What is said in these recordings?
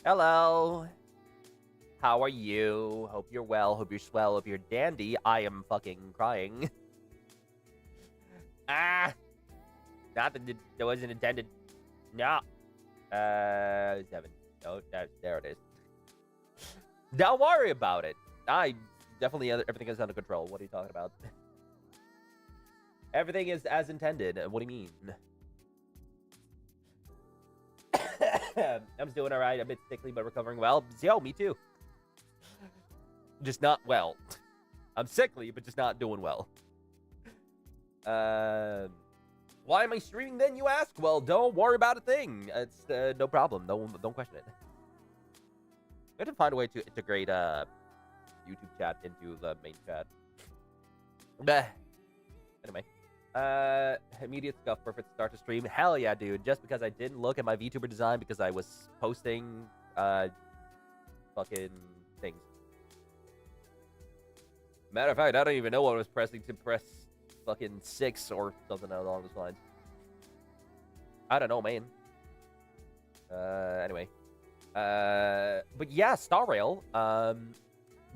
Hello. How are you? Hope you're well. Hope you're swell. Hope you're dandy. I am fucking crying. Ah! Not that wasn't intended. No. 7. No, there it is. Don't worry about it. I definitely, everything is under control. What are you talking about? Everything is as intended. What do you mean? I'm doing alright. A bit sickly, but recovering well. Yo, me too. Just not well. I'm sickly, but just not doing well. Why am I streaming then, you ask? Well, don't worry about a thing. It's no problem. Don't question it. We have to find a way to integrate YouTube chat into the main chat. Bleh. Anyway. Immediate scuff, perfect start to stream. Hell yeah, dude. Just because I didn't look at my VTuber design because I was posting fucking things. Matter of fact, I don't even know what I was pressing to press fucking 6 or something along those lines. I don't know, man. Anyway. But yeah, Star Rail.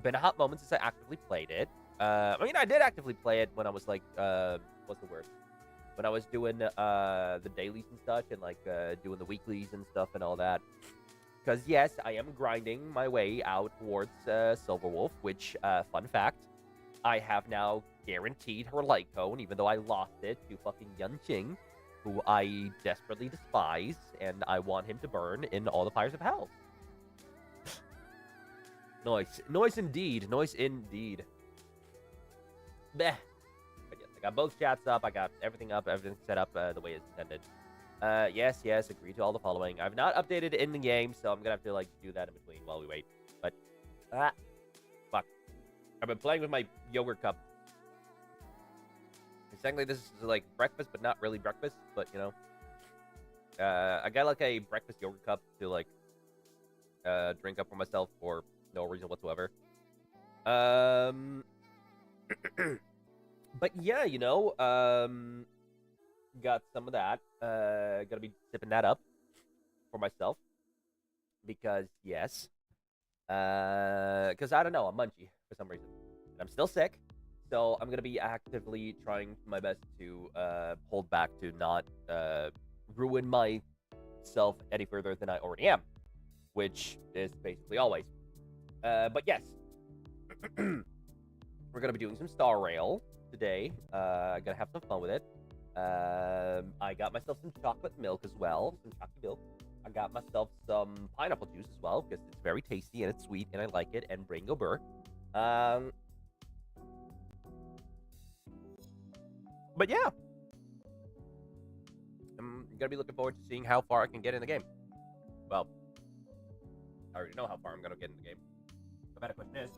Been a hot moment since I actively played it. I mean, I did actively play it when I was like, what's the word? When I was doing the dailies and such, and like doing the weeklies and stuff and all that. Because yes, I am grinding my way out towards Silver Wolf, which, fun fact, I have now guaranteed her light cone, even though I lost it to fucking Yun Qing, who I desperately despise, and I want him to burn in all the fires of hell. Noise. Noise indeed. Noise indeed. Bleh. But yes, I got both chats up, I got everything up, everything set up the way it's intended. Yes, agree to all the following. I've not updated in the game, so I'm gonna have to, like, do that in between while we wait. But, fuck. I've been playing with my yogurt cup. Technically, this is, like, breakfast, but not really breakfast, but, you know. I got, like, a breakfast yogurt cup to, like, drink up for myself for no reason whatsoever. But, yeah, you know, got some of that. Gonna be sipping that up for myself. Because, yes. Because, I don't know, I'm munchy for some reason. And I'm still sick. So, I'm gonna be actively trying my best to hold back to not ruin myself any further than I already am. Which is basically always. But, yes. We're gonna be doing some Star Rail today. Gonna have some fun with it. I got myself some chocolate milk as well, some chocolate milk. I got myself some pineapple juice as well because it's very tasty and it's sweet and I like it. And Bringo Burr. But yeah, I'm gonna be looking forward to seeing how far I can get in the game. Well, I already know how far I'm gonna get in the game. The better question is,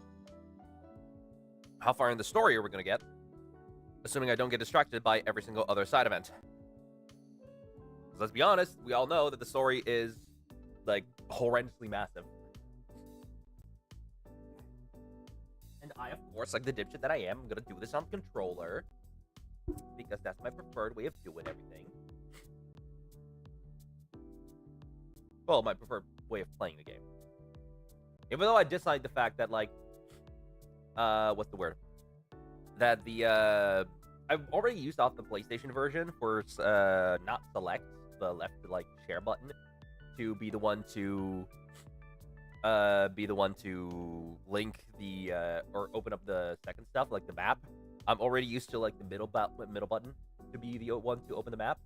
how far in the story are we gonna get? Assuming I don't get distracted by every single other side event. Because let's be honest, we all know that the story is, like, horrendously massive. And I, of course, like the dipshit that I am, I'm gonna do this on controller. Because that's my preferred way of doing everything. Well, my preferred way of playing the game. Even though I dislike the fact that, like, what's the word? That the, I've already used off the PlayStation version for, not select, the left, like, share button, to be the one to, link the, or open up the second stuff, like the map. I'm already used to, like, the middle button to be the one to open the map.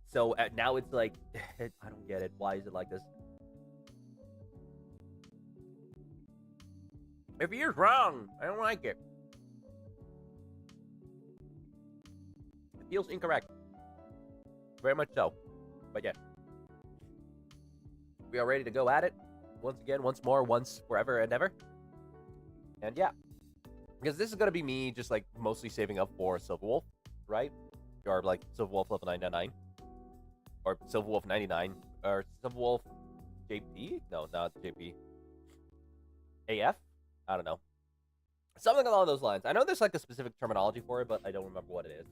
So, now it's like, I don't get it. Why is it like this? If you're wrong, I don't like it. It feels incorrect. Very much so. But yeah. We are ready to go at it. Once again, once more, once, forever and ever. And yeah. Because this is going to be me just, like, mostly saving up for Silver Wolf, right? Or, like, Silver Wolf level 999. Or Silver Wolf 99. Or Silver Wolf JP? No, not JP. AF? I don't know. Something along those lines. I know there's, like, a specific terminology for it, but I don't remember what it is.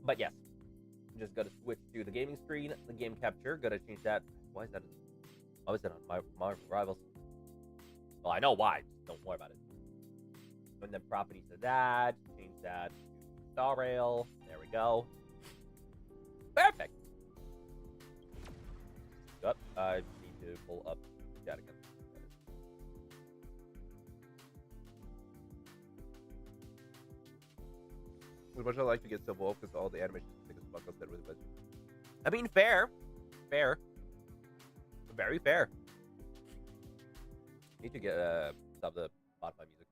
But yes. I'm just going to switch to the gaming screen, the game capture. Going to change that. Why is that? Why was it on my Marvel Rivals? Well, I know why. Just don't worry about it. And then properties of that. Change that to Star Rail. There we go. Perfect. Yep. I need to pull up that again. As much as I like to get Civil Wolf because all the animations think it's fuck up that really budget. I mean, fair. Fair. Very fair. Need to get stop the Spotify music.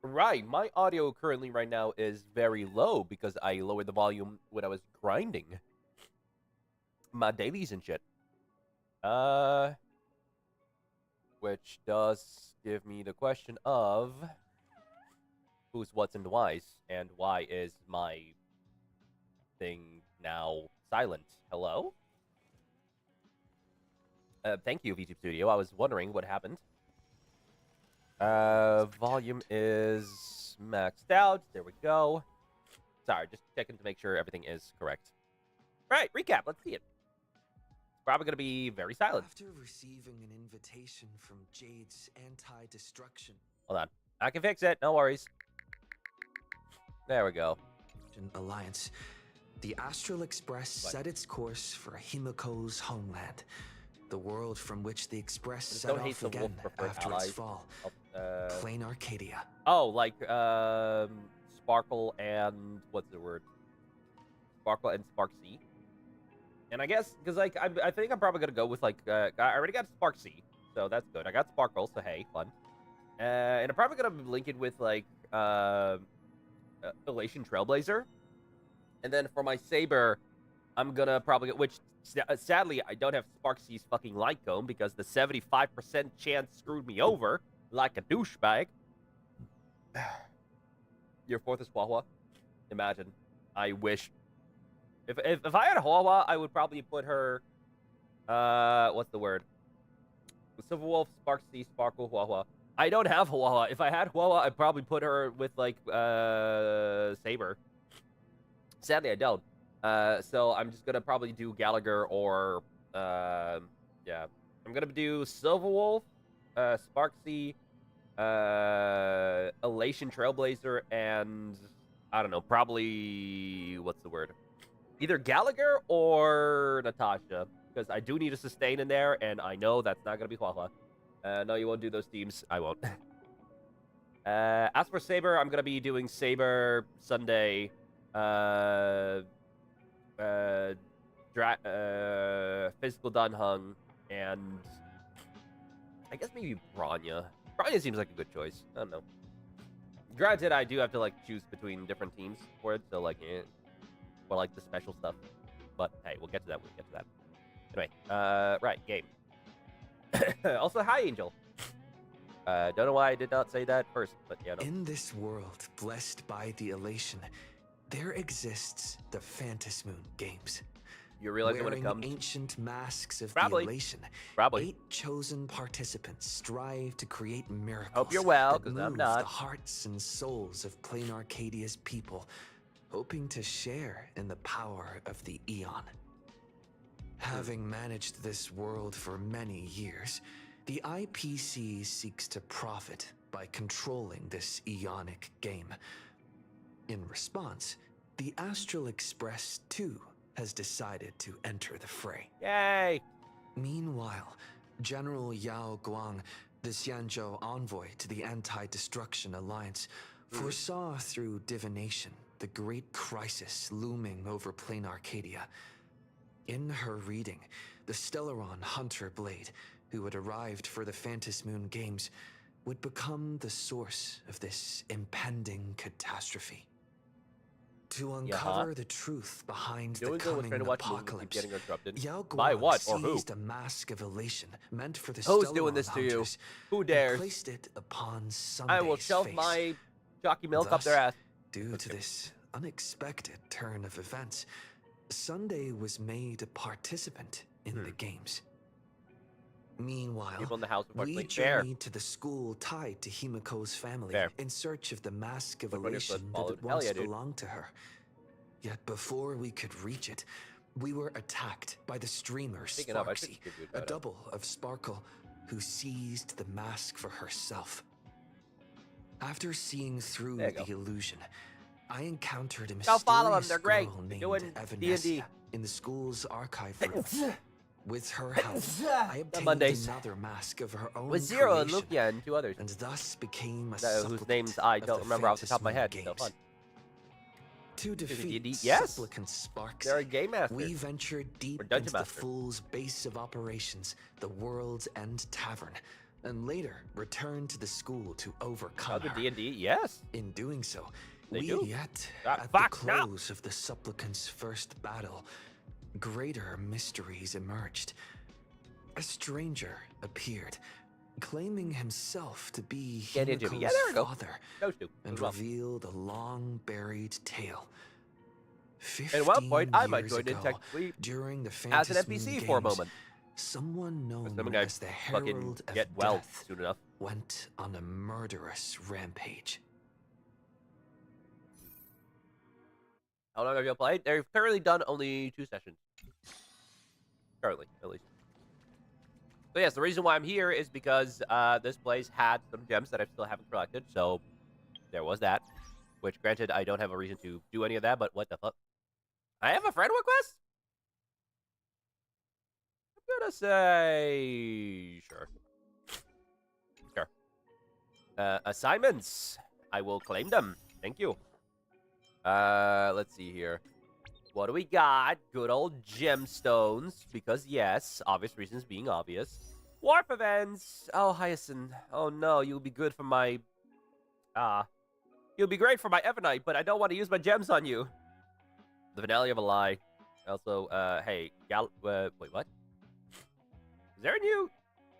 Right. My audio currently right now is very low because I lowered the volume when I was grinding my dailies and shit. Which does give me the question of who's, what's, and why's, and why is my thing now silent? Hello? Thank you, VTube Studio. I was wondering what happened. Volume is maxed out. There we go. Sorry, just checking to make sure everything is correct. Right, recap. Let's see it. It's probably going to be very silent. After receiving an invitation from Jade's anti-destruction Hold on. I can fix it. No worries. There we go. alliance, the Astral Express set its course for Himiko's homeland, the world from which the Express set off again after its fall, Plain Arcadia. Oh, like Sparkle and what's the word? Sparkle and Spark C. And I guess because like I think I'm probably gonna go with like I already got Spark C, so that's good. I got Sparkle, so hey, fun. And I'm probably gonna link it with like Elation Trailblazer, and then for my Saber, I'm gonna probably get, which sadly I don't have Spark C's fucking Light Cone because the 75% chance screwed me over like a douchebag. Your fourth is Huahua. Imagine. I wish. If I had Huahua, I would probably put her. What's the word? Silver Wolf, Spark C, Sparkle, Huahua. I don't have Huahua. If I had Huahua, I'd probably put her with like Saber. Sadly, I don't. So I'm just gonna probably do Gallagher or yeah. I'm gonna do Silver Wolf, Spark C, Elation Trailblazer, and I don't know, probably what's the word? Either Gallagher or Natasha, because I do need a sustain in there, and I know that's not gonna be Huahua. No, you won't do those teams. I won't. As for Saber, I'm gonna be doing Saber Sunday. Physical Dunhung, and I guess maybe Branya. Branya seems like a good choice. I don't know. Granted, I do have to like choose between different teams for it, so like, for like the special stuff. But hey, we'll get to that when we get to that. Anyway, right, game. Also, hi, Angel. Don't know why I did not say that first, but yeah. No. In this world blessed by the Elation, there exists the Phantasmoon games. You realize when it comes ancient masks of probably. the Elation. Probably. 8 chosen participants strive to create miracles. Hope you're well, that because move I'm not. The hearts and souls of Plain Arcadia's people, hoping to share in the power of the Eon. Having managed this world for many years, the IPC seeks to profit by controlling this Eonic game. In response, the Astral Express, too, has decided to enter the fray. Yay! Meanwhile, General Yao Guang, the Xianzhou envoy to the Anti-Destruction Alliance, foresaw through divination the great crisis looming over Plain Arcadia. In her reading, the Stellaron Hunter Blade, who had arrived for the Phantasmoon Games, would become the source of this impending catastrophe. To uncover the truth behind the coming apocalypse, Yao Guang seized a mask of elation meant for the Stellaron doing this to you? hunters, Who dares? placed it upon Sunday's I will shove face. my jockey milk up Thus, their ass. Due to this unexpected turn of events, Sunday was made a participant in the games. Meanwhile, People in the house we journeyed to the school tied to Himiko's family in search of the mask of elation that had once belonged to her. Yet before we could reach it, We were attacked by the streamer Speaking of, I should Sparksy, give you a that. double of Sparkle, who seized the mask for herself. After seeing through There you the go. illusion, I encountered a Go follow them. mysterious They're great. girl They're named doing D&D. Evanescence in the school's archive room. With her help, I obtained Mondays. another mask of her own With Zero and creation, Lukia and 2 others. and thus became a Whose supplicant names I of don't the remember off the top of my head. Phantasmal So fun. games. To defeat D&D? Yes. supplicant Sparks, They're a game master. we ventured deep Or dungeon into the master. Fool's base of operations, the World's End Tavern, and later returned to the school to overcome Other her. D&D? Yes. In doing so, They we do. yet, Ah, at the fuck, no. close of the supplicant's first battle, greater mysteries emerged. A stranger appeared, claiming himself to be Yeah, did you? Himiko's Yeah, there we go. father, Those two and as well. revealed a long-buried tale. At one point, I might 15 join in years ago, technically during the as an Phantasmal NPC for a Games, moment. someone known Assuming I as the fucking Herald of get well Death soon enough. went on a murderous rampage. How long have you played? They've currently done only 2 sessions. Currently, at least. So yes, the reason why I'm here is because this place had some gems that I still haven't collected, so there was that. Which, granted, I don't have a reason to do any of that, but what the fuck? I have a friend request? I'm gonna say... Sure. Sure. Assignments. I will claim them. Thank you. Let's see here. What do we got? Good old gemstones. Because yes, obvious reasons being obvious. Warp events. Oh, Hyacinth. Oh no, you'll be good for my... You'll be great for my Evernight, but I don't want to use my gems on you. The finale of a lie. Also, hey, wait, what? Is there a new...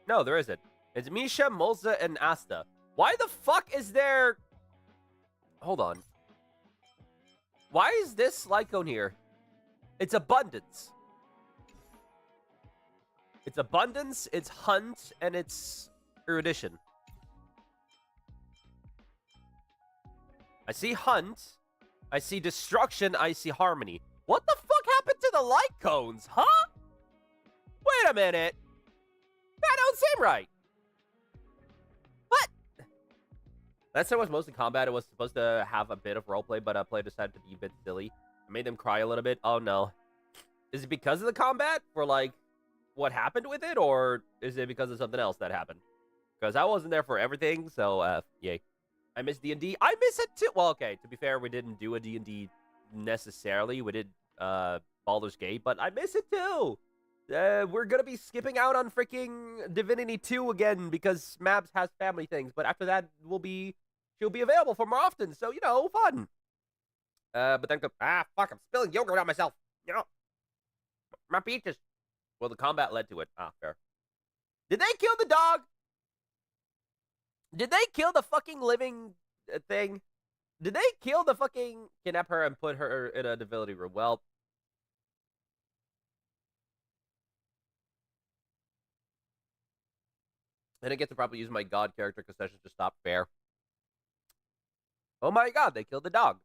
No, there isn't. It's Misha, Molza, and Asta. Why the fuck is there... Hold on. Why is this Lycone here? It's Abundance. It's Abundance, it's Hunt, and it's Erudition. I see Hunt. I see Destruction. I see Harmony. What the fuck happened to the light cones, huh? Wait a minute. That don't seem right. What? That set was mostly combat. It was supposed to have a bit of roleplay, but play decided to be a bit silly. I made them cry a little bit. Oh no. Is it because of the combat? For like, what happened with it? Or is it because of something else that happened? Because I wasn't there for everything, so yay. I miss D&D. I miss it too. Well, okay, to be fair, we didn't do a D&D necessarily. We did Baldur's Gate, but I miss it too. We're gonna be skipping out on freaking Divinity 2 again because Mabs has family things. But after that, she'll be available for more often. So, you know, fun. But then, fuck, I'm spilling yogurt on myself. You know, my peaches. Well, the combat led to it. Fair. Did they kill the dog? Did they kill the fucking living thing? Did they kill the fucking... Kidnap her and put her in a divinity room? Well... I didn't get to properly use my god character because sessions just stopped. Fair. Oh my god, they killed the dog.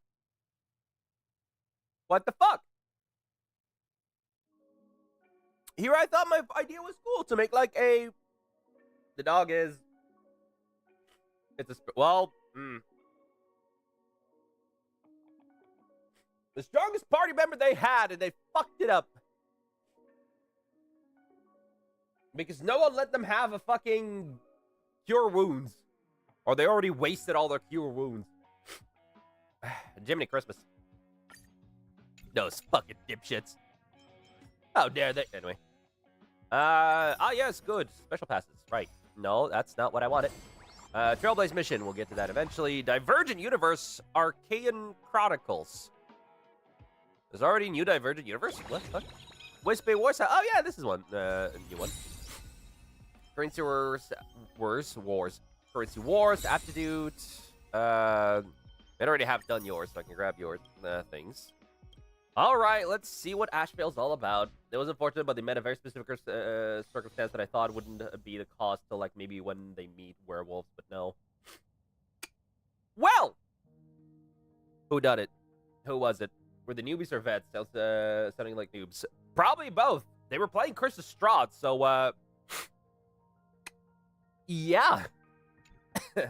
What the fuck? Here I thought my idea was cool to make like a... The dog is... It's a... Well, the strongest party member they had, and they fucked it up. Because no one let them have a fucking cure wounds. Or they already wasted all their cure wounds. Jiminy Christmas. Those fucking dipshits. How dare they? Anyway. Yes, good. Special passes. Right. No, that's not what I wanted. Trailblaze mission. We'll get to that eventually. Divergent Universe Archaean Chronicles. There's already a new Divergent Universe? What the fuck? Wispy Wars. Oh, yeah, this is one. A new one. Currency Wars. Currency Wars. Aptitude. I already have done yours, so I can grab yours things. All right, let's see what Ashvale's all about. It was unfortunate, but they met a very specific circumstance that I thought wouldn't be the cause till like maybe when they meet werewolves, but no. Well, who done it? Who was it? Were the newbies or vets? Sounding like noobs. Probably both. They were playing Curse of Strahd, so yeah. All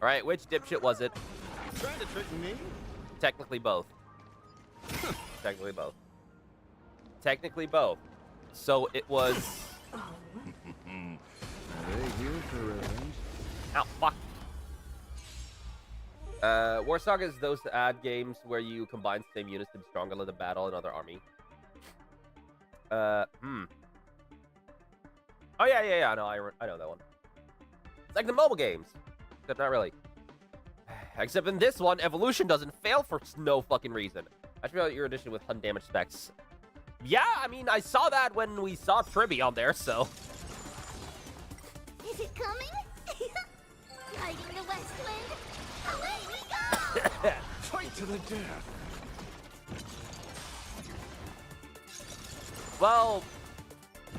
right, which dipshit was it? Trying to trick me? Technically both. Technically both. Technically both. So it was. Are they here for revenge? Ow, fuck. War Saga is those ad games where you combine the same units to be stronger in the battle in another army. Oh yeah. No, I know that one. It's like the mobile games, except not really. Except in this one, evolution doesn't fail for no fucking reason. I should about your edition with Hun damage specs. Yeah, I mean, I saw that when we saw Tribby on there, so. Is it coming? Riding the west wind. Away we go! Fight to the death. Well,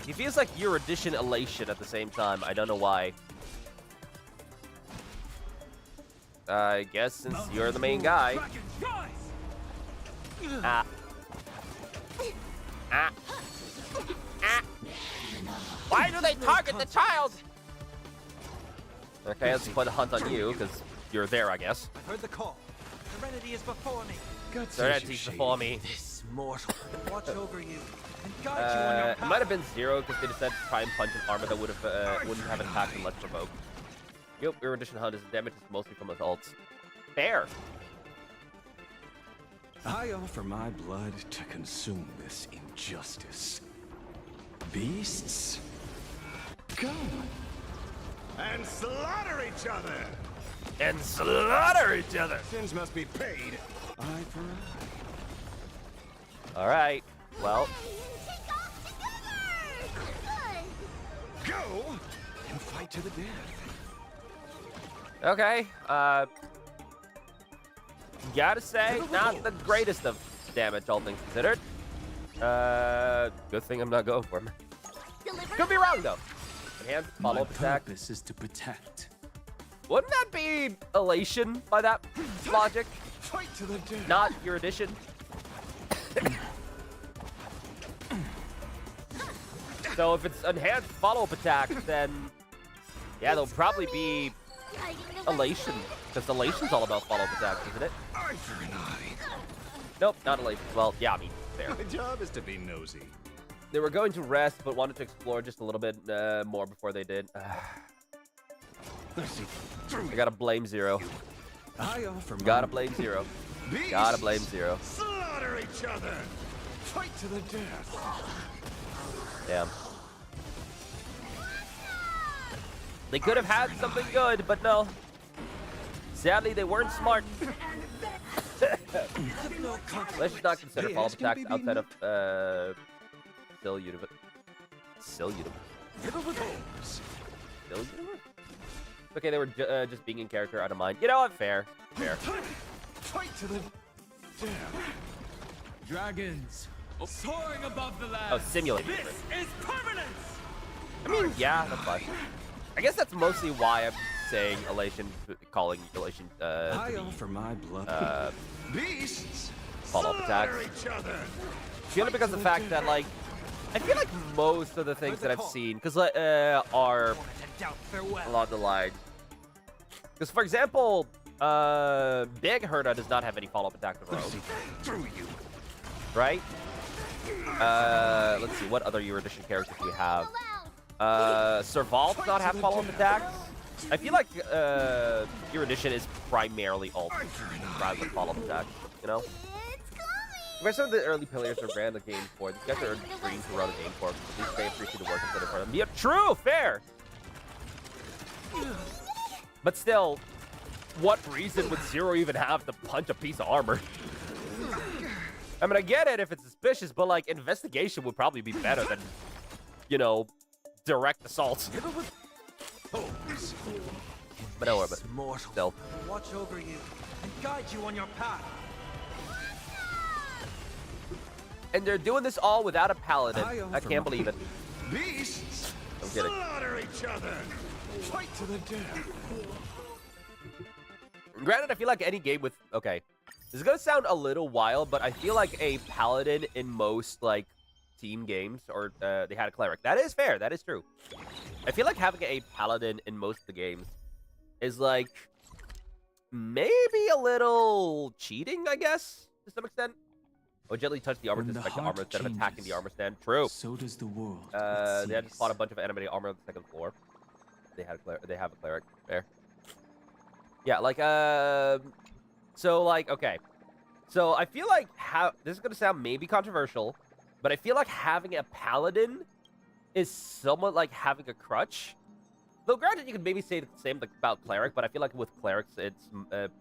he feels like your edition elation at the same time. I don't know why. I guess since you're the main guy. Ah. Ah. Ah. Why do they target the child? Okay, let's put a hunt on you, because you're there, I guess. I've heard the call. Serenity is before me. Serenity's before me. This mortal. Watch over you and guide you on your It path. might have been 0, because they just said try and punch an armor that wouldn't have attacked unless provoked. Yep, your edition hunt is damage is mostly from assaults. Fair. I offer my blood to consume this injustice. Beasts, come and slaughter each other. And slaughter each other. Sins must be paid. Eye for eye. All right. Well, Take off together! Good. Go and fight to the death. okay. Gotta say, not the greatest of damage, all things considered. Good thing I'm not going for him. Deliver Could be wrong though. Enhanced follow-up attack. Purpose is to protect. Wouldn't that be elation by that logic? Fight to the death. Not your addition. So if it's enhanced follow-up attack, then yeah, there'll probably be Riding the west elation, wind. because elation's all about follow-up attacks, isn't it? Eye for an eye. Nope, not elation. Well, yeah, I mean, fair. My job is to be nosy. They were going to rest, but wanted to explore just a little bit more before they did. Let's see through. I gotta blame Zero. I offer my Gotta blame Zero. Beasts, Gotta blame Zero. Slaughter each other. Fight to the death. Damn. They could have had something good, but no. Sadly, they weren't smart. Let's just not consider Hey, follow-up asking to attacks be outside of Still Universe. Still Universe. Still Universe? Okay, they were just being in character. I don't mind. You know what? Fair. Fair. Fight to the death. Dragons soaring above the land. Oh, simulated. This is permanence. I mean, yeah, that's fine. I guess that's mostly why I'm saying elation, calling elation I offer my blood. Beasts, follow-up attacks. slaughter each other. Purely because of the fact that, like, I feel like most of the things that I've seen, because are Wanted to doubt farewell. along the line. Because, for example, Big Herda does not have any follow-up attacks in a row, Let's see through you. right? Let's see, what other Your Edition characters do we have? Serval does not have follow-up attacks. I feel like Your Edition is primarily ult rather than follow-up attacks, you know? It's coming! Where some of the early players have ran the game for, these guys are green to run a game for, at least they appreciate the work and put in front of them. Yeah, true, fair! But still, what reason would Zero even have to punch a piece of armor? I mean, I get it if it's suspicious, but like, investigation would probably be better than, you know, direct assault. But no, but Mortal. still. Watch over you and guide you on your path. And they're doing this all without a paladin. I I can't believe it. Beasts, I'm kidding. slaughter each other. Fight to the death. Granted, I feel like any game with... Okay. This is gonna sound a little wild, but I feel like a paladin in most like team games, or they had a cleric. That is fair. That is true. I feel like having a paladin in most of the games is like maybe a little cheating, I guess, to some extent. Or gently touch the armor to strike the armor instead of attacking the armor stand. True. So does the world. They had to spot a bunch of animated armor on the second floor. They had a they have a cleric there. Yeah, like so like okay. So I feel like this is gonna sound maybe controversial, but I feel like having a paladin is somewhat like having a crutch. Though granted, you could maybe say the same about cleric, but I feel like with clerics, it's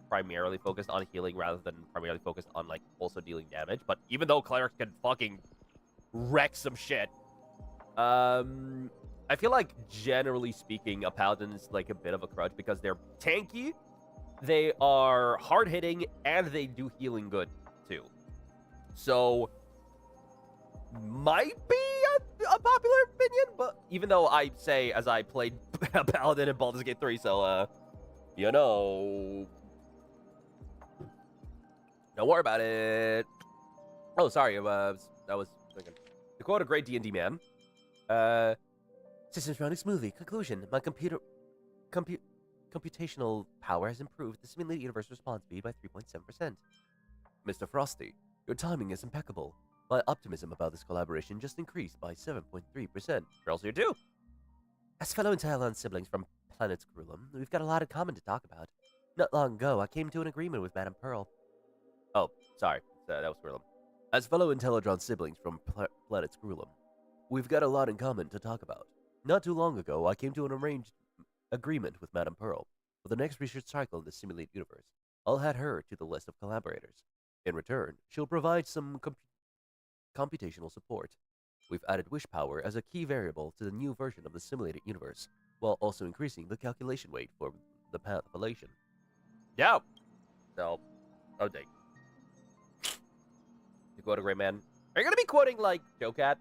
primarily focused on healing rather than primarily focused on like also dealing damage. But even though clerics can fucking wreck some shit, I feel like generally speaking, a paladin is like a bit of a crutch because they're tanky, they are hard hitting, and they do healing good too. So might be a popular opinion, but even though I say as I played a paladin in Baldur's Gate 3, so you know, don't worry about it. Oh, sorry, that was thinking. To quote a great D&D man, systems running smoothly. Conclusion: my computational power has improved the simulated universe response speed by 3.7%. Mr. Frosty, your timing is impeccable. My optimism about this collaboration just increased by 7.3%. Girls here too. As fellow Intelon siblings from Planet Screwlum, we've got a lot in common to talk about. Not long ago, I came to an agreement with Madame Pearl. Oh, sorry, that was Screwlum. As fellow Intellitron siblings from Planet Screwlum, we've got a lot in common to talk about. Not too long ago, I came to an arranged agreement with Madame Pearl. For the next research cycle in the simulated universe, I'll add her to the list of collaborators. In return, she'll provide some computational support. We've added wish power as a key variable to the new version of the simulated universe, while also increasing the calculation weight for the population. Yeah. So, oh dang. You quote a great man. Are you gonna be quoting like Joe Cat?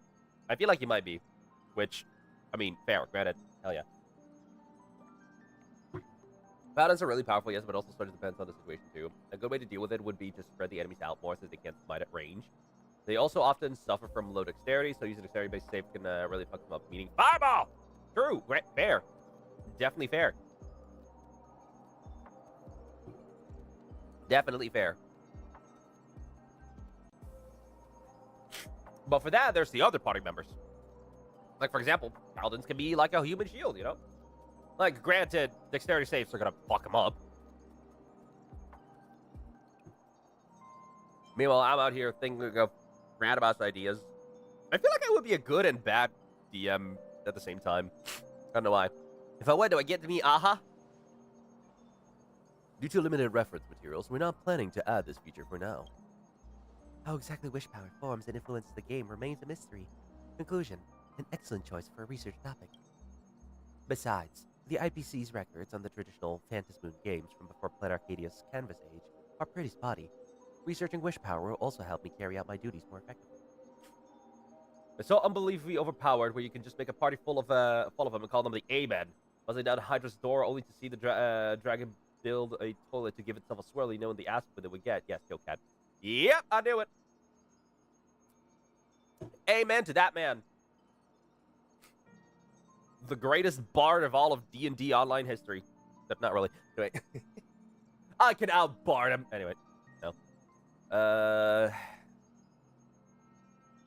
I feel like you might be. Which, I mean, fair, granted. Hell yeah. Paladins are really powerful, yes, but also sort of depends on the situation too. A good way to deal with it would be to spread the enemies out more so they can't smite at range. They also often suffer from low dexterity, so using dexterity-based save can really fuck them up. Meaning fireball! True, fair. Definitely fair. Definitely fair. But for that, there's the other party members. Like, for example, paladins can be like a human shield, you know? Like, granted, dexterity saves are gonna fuck them up. Meanwhile, I'm out here thinking of roundabout ideas. I feel like I would be a good and bad DM at the same time. I don't know why. If I went, do I get to me? Aha! Due to limited reference materials, we're not planning to add this feature for now. How exactly wish power forms and influences the game remains a mystery. Conclusion: an excellent choice for a research topic. Besides, the IPC's records on the traditional Phantasmoon games from before Planet Arcadia's Canvas Age are pretty spotty. Researching wish power will also help me carry out my duties more effectively. It's so unbelievably overpowered where you can just make a party full of them and call them the A-Men. Buzzing down Hydra's door only to see the dragon build a toilet to give itself a swirly, knowing the aspect it would get. Yes, Kill Cat. Yep, I knew it. Amen to that man. The greatest bard of all of D&D online history. But not really. Anyway. I can out-bard him. Anyway. No. I'm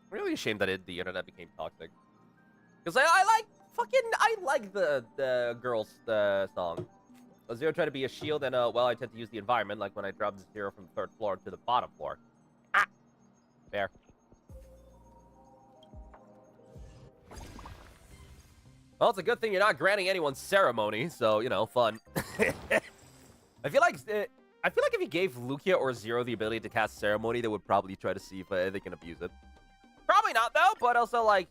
really ashamed that the internet became toxic. Because I like the girls' song. Zero tried to be a shield, and well, I tend to use the environment, like when I drop Zero from the 3rd floor to the bottom floor. Ah! Fair. Well, it's a good thing you're not granting anyone ceremony, so, you know, fun. I feel like if you gave Lucia or Zero the ability to cast ceremony, they would probably try to see if they can abuse it. Probably not, though, but also, like,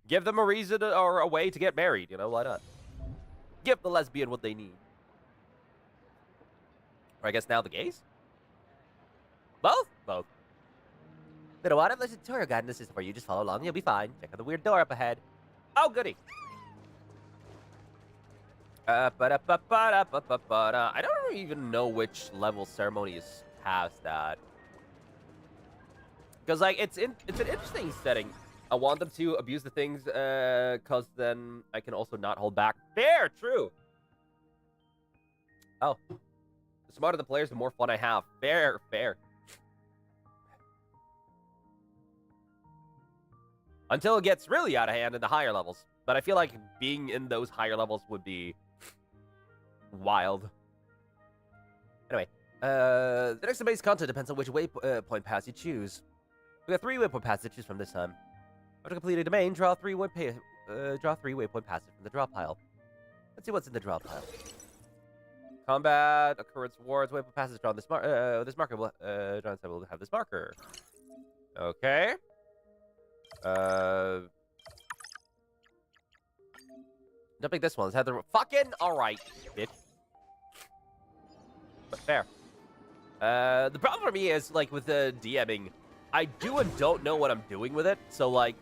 give them a reason or a way to get married, you know, why not? Give the lesbian what they need. Or I guess now the gays? Both? Both. You know what? There's a tutorial guide in the system for you. Just follow along, you'll be fine. Check out the weird door up ahead. Oh, goody. I don't even know which level ceremony past that. Because, like, it's an interesting setting. I want them to abuse the things, because then I can also not hold back. Fair, true. Oh. The smarter the players, the more fun I have. Fair, fair. Until it gets really out of hand in the higher levels. But I feel like being in those higher levels would be wild. Anyway, the next base content depends on which waypoint pass you choose. We got 3 waypoint passes to choose from this time. After completing a domain, draw 3 waypoint passes from the draw pile. Let's see what's in the draw pile. Combat, occurrence, rewards, waypoint passes drawn this marker will will have this marker. Okay. Don't pick this one. Let's have the fucking alright, bitch. But fair. The problem for me is, like, with the DMing, I do and don't know what I'm doing with it. So, like,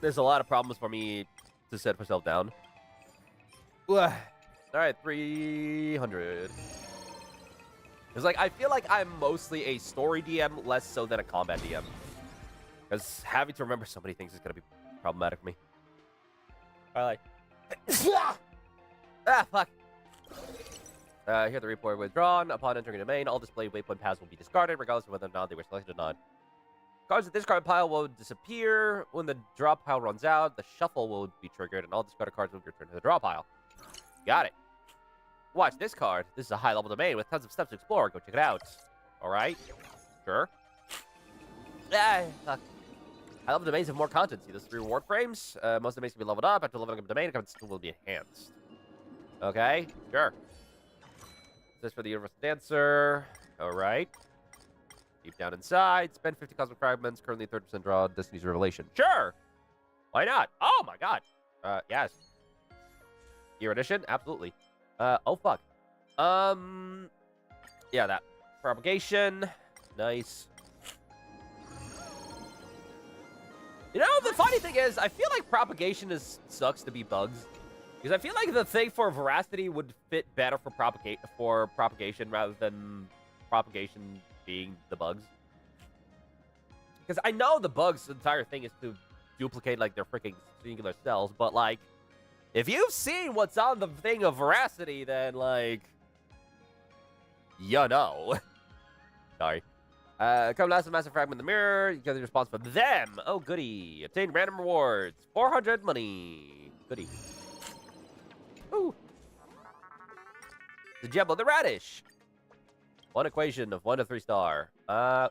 there's a lot of problems for me to set myself down. Alright, 300. It's like, I feel like I'm mostly a story DM, less so than a combat DM. Because having to remember so many things is going to be problematic for me. Alright. Ah, fuck. Here the report withdrawn. Upon entering a domain, all displayed waypoint paths will be discarded, regardless of whether or not they were selected or not. Cards in the discard pile will disappear. When the draw pile runs out, the shuffle will be triggered, and all discarded cards will be returned to the draw pile. Got it. Watch this card. This is a high-level domain with tons of stuff to explore. Go check it out. Alright. Sure. Ah, fuck. High-level domains have more content. See those 3 reward frames? Most domains can be leveled up. After leveling up a domain, content will be enhanced. Okay, sure. This for the Universal Dancer. Alright. Deep down inside. Spend 50 cosmic fragments. Currently 30% draw. Destiny's Revelation. Sure! Why not? Oh my god. Yes. Year edition? Absolutely. Oh fuck. Yeah, that. Propagation. Nice. You know, the funny thing is, I feel like propagation sucks to be bugs. Because I feel like the thing for veracity would fit better for propagation rather than propagation being the bugs. Because I know the bugs' entire thing is to duplicate, like, their freaking singular cells, but, like, if you've seen what's on the thing of veracity, then, like, you know. Sorry. Come last, a massive fragment in the mirror. You get the response from them. Oh, goody. Obtain random rewards. 400 money. Goody. Ooh. The gem of the radish. One equation of 1 to 3 star. I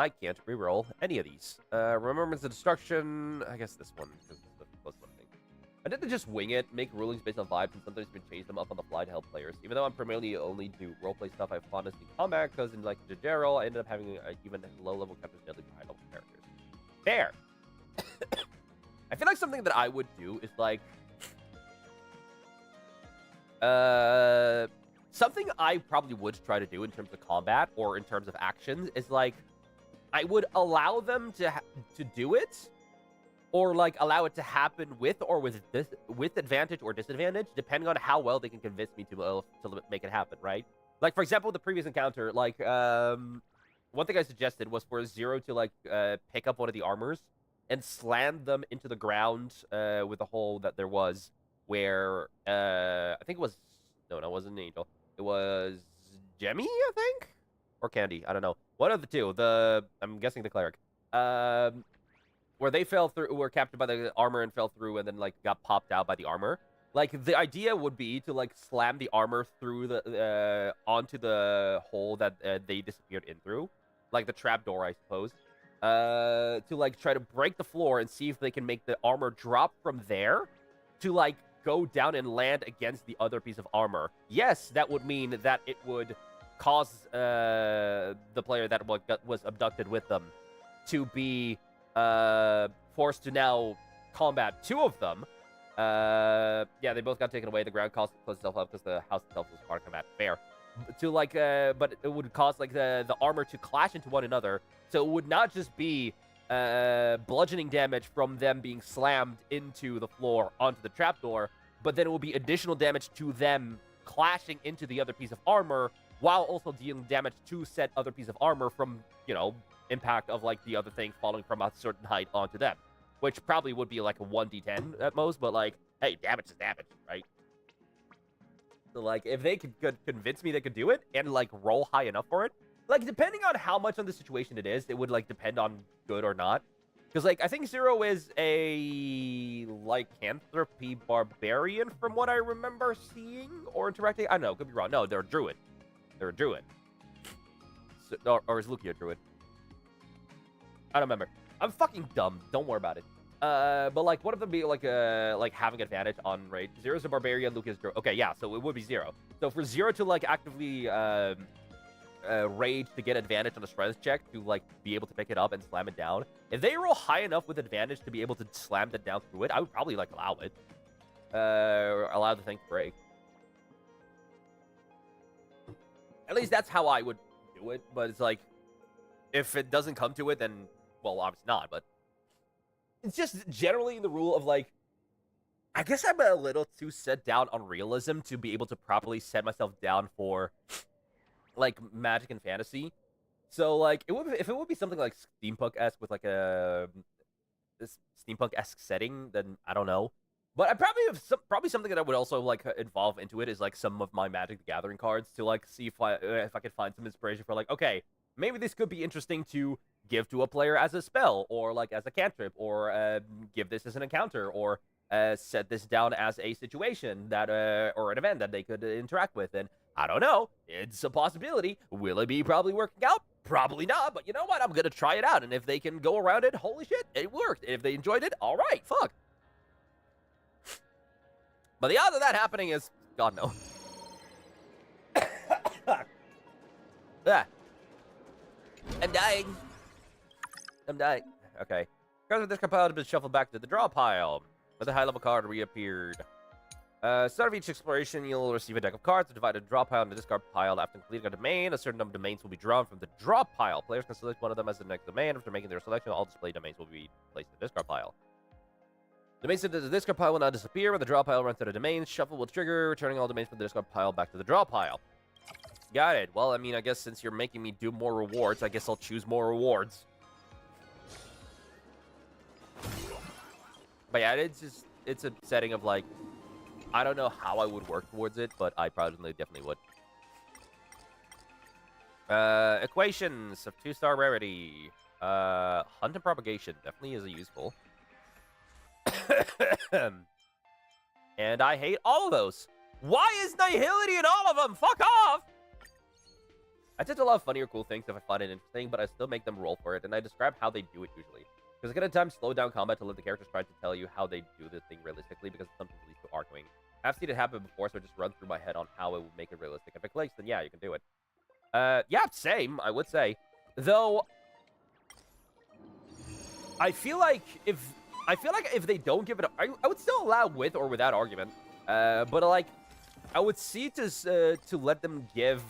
can't reroll any of these. Remembrance of Destruction. I guess this one, because it's the close one thing. I didn't just wing it, make rulings based on vibes, and sometimes even change them up on the fly to help players. Even though I'm primarily only do roleplay stuff, I have fondness in combat, because in, like, Jajero, I ended up having even low-level captures deadly for high-level characters. Fair! I feel like something that I would do is, like... something I probably would try to do in terms of combat, or in terms of actions, is, like... I would allow them to do it, or, like, allow it to happen with or with advantage or disadvantage, depending on how well they can convince me to make it happen, right? Like, for example, the previous encounter, like, one thing I suggested was for Zero to, like, pick up one of the armors and slam them into the ground with a hole that there was where, I think it was, no, it wasn't Angel. It was Jemmy, I think? Or Candy, I don't know. One of the two, I'm guessing the cleric. Where they were captured by the armor and fell through and then, like, got popped out by the armor. Like, the idea would be to, like, slam the armor through onto the hole that they disappeared in through. Like, the trapdoor, I suppose. To, like, try to break the floor and see if they can make the armor drop from there to, like, go down and land against the other piece of armor. Yes, that would mean that it would cause the player that was abducted with them to be forced to now combat 2 of them. Yeah, they both got taken away. The ground closed itself up because the house itself was part of combat. Fair. To, like, but it would cause, like, the armor to clash into one another. So it would not just be bludgeoning damage from them being slammed into the floor onto the trapdoor, but then it would be additional damage to them clashing into the other piece of armor, while also dealing damage to said other piece of armor from, you know, impact of like the other thing falling from a certain height onto them, which probably would be like a 1d10 at most, but like, hey, damage is damage, right? So like, if they could convince me they could do it and like roll high enough for it, like depending on how much on the situation it is, it would like depend on good or not. Because like, I think Zero is a lycanthropy barbarian from what I remember seeing or interacting. I don't know, could be wrong. No, they're a druid. They're a druid. So, or is Luki a druid? I don't remember. I'm fucking dumb. Don't worry about it. But like, one of them be like having advantage on raid. Zero's a barbarian, Luki is druid. Okay, yeah, so it would be Zero. So for Zero to like actively rage to get advantage on a strength check to like be able to pick it up and slam it down, if they roll high enough with advantage to be able to slam that down through it, I would probably like allow it. Allow the thing to break. At least that's how I would do it, but it's like, if it doesn't come to it, then, well, obviously not, but it's just generally the rule of, like, I guess I'm a little too set down on realism to be able to properly set myself down for, like, magic and fantasy. So, like, if it would be something like steampunk-esque with, like, this steampunk-esque setting, then I don't know. But I probably have probably something that I would also like involve into it is like some of my Magic the Gathering cards to like see if I could find some inspiration for like, okay, maybe this could be interesting to give to a player as a spell or like as a cantrip or give this as an encounter or set this down as a situation that or an event that they could interact with. And I don't know, it's a possibility. Will it be probably working out? Probably not, but you know what? I'm gonna try it out, and if they can go around it, holy shit, it worked. If they enjoyed it, all right, fuck. But the odds of that happening is, God, no. Ah. I'm dying. I'm dying. Okay. Cards of this compile have been shuffled back to the draw pile. With a high-level card reappeared. Start of each exploration, you'll receive a deck of cards to divide a draw pile and a discard pile. After completing a domain, a certain number of domains will be drawn from the draw pile. Players can select one of them as the next domain. After making their selection, all display domains will be placed in the discard pile. Domains in the discard pile will not disappear when the draw pile runs to the domains. Shuffle will trigger, returning all domains from the discard pile back to the draw pile. Got it. Well, I mean, I guess since you're making me do more rewards, I guess I'll choose more rewards. But yeah, it's a setting of like, I don't know how I would work towards it, but I probably definitely would. Equations of 2-star rarity. Hunt and propagation definitely is a useful. And I hate all of those. Why is nihility in all of them? Fuck off! I tend to love funny or cool things if I find it interesting, but I still make them roll for it, and I describe how they do it usually. Because I get a time slow down combat to let the characters try to tell you how they do the thing realistically, because it's something leads to arguing. I've seen it happen before, so I just run through my head on how it would make it realistic. If it clicks, then yeah, you can do it. Yeah, same, I would say. Though, I feel like if they don't give it, I would still allow with or without argument. But like, I would see to let them give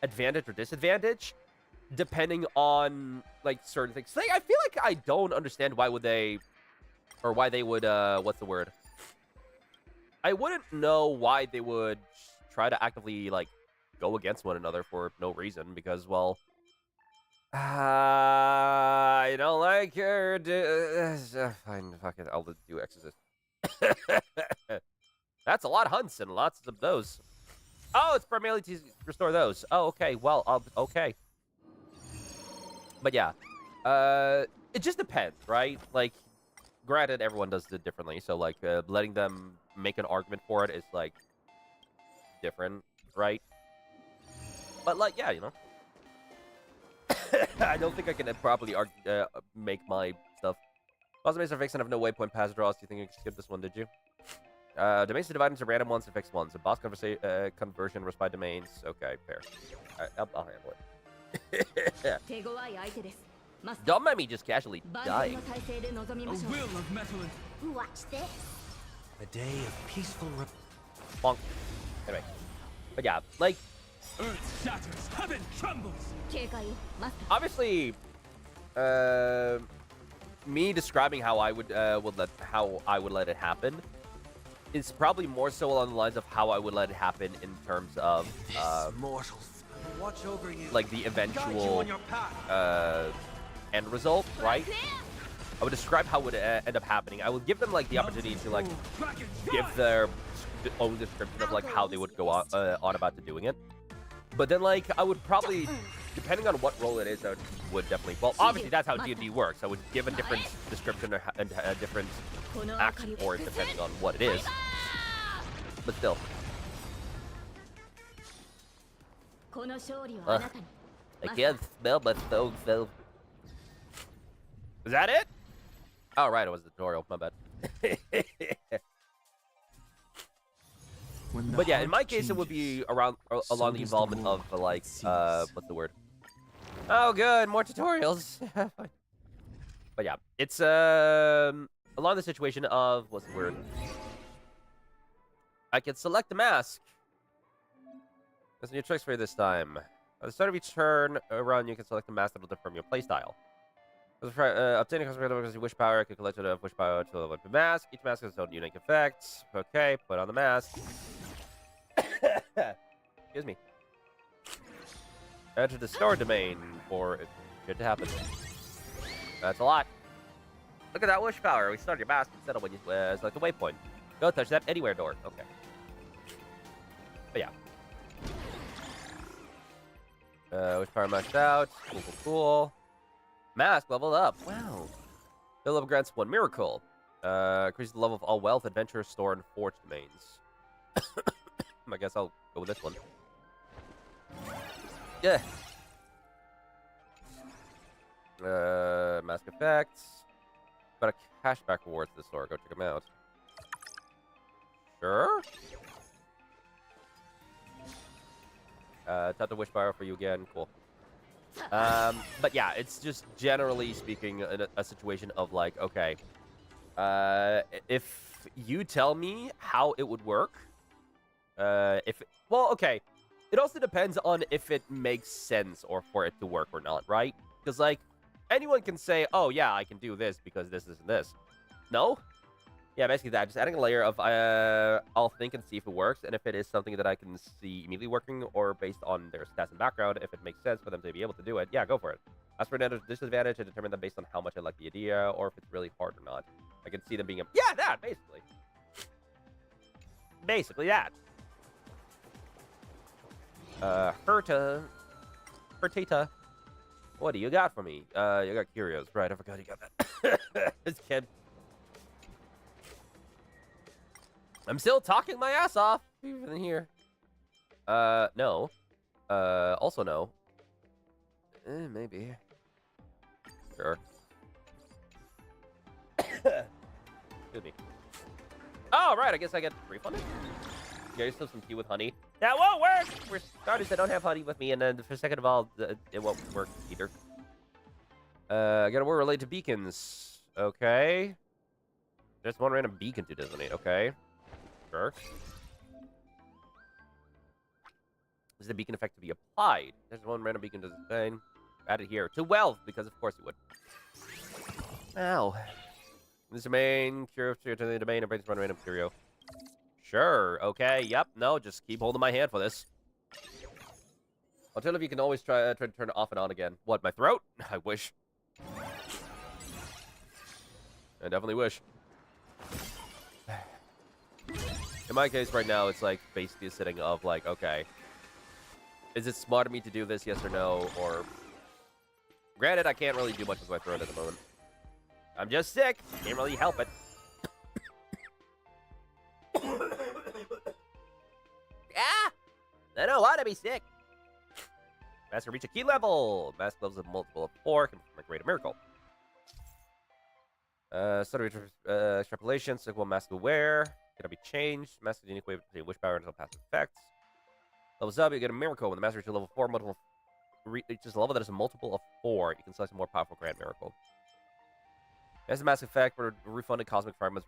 advantage or disadvantage depending on like certain things. Like, I feel like I don't understand why they would what's the word? I wouldn't know why they would try to actively like go against one another for no reason, because well, I don't like her. Fine, fuck it, I'll do Exorcist. That's a lot of hunts and lots of those. Oh, it's primarily to restore those. Oh, okay. Well, okay. But yeah, it just depends, right? Like, granted, everyone does it differently, so like letting them make an argument for it is like different, right? But like, yeah, you know, I don't think I can properly make my stuff. Domains are fixed and have no waypoint pass draws. Do you think you can skip this one? Did you? Domains are divided into random ones and fixed ones. The boss conversion was by domains. Okay, fair. I'll handle it. Don't mind me just casually dying. A will of metal and Watch this. A day of peaceful Bonk. Anyway. But yeah, like, earth shatters, heaven trembles. obviously, me describing how I would let it happen is probably more so along the lines of how I would let it happen in terms of This mortal Watch over you. like the Guide you eventual on your path. end result, right? I would describe how it would end up happening. I would give them like the opportunity to like give their own description of like how they would go on about to doing it. But then like I would probably, depending on what role it is, I would definitely. Well, obviously that's how D&D works. I would give a different description and a different action for it depending on what it is. But still. I can't smell my stone self. Is that it? Oh, right, it was the tutorial. My bad. But yeah, in my case, it would be around along the involvement of like what's the word? Oh, good, more tutorials. But yeah, it's along the situation of what's the word? I can select a mask. There's new tricks for you this time. At the start of each turn run, you can select a mask that will differ from your playstyle. Obtaining cosmetic because you wish power, you can collect enough wish power to level up the mask. Each mask has its own unique effect. Okay, put on the mask. Excuse me. Enter the store domain for shit to happen. That's a lot. Look at that wish power. We start your mask instead of when you select the waypoint. Go touch that anywhere door. Okay. But yeah. Wish power maxed out. Cool, cool, cool. Mask leveled up. Wow. The level grants one miracle. Increases the level of all wealth, adventure, store, and forge domains. I guess I'll go with this one. Yeah. Mask effects. But a cashback reward to the store. Go check them out. Sure. Tap the wish power for you again. Cool. But yeah, it's just generally speaking a situation of like, okay, if you tell me how it would work, well, okay, it also depends on if it makes sense or for it to work or not, right? Because like anyone can say, oh yeah, I can do this because this, and this. No? Yeah, basically that. Just adding a layer of, I'll think and see if it works, and if it is something that I can see immediately working, or based on their stats and background, if it makes sense for them to be able to do it, yeah, go for it. As for an disadvantage, I determine that based on how much I like the idea, or if it's really hard or not. I can see them being yeah, that, basically. Basically that. Hurtata. What do you got for me? You got curios. Right, I forgot you got that. This kid. I'm still talking my ass off, even in here. No. Also no. Maybe. Sure. Excuse me. Oh, right, I guess I get refunded? Yeah, still some tea with honey. That won't work! For starters, I don't have honey with me, and then for second of all, it won't work either. I got a word related to beacons. Okay. There's one random beacon to designate, okay. Sure. Is the beacon effect to be applied? There's one random beacon design. Added here. To wealth, because of course it would. Ow. This domain, curio to the domain, and brings one random curio. Sure, okay, yep, no, just keep holding my hand for this. I'll tell if you can always try to turn it off and on again. What, my throat? I wish. I definitely wish. In my case right now, it's like basically a sitting of like, okay, is it smart of me to do this, yes or no? Or, granted, I can't really do much with my throat at the moment. I'm just sick. Can't really help it. Ah! I don't want to be sick. Master reach a key level. Mask levels of multiple of 4 can make great a miracle. Study extrapolation. Sequel mask aware. Cannot be changed. Master unique way between wish power until passive effects. Levels up, you get a miracle. When the master reaches level 4, multiple reaches a level that is a multiple of 4. You can select a more powerful grand miracle. As a mask effect, where refunded cosmic fragments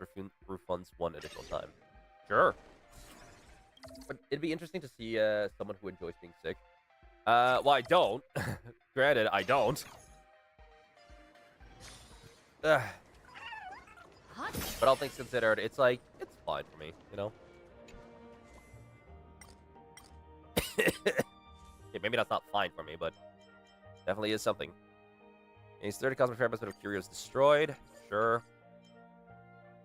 refunds 1 additional time. Sure. But it'd be interesting to see someone who enjoys being sick. Well, I don't. Granted, I don't. But all things considered, it's like, it's fine for me, you know? Okay, maybe that's not fine for me, but definitely is something. Gains 30 cosmic fragments when a Curio is destroyed. Sure.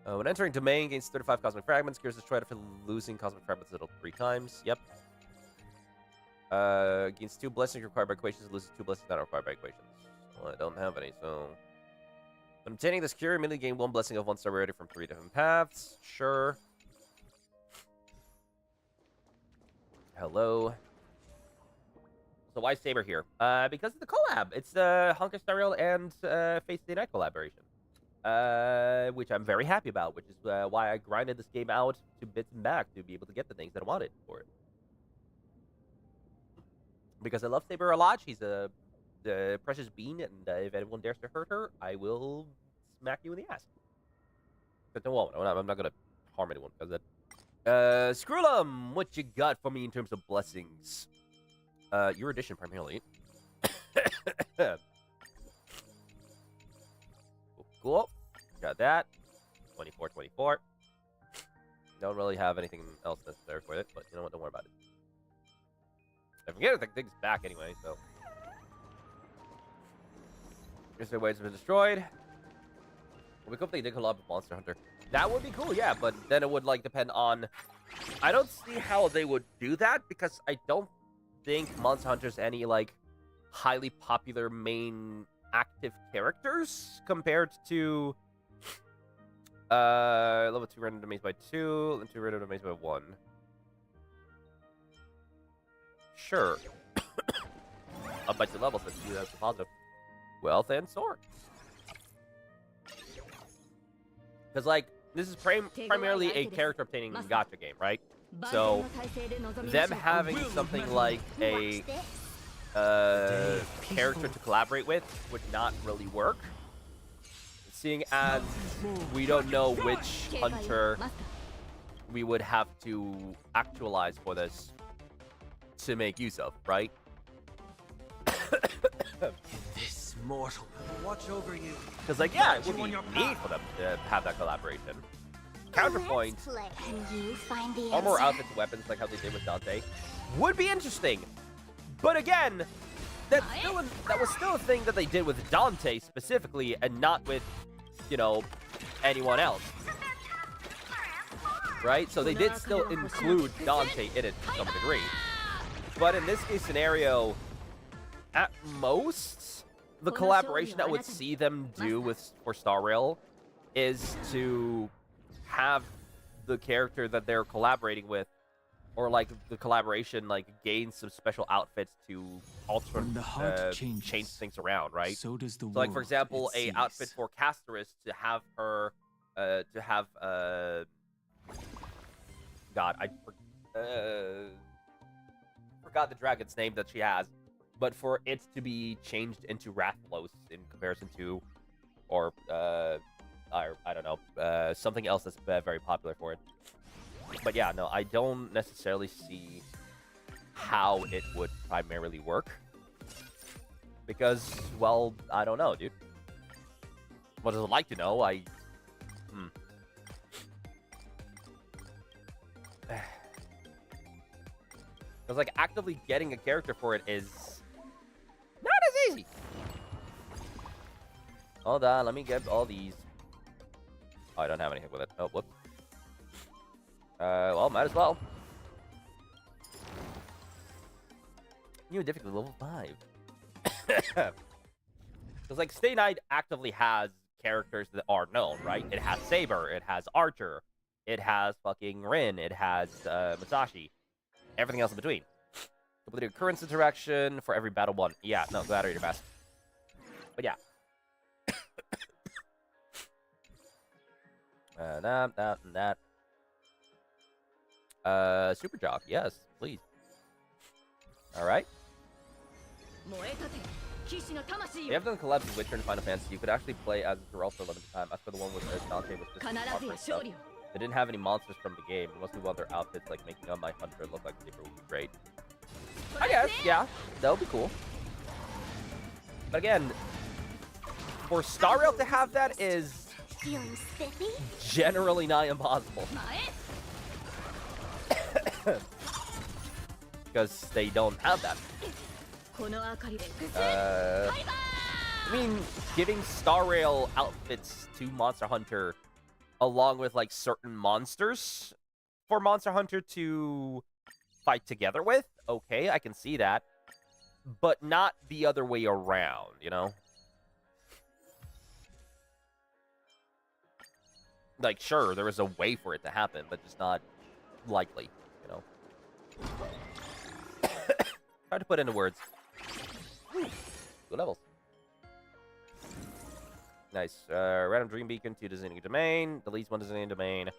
When entering domain, gains 35 cosmic fragments. Curio is destroyed after losing cosmic fragments until 3 times. Yep. Gains 2 blessings required by equations. Loses 2 blessings not required by equations. Well, I don't have any, so... When obtaining this Curio, immediately gain 1 blessing of 1 star rarity from 3 different paths. Sure. Hello. So why Saber here? Because of the collab. It's the Honkai Star Rail and Face Day Night collaboration. Which I'm very happy about, which is why I grinded this game out to bits and back to be able to get the things that I wanted for it. Because I love Saber a lot. She's a precious bean, and if anyone dares to hurt her, I will smack you in the ass. But no, I'm not gonna harm anyone because that. Screwlum, what you got for me in terms of blessings? Your edition primarily. Cool. Got that. 24. Don't really have anything else necessary for it, but you know what? Don't worry about it. I forget if the thing's back anyway, so. Guess their ways have been destroyed. We hope they did collab with Monster Hunter. That would be cool, yeah, but then it would like depend on. I don't see how they would do that because I don't think Monster Hunter's any like highly popular main active characters compared to level 2 random domains by 2 and 2 random domains by 1. Sure. Up by 2 levels, that's positive. Wealth and sword. Because like this is primarily a character obtaining gacha game, right? So them having something like a character to collaborate with would not really work. Seeing as we don't know which hunter we would have to actualize for this to make use of, right? This mortal watch over you. Because like, yeah, it would be neat for them to have that collaboration. Counterpoint, armor, outfits, and weapons, like how they did with Dante, would be interesting. But again, that was still a thing that they did with Dante specifically, and not with, you know, anyone else. Right? So they did still include Dante in it to some degree. But in this case scenario, at most, the collaboration I would see them do for Star Rail is to have the character that they're collaborating with, or like the collaboration, like gain some special outfits to alter, change things around, right? So does the so like for example, a outfit for Casterus to have her, God, I forgot the dragon's name that she has, but for it to be changed into Rathlos in comparison to, or I don't know, something else that's very popular for it. But yeah, no, I don't necessarily see how it would primarily work. Because, well, I don't know, dude. What I'd like to know, Because, like, actively getting a character for it is not as easy. Hold on, let me get all these. Oh, I don't have anything with it. Oh, whoops. Well, might as well. New difficulty level 5. Because, like, Stay Night actively has characters that are known, right? It has Saber, it has Archer, it has fucking Rin, it has Masashi. Everything else in between. Complete occurrence interaction for every battle one. Yeah, no, go out of your best. But yeah. That. Super job, yes, please. Alright. If you have done collabs with Witcher and Final Fantasy, you could actually play as Geralt for a limited time. As for the one with Dante was just armor stuff. They didn't have any monsters from the game. Most people want their outfits, like making up my hunter look like Saber would be great. I guess, yeah, that would be cool. But again, for Star Rail to have that is generally not impossible. because they don't have that. I mean, giving Star Rail outfits to Monster Hunter, along with like certain monsters for Monster Hunter to fight together with. Okay, I can see that, but not the other way around. You know. Like, sure, there is a way for it to happen, but just not likely, you know. Hard to put into words. Good levels. Nice. Random Dream Beacon to designating a domain. Deletes one designated domain.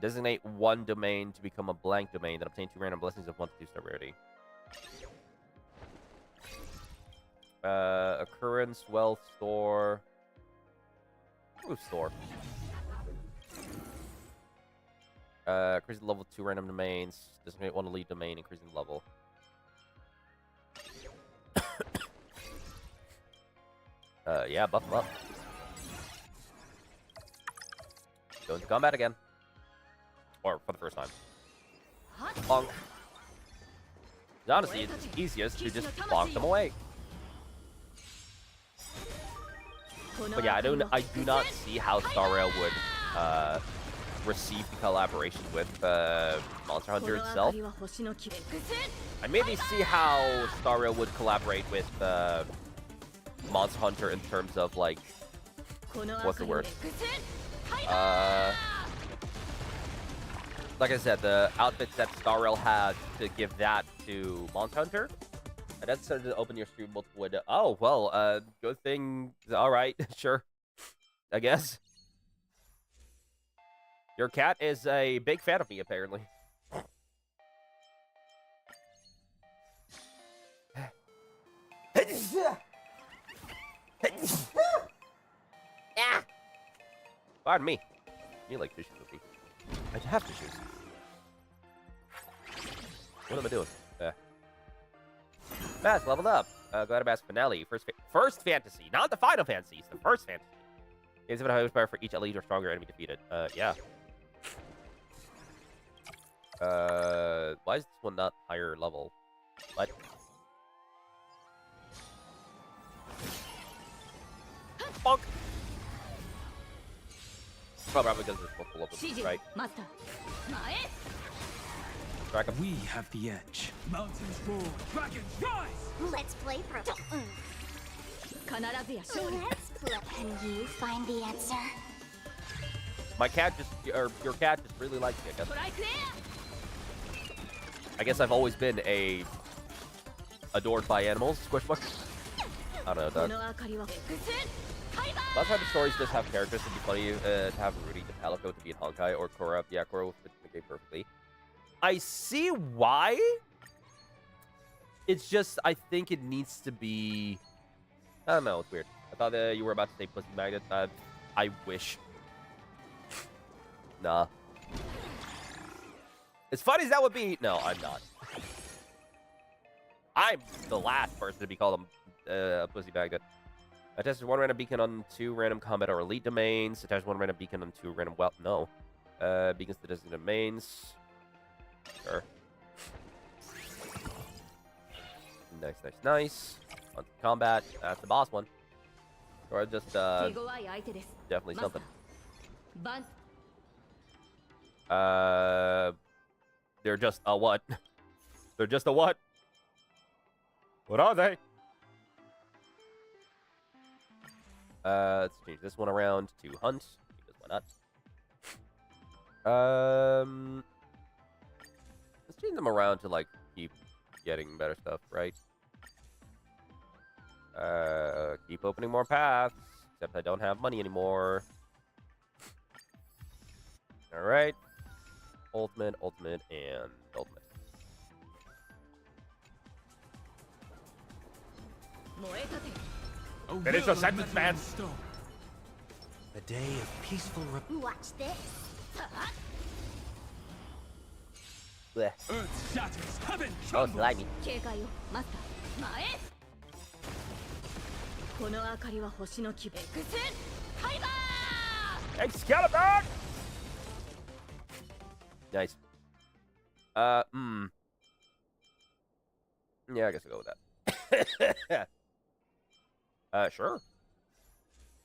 Designate one domain to become a blank domain. Then obtain 2 random blessings of 1 to 2 star rarity. Occurrence, wealth, store. Ooh, store. Increasing the level of 2 random domains. Designate 1 elite domain, increasing the level. Yeah, buff them up. Go into combat again. Or for the first time. Bonk. Honestly, it's easiest to just bonk them away. But yeah, I do not see how Star Rail would receive the collaboration with Monster Hunter itself. I maybe see how Star Rail would collaborate with Monster Hunter in terms of like, what's the word? Like I said, the outfits that Star Rail had to give that to Monster Hunter. And that started to open your stream multiple windows. Oh, well, good thing. All right, sure. I guess. Your cat is a big fan of me, apparently. Pardon me. You like fishes with me. I have fishes. What am I doing? Mask leveled up. Go to Mask finale. First fantasy, not the final fantasy. It's the first fantasy. Gives it a higher power for each elite or stronger enemy defeated. Yeah. Why is this one not higher level? What? Bonk. Probably because it's multiple levels, right? We have the edge. Mountains roar, dragons rise! Let's play for Let's play. Can you find the answer? My cat just, or your cat just really likes me, I guess. I guess I've always been adored by animals, squish mark. I don't know, dog. Lots of the stories just have characters. It'd be funny to have Rudy the Palico to be in Honkai, or Korra. Yeah, Korra would fit the game perfectly. I see why. It's just, I think it needs to be... I don't know, it's weird. I thought you were about to say Pussy Magnet. I wish. Nah. As funny as that would be, no, I'm not. I'm the last person to be called a Pussy Magnet. Attaches 1 random beacon on 2 random combat or elite domains. Attaches 1 random beacon on 2 random no. Beacons to designated domains. Sure. Nice, nice, nice. On to combat. That's the boss one. Or just definitely something. They're just a what? They're just a what? What are they? Let's change this one around to hunt. Because why not? Let's change them around to like keep getting better stuff, right? Keep opening more paths. Except I don't have money anymore. Alright. Ultimate, ultimate, and ultimate. Finish your sentence, man! A day of peaceful Watch this. Blech. Earth shatters, heaven Oh, trembles! slimy. Excalibur! Nice. Yeah, I guess I'll go with that. Sure.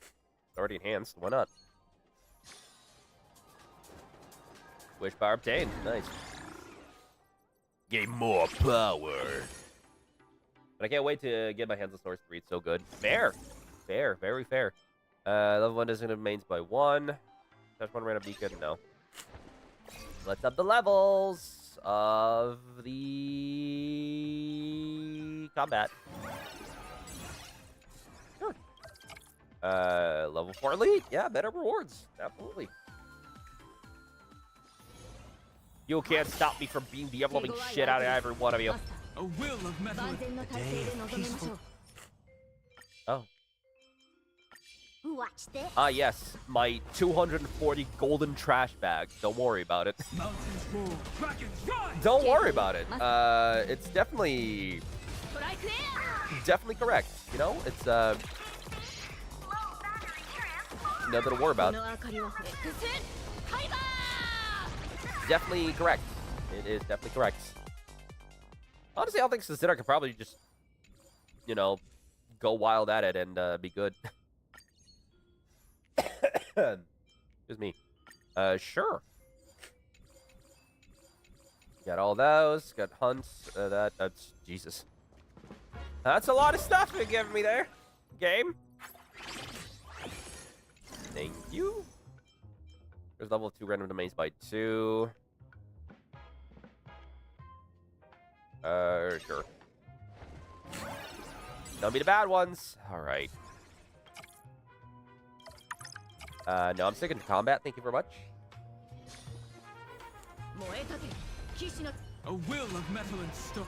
It's already enhanced. Why not? Wish power obtained. Nice. Gain more power. But I can't wait to get my hands on Source 3. It's so good. Fair. Fair. Very fair. Level 1 doesn't have mains by 1. Touch 1 random beacon. No. Let's up the levels of the combat. Sure. Level 4 elite. Yeah, better rewards. Absolutely. You can't stop me from being the ever-loving shit out of every one of you. A will of metal. Oh. Watch this. Ah, yes. My 240 golden trash bags. Don't worry about it. Mountains roar. Dragons rise. Don't worry about it. It's definitely correct. You know, it's nothing to worry about. Definitely correct. It is definitely correct. Honestly, all things considered, I could probably just, you know, go wild at it and be good. Excuse me. Sure. Got all those. Got hunts. That's Jesus. That's a lot of stuff you're giving me there, game. Thank you. There's level 2 random domains by 2. Sure. Don't be the bad ones. All right. No, I'm sticking to combat. Thank you very much. A will of metal and stone.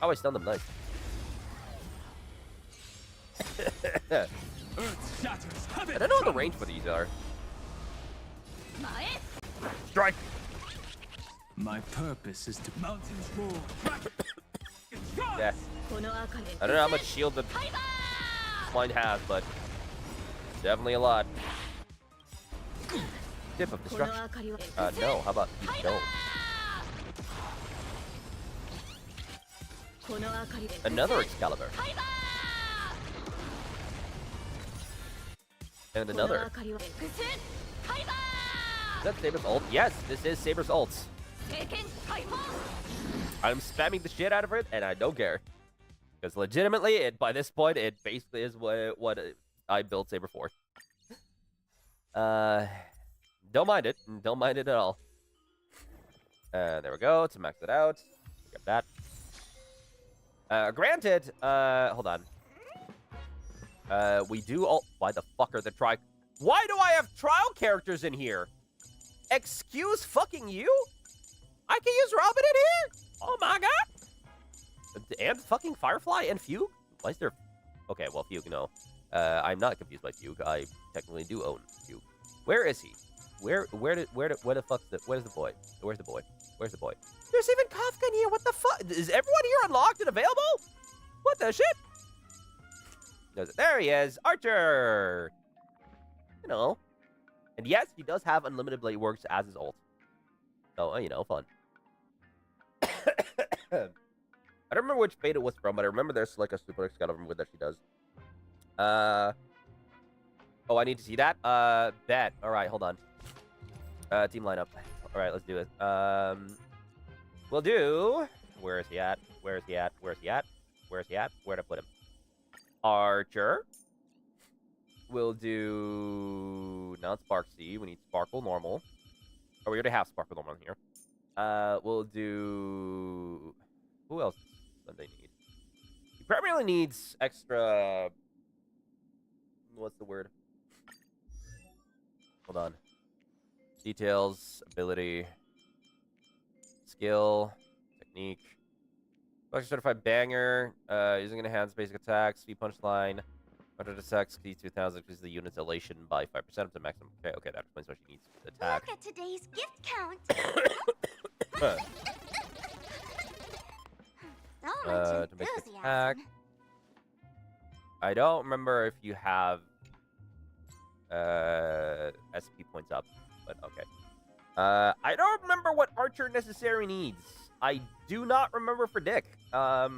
Oh, I stunned them. Nice. Earth shatters. Heaven I don't know what the trembles. range for these are. Strike! My purpose is to mountains roar. Dragons rise. Yeah. I don't know how much shield the swine has, but definitely a lot. Tip of destruction. No. How about you don't? Another Excalibur. And another. Is that Saber's ult? Yes, this is Saber's ult. I'm spamming the shit out of it, and I don't care. Because legitimately, by this point, it basically is what I built Saber for. Don't mind it. Don't mind it at all. There we go. To max it out. Got that. Granted, hold on. We do all. Why the fuck are the tri? Why do I have trial characters in here? Excuse fucking you? I can use Robin in here? Oh my god! And fucking Firefly and Fugue? Why is there? Okay, well Fugue, no. I'm not confused by Fugue. I technically do own Fugue. Where is he? Where the fuck's the? Where's the boy? Where's the boy? Where's the boy? There's even Kafka in here. What the fuck? Is everyone here unlocked and available? What the shit? There he is, Archer. You know, and yes, he does have unlimited blade works as his ult. So you know, fun. I don't remember which beta it was from, but I remember there's like a super Excalibur move that she does. Oh, I need to see that. Bet. All right, hold on. Team lineup. All right, let's do it. We'll do. Where is he at? Where is he at? Where is he at? Where is he at? Where'd I put him? Archer. We'll do not Sparksy. We need Sparkle normal. Oh, we already have Sparkle normal in here. We'll do. Who else do they need? He primarily needs extra. What's the word? Hold on. Details, ability, skill, technique. Flexion certified banger. Using enhanced basic attacks, speed punch line. 100 attacks, speed 2000, increases the unit's elation by 5% up to maximum. Okay, that explains why she needs attack. Look at today's gift count. So much To make the enthusiasm. attack. I don't remember if you have SP points up, but okay. I don't remember what Archer necessarily needs. I do not remember for Dick. I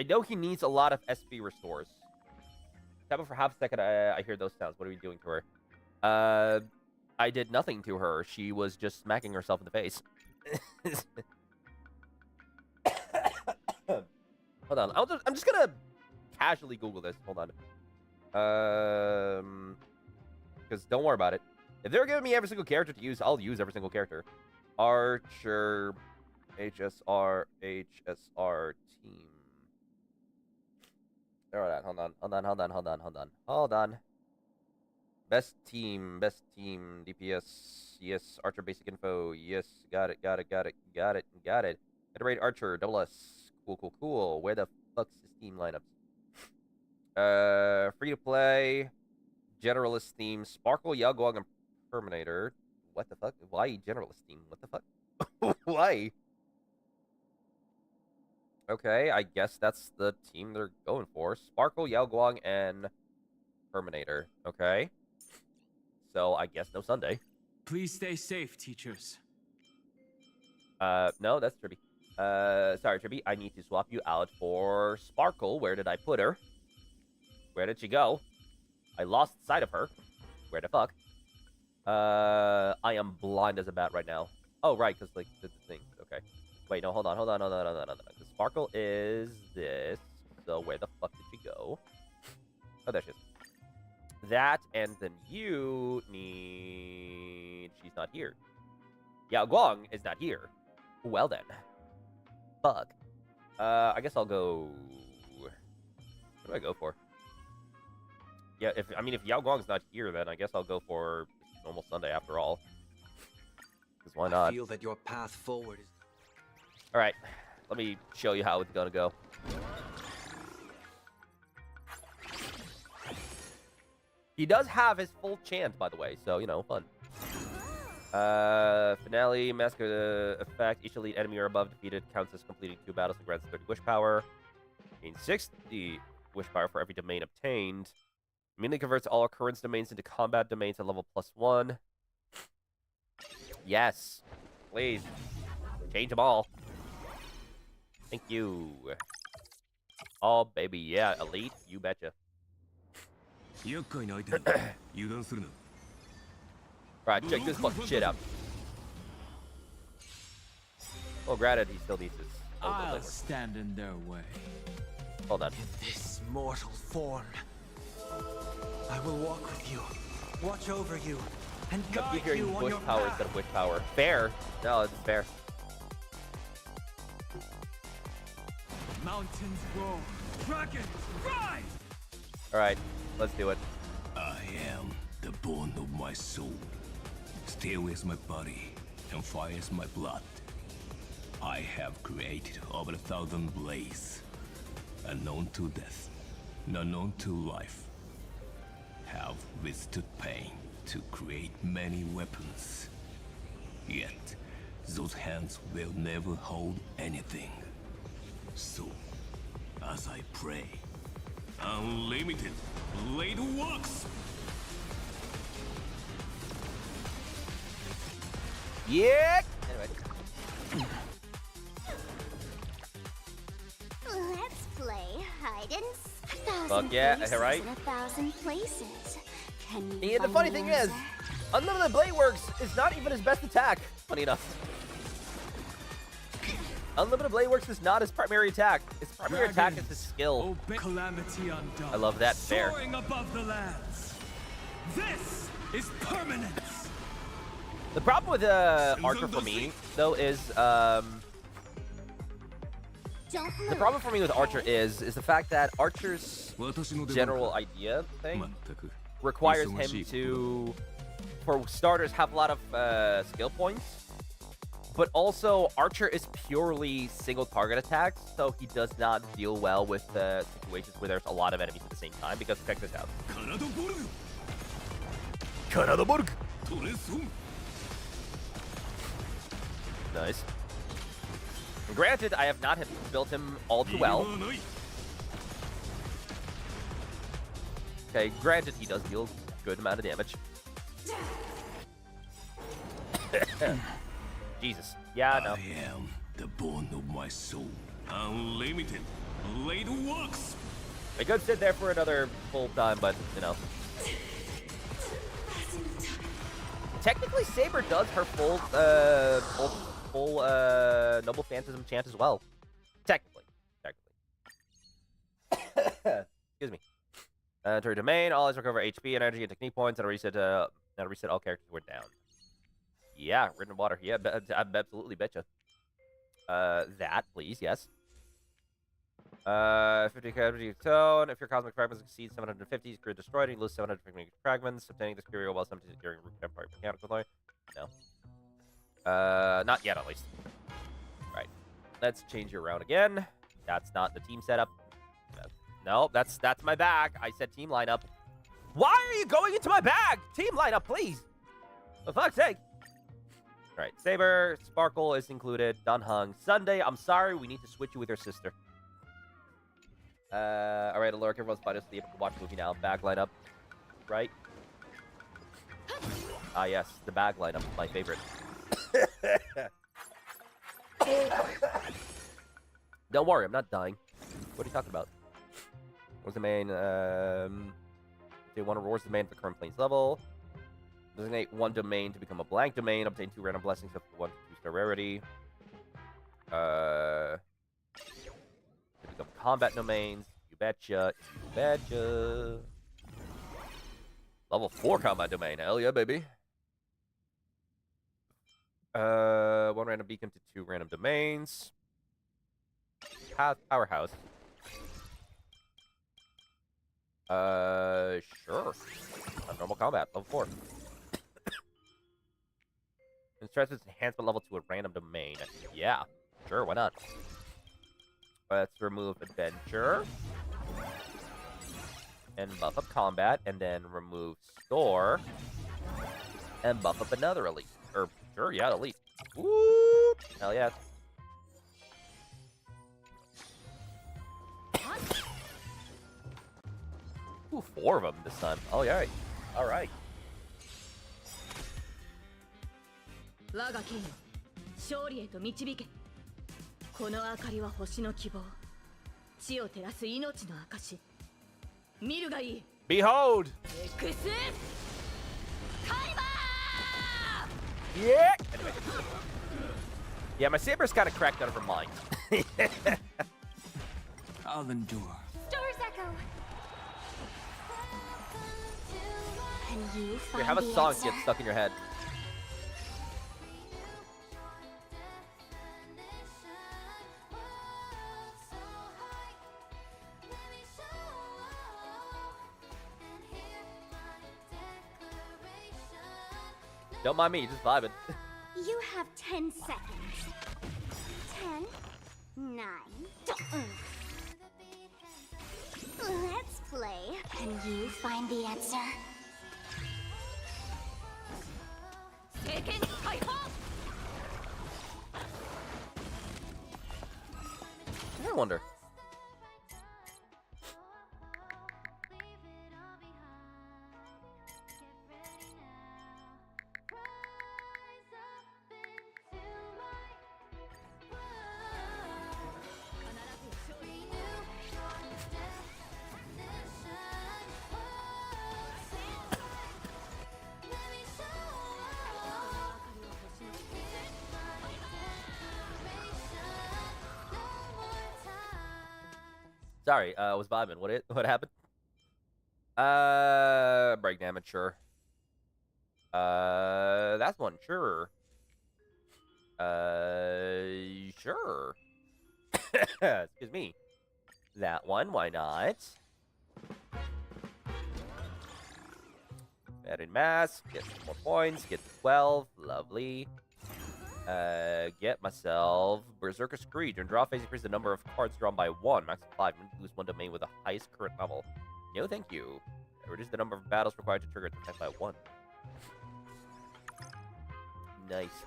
know he needs a lot of SP restores. Tap it for half a second. I hear those sounds. What are we doing to her? I did nothing to her. She was just smacking herself in the face. Hold on. I'm just gonna casually Google this. Hold on. Because don't worry about it. If they're giving me every single character to use, I'll use every single character. Archer, HSR team. Alright, hold on. Best team, DPS. Yes, Archer basic info. Yes, got it. Iterate Archer, double S. Cool. Where the fuck's his team lineups? Free to play, generalist theme, Sparkle, Yao Guang, and Terminator. What the fuck? Why generalist theme? What the fuck? Why? Okay, I guess that's the team they're going for. Sparkle, Yao Guang, and Terminator. Okay. So I guess no Sunday. Please stay safe, teachers. No, that's Tribby. Sorry, Tribby. I need to swap you out for Sparkle. Where did I put her? Where did she go? I lost sight of her. Where the fuck? I am blind as a bat right now. Oh, right, because, like, the thing. Okay. Wait, no, hold on. The Sparkle is this. So where the fuck did she go? Oh, there she is. That, and then you need... She's not here. Yao Guang is not here. Well, then. Fuck. I guess I'll go... What do I go for? Yeah, if Yao Guang's not here, then I guess I'll go for normal Sunday after all. Because why not? I feel that your path forward is... Alright, let me show you how it's gonna go. He does have his full chant, by the way, so, you know, fun. Finale, Massacre effect. Each elite enemy or above defeated counts as completing 2 battles and grants 30 wish power. Gain 60 wish power for every domain obtained. Immediately converts all occurrence domains into combat domains at level +1. Yes. Please. Change them all. Thank you. Oh, baby, yeah. Elite, you betcha. Right, check this fucking shit out. Well, granted, he still needs his... I'll stand in their way. Hold on. In this mortal form, I will walk with you, watch over you, and I guide keep hearing you on bush your power path. instead of wish power. Fair. No, it's fair. Mountains roar, dragons rise! Alright, let's do it. I am the bone of my soul. Steel is my body, and fire is my blood. I have created over 1,000 blades, unknown to death, unknown to life. Have withstood pain to create many weapons. Yet, those hands will never hold anything. So, as I pray, unlimited blade works! Yeah! Anyway. Let's play hide and seek. Fuck yeah, right? In 1,000 places. Can you Yeah, the find funny the thing is, answer? Unlimited Blade Works is not even his best attack, funny enough. Unlimited Blade Works is not his primary attack. His primary attack is his skill. Obey calamity undone. I love that. Fair. Soaring above the lands. This is permanence. The problem with Archer for me, though, is Don't the move. problem for me with Archer is the fact that Archer's general idea thing requires him to, for starters, have a lot of skill points. But also, Archer is purely single target attacks, so he does not deal well with situations where there's a lot of enemies at the same time. Because check this out. Nice. And granted, I have not built him all too well. Okay, granted, he does deal a good amount of damage. Jesus. Yeah, no. I am the bone of my soul. Unlimited. Blade works. I could sit there for another full time, but, you know. Technically, Saber does her full Noble Phantasm chant as well. Technically. Excuse me. Enter your domain. Always recover HP, energy, and technique points, and reset all characters who are down. Yeah, written water. Yeah, I absolutely betcha. That, please, yes. 50 energy tone. If your cosmic fragments exceed 750, you create destroyed, and you lose 750 fragments. Obtaining this material while sometimes during temporary mechanical play. No. Not yet, at least. Right. Let's change your round again. That's not the team setup. No, that's my bag. I said team lineup. Why are you going into my bag? Team lineup, please. For fuck's sake. All right, Saber, Sparkle is included. Done hung. Sunday, I'm sorry, we need to switch you with your sister. All right, alert everyone's fine to sleep. Watch movie now. Bag lineup, right? Ah, yes, the bag lineup, my favorite. Don't worry, I'm not dying. What are you talking about? What's the main? Do one rewards the domain for current planes level. Designate one domain to become a blank domain. Obtain 2 random blessings of 1 to 2 star rarity. To become combat domains. You betcha. You betcha. Level 4 combat domain. Hell yeah, baby. 1 random beacon to 2 random domains. Powerhouse. Sure. Normal combat, level 4. And stresses enhancement level to a random domain. Yeah, sure, why not? Let's remove adventure. And buff up combat, and then remove store. And buff up another elite. Or, sure, yeah, elite. Woo! Hell yeah. Ooh, 4 of them this time. Oh, yeah. All right. 我が剣よ、勝利へと導け。この明かりは星の希望。地を照らす命の証。見るがいい。Behold! X! Yeah! Anyway. Yeah, my Saber's kind of cracked out of her mind. I'll endure. Stars echo. Can you Here, find have a the song answer? get stuck in your head. Don't mind me, just vibing. You have 10 seconds. 10, 9. Let's play. Can you find the answer? I wonder. Sorry, I was vibing. What happened? Break damage, sure. That's one, sure. Sure. Excuse me. That one, why not? Add in mass, get some more points, get 12, lovely. Get myself Berserker Screed. During draw phase, increase the number of cards drawn by 1, max of 5, and lose 1 domain with the highest current level. No, thank you. Reduce the number of battles required to trigger attack by 1. Nice.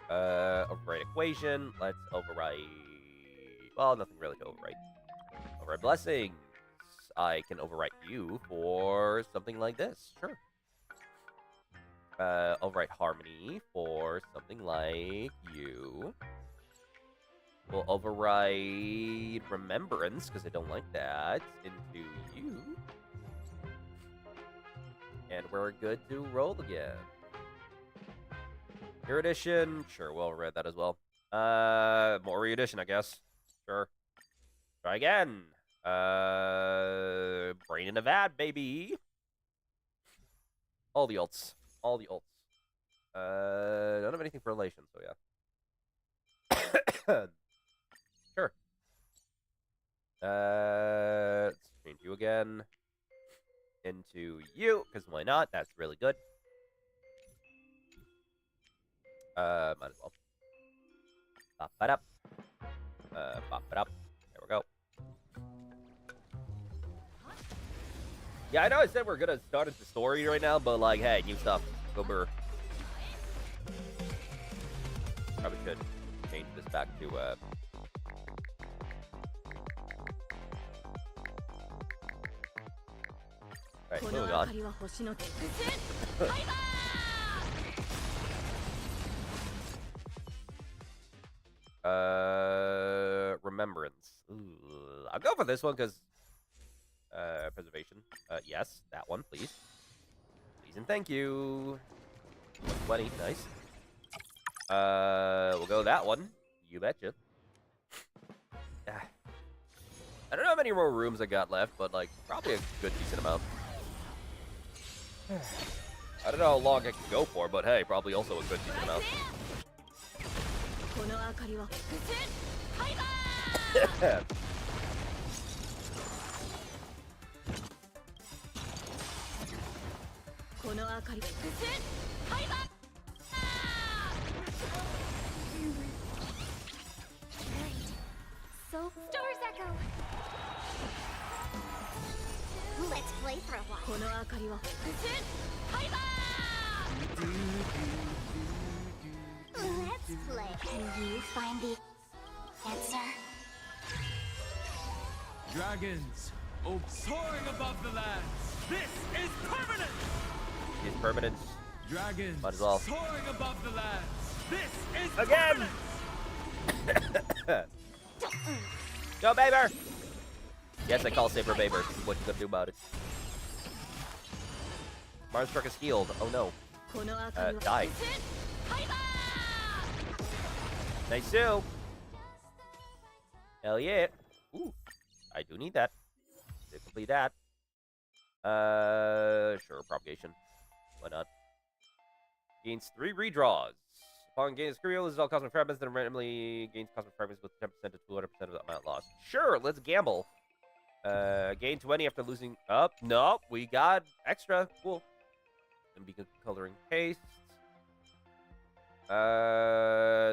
Override equation. Let's override. Well, nothing really to override. Override blessings. I can overwrite you for something like this. Sure. Overwrite Harmony for something like you. We'll override Remembrance, because I don't like that, into you. And we're good to roll again. Erudition, sure, we'll override that as well. More erudition, I guess. Sure. Try again. Brain in a vat, baby. All the ults. All the ults. Don't have anything for elation, so yeah. Sure. Let's change you again into you, because why not? That's really good. Might as well. Bop it up. Bop it up. There we go. Yeah, I know I said we're gonna start at the story right now, but like, hey, new stuff. Go burr. Probably should change this back to Alright, moving on. Remembrance. Ooh, I'll go for this one because preservation. Yes, that one, please. Please and thank you. 120, nice. We'll go that one. You betcha. I don't know how many more rooms I got left, but like probably a good decent amount. I don't know how long I can go for, but hey, probably also a good decent amount. So, Stars Echo. Let's play for a while. Let's play. Can you find the answer? Dragons, oh, soaring above the lands. This is permanent. He's permanent. Dragons, might as well. soaring above the lands. This is again. Go, Baber! Yes, I call Saber Baber. What you gonna do about it? Mars struck is healed. Oh no. Die. Nice too. Hell yeah. Ooh. I do need that. To complete that. Sure, propagation. Why not? Gains 3 redraws. Upon gaining Screw, loses all cosmic fragments, then randomly gains cosmic fragments with 10% to 200% of the amount lost. Sure, let's gamble. Gain 20 after losing up. Nope, we got extra. Cool. And beacon coloring paste. 10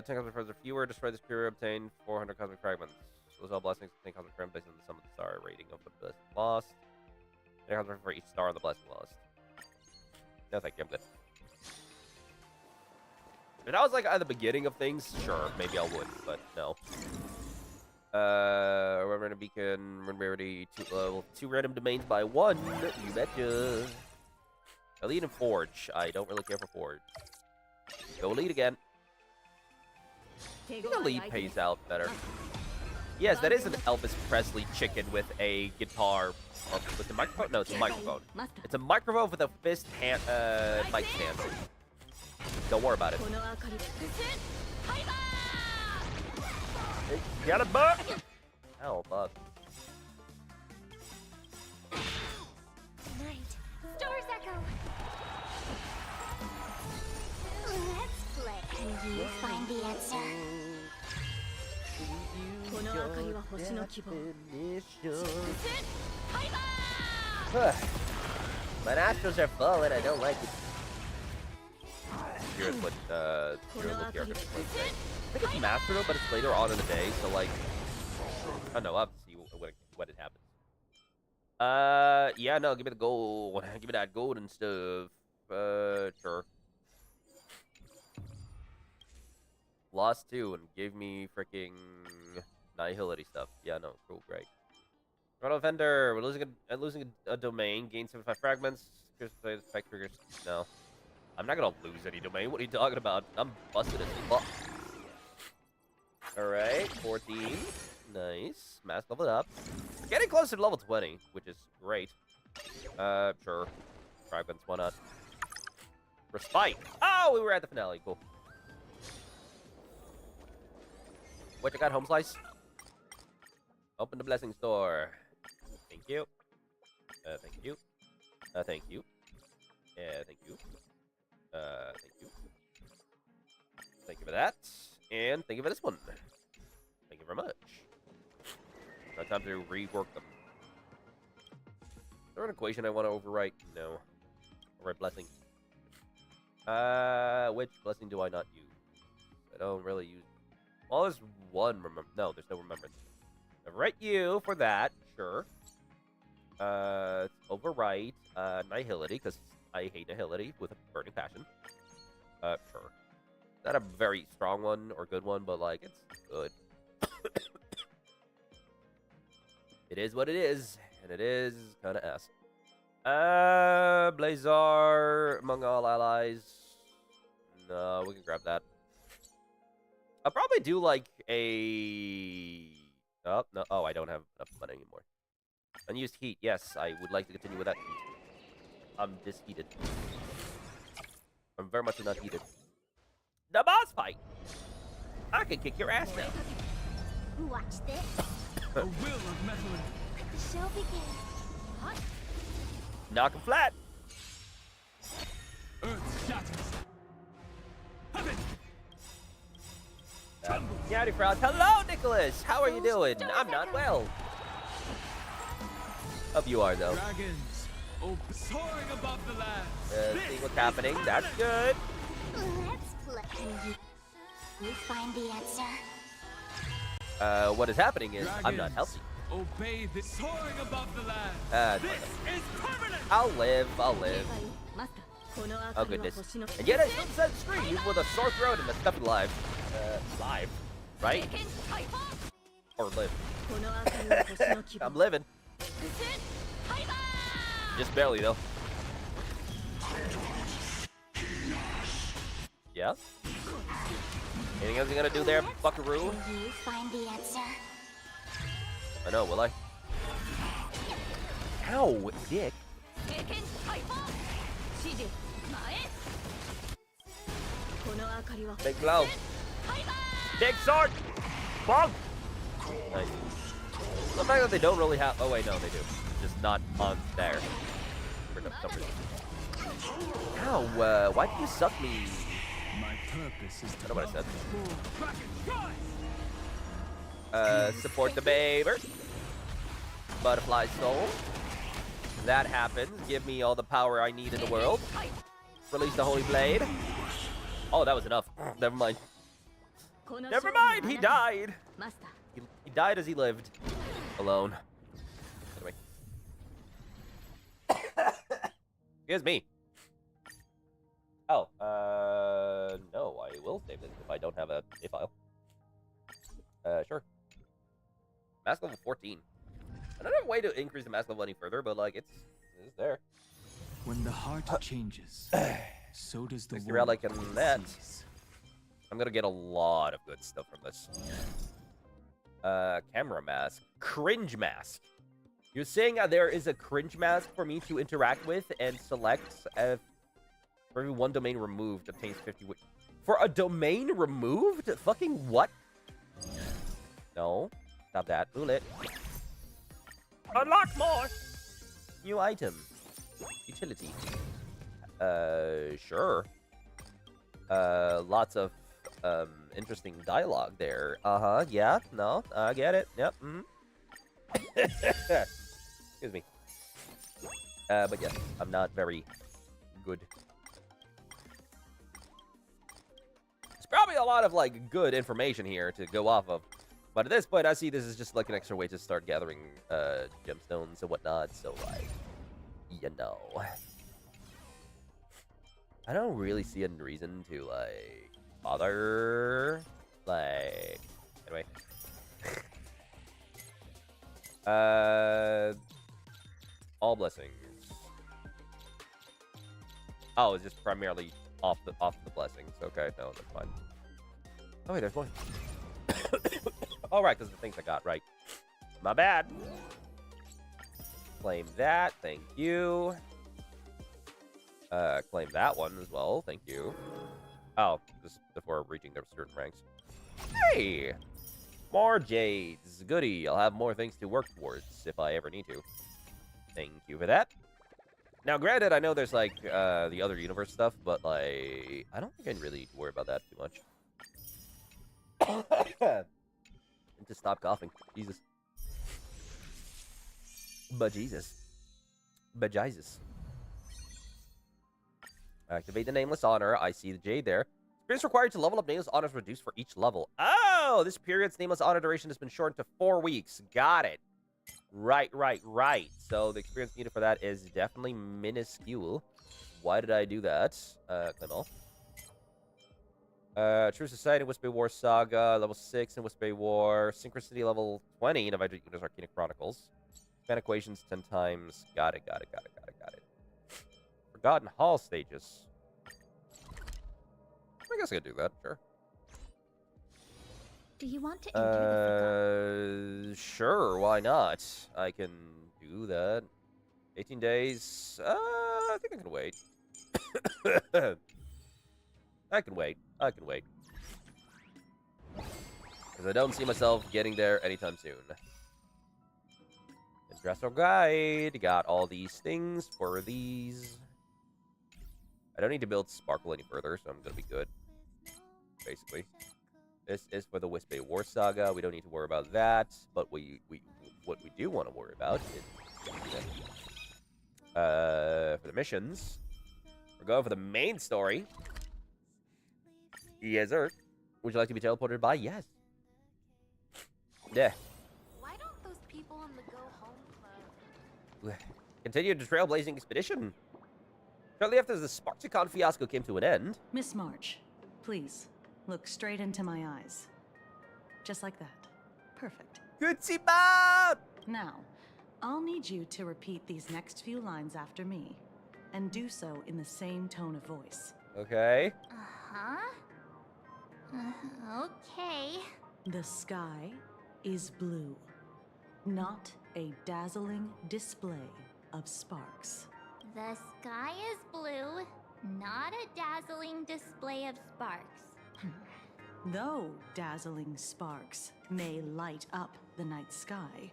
cosmic fragments or fewer. Destroy this crew, obtain 400 cosmic fragments. Lose all blessings, obtain cosmic fragments based on the sum of the star rating of the blessing lost. 10 cosmic for each star on the blessing lost. No, thank you, I'm good. If that was like at the beginning of things, sure, maybe I would, but no. Random beacon, run rarity, 2 random domains by 1. You betcha. Elite and Forge. I don't really care for Forge. Go Elite again. I think Elite pays out better. Yes, that is an Elvis Presley chicken with a guitar. Or with a microphone? No, it's a microphone. It's a microphone with a fist hand, mic stand. Don't worry about it. Got a bug! Hell, bug. Night. Stars Echo. Let's play. Can you find the answer? My nostrils are full and I don't like it. Here's what your little character might say. I think it's Master though, but it's later on in the day, so like, I don't know. I'll have to see when it happens. Yeah, no, give me the gold. Give me that gold and stuff. Sure. Lost 2 and gave me freaking Nihility stuff. Yeah, no, cool, great. Auto Vendor, we're losing a domain. Gain 75 fragments. Spike triggers. No. I'm not gonna lose any domain. What are you talking about? I'm busted as fuck. Alright, 14. Nice. Mask leveled up. Getting closer to level 20, which is great. Sure. Fragments, why not? Respite. Oh, we were at the finale. Cool. What you got, home slice? Open the blessing store. Thank you. Thank you. Thank you. Yeah, thank you. Thank you. Thank you for that. And thank you for this one. Thank you very much. Now time to rework them. Is there an equation I want to overwrite? No. Overwrite blessing. Which blessing do I not use? I don't really use. Well, there's one. No, there's no remembrance. Overwrite you for that. Sure. Overwrite nihility because I hate nihility with a burning passion. Sure. Not a very strong one or good one, but like it's good. It is what it is, and it is kind of ass. Blazar among all allies. No, we can grab that. I'll probably do like a. Oh no! Oh, I don't have enough money anymore. Unused heat. Yes, I would like to continue with that heat. I'm disheated. I'm very much not heated. The boss fight. I can kick your ass now. Watch this. A will of metal. Let the show begin. Hot. Knock him flat. Earth shatters. Heaven. Howdy, Frost. Hello, Nicholas. How are you doing? I'm not well. Hope you are, though. Dragons. Oh, soaring above the land. See what's happening. That's good. Let's play. You find the answer. What is happening is I'm not Dragons, healthy. Obey this soaring above the land. This is permanent. I'll live. I'll live. Oh, goodness. And yet I still decided to stream even with a sore throat and a stuffy live. Live. Right? Or live. I'm living. Just barely, though. Yeah? Anything else you gonna do there, buckaroo? You find the answer. I know, will I? Ow, dick. Big blow. Big sword! Bonk! Nice. The fact that they don't really have. Oh, wait, no, they do. Just not on there. For some reason. Ow, why did you suck me? My purpose is I know what I said. Support the babe. Butterfly soul. That happens. Give me all the power I need in the world. Release the holy blade. Oh, that was enough. Never mind. Never mind. He died. He died as he lived. Alone. Anyway. Excuse me. Oh, no, I will save this if I don't have a file. Sure. Mask level 14. I don't have a way to increase the mask level any further, but like it's there. When the heart changes, so does the Mr. Relic and that. cease. I'm gonna get a lot of good stuff from this. Camera mask. Cringe mask. You're saying there is a cringe mask for me to interact with and select for every one domain removed obtains 50 for a domain removed? Fucking what? No. Stop that. Bullet. Unlock more! New item. Utility. Sure. Lots of interesting dialogue there. Uh-huh, yeah, no, I get it. Yep, Excuse me. But yes, I'm not very good. There's probably a lot of, like, good information here to go off of. But at this point, I see this is just, like, an extra way to start gathering, gemstones and whatnot, so, like, you know. I don't really see a reason to, like, bother. Like, anyway. All blessings. Oh, it's just primarily off the blessings. Okay, no, that's fine. Oh wait, there's one. All right, because the things I got right. My bad. Claim that. Thank you. Claim that one as well. Thank you. Oh, just before reaching their certain ranks. Hey! More jades. Goody. I'll have more things to work towards if I ever need to. Thank you for that. Now, granted, I know there's, like, the other universe stuff, but, like, I don't think I really need to worry about that too much. And just stop coughing. Jesus. But Jesus. Activate the Nameless Honor. I see the jade there. Experience required to level up Nameless Honor is reduced for each level. Oh, this period's Nameless Honor duration has been shortened to 4 weeks. Got it. Right. So the experience needed for that is definitely minuscule. Why did I do that? Claim all. True Society, Whisper War Saga, level 6 in Whisper War. Synchronicity, level 20 in Avengers Arcana Chronicles. Fan equations 10 times. Got it. Forgotten Hall stages. I guess I could do that, sure. Do you want to enter the Sure, why not? I can do that. 18 days. I think I can wait. I can wait. Because I don't see myself getting there anytime soon. Dresser guide. Got all these things for these. I don't need to build Sparkle any further, so I'm going to be good. Basically. This is for the Whisper War Saga. We don't need to worry about that. But what we do want to worry about is... for the missions. We're going for the main story. Yes, sir. Would you like to be teleported by? Yes. Yeah. Why don't those people on the Go Home Club? Continued the trailblazing expedition. Shortly after the Spartacon fiasco came to an end. Miss March, please, look straight into my eyes. Just like that. Perfect. Goodsie Bob! Now, I'll need you to repeat these next few lines after me, and do so in the same tone of voice. Okay. Okay. The sky is blue, not a dazzling display of sparks. The sky is blue, not a dazzling display of sparks. Though dazzling sparks may light up the night sky,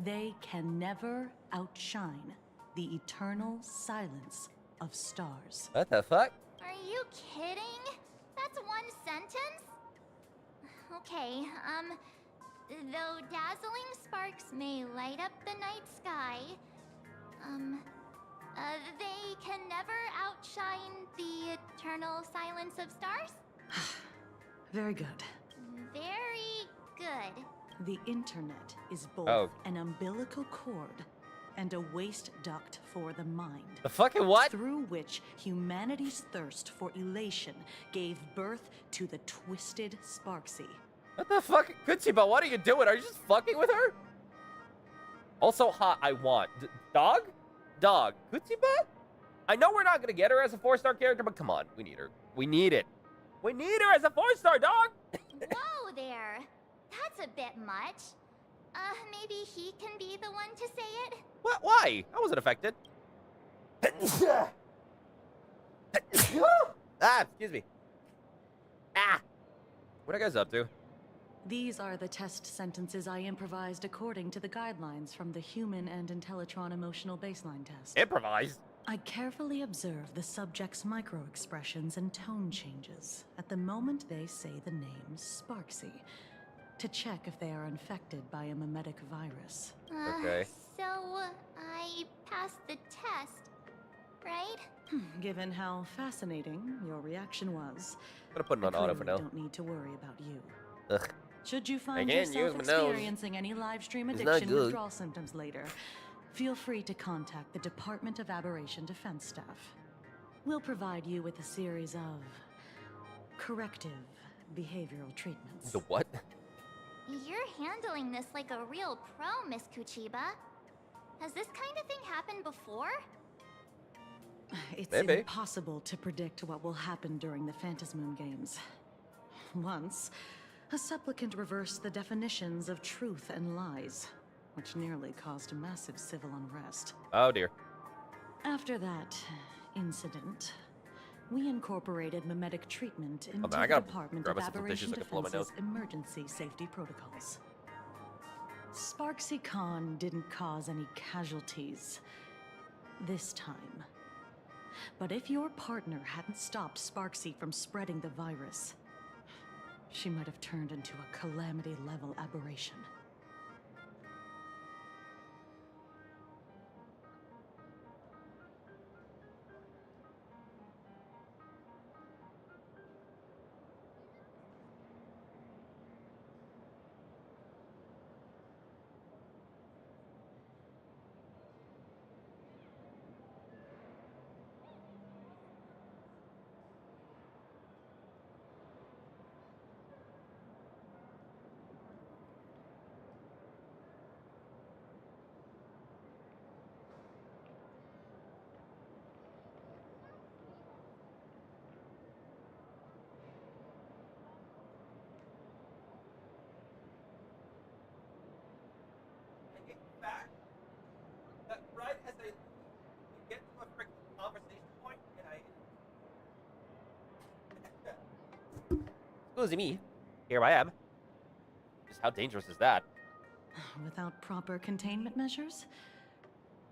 they can never outshine the eternal silence of stars. What the fuck? Are you kidding? That's one sentence? Okay, though dazzling sparks may light up the night sky, they can never outshine the eternal silence of stars? Very good. Very good. The internet is both an umbilical cord and a waste duct for the mind. The fucking what? Through which humanity's thirst for elation gave birth to the twisted Sparksy. What the fuck? Kutsiba, what are you doing? Are you just fucking with her? Also hot, I want. Dog? Dog. Kutsiba? I know we're not gonna get her as a 4-star character, but come on, we need her. We need it. We need her as a 4-star, dog! Whoa there! That's a bit much. Maybe he can be the one to say it? What? Why? I wasn't affected. Excuse me. What are you guys up to? These are the test sentences I improvised according to the guidelines from the Human and Intellitron Emotional Baseline Test. Improvised? I carefully observe the subject's micro-expressions and tone changes at the moment they say the name Sparksy, to check if they are infected by a mimetic virus. Okay. So, I passed the test, right? Given how fascinating your reaction was, I'm gonna put it on auto for now. don't need to worry about you. Ugh. Should you find can't yourself use my nose. experiencing any live stream It's not addiction good. withdrawal symptoms later, feel free to contact the Department of Aberration Defense staff. We'll provide you with a series of corrective behavioral treatments. The what? You're handling this like a real pro, Miss Kuchiba. Has this kind of thing happened before? It's Maybe. impossible to predict what will happen during the Phantasmoon Games. Once, a supplicant reversed the definitions of truth and lies, which nearly caused massive civil unrest. Oh dear. After that incident, we incorporated mimetic treatment into man, I the gotta Department grab of us some dishes Aberration so I can blow my Defense's emergency safety protocols. Sparksy Khan didn't cause any casualties this time. But if your partner hadn't stopped Sparksy from spreading the virus, she might have turned into a calamity-level aberration. Right as I get to a freaking conversation point, and excuse me, here I am. Just how dangerous is that? Without proper containment measures,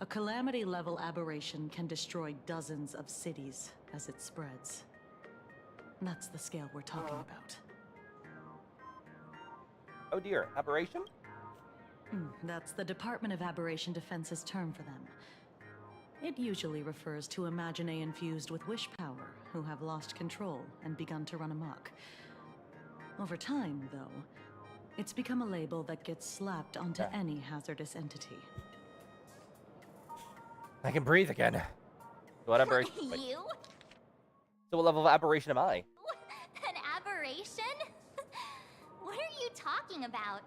a calamity-level aberration can destroy dozens of cities as it spreads. That's the scale we're talking about. Oh dear, aberration? That's the Department of Aberration Defense's term for them. It usually refers to Imagine infused with wish power who have lost control and begun to run amok. Over time, though, it's become a label that gets slapped onto any hazardous entity. I can breathe again. What aberration? Wait. You? So what level of aberration am I? An aberration? What are you talking about?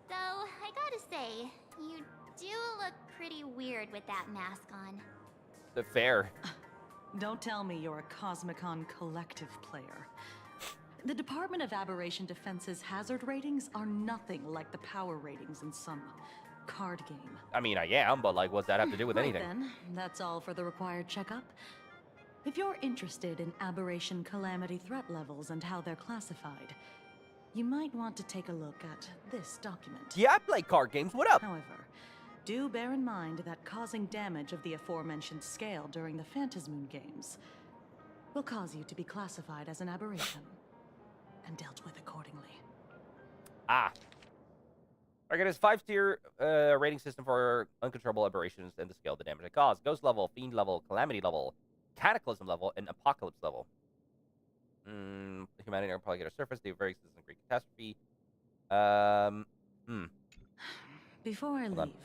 Though, I gotta say, you do look pretty weird with that mask on. Fair. Don't tell me you're a Cosmicon collective player. The Department of Aberration Defense's hazard ratings are nothing like the power ratings in some card game. I mean, I am, but like, what's that have to do with Right anything? then, that's all for the required checkup. If you're interested in aberration calamity threat levels and how they're classified, you might want to take a look at this document. Yeah, I play card games. What up? However, do bear in mind that causing damage of the aforementioned scale during the Phantasmoon Games will cause you to be classified as an aberration and dealt with accordingly. Ah. Alright, guys, 5-tier rating system for uncontrollable aberrations and the scale of the damage they cause. Ghost level, Fiend level, Calamity level, Cataclysm level, and Apocalypse level. Humanity are probably get a surface. They have various systems of great catastrophe. Before I Hold on. leave,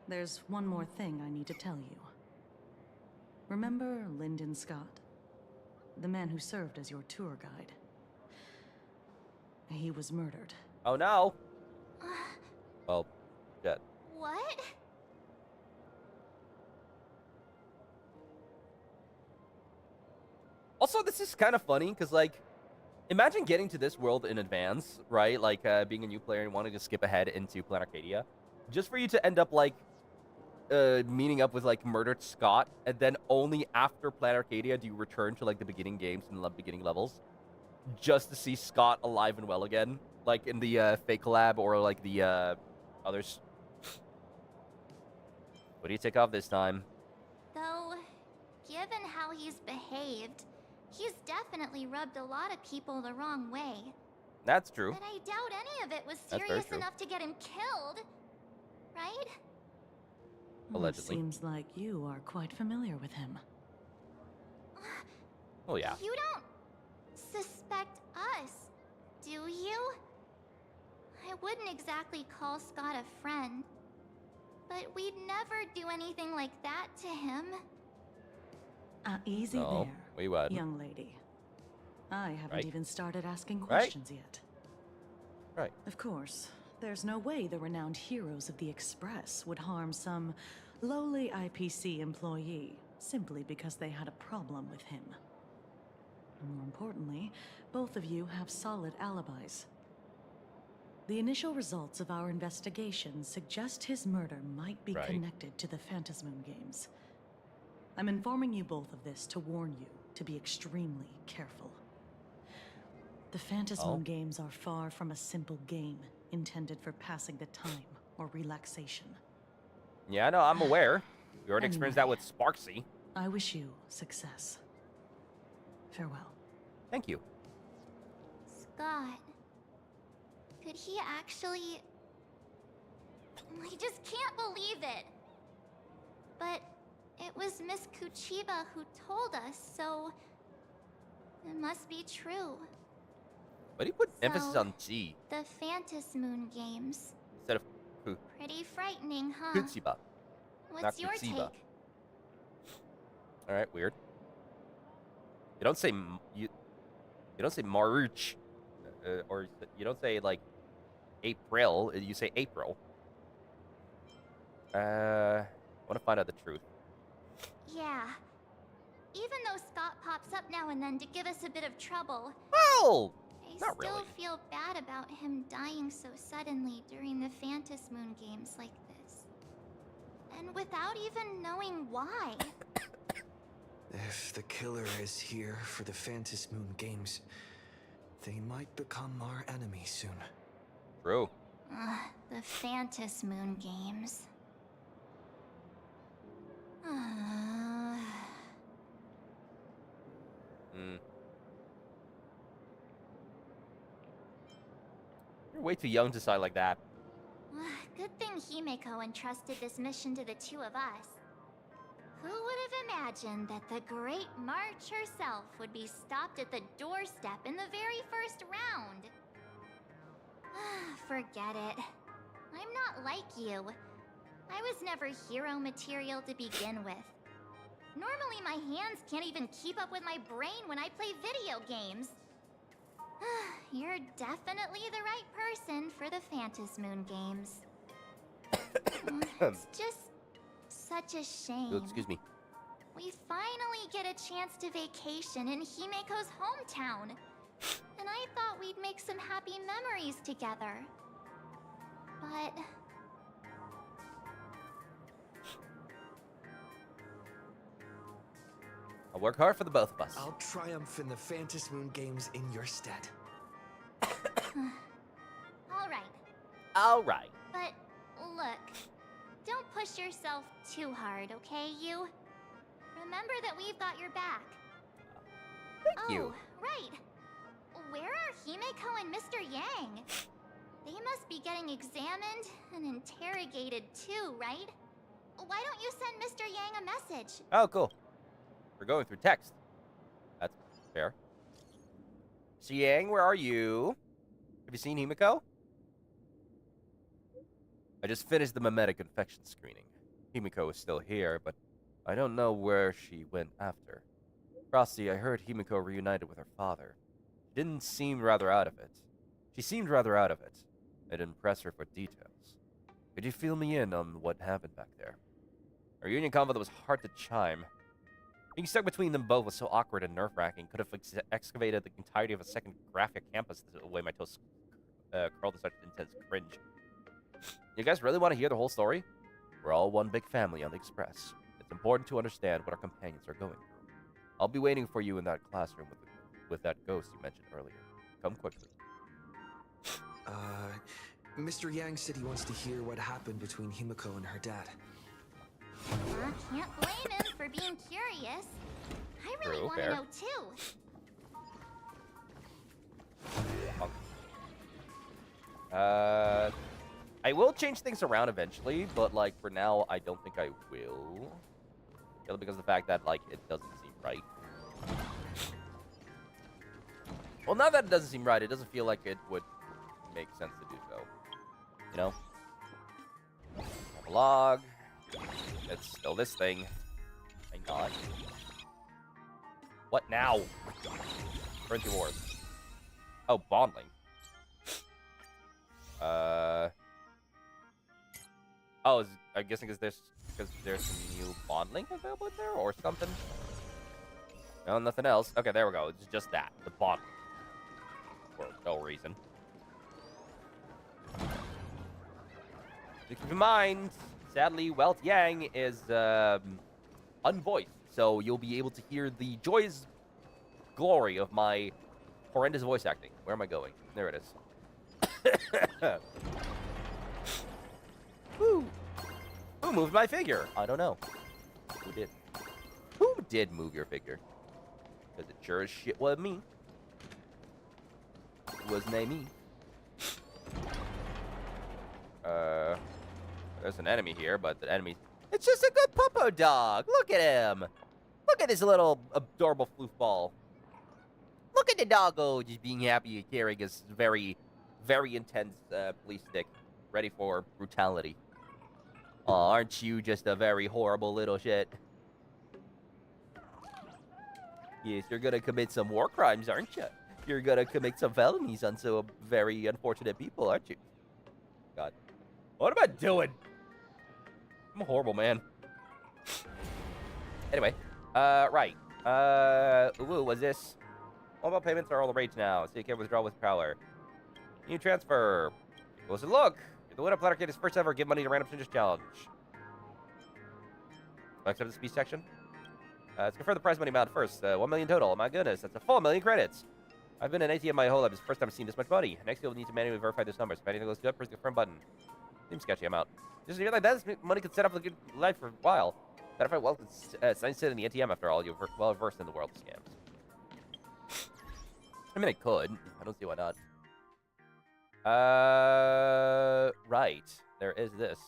there's one more thing I need to tell you. Remember Lyndon Scott? The man who served as your tour guide. He was murdered. Oh no. Well, shit. What? Also, this is kind of funny because, like, imagine getting to this world in advance, right? Like, being a new player and wanting to skip ahead into Plan Arcadia, just for you to end up like meeting up with like murdered Scott, and then only after Plan Arcadia do you return to like the beginning games and the beginning levels, just to see Scott alive and well again, like in the Fake Lab or like the others. What do you take off this time? Though, given how he's behaved, he's definitely rubbed a lot of people the wrong way. That's true. But I doubt any of it was That's very serious true. enough to get him killed. Right? Allegedly. Seems like you are quite familiar with him. Oh yeah. You don't suspect us, do you? I wouldn't exactly call Scott a friend, but we'd never do anything like that to him. Easy No, there, we would. young lady. I haven't Right. even started asking Right. questions yet. Right. Of course, there's no way the renowned heroes of the Express would harm some lowly IPC employee simply because they had a problem with him. More importantly, both of you have solid alibis. The initial results of our investigation suggest his murder might be connected to the Phantasmoon Games. I'm informing you both of this to warn you to be extremely careful. The Phantasmoon Games are far from a simple game intended for passing the time or relaxation. Yeah, no, I'm aware. We already experienced that with Sparksy. I wish you success. Farewell. Thank you. Scott. Could he actually... I just can't believe it. But it was Miss Kuchiba who told us, so... it must be true. Why do you put emphasis on G? The Phantasmoon Games. Instead of Ku. Pretty frightening, huh? Kuchiba. What's your take? Alright, weird. You don't say... You don't say Maruch. Or you don't say, like, April. You say April. I want to find out the truth. Yeah. Even though Scott pops up now and then to give us a bit of trouble... Well, I still feel bad about him dying so suddenly during the Phantasmoon Games like this. And without even knowing why. If the killer is here for the Phantasmoon Games, they might become our enemy soon. True. The Phantasmoon Games. You're way too young to decide like that. Good thing Himeko entrusted this mission to the two of us. Who would have imagined that the Great March herself would be stopped at the doorstep in the very first round? Forget it. I'm not like you. I was never hero material to begin with. Normally my hands can't even keep up with my brain when I play video games. You're definitely the right person for the Phantasmoon Games. It's just such a shame. Excuse me. We finally get a chance to vacation in Himeko's hometown. And I thought we'd make some happy memories together. But... I'll work hard for the both of us. I'll triumph in the Phantasmoon Games in your stead. All right. Alright. But, look. Don't push yourself too hard, okay, you? Remember that we've got your back. Thank you. Right. Where are Himeko and Mr. Yang? They must be getting examined and interrogated too, right? Why don't you send Mr. Yang a message? Oh, cool. We're going through text. That's fair. So, Yang, where are you? Have you seen Himeko? I just finished the mimetic infection screening. Himeko is still here, but I don't know where she went after. Frosty, I heard Himeko reunited with her father. She didn't seem rather out of it. She seemed rather out of it. I didn't press her for details. Could you fill me in on what happened back there? Our reunion convo that was hard to chime. Being stuck between them both was so awkward and nerve-wracking. Could have excavated the entirety of a second graphic campus the way my toes curled in such intense cringe. You guys really want to hear the whole story? We're all one big family on the Express. It's important to understand what our companions are going through. I'll be waiting for you in that classroom with that ghost you mentioned earlier. Come quickly. Mr. Yang said he wants to hear what happened between Himeko and her dad. Can't blame him for being curious. I really want to know too. I will change things around eventually, but, like, for now, I don't think I will. Purely because of the fact that, like, it doesn't seem right. Well, not that it doesn't seem right, it doesn't feel like it would make sense to do so. You know? Have a log. It's still this thing. Thank God. What now? Frenzy Wars. Oh, bonding. Oh, I'm guessing because there's some new bond link available in there or something. No, nothing else. Okay, there we go. It's just that, the bond link, for no reason. Keep in mind, sadly, Welt Yang is unvoiced, so you'll be able to hear the joyous glory of my horrendous voice acting. Where am I going? There it is. Woo! Who moved my figure? I don't know. Who did? Who did move your figure? Because it sure as shit was me. It wasn't me. There's an enemy here, but the enemy... It's just a good puppo dog. Look at him. Look at this little adorable floofball. Look at the doggo just being happy and carrying his very, very intense police stick, ready for brutality. Aw, aren't you just a very horrible little shit? Yes, you're gonna commit some war crimes, aren't you? You're gonna commit some felonies on some very unfortunate people, aren't you? God. What am I doing? I'm a horrible man. Anyway, right. Ooh, what's this? Mobile payments are all the rage now, so you can withdraw with Prowler. New transfer. Close a look. The winner platter kid is first ever give money to random strangers challenge. Accept the speech section. Let's confirm the prize money amount first. 1 million total. My goodness, that's a full million credits. I've been an ATM my whole life. It's the first time I've seen this much money. Next, you'll need to manually verify those numbers. If anything looks good, press the confirm button. Seems sketchy. I'm out. Just like that, this money could set up a good life for a while. Matter of fact, well, it's nice to sit in the ATM after all. You're well versed in the world of scams. I mean, I could. I don't see why not. Right. There is this.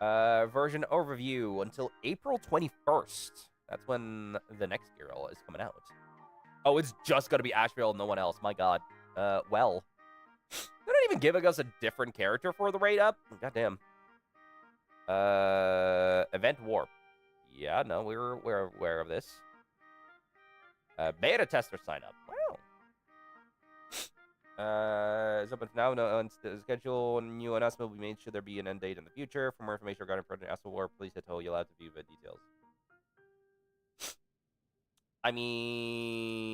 Version overview until April 21st. That's when the next Girl is coming out. Oh, it's just gonna be Asheville and no one else. My God. Well. They're not even giving us a different character for the raid up. Goddamn. Event Warp. Yeah, no, we're aware of this. Beta tester sign up. Wow. It's open for now. No, on schedule. New announcement will be made. Should there be an end date in the future? For more information regarding Project Astral War, please hit ho. You'll have to view the details. I mean,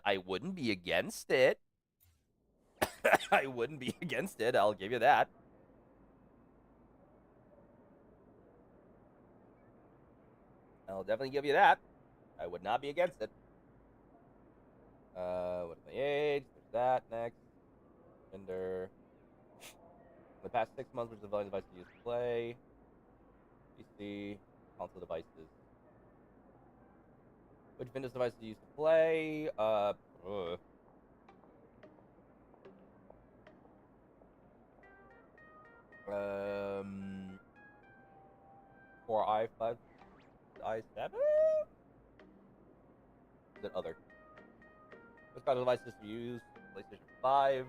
I wouldn't be against it. I wouldn't be against it. I'll give you that. I'll definitely give you that. I would not be against it. What is my age? There's that. Next. Gender. In the past 6 months, which the volume device to use to play. PC. Console devices. Which Windows device do you use to play? For i5, i7? Is it other? Which kind of devices do you use? PlayStation 5.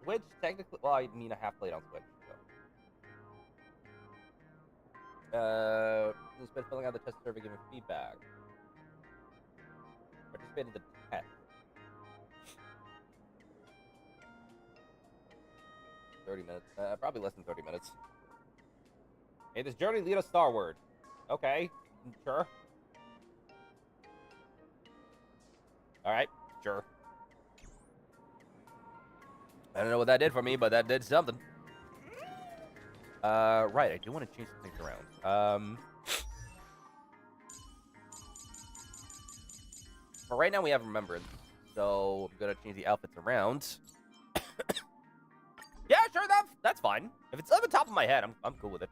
Switch, technically, well, I mean, I have played on Switch. So. It's been filling out the test survey, giving feedback. Participated in the test. 30 minutes. Probably less than 30 minutes. Hey, this journey lead us starward. Okay, sure. Alright, sure. I don't know what that did for me, but that did something. Right, I do want to change some things around. For right now, we have Remembrance, so I'm gonna change the outfits around. Yeah, sure, that's fine. If it's on the top of my head, I'm cool with it.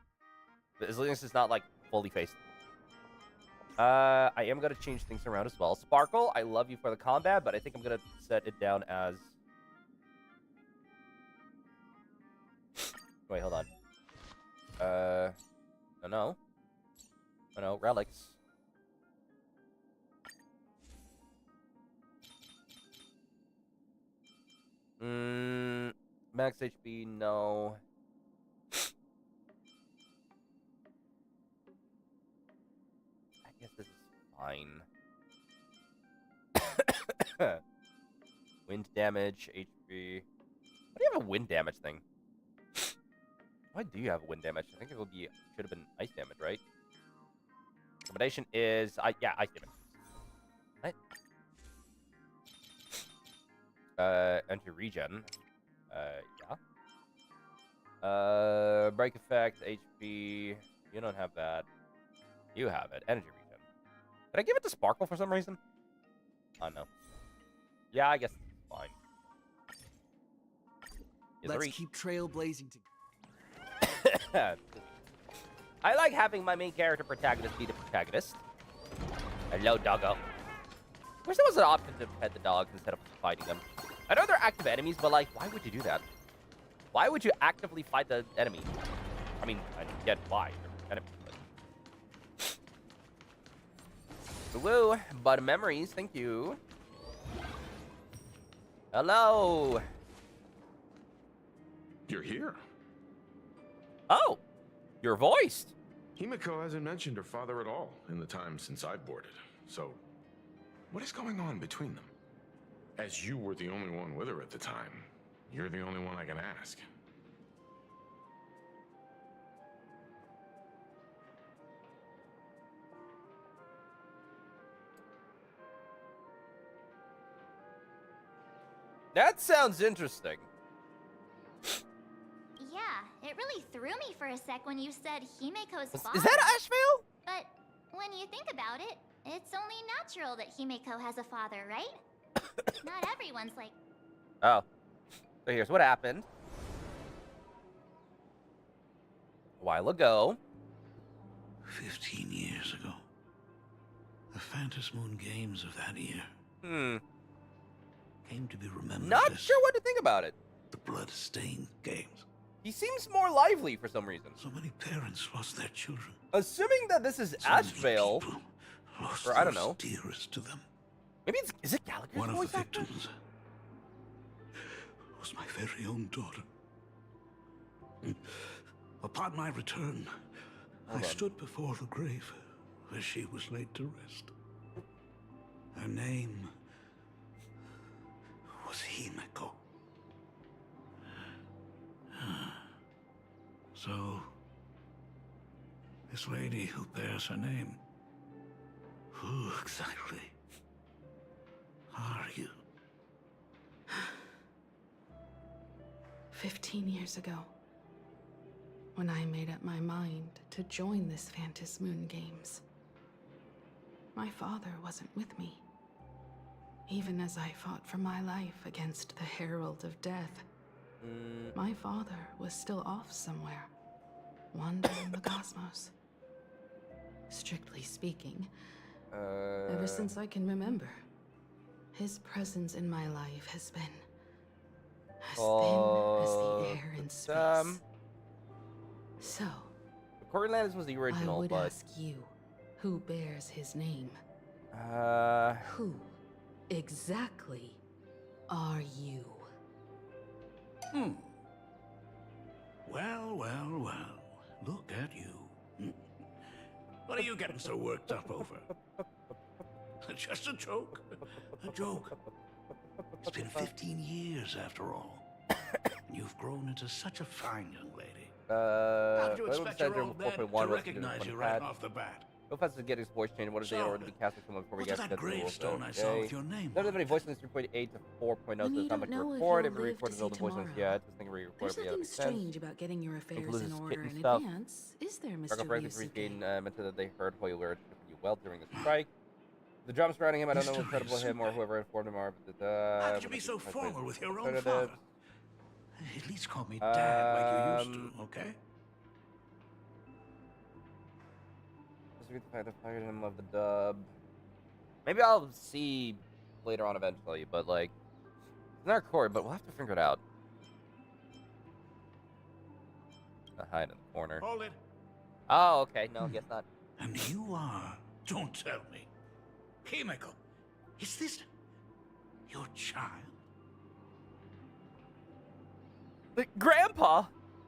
As long as it's not, like, fully faced. I am gonna change things around as well. Sparkle, I love you for the combat, but I think I'm gonna set it down as... Wait, hold on. No. Oh, no, relics. Max HP, no. I guess this is fine. Wind damage, HP. Why do you have a wind damage thing? Why do you have wind damage? I think it would be should have been ice damage, right? Recommendation is yeah, ice damage. What? Anti-regen. Yeah. Break effect, HP. You don't have that. You have it. Energy regen. Did I give it to Sparkle for some reason? Oh no. Yeah, I guess it's fine. Let's keep trailblazing together. I like having my main character protagonist be the protagonist. Hello, doggo. Wish there was an option to pet the dogs instead of fighting them. I know they're active enemies, but like, why would you do that? Why would you actively fight the enemy? I mean, I get why they're enemies, but... Woo, but memories, thank you. Hello. You're here. Oh, you're voiced. Himiko hasn't mentioned her father at all in the time since I boarded. So, what is going on between them? As you were the only one with her at the time, you're the only one I can ask. That sounds interesting. Yeah, it really threw me for a sec when you said Himiko's father. Is that Ashvale? But when you think about it, it's only natural that Himiko has a father, right? Not everyone's like... Oh. So here's what happened. A while ago. 15 years ago. The Phantom Moon Games of that year. Came to be remembered. Not sure what to think about it. The Blood-Stained Games. He seems more lively for some reason. So many parents lost their children. Assuming that this is Ashvale, or I don't know. Dearest to them. Maybe is it Gallagher's One of voice the actor? victims was my very own daughter. Upon my return, I stood before the grave where she was laid to rest. Her name was Himiko. So, this lady who bears her name, who exactly are you? 15 years ago, when I made up my mind to join this Phantom Moon Games, my father wasn't with me. Even as I fought for my life against the Herald of Death, my father was still off somewhere, wandering the cosmos. Strictly speaking, ever since I can remember, his presence in my life has been as thin as the air in space. So, Corey Landis was the original, I would but... ask you, who bears his name? Who exactly are you? Well, well, well. Look at you. What are you getting so worked up over? Just a joke. A joke. It's been 15 years after all. And you've grown into such a fine young lady. How did you expect your old man to recognize you right off the bat? No offense to getting his voice changed. What if they already be casting someone before we get to that gravestone I saw with your name? There's been a voice list 3.8 to 4.0, so it's not much to record. Every record is all the voice list yet. This thing re-recorded, There's but yeah, nothing makes sense. strange about getting your affairs in order in stuff. advance, is there, Mr. Dark Break Ryusuke? mentioned that they heard Hoy Lure you well during the strike. The drums surrounding him, I don't know what credible him or whoever informed him are, but How could you be so formal with your own father? At least call me Dad like you used to, okay? The fact that fired him of the dub. Maybe I'll see later on eventually, but like, it's not recorded, but we'll have to figure it out. Hide in the corner. Hold it. Oh, okay. No, guess not. And you are, don't tell me, Himiko, is this your child? Grandpa!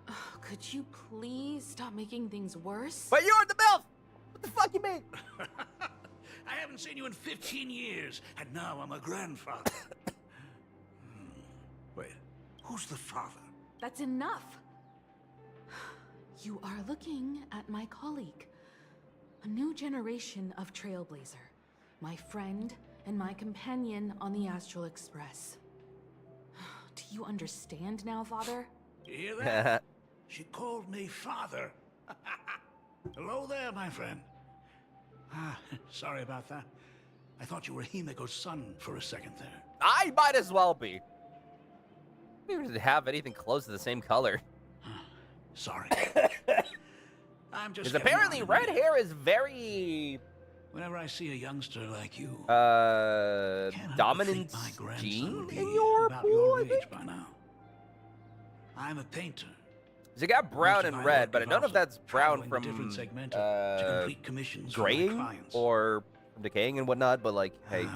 Oh, could you please stop making things worse? But you're the MILF! What the fuck you mean? I have haven't seen you in 15 years, and now I'm a grandfather. Wait, who's the father? That's enough. You are looking at my colleague. A new generation of Trailblazer. My friend and my companion on the Astral Express. Do you understand now, Father? You hear that? She called me father. Hello there, my friend. Sorry about that. I thought you were Himiko's son for a second there. I might as well be. We don't have anything close to the same color. Sorry. I'm just. Because apparently red hair is very. Whenever I see a youngster like you, dominant gene in your about pool, your I age think? by now. I'm a painter. So you got brown Most of and my red, work but none of involves that's brown traveling from different segmenta to complete commissions for my graying clients. or from decaying and whatnot. But like, hey,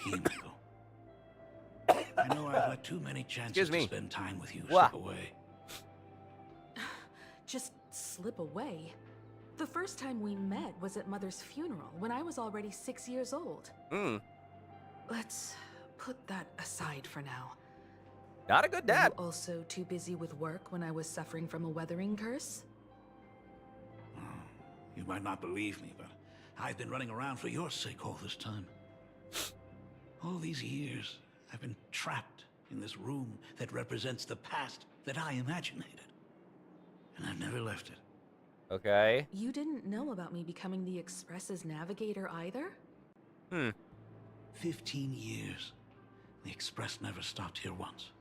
Himiko. I know I've let too many chances to spend time with you Wah. slip away. Just slip away? The first time we met was at Mother's funeral, when I was already 6 years old. Let's put that aside for now. Not a good dad. Were you also too busy with work when I was suffering from a weathering curse? You might not believe me, but I've been running around for your sake all this time. All these years, I've been trapped in this room that represents the past that I imaginated. And I've never left it. Okay. You didn't know about me becoming the Express's navigator either? 15 years. The Express never stopped here once.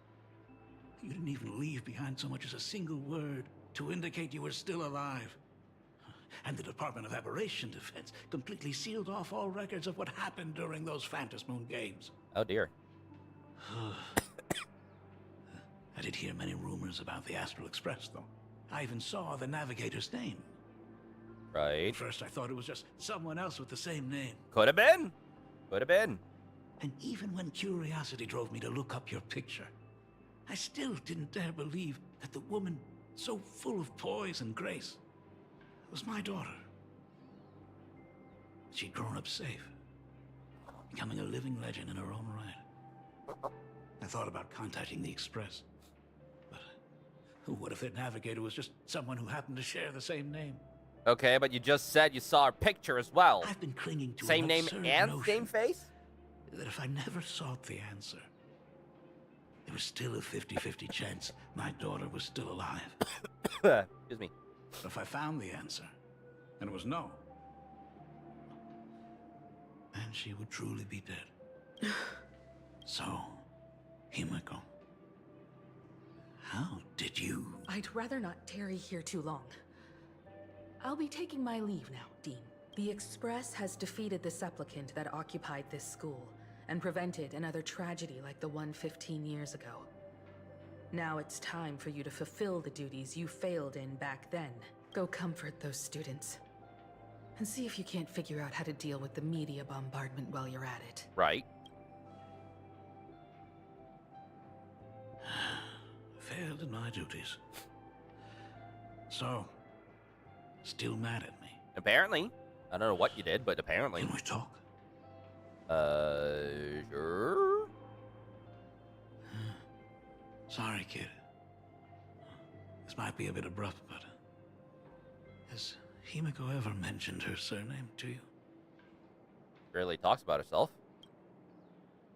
You didn't even leave behind so much as a single word to indicate you were still alive. And the Department of Aberration Defense completely sealed off all records of what happened during those Phantom Moon games. Oh dear. I did hear many rumors about the Astral Express, though. I even saw the navigator's name. Right. At first, I thought it was just someone else with the same name. Could have been. Could have been. And even when curiosity drove me to look up your picture, I still didn't dare believe that the woman so full of poise and grace was my daughter. She'd grown up safe, becoming a living legend in her own right. I thought about contacting the Express, but what if their navigator was just someone who happened to share the same name? Okay, but you just said you saw her picture as well. I've been clinging to same an name absurd and notion same face? that if I never sought the answer, there was still a 50-50 chance my daughter was still alive. Excuse me. But if I found the answer, and it was no, then she would truly be dead. So, Himiko, how did you... I'd rather not tarry here too long. I'll be taking my leave now, Dean. The Express has defeated the supplicant that occupied this school and prevented another tragedy like the one 15 years ago. Now it's time for you to fulfill the duties you failed in back then. Go comfort those students. And see if you can't figure out how to deal with the media bombardment while you're at it. Right. Failed in my duties. So, still mad at me? Apparently. I don't know what you did, but apparently. Can we talk? Sure. Sorry, kid. This might be a bit abrupt, but... has Himiko ever mentioned her surname to you? Rarely talks about herself.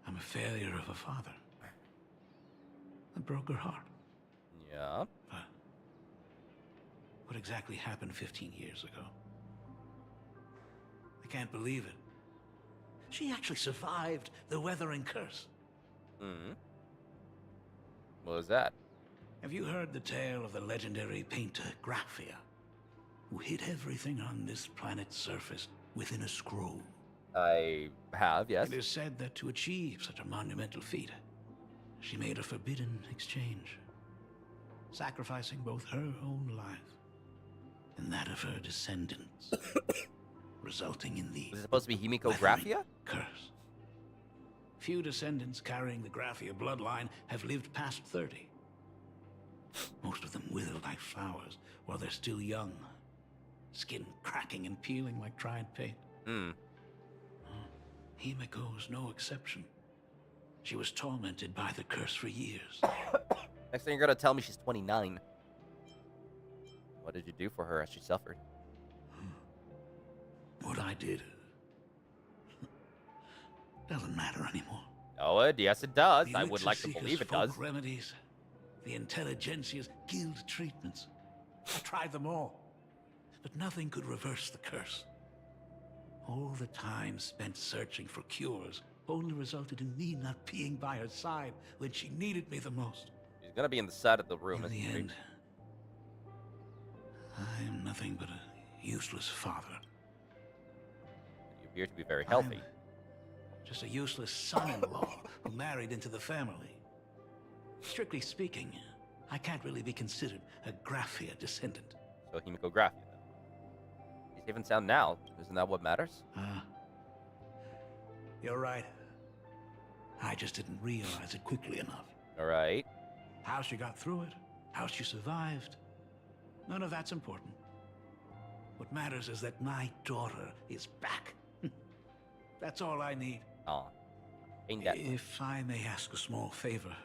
I'm a failure of a father. I broke her heart. Yeah. But what exactly happened 15 years ago? I can't believe it. She actually survived the weathering curse. What was that? Have you heard the tale of the legendary painter Graphia, who hid everything on this planet's surface within a scroll? I have, yes. It is said that to achieve such a monumental feat, she made a forbidden exchange, sacrificing both her own life and that of her descendants, resulting in the... Was it supposed to be Himiko Graphia? Curse. Few descendants carrying the Graphia bloodline have lived past 30. Most of them wither like flowers while they're still young, skin cracking and peeling like dried paint. Himiko's no exception. She was tormented by the curse for years. Next thing you're gonna tell me she's 29. What did you do for her as she suffered? What I did doesn't matter anymore. Oh, yes, it does. The I would like to elixir believe it seekers' does. folk remedies, the intelligentsia's guild treatments. I tried them all, but nothing could reverse the curse. All the time spent searching for cures only resulted in me not being by her side when she needed me the most. She's gonna be in the side of the room. In the end, I am nothing but a useless father. You appear to be very healthy. Just a useless son-in-law who married into the family. Strictly speaking, I can't really be considered a Graphia descendant. So Himiko Graphia, then. You even sound now. Isn't that what matters? You're right. I just didn't realize it quickly enough. All right. How she got through it, how she survived, none of that's important. What matters is that my daughter is back. That's all I need. Aw. Ain't that... If I may ask a small favor,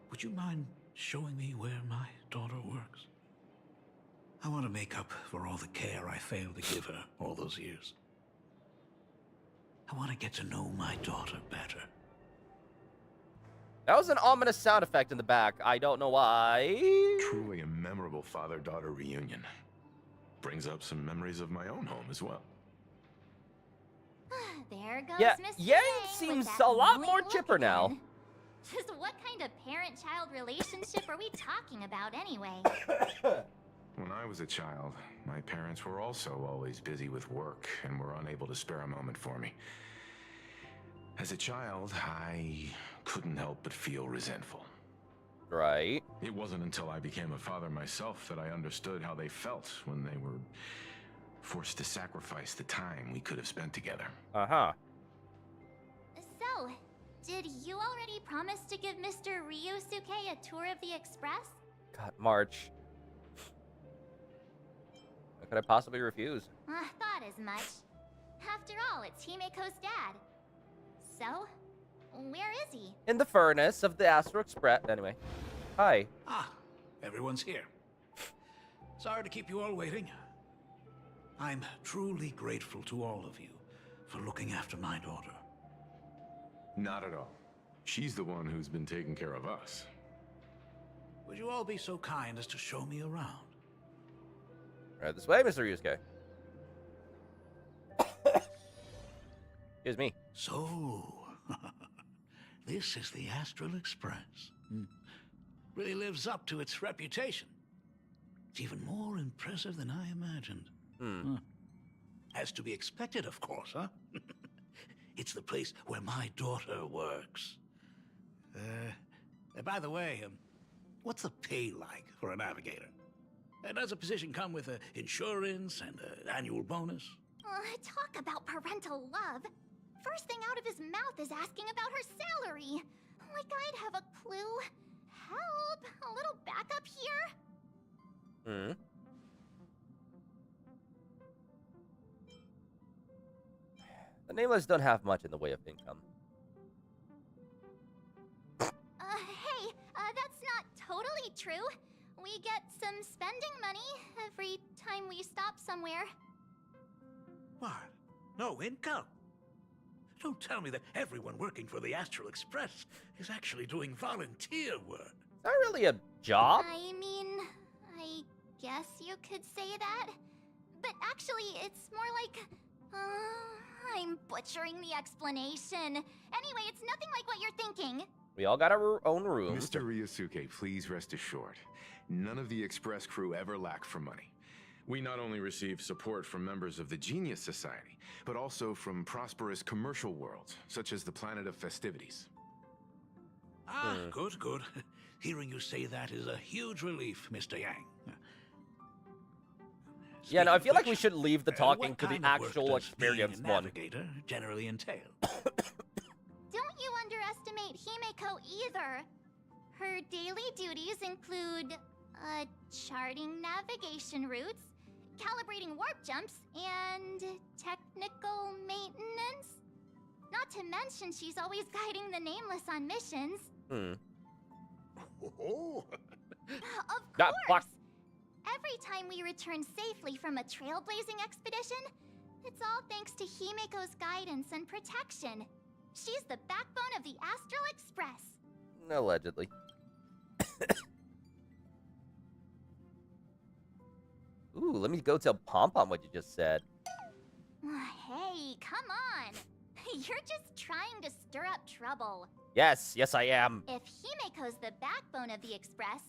would you mind showing me where my daughter works? I want to make up for all the care I failed to give her all those years. I want to get to know my daughter better. That was an ominous sound effect in the back. I don't know why. Truly a memorable father-daughter reunion. Brings up some memories of my own home as well. There goes Yeah, Mr. Yang with seems that a lot annoying more look chipper now. again. Just what kind of parent-child relationship are we talking about anyway? When I was a child, my parents were also always busy with work and were unable to spare a moment for me. As a child, I couldn't help but feel resentful. Right. It wasn't until I became a father myself that I understood how they felt when they were forced to sacrifice the time we could have spent together. Uh-huh. So, did you already promise to give Mr. Ryusuke a tour of the Express? God, March. How could I possibly refuse? Thought as much. After all, it's Himiko's dad. So, where is he? In the furnace of the Astro Express. Anyway. Hi. Everyone's here. Sorry to keep you all waiting. I'm truly grateful to all of you for looking after my daughter. Not at all. She's the one who's been taking care of us. Would you all be so kind as to show me around? Right this way, Mr. Yusuke. Excuse me. So, this is the Astral Express. Really lives up to its reputation. It's even more impressive than I imagined. As to be expected, of course, huh? It's the place where my daughter works. By the way, what's the pay like for a navigator? Does a position come with insurance and an annual bonus? Talk about parental love. First thing out of his mouth is asking about her salary. Like I'd have a clue. Help! A little backup here? The Nameless don't have much in the way of income. Hey, that's not totally true. We get some spending money every time we stop somewhere. What? No income? Don't tell me that everyone working for the Astral Express is actually doing volunteer work. Is that really a job? I mean, I guess you could say that. But actually, it's more like... I'm butchering the explanation. Anyway, it's nothing like what you're thinking. We all got our own rooms. Mr. Ryusuke, please rest assured. None of the Express crew ever lack for money. We not only receive support from members of the Genius Society, but also from prosperous commercial worlds, such as the Planet of Festivities. Good, good. Hearing you say that is a huge relief, Mr. Yang. Yeah, no, I feel like we should leave the talking to the what kind of work actual does being experienced a one. navigator generally entail? Don't you underestimate Himeko either. Her daily duties include, charting navigation routes, calibrating warp jumps, and technical Not to mention she's always guiding the Nameless on missions. Oh. Of course! Every time we return safely from a trailblazing expedition, it's all thanks to Himiko's guidance and protection. She's the backbone of the Astral Express. Allegedly. Ooh, let me go tell Pom-Pom what you just said. Hey, come on! You're just trying to stir up trouble. Yes, I am. If Himiko's the backbone of the Express,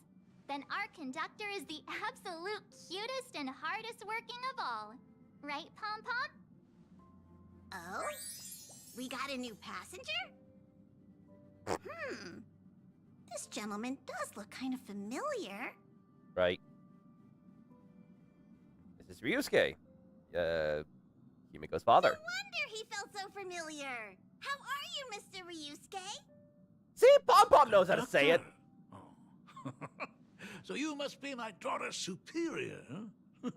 then our conductor is the absolute cutest and hardest working of all. Right, Pom-Pom? Oh? We got a new passenger? This gentleman does look kind of familiar. Right. This is Ryusuke. Himiko's father. No wonder he felt so familiar. How are you, Mr. Ryusuke? See, Pom-Pom knows how to say it. Oh. So you must be my daughter's superior, huh?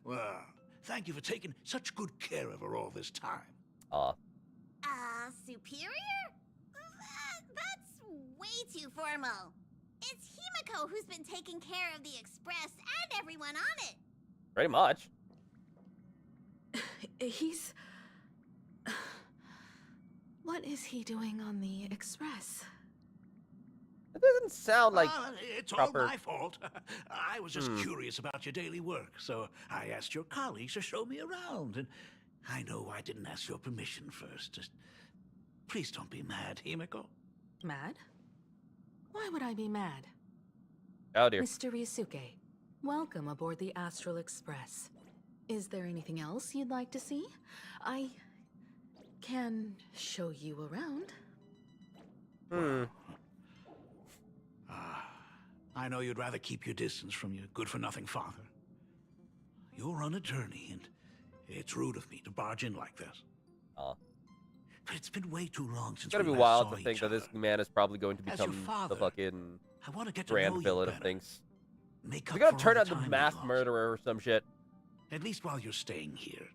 Well, thank you for taking such good care of her all this time. Superior? That's way too formal. It's Himiko who's been taking care of the Express and everyone on it. Pretty much. He's... What is he doing on the Express? It doesn't sound like it's proper... all my fault. I was just curious about your daily work, so I asked your colleagues to show me around. And I know I didn't ask your permission first. Just please don't be mad, Himiko. Mad? Why would I be mad? Oh dear. Mr. Ryusuke, welcome aboard the Astral Express. Is there anything else you'd like to see? I can show you around. I know you'd rather keep your distance from your good-for-nothing father. You're on a journey, and it's rude of me to barge in like this. But it's been way too long since it's gonna we be last wild saw to think each that this man is probably going to As your become father, the fucking I want to get to grand know you villain of better. things. Make He's up gonna for turn all out the time we mass lost. murderer or some shit. At least while you're staying here,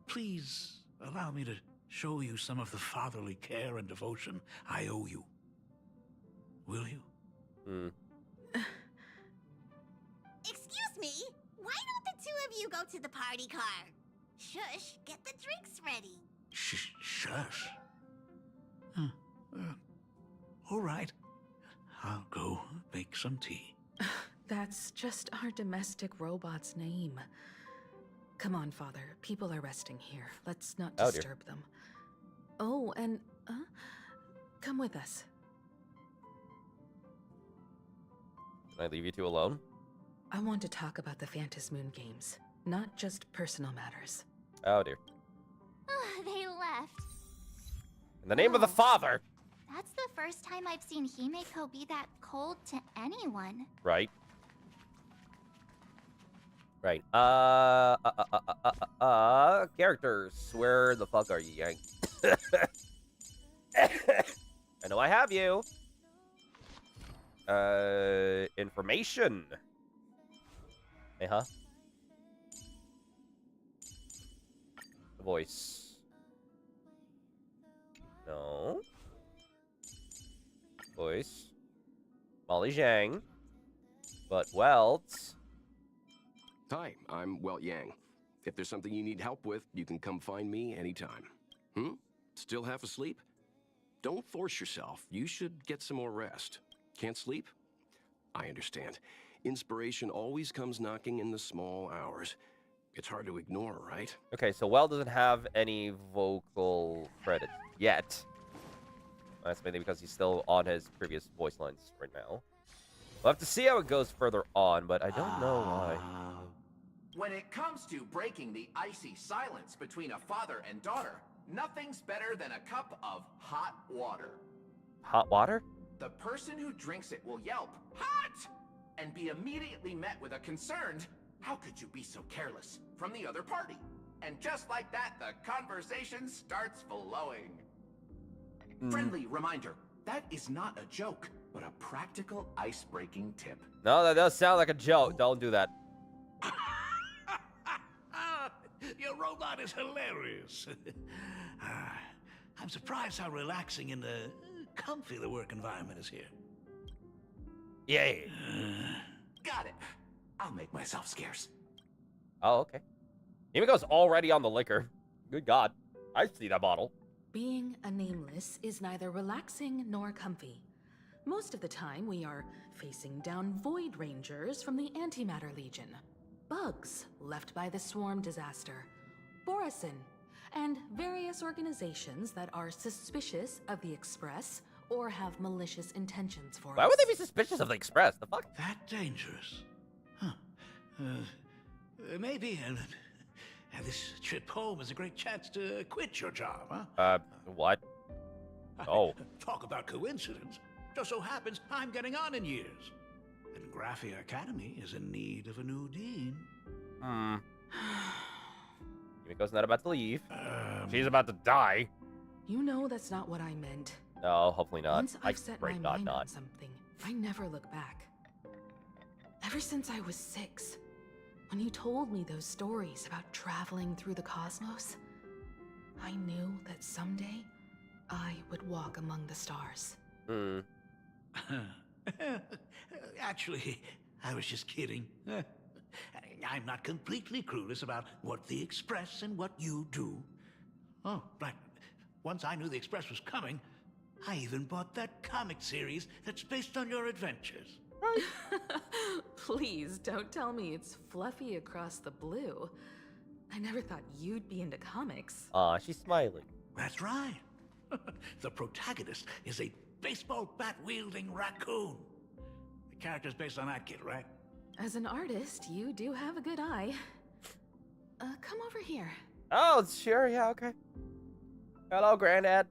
please allow me to show you some of the fatherly care and devotion I owe you. Will you? Excuse me? Why don't the two of you go to the party car? Shush, get the drinks ready. Shush. All right. I'll go make some tea. That's just our domestic robot's name. Come on, Father. People are resting here. Let's not disturb them. Oh, and come with us. Can I leave you two alone? I want to talk about the Phantom Moon games, not just personal matters. Oh dear. They left. In the name of the father. That's the first time I've seen Himiko be that cold to anyone. Right. Right. Characters. Where the fuck are you, Yang? I know I have you. Information. The voice. No. Voice. Molly Zhang. But Welt. Hi, I'm Welt Yang. If there's something you need help with, you can come find me anytime. Still half asleep? Don't force yourself. You should get some more rest. Can't sleep? I understand. Inspiration always comes knocking in the small hours. It's hard to ignore, right? Okay, so Welt doesn't have any vocal credit yet. That's mainly because he's still on his previous voice lines right now. We'll have to see how it goes further on, but I don't know why. When it comes to breaking the icy silence between a father and daughter, nothing's better than a cup of hot water. Hot water? The person who drinks it will yelp, "Hot!" and be immediately met with a concerned, "How could you be so careless?" from the other party. And just like that, the conversation starts flowing. Friendly reminder, that is not a joke, but a practical ice-breaking tip. No, that does sound like a joke. Don't do that. Your robot is hilarious. I'm surprised how relaxing and comfy the work environment is here. Yay. Got it. I'll make myself scarce. Oh, okay. Himiko's already on the liquor. Good God. I see that bottle. Being a nameless is neither relaxing nor comfy. Most of the time, we are facing down Void Rangers from the Antimatter Legion, bugs left by the Swarm disaster, Borisin, and various organizations that are suspicious of the Express or have malicious intentions for us. Why would they be suspicious of the Express? The fuck? That dangerous? Huh. Maybe, and this trip home is a great chance to quit your job, huh? What? Oh. Talk about coincidence. Just so happens I'm getting on in years. And Graphia Academy is in need of a new dean. Himiko's not about to leave. She's about to die. You know that's not what I meant. No, hopefully not. Once I've set my mind on something, I never look back. Ever since I was 6, when you told me those stories about traveling through the cosmos, I knew that someday I would walk among the stars. Actually, I was just kidding. I'm not completely clueless about what the Express and what you do. Oh, right. Once I knew the Express was coming, I even bought that comic series that's based on your adventures. Please don't tell me it's fluffy across the blue. I never thought you'd be into comics. Aw, she's smiling. That's right. The protagonist is a baseball bat-wielding raccoon. The character's based on that kid, right? As an artist, you do have a good eye. Come over here. Oh, sure, yeah, okay. Hello, Granddad.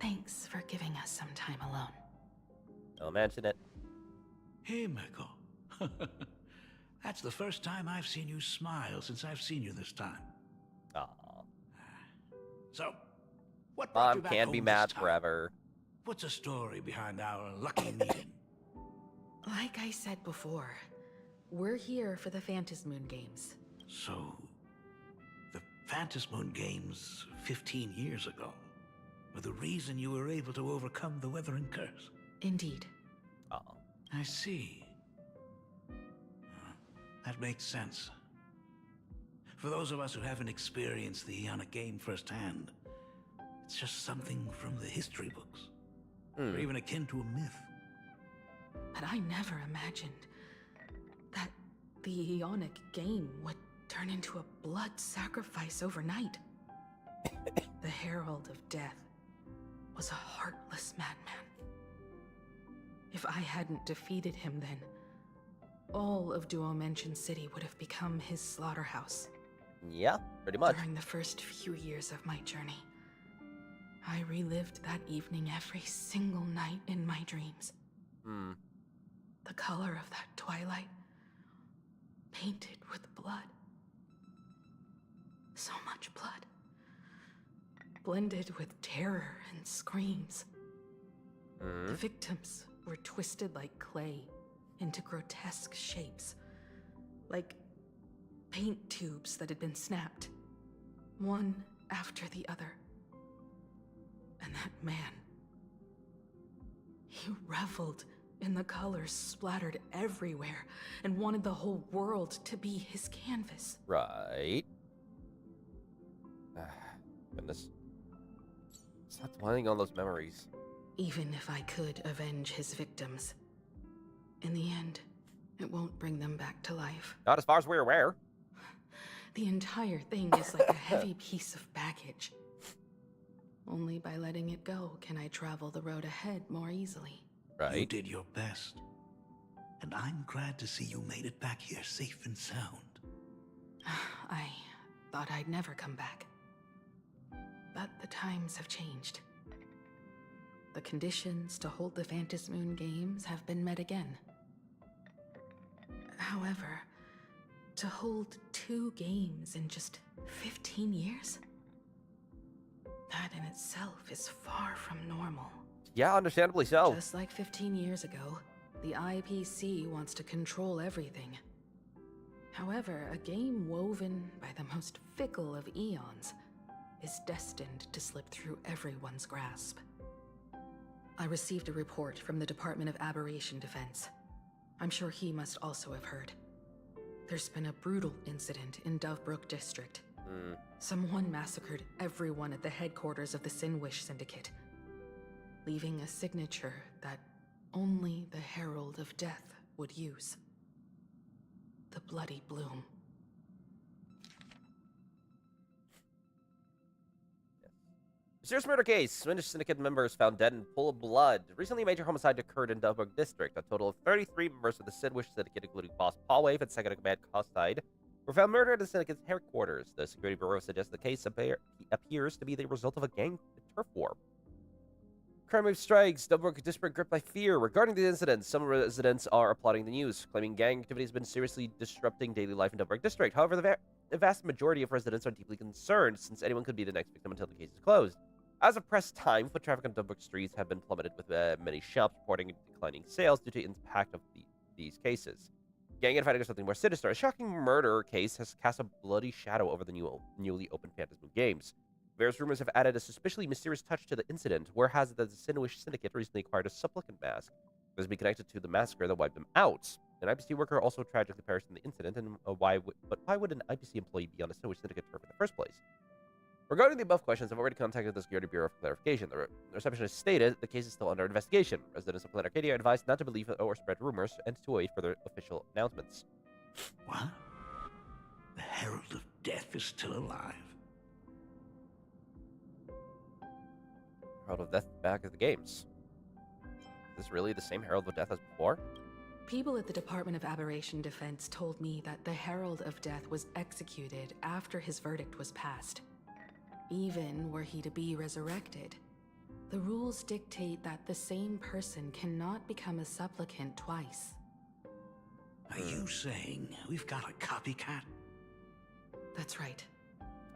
Thanks for giving us some time alone. Don't mention it. Hey, Miko. That's the first time I've seen you smile since I've seen you this time. Aw. So, what brought you Mom back can't home be this mad time? forever. What's the story behind our lucky meeting? Like I said before, we're here for the Phantasmoon Games. So, the Phantasmoon Games 15 years ago were the reason you were able to overcome the Weathering Curse? Indeed. Oh. I see. That makes sense. For those of us who haven't experienced the Ionic game firsthand, it's just something from the history books, or even akin to a myth. But I never imagined that the Ionic game would turn into a blood sacrifice overnight. The Herald of Death was a heartless madman. If I hadn't defeated him then, all of Duomension City would have become his slaughterhouse. Yeah, pretty much. During the first few years of my journey, I relived that evening every single night in my dreams. The color of that twilight, painted with blood. So much blood. Blended with terror and screams. The victims were twisted like clay into grotesque shapes, like paint tubes that had been snapped, one after the other. And that man, he reveled in the colors splattered everywhere and wanted the whole world to be his canvas. Right. Goodness. Stop dwelling on those memories. Even if I could avenge his victims, in the end, it won't bring them back to life. Not as far as we're aware. The entire thing is like a heavy piece of baggage. Only by letting it go can I travel the road ahead more easily. Right. You did your best. And I'm glad to see you made it back here safe and sound. I thought I'd never come back. But the times have changed. The conditions to hold the Phantasmoon Games have been met again. However, to hold 2 games in just 15 years? That in itself is far from normal. Yeah, understandably so. Just like 15 years ago, the IPC wants to control everything. However, a game woven by the most fickle of eons is destined to slip through everyone's grasp. I received a report from the Department of Aberration Defense. I'm sure he must also have heard. There's been a brutal incident in Dovebrook District. Someone massacred everyone at the headquarters of the Sinwish Syndicate, leaving a signature that only the Herald of Death would use. The Bloody Bloom. Mysterious murder case. Swedish Syndicate members found dead in a pool of blood. Recently, a major homicide occurred in Dovebrook District. A total of 33 members of the Sidwish Syndicate, including boss Paul Wave and second in command Costide, were found murdered at the Syndicate's headquarters. The Security Bureau suggests the case appears to be the result of a gang turf war. Crime wave strikes. Dovebrook District gripped by fear. Regarding the incident, some residents are applauding the news, claiming gang activity has been seriously disrupting daily life in Dovebrook District. However, the vast majority of residents are deeply concerned, since anyone could be the next victim until the case is closed. As of press time, foot traffic on Dovebrook streets have been plummeted, with many shops reporting declining sales due to the impact of these cases. Gang infighting is something more sinister. A shocking murder case has cast a bloody shadow over the newly opened Phantasm Games. Various rumors have added a suspiciously mysterious touch to the incident, whereas the Sinwish Syndicate recently acquired a supplicant mask that has been connected to the massacre that wiped them out. An IPC worker also tragically perished in the incident, and why would an IPC employee be on a Sinwish Syndicate turf in the first place? Regarding the above questions, I've already contacted the Security Bureau for clarification. The receptionist stated the case is still under investigation. Residents of Planet Arcadia are advised not to believe or spread rumors and to await further official announcements. What? The Herald of Death is still alive? Herald of Death back at the games. Is this really the same Herald of Death as before? People at the Department of Aberration Defense told me that the Herald of Death was executed after his verdict was passed. Even were he to be resurrected, the rules dictate that the same person cannot become a supplicant twice. Are you saying we've got a copycat? That's right.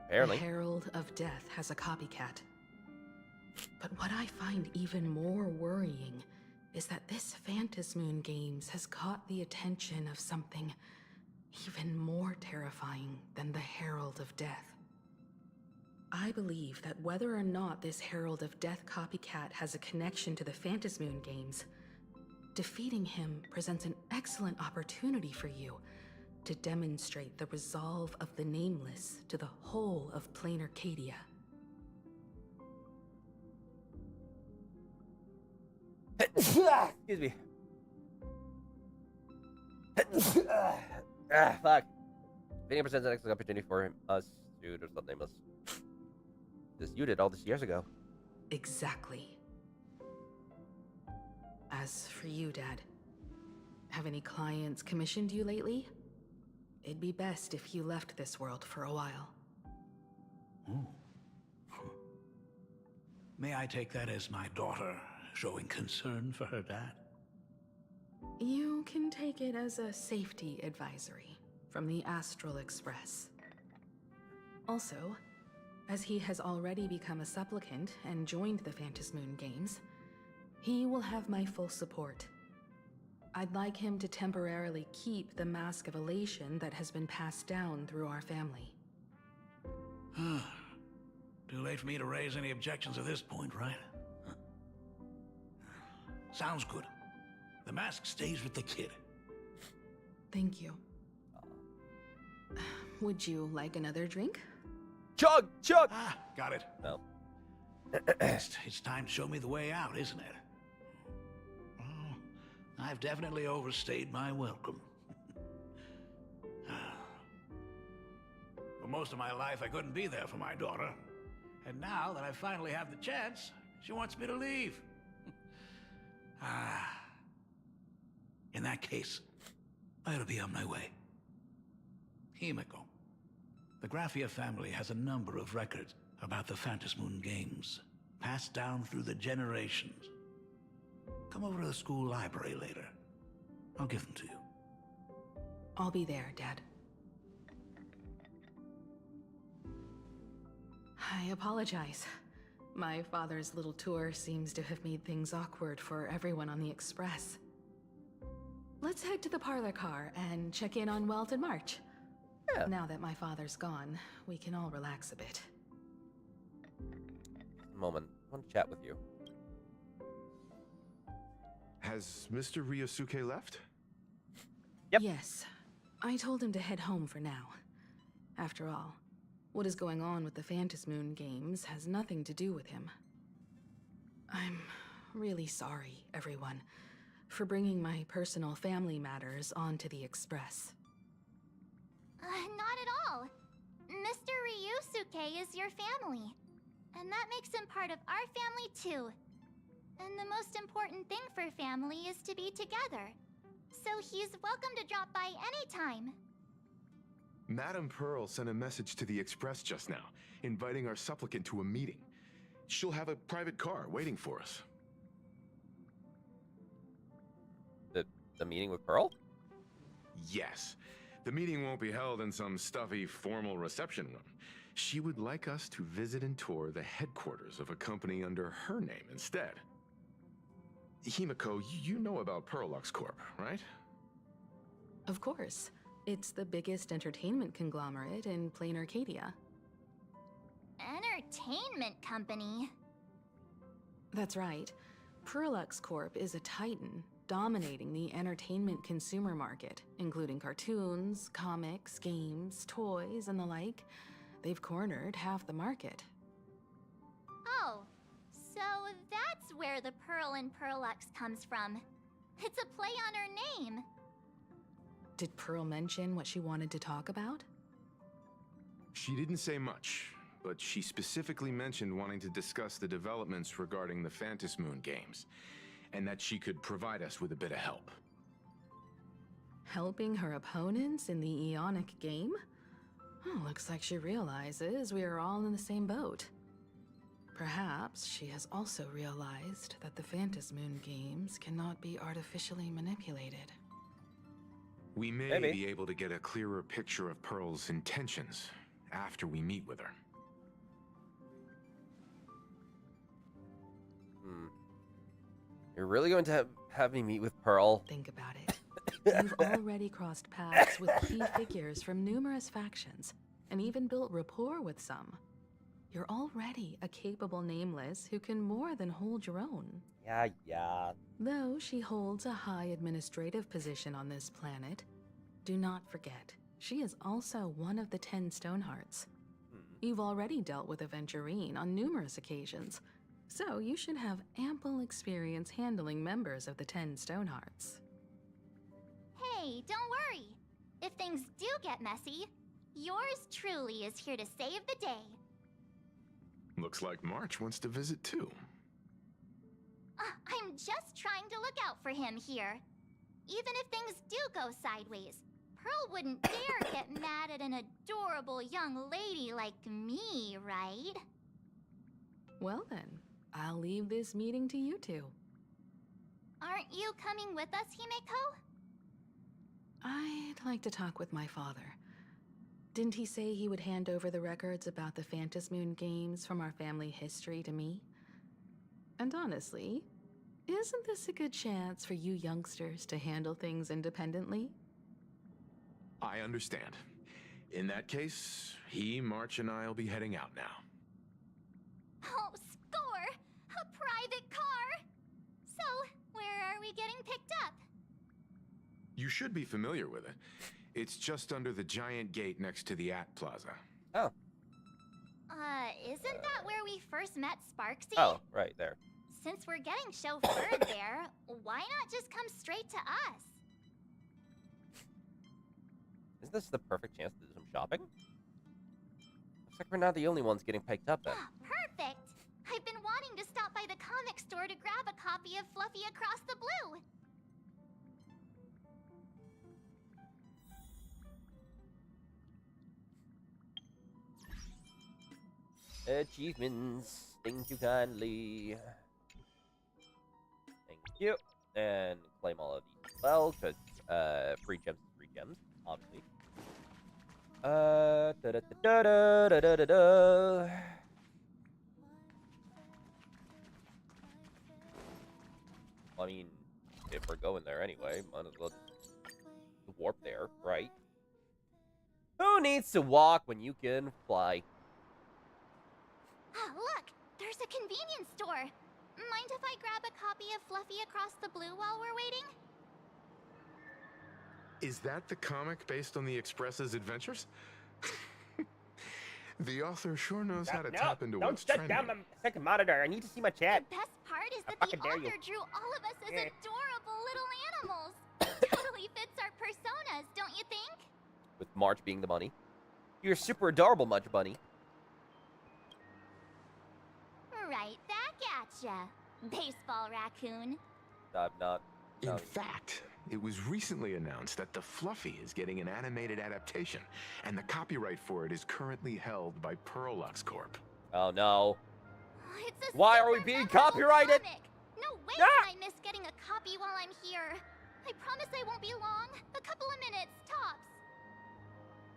Apparently. The Herald of Death has a copycat. But what I find even more worrying is that this Phantasmoon Games has caught the attention of something even more terrifying than the Herald of Death. I believe that whether or not this Herald of Death copycat has a connection to the Phantasmoon Games, defeating him presents an excellent opportunity for you to demonstrate the resolve of the Nameless to the whole of Plain Arcadia. Excuse me. Fuck. Video presents an excellent opportunity for us, dude, or something nameless. This you did all this years ago. Exactly. As for you, Dad, have any clients commissioned you lately? It'd be best if you left this world for a while. May I take that as my daughter showing concern for her dad? You can take it as a safety advisory from the Astral Express. Also, as he has already become a supplicant and joined the Phantasmoon Games, he will have my full support. I'd like him to temporarily keep the Mask of Elation that has been passed down through our family. Too late for me to raise any objections at this point, right? Sounds good. The mask stays with the kid. Thank you. Would you like another drink? Chug! Chug! Got it. No. It's time to show me the way out, isn't it? Oh, I've definitely overstayed my welcome. For most of my life, I couldn't be there for my daughter. And now that I finally have the chance, she wants me to leave. In that case, I'll be on my way. Himiko. The Graphia family has a number of records about the Phantasmoon Games, passed down through the generations. Come over to the school library later. I'll give them to you. I'll be there, Dad. I apologize. My father's little tour seems to have made things awkward for everyone on the Express. Let's head to the parlor car and check in on Welt and March. Yeah. Now that my father's gone, we can all relax a bit. moment. I want to chat with you. Has Mr. Ryosuke left? Yep. Yes. I told him to head home for now. After all, what is going on with the Phantom Moon games has nothing to do with him. I'm really sorry, everyone, for bringing my personal family matters onto the Express. Not at all. Mr. Ryusuke is your family. And that makes him part of our family too. And the most important thing for family is to be together. So he's welcome to drop by anytime. Madame Pearl sent a message to the Express just now, inviting our supplicant to a meeting. She'll have a private car waiting for us. The meeting with Pearl? Yes. The meeting won't be held in some stuffy, formal reception room. She would like us to visit and tour the headquarters of a company under her name instead. Himiko, you know about Pearlux Corp, right? Of course. It's the biggest entertainment conglomerate in plain Arcadia. Entertainment company? That's right. Pearlux Corp is a titan, dominating the entertainment consumer market, including cartoons, comics, games, toys, and the like. They've cornered half the market. Oh, so that's where the Pearl in Pearlux comes from. It's a play on her name. Did Pearl mention what she wanted to talk about? She didn't say much, but she specifically mentioned wanting to discuss the developments regarding the Phantom Moon games, and that she could provide us with a bit of help. Helping her opponents in the Eonic game? Oh, looks like she realizes we are all in the same boat. Perhaps she has also realized that the Phantom Moon games cannot be artificially manipulated. We may be able to get a clearer picture of Pearl's intentions after we meet with her. You're really going to have me meet with Pearl? Think about it. You've already crossed paths with key figures from numerous factions, and even built rapport with some. You're already a capable Nameless who can more than hold your own. Yeah. Though she holds a high administrative position on this planet, do not forget, she is also one of the 10 Stonehearts. You've already dealt with Aventurine on numerous occasions, so you should have ample experience handling members of the 10 Stonehearts. Hey, don't worry. If things do get messy, yours truly is here to save the day. Looks like March wants to visit too. I'm just trying to look out for him here. Even if things do go sideways, Pearl wouldn't dare get mad at an adorable young lady like me, right? Well then, I'll leave this meeting to you two. Aren't you coming with us, Himeko? I'd like to talk with my father. Didn't he say he would hand over the records about the Phantom Moon games from our family history to me? And honestly, isn't this a good chance for you youngsters to handle things independently? I understand. In that case, March, and I'll be heading out now. Oh, score! A private car! So, where are we getting picked up? You should be familiar with it. It's just under the giant gate next to the At Plaza. Oh. Isn't that where we first met Sparksy? Oh, right there. Since we're getting chauffeured there, why not just come straight to us? Isn't this the perfect chance to do some shopping? Looks like we're not the only ones getting picked up then. Perfect! I've been wanting to stop by the comic store to grab a copy of Fluffy Across the Blue. Achievements. Thank you kindly. Thank you. And claim all of these as well, because free gems is free gems, obviously. Da da da da da da da da. Well, I mean, if we're going there anyway, might as well just warp there, right? Who needs to walk when you can fly? Look! They're There's a convenience store. Mind if I grab a copy of Fluffy Across the Blue while we're waiting? Is that the comic based on the Express's adventures? The author sure knows how to tap into what's trending. Don't shut down my second monitor. I need to see my chat. The best part is that the dare author you. drew all of us as adorable little animals. Totally fits our personas, don't you think? With March being the bunny. You're super adorable, Much Bunny. Right back at ya, baseball raccoon. I'm not. In fact, it was recently announced that the Fluffy is getting an animated adaptation, and the copyright for it is currently held by Pearlux Corp. Oh no. It's a Why are we being copyrighted? comic. No way can I miss getting a copy while I'm here. I promise I won't be long. A couple of minutes, tops.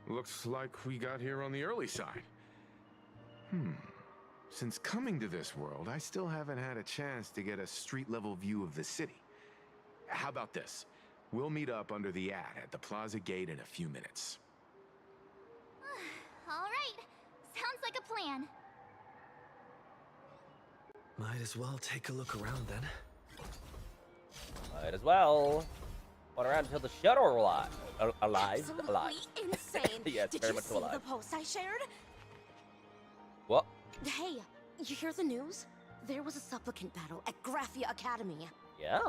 Looks like we got here on the early side. Since coming to this world, I still haven't had a chance to get a street-level view of the city. How about this? We'll meet up under the ad at the Plaza Gate in a few minutes. All right. Sounds like a plan. Might as well take a look around then. Might as well. Run around until the shuttle alive. Alive? Alive. Insane. Yeah, it's Did very you much see alive. the post I shared? What? Hey, you hear the news? There was a supplicant battle at Graphia Academy. Yeah.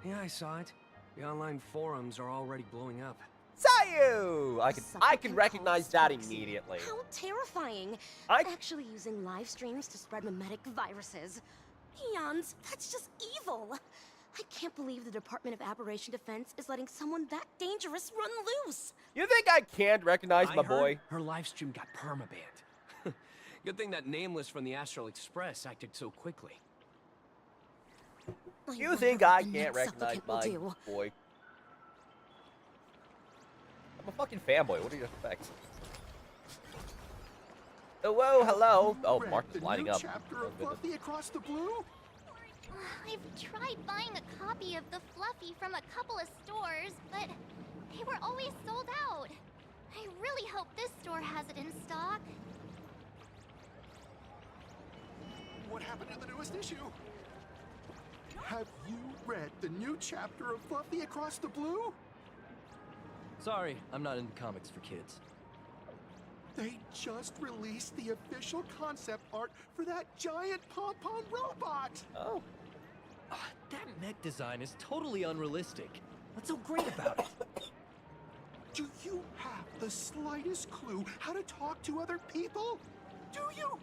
Yeah, I saw it. The online forums are already blowing up. Sayu! I can recognize that immediately. How terrifying! Actually using live streams to spread mimetic viruses. Eons, that's just evil. I can't believe the Department of Aberration Defense is letting someone that dangerous run loose. You think I can't recognize my boy? Her live stream got permabanned. Good thing that Nameless from the Astral Express acted so quickly. You think I can't recognize my boy? I'm a fucking fanboy. What do you expect? Oh, whoa, hello. Oh, Mark is lighting up. Chapter of Fluffy Across the Blue? I've tried buying a copy of the Fluffy from a couple of stores, but they were always sold out. I really hope this store has it in stock. What happened to the newest issue? Have you read the new chapter of Fluffy Across the Blue? Sorry, I'm not into comics for kids. They just released the official concept art for that giant pom-pom robot! Oh. That mech design is totally unrealistic. What's so great about it? Do you have the slightest clue how to talk to other people? Do you?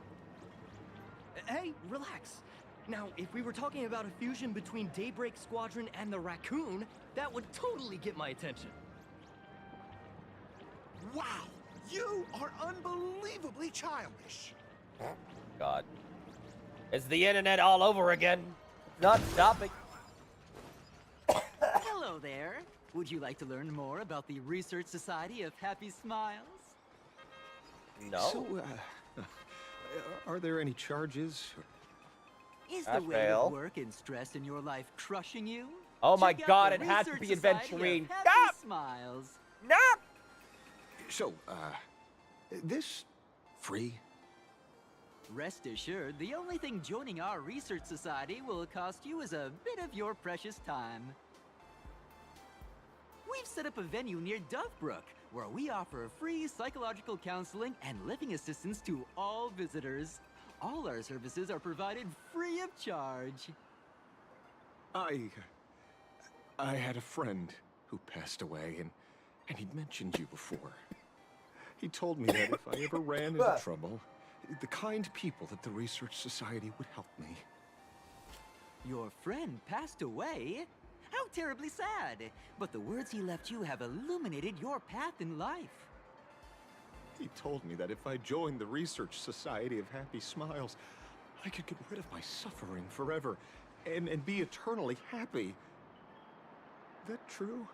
Hey, relax. Now, if we were talking about a fusion between Daybreak Squadron and the Raccoon, that would totally get my attention. Wow! You are unbelievably childish! God. It's the internet all over again. Not stopping. Hello there. Would you like to learn more about the Research Society of Happy Smiles? No. So, are there any charges? Is the weight of work and stress in your life crushing you? Oh my Check out God, the it had to Research be Society adventuring. of Happy Smiles. No! So, this free? Rest assured, the only thing joining our research society will cost you is a bit of your precious time. We've set up a venue near Dovebrook, where we offer free psychological counseling and living assistance to all visitors. All our services are provided free of charge. I had a friend who passed away, and he'd mentioned you before. He told me that if I ever ran into trouble, the kind people at the Research Society would help me. Your friend passed away? How terribly sad! But the words he left you have illuminated your path in life. He told me that if I joined the Research Society of Happy Smiles, I could get rid of my suffering forever and be eternally happy. That true?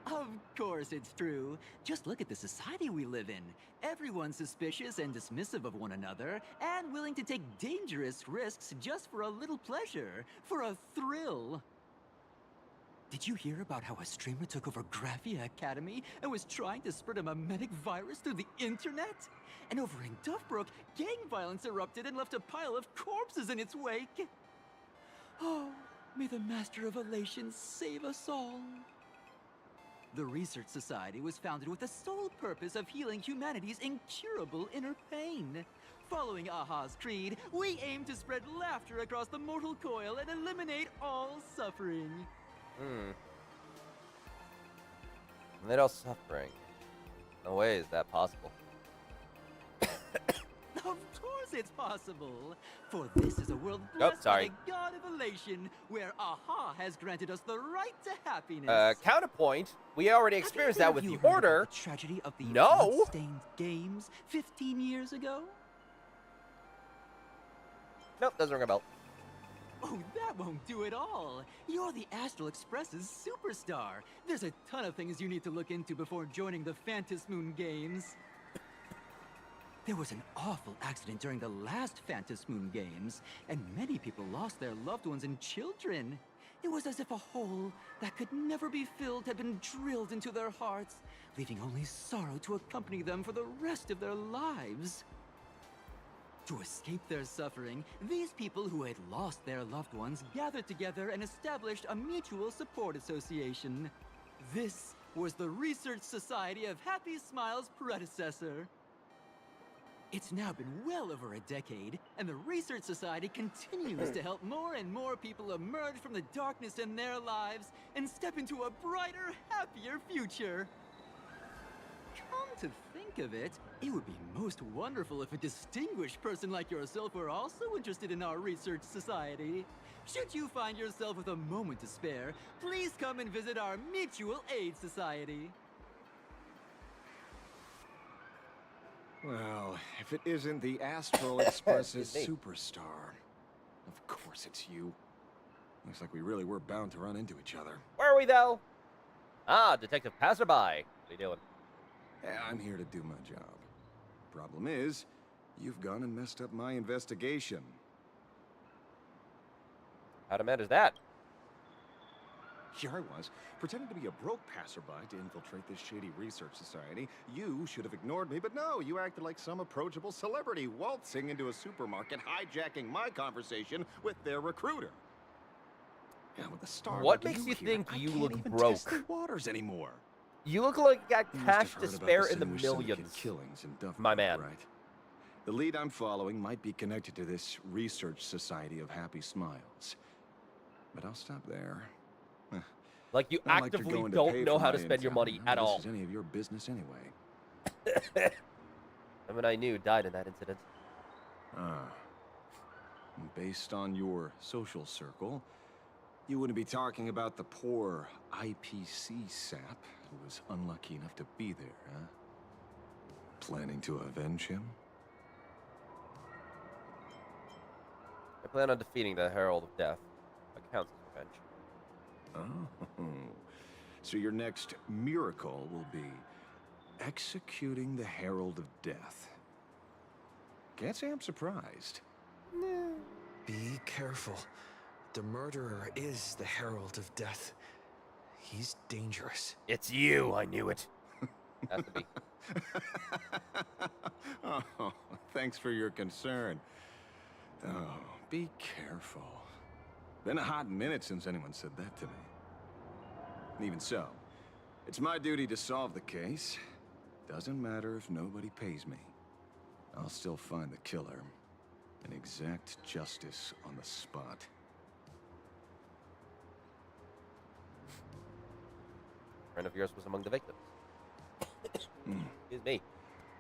Of course it's true. Just look at the society we live in. Everyone's suspicious and dismissive of one another, and willing to take dangerous risks just for a little pleasure, for a thrill. Did you hear about how a streamer took over Graphia Academy and was trying to spread a memetic virus through the internet? And over in Duffbrook, gang violence erupted and left a pile of corpses in its wake. Oh, may the Master of Elation save us all. The Research Society was founded with the sole purpose of healing humanity's incurable inner pain. Following Aha's creed, we aim to spread laughter across the mortal coil and eliminate all suffering. Little suffering. No way is that possible. Of course it's possible, for this is a world blessed by the god of elation, where Aha has granted us the right to happiness. Counterpoint, we already experienced that with the Order. The tragedy of the No! blood-stained games 15 years ago? Nope, doesn't ring a bell. Oh, that won't do it all. You're the Astral Express's superstar. There's a ton of things you need to look into before joining the Phantom Moon Games. There was an awful accident during the last Phantom Moon Games, and many people lost their loved ones and children. It was as if a hole that could never be filled had been drilled into their hearts, leaving only sorrow to accompany them for the rest of their lives. To escape their suffering, these people who had lost their loved ones gathered together and established a mutual support association. This was the Research Society of Happy Smiles' predecessor. It's now been well over a decade, and the Research Society continues to help more and more people emerge from the darkness in their lives and step into a brighter, happier future. Come to think of it, it would be most wonderful if a distinguished person like yourself were also interested in our Research Society. Should you find yourself with a moment to spare, please come and visit our Mutual Aid Society. Well, if it isn't the Astral Express's superstar, of course it's you. Looks like we really were bound to run into each other. Where are we, though? Ah, Detective Passerby. What are you doing? I'm here to do my job. Problem is, you've gone and messed up my investigation. How to manage that? Here I was, pretending to be a broke passerby to infiltrate this shady research society. You should have ignored me, but no, you acted like some approachable celebrity waltzing into a supermarket, hijacking my conversation with their recruiter. Yeah, with the star. What makes you think you look broke? Test the waters anymore. You look like you got You must cash have to heard about spare the in the Sinuous Syndicate millions. Killings in Duffbrook, My man. Right. The lead I'm following might be connected to this Research Society of Happy Smiles. But I'll stop there. Like you I'd like to actively go into don't pay know for how to my spend your intel. money None at of all. This is any of your business anyway. Someone I knew died in that incident. Based on your social circle, you wouldn't be talking about the poor IPC sap who was unlucky enough to be there, huh? Planning to avenge him? I plan on defeating the Herald of Death. That counts as revenge. Oh. So your next miracle will be executing the Herald of Death. Can't say I'm surprised. Be careful. The murderer is the Herald of Death. He's dangerous. It's you, I knew it. Has to be. Oh, thanks for your concern. Oh, be careful. Been a hot minute since anyone said that to me. Even so, it's my duty to solve the case. Doesn't matter if nobody pays me. I'll still find the killer and exact justice on the spot. A friend of yours was among the victims. Excuse me.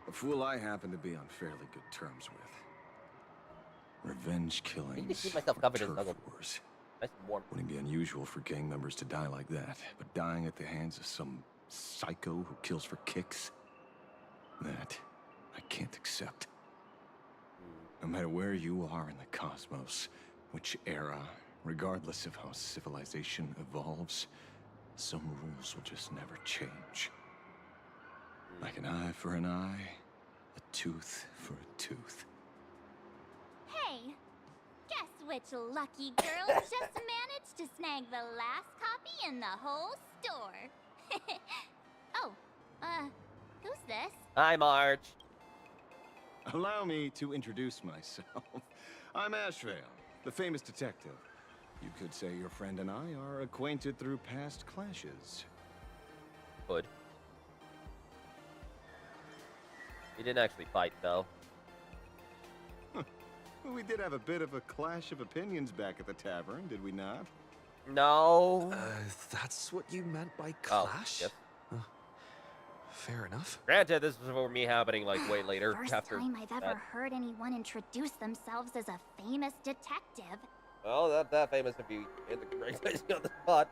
A fool I happen to be on fairly good terms with. Revenge killings, keep myself covered in turf snuggle. wars. Nice and warm. Wouldn't be unusual for gang members to die like that, but dying at the hands of some psycho who kills for kicks? That I can't accept. No matter where you are in the cosmos, which era, regardless of how civilization evolves, some rules will just never change. Like an eye for an eye, a tooth for a tooth. Hey, guess which lucky girl just managed to snag the last copy in the whole store. Oh, who's this? Hi, March. Allow me to introduce myself. I'm Ashvale, the famous detective. You could say your friend and I are acquainted through past clashes. Good. We didn't actually fight, though. We did have a bit of a clash of opinions back at the tavern, did we not? No. That's what you meant by clash? Yes. Fair enough. Granted, this was for me happening like way later. First after time I've ever that. heard anyone introduce themselves as a famous detective. Well, not that famous if you hit the great place on the spot.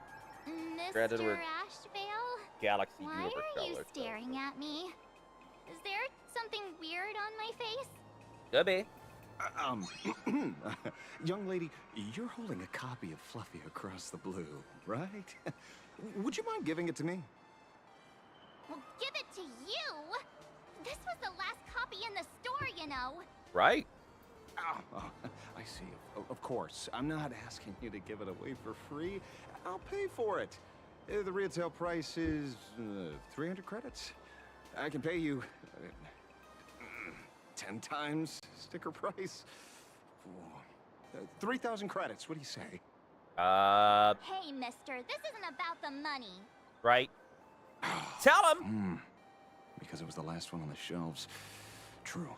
Granted, Mr. we're Ashvale? Galaxy Why Universe are you Traveler, so- staring at me? Is there something weird on my face? Could be. Young lady, you're holding a copy of Fluffy Across the Blue, right? Would you mind giving it to me? Well, give it to you! This was the last copy in the store, you know. Right? Oh, I see. Of course. I'm not asking you to give it away for free. I'll pay for it. The retail price is 300 credits. I can pay you 10 times sticker price. 3,000 credits. What do you say? Hey, mister, this isn't about the money. Right. Tell him! Because it was the last one on the shelves. True.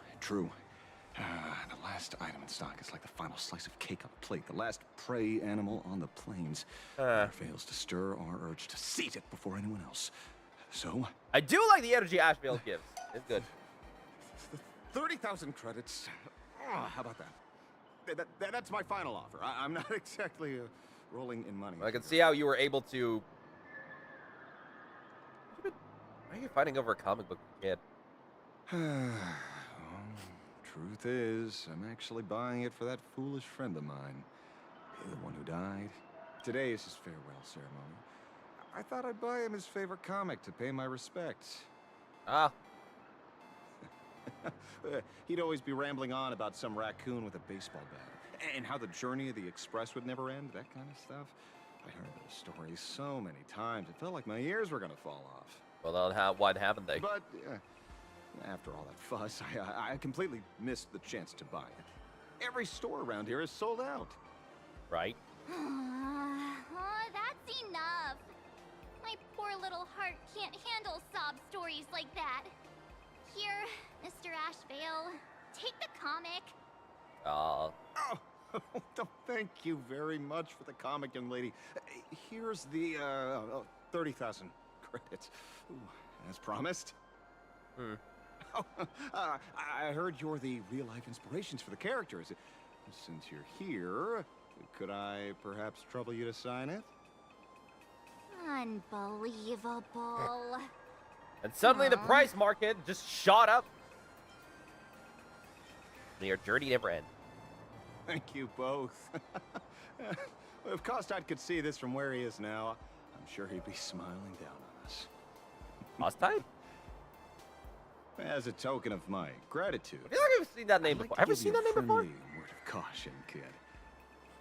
The last item in stock is like the final slice of cake on a plate. The last prey animal on the plains. Fails to stir our urge to seize it before anyone else. So? I do like the energy Ashvale gives. It's good. 30,000 credits. How about that? That's my final offer. I'm not exactly rolling in money. I can see how you were able to... Why are you fighting over a comic book kid? Truth is, I'm actually buying it for that foolish friend of mine. The one who died. Today is his farewell ceremony. I thought I'd buy him his favorite comic to pay my respects. Ah. He'd always be rambling on about some raccoon with a baseball bat. And how the journey of the express would never end, that kind of stuff. I heard those stories so many times, it felt like my ears were gonna fall off. Well, why haven't they? But after all that fuss, I completely missed the chance to buy it. Every store around here is sold out. Right. That's enough. My poor little heart can't handle sob stories like that. Here, Mr. Ashvale, take the comic. Oh, thank you very much for the comic, young lady. Here's the 30,000 credits. Ooh, as promised. I heard you're the real-life inspirations for the characters. Since you're here, could I perhaps trouble you to sign it? Unbelievable. And suddenly the price market just shot up. Your journey never ends. Thank you both. If Kostad could see this from where he is now, I'm sure he'd be smiling down on us. Kostad? As a token of my gratitude. I feel like I've seen that name before. Have you seen that name before? Word of caution, kid.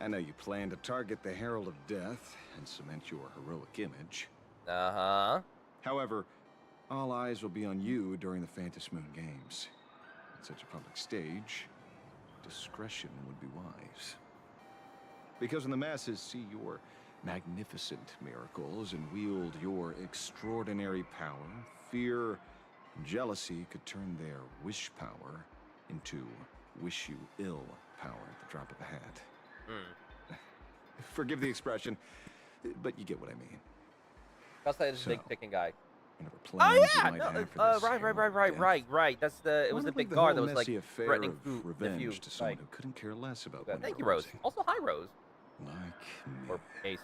I know you plan to target the Herald of Death and cement your heroic image. Uh-huh. However, all eyes will be on you during the Phantom Moon Games. At such a public stage, discretion would be wise. Because when the masses see your magnificent miracles and wield your extraordinary power, fear and jealousy could turn their wish power into wish you ill power at the drop of a hat. Forgive the expression, but you get what I mean. Kostad is a big picking guy. Oh yeah! Right. That's the. It was the big guard that was like threatening revenge to someone who couldn't care less about. Thank you, Rose. Also, hi, Rose. Like me. Or Ace.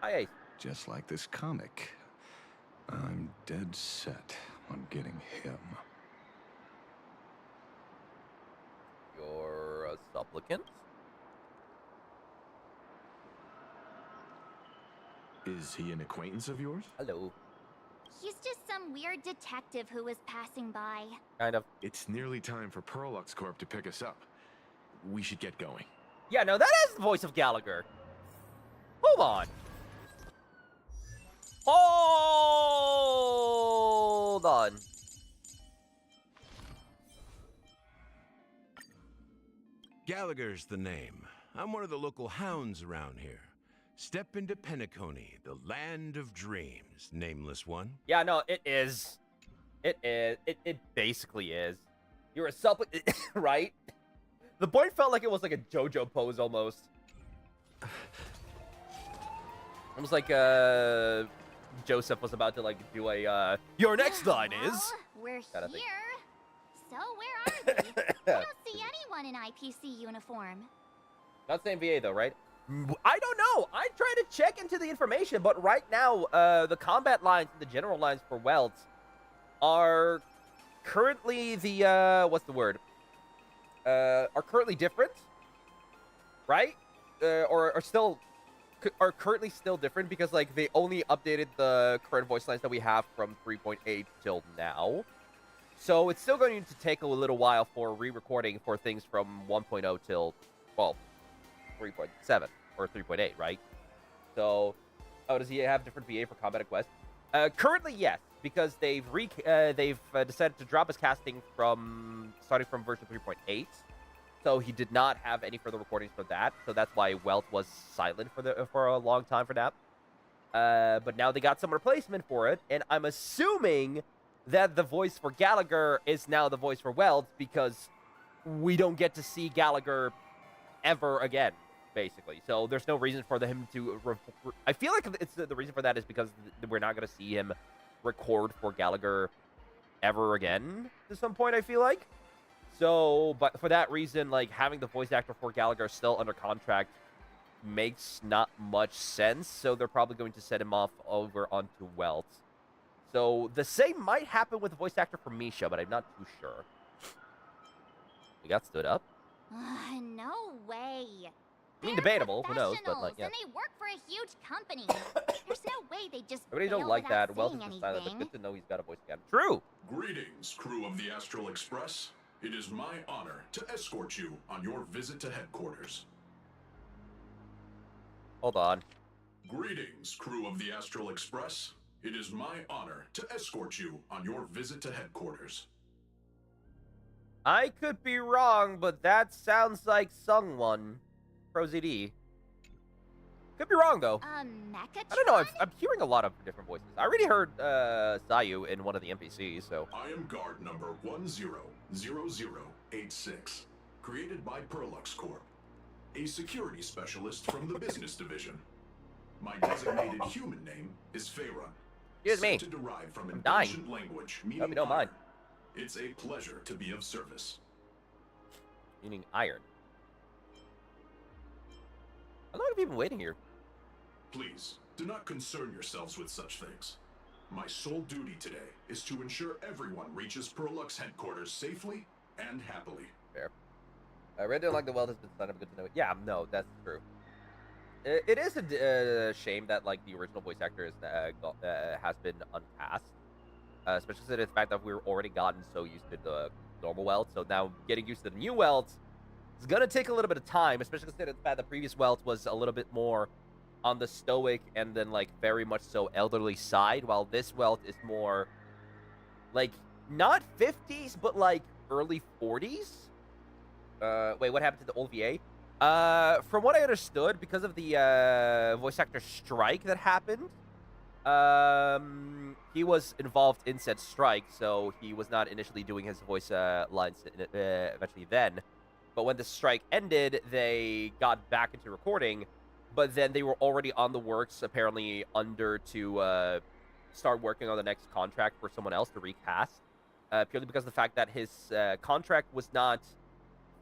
Hi, Ace. Just like this comic, I'm dead set on getting him. You're a supplicant? Is he an acquaintance of yours? Hello. He's just some weird detective who was passing by. Kind of. It's nearly time for Perlux Corp to pick us up. We should get going. Yeah, no, that is the voice of Gallagher. Hold on. Hold on. Gallagher's the name. I'm one of the local hounds around here. Step into Penacony, the land of dreams, nameless one. Yeah, no, it is. It is. It basically is. You're a right? The point felt like it was like a JoJo pose almost. Almost like Joseph was about to like do a your next line is. We're here. So where are they? I don't see anyone in IPC uniform. Not saying VA though, right? I don't know. I tried to check into the information, but right now, the combat lines and the general lines for Welts are currently the what's the word? Are currently different, right? Or are currently still different because like they only updated the current voice lines that we have from 3.8 till now. So it's still going to take a little while for re-recording for things from 1.0 till, well, 3.7 or 3.8, right? So, oh, does he have different VA for Combat Quest? Currently, yes, because they've decided to drop his casting from starting from version 3.8. So he did not have any further recordings for that. So that's why Welt was silent for a long time for that. But now they got some replacement for it, and I'm assuming that the voice for Gallagher is now the voice for Welt because we don't get to see Gallagher ever again, basically. So there's no reason for him to... I feel like it's the reason for that is because we're not going to see him record for Gallagher ever again to some point, I feel like. So, but for that reason, like, having the voice actor for Gallagher still under contract makes not much sense. So they're probably going to set him off over onto Welt. So the same might happen with the voice actor for Misha, but I'm not too sure. We got stood up. No way. I mean, debatable. Who knows? But like, yeah. And they work for a huge company. There's no way they just. Everybody don't like that. Wells is silent, but good to know he's got a voice again. True. Greetings, crew of the Astral Express. It is my honor to escort you on your visit to headquarters. Hold on. Greetings, crew of the Astral Express. It is my honor to escort you on your visit to headquarters. I could be wrong, but that sounds like someone. ProZD. Could be wrong, though. Mecha? I don't know. I'm hearing a lot of different voices. I already heard Sayu in one of the NPCs, so... I am guard number 100086, created by Perlux Corp, a security specialist from the business division. My designated human name is Pharaoh. Excuse me. To derive from an dying. ancient language Hope you meaning don't mind. iron. It's a pleasure to be of service. Meaning iron. How long have you been waiting here? Please, do not concern yourselves with such things. My sole duty today is to ensure everyone reaches Perlux headquarters safely and happily. Fair. I read it like the Welt has been signed up. Good to know. Yeah, no, that's true. It is a shame that like the original voice actor has been uncast, especially considering the fact that we've already gotten so used to the normal Welt. So now getting used to the new Welt is gonna take a little bit of time, especially considering the fact the previous Welt was a little bit more on the stoic and then like very much so elderly side, while this Welt is more like not 50s but like early 40s. Wait, what happened to the old VA? From what I understood, because of the voice actor strike that happened, he was involved in said strike, so he was not initially doing his voice lines eventually then. But when the strike ended, they got back into recording, but then they were already on the works, apparently under to start working on the next contract for someone else to recast, purely because of the fact that his contract was not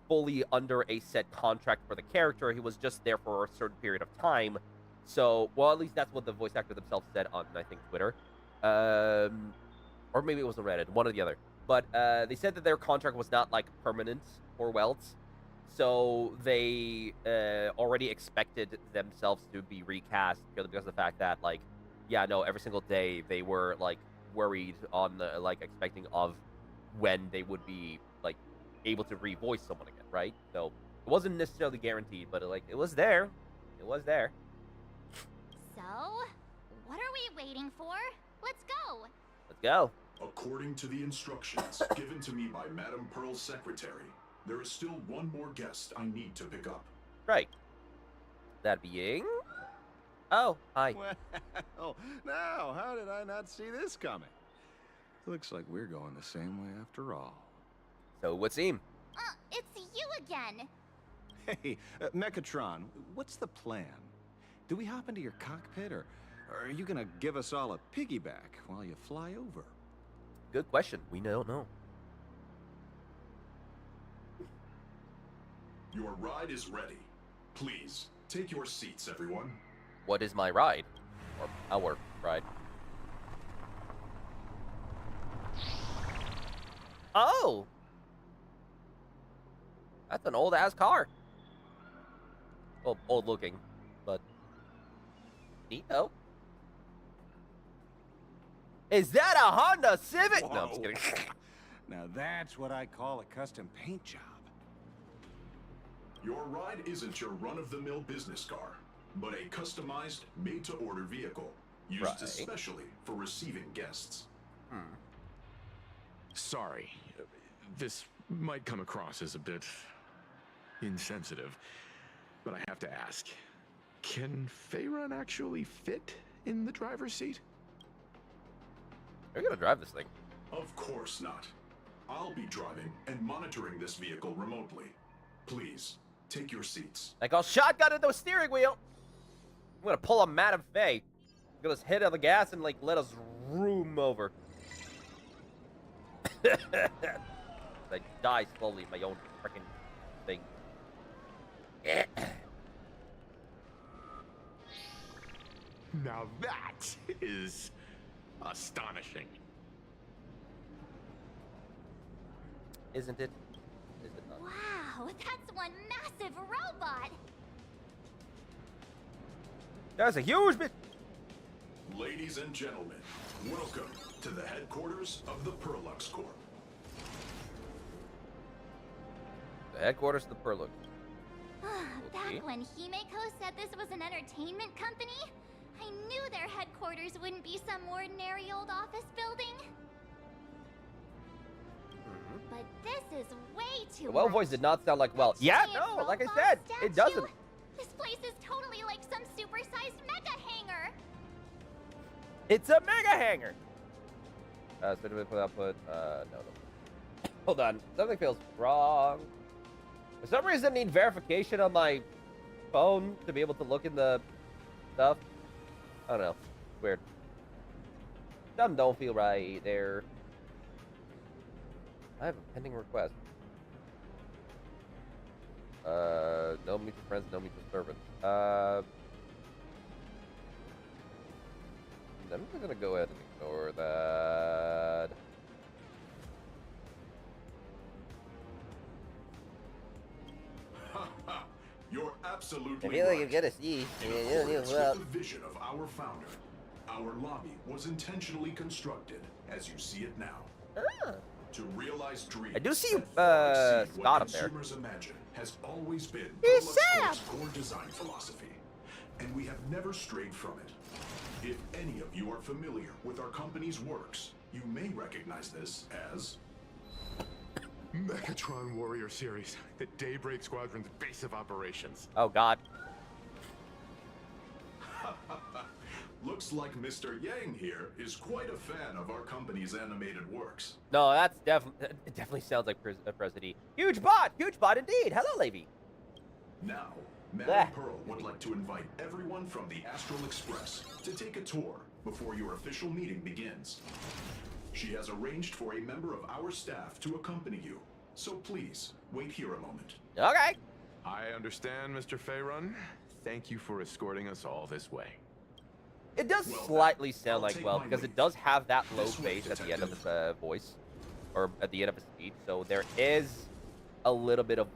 fully under a set contract for the character. He was just there for a certain period of time. So, well, at least that's what the voice actor themselves said on, I think, Twitter. Or maybe it was on Reddit, one or the other. But they said that their contract was not, like, permanent for Welts. So they already expected themselves to be recast purely because of the fact that, like, yeah, no, every single day they were, like, worried on, the, like, expecting of when they would be, like, able to revoice someone again, right? So it wasn't necessarily guaranteed, but like it was there. It was there. So, What are we waiting for? Let's go. Let's go. According to the instructions given to me by Madame Pearl's secretary, there is still one more guest I need to pick up. Right. That being... Oh, hi. Well, now, how did I not see this coming? Looks like we're going the same way after all. So, what's seem? It's you again. Hey, Mechatron, what's the plan? Do we hop into your cockpit, or are you gonna give us all a piggyback while you fly over? Good question. We don't know. Your ride is ready. Please, take your seats, everyone. What is my ride? Or our ride? Oh! That's an old-ass car. Well, old-looking, but... neat, though. Is that a Honda Civic? Whoa. No, I'm just kidding. Now that's what I call a custom paint job. Your ride isn't your run-of-the-mill business car, but a customized, made-to-order vehicle, used especially for receiving guests. Sorry, this might come across as a bit insensitive, but I have to ask. Can Faerun actually fit in the driver's seat? You're gonna drive this thing. Of course not. I'll be driving and monitoring this vehicle remotely. Please, take your seats. Like I'll shotgun into a steering wheel. I'm gonna pull a Madame Faye. Get us hit on the gas and like let us room over. I die slowly in my own freaking thing. Now that is astonishing. Isn't it? Is it not? Wow, that's one massive robot. That's a huge bit. Ladies and gentlemen, welcome to the headquarters of the Perlux Corp. The headquarters of the Perlux. Back when Himeko said this was an entertainment company, I knew their headquarters wouldn't be some ordinary old office building. But this is way too The well much. voice did not sound like well. Yeah, Giant no, like I robot said, it statue. doesn't. This place is totally like some supersized mega hangar. It's a mega hanger. Spin input output. No. Hold on. Something feels wrong. For some reason, I need verification on my phone to be able to look in the stuff. I don't know. Weird. Something don't feel right there. I have a pending request. No mutual friends, no mutual servants. I'm just gonna go ahead and ignore that. You're absolutely I feel like right. you gotta see. In accordance with the vision of our founder, our lobby was intentionally constructed as you see it now. To realize dreams I do see that far exceed Scott what up there. consumers imagine has always been He's Perlux Sam! Corp's core design philosophy, and we have never strayed from it. If any of you are familiar with our company's works, you may recognize this as Mechatron Warrior Series, the Daybreak Squadron's base of operations. Oh God. Looks like Mr. Yang here is quite a fan of our company's animated works. No, that's it definitely sounds like President. Huge bot indeed. Hello, Levy. Now, Madame Pearl would like to invite everyone from the Astral Express to take a tour before your official meeting begins. She has arranged for a member of our staff to accompany you, so please wait here a moment. Okay. I understand, Mr. Faerun. Thank you for escorting us all this way. It does slightly sound like well because it does have that low bass at the end of his voice, or at the end of his speech. So there is a little bit of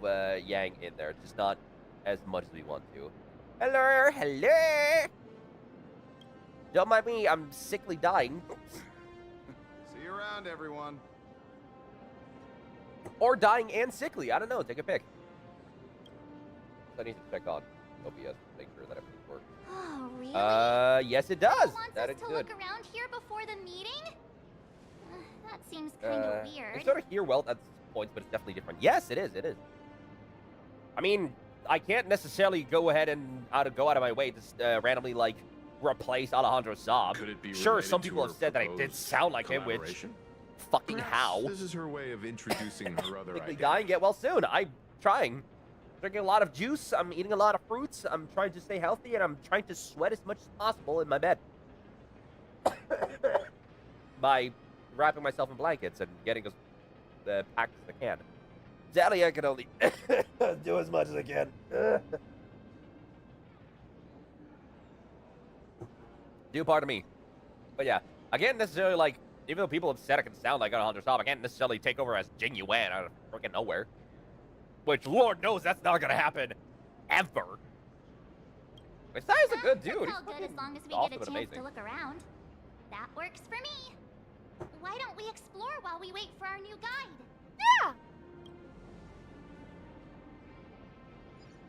Yang in there, just not as much as we want to. Hello, hello. Don't mind me, I'm sickly dying. See you around, everyone. Or dying and sickly. I don't know. Take a pick. I need to check on. OBS to make sure that everything works. Oh, really? Yes, it does. Wants That us is to good. look around here before the meeting? That seems kind of weird. It's sort of here well at points, but it's definitely different. Yes, it is. It is. I mean, I can't necessarily go ahead and go out of my way to randomly like replace Alejandro Saab. Could it be sure, some related to people her have said that I did proposed sound like him, which collaboration? fucking Perhaps how? This is her way of introducing her other Quickly identity. dying, get well soon. I'm trying. Drinking a lot of juice. I'm eating a lot of fruits. I'm trying to stay healthy, and I'm trying to sweat as much as possible in my bed. By wrapping myself in blankets and getting as packed as I can. Sadly, I can only do as much as I can. Do pardon me. But yeah, I can't necessarily, like, even though people have said I can sound like Alejandro Saab, I can't necessarily take over as genuine out of freaking nowhere. Which, Lord knows, that's not gonna happen. Ever. But Sai is a good dude. It's He's all good as long as we awesome get a and chance amazing. to look around. That works for me. Why don't we explore while we wait for our new guide? Yeah!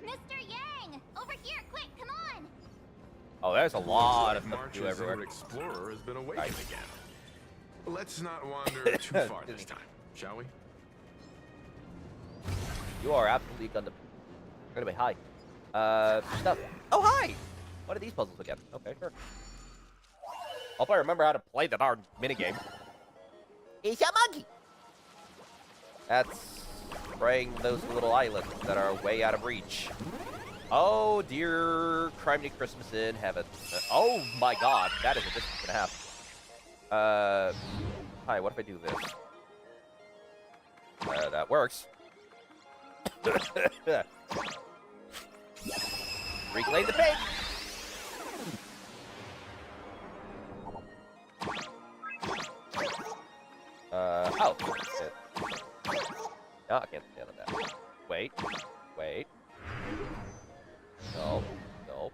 Mr. Yang! Over here, quick, come on! Oh, there's a lot of stuff to March's do everywhere. own explorer has been awakened again. Let's not wander too far this time, shall we? You are absolutely gonna. Anyway, hi. Stuff. Oh, hi! What are these puzzles again? Okay, sure. Hope I remember how to play the darn minigame. It's a monkey! That's spraying those little islands that are way out of reach. Oh, dear criminy Christmas in heaven. Oh my god, that is a distance and a half. Hi, what if I do this? That works. Reclaim the pig! Oh. Shit. No, I can't stand on that. Wait. Wait. No. No.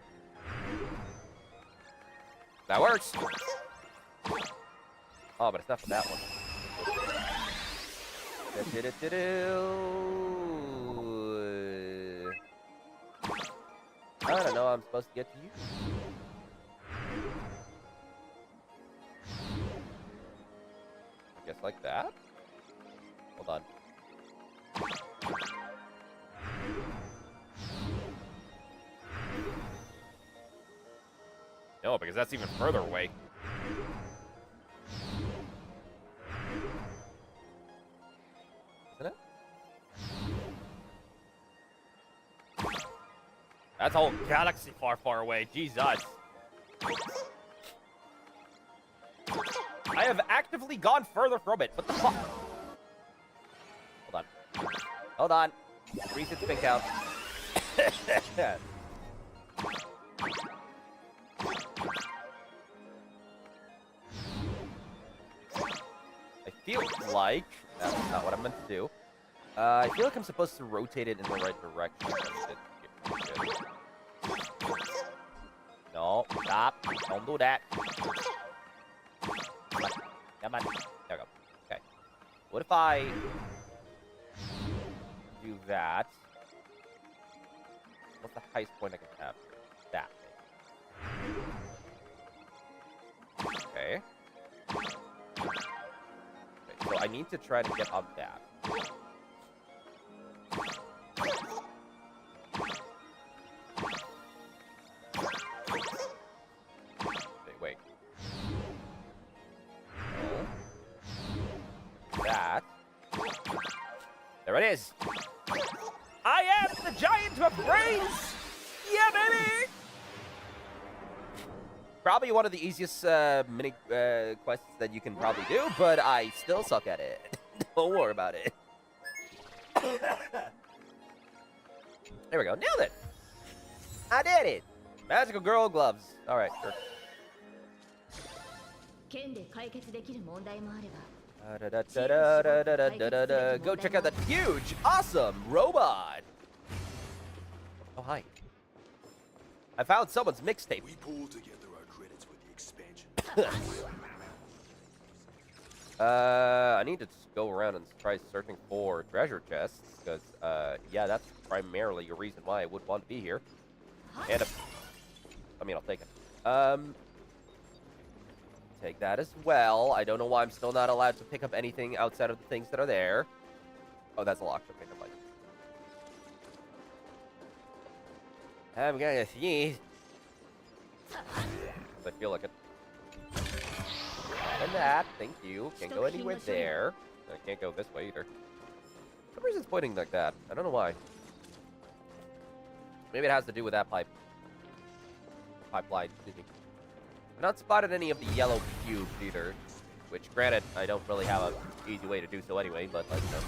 That works! Oh, but it's not for that one. I don't know how I'm supposed to get to you. I guess like that? Hold on. No, because that's even further away. Isn't it? That's a whole galaxy far, far away. Jesus. I have actively gone further from it. What the fuck? Hold on. Hold on. Reset spin count. I feel like that's not what I meant to do. I feel like I'm supposed to rotate it in the right direction. No, stop. Don't do that. Come on. Come on. There we go. Okay. What if I do that? What's the highest point I can have here? That. Okay. Okay, so I need to try to get on that. Okay, wait. No. That. There it is. I am the giant of brains! Yeah, baby! Probably one of the easiest mini quests that you can probably do, but I still suck at it. Don't worry about it. There we go. Nailed it! I did it! Magical girl gloves. Alright, sure. Go check out that huge, awesome robot! Oh, hi. I found someone's mixtape. We pulled together our credits with the expansion. I need to go around and try searching for treasure chests, because, yeah, that's primarily a reason why I would want to be here. And I mean, I'll take it. Take that as well. I don't know why I'm still not allowed to pick up anything outside of the things that are there. Oh, that's a lock. Okay, never mind. I'm gonna sneeze. I feel like it. And that, thank you. Can't go anywhere there. I can't go this way either. For some reason it's pointing like that. I don't know why. Maybe it has to do with that pipe. Pipeline, excuse me. I've not spotted any of the yellow cubes either. Which, granted, I don't really have an easy way to do so anyway, but, like, you know.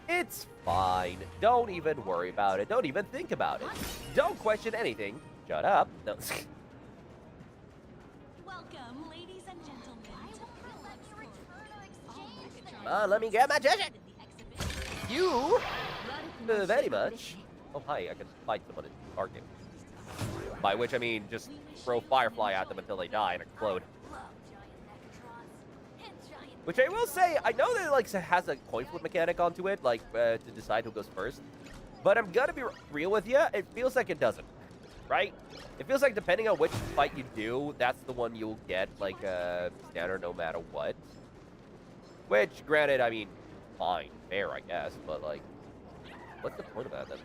It's fine. Don't even worry about it. Don't even think about it. Don't question anything. Shut up. No. Welcome, ladies and gentlemen. Let me get my ticket. You very much. Oh, hi. I can fight someone in card game. By which I mean just throw Firefly at them until they die and explode. Which I will say, I know that it like has a coin flip mechanic onto it, like to decide who goes first. But I'm gonna be real with you. It feels like it doesn't, right? It feels like depending on which fight you do, that's the one you'll get, like standard no matter what. Which, granted, I mean, fine, fair, I guess. But like, what's the point of that then?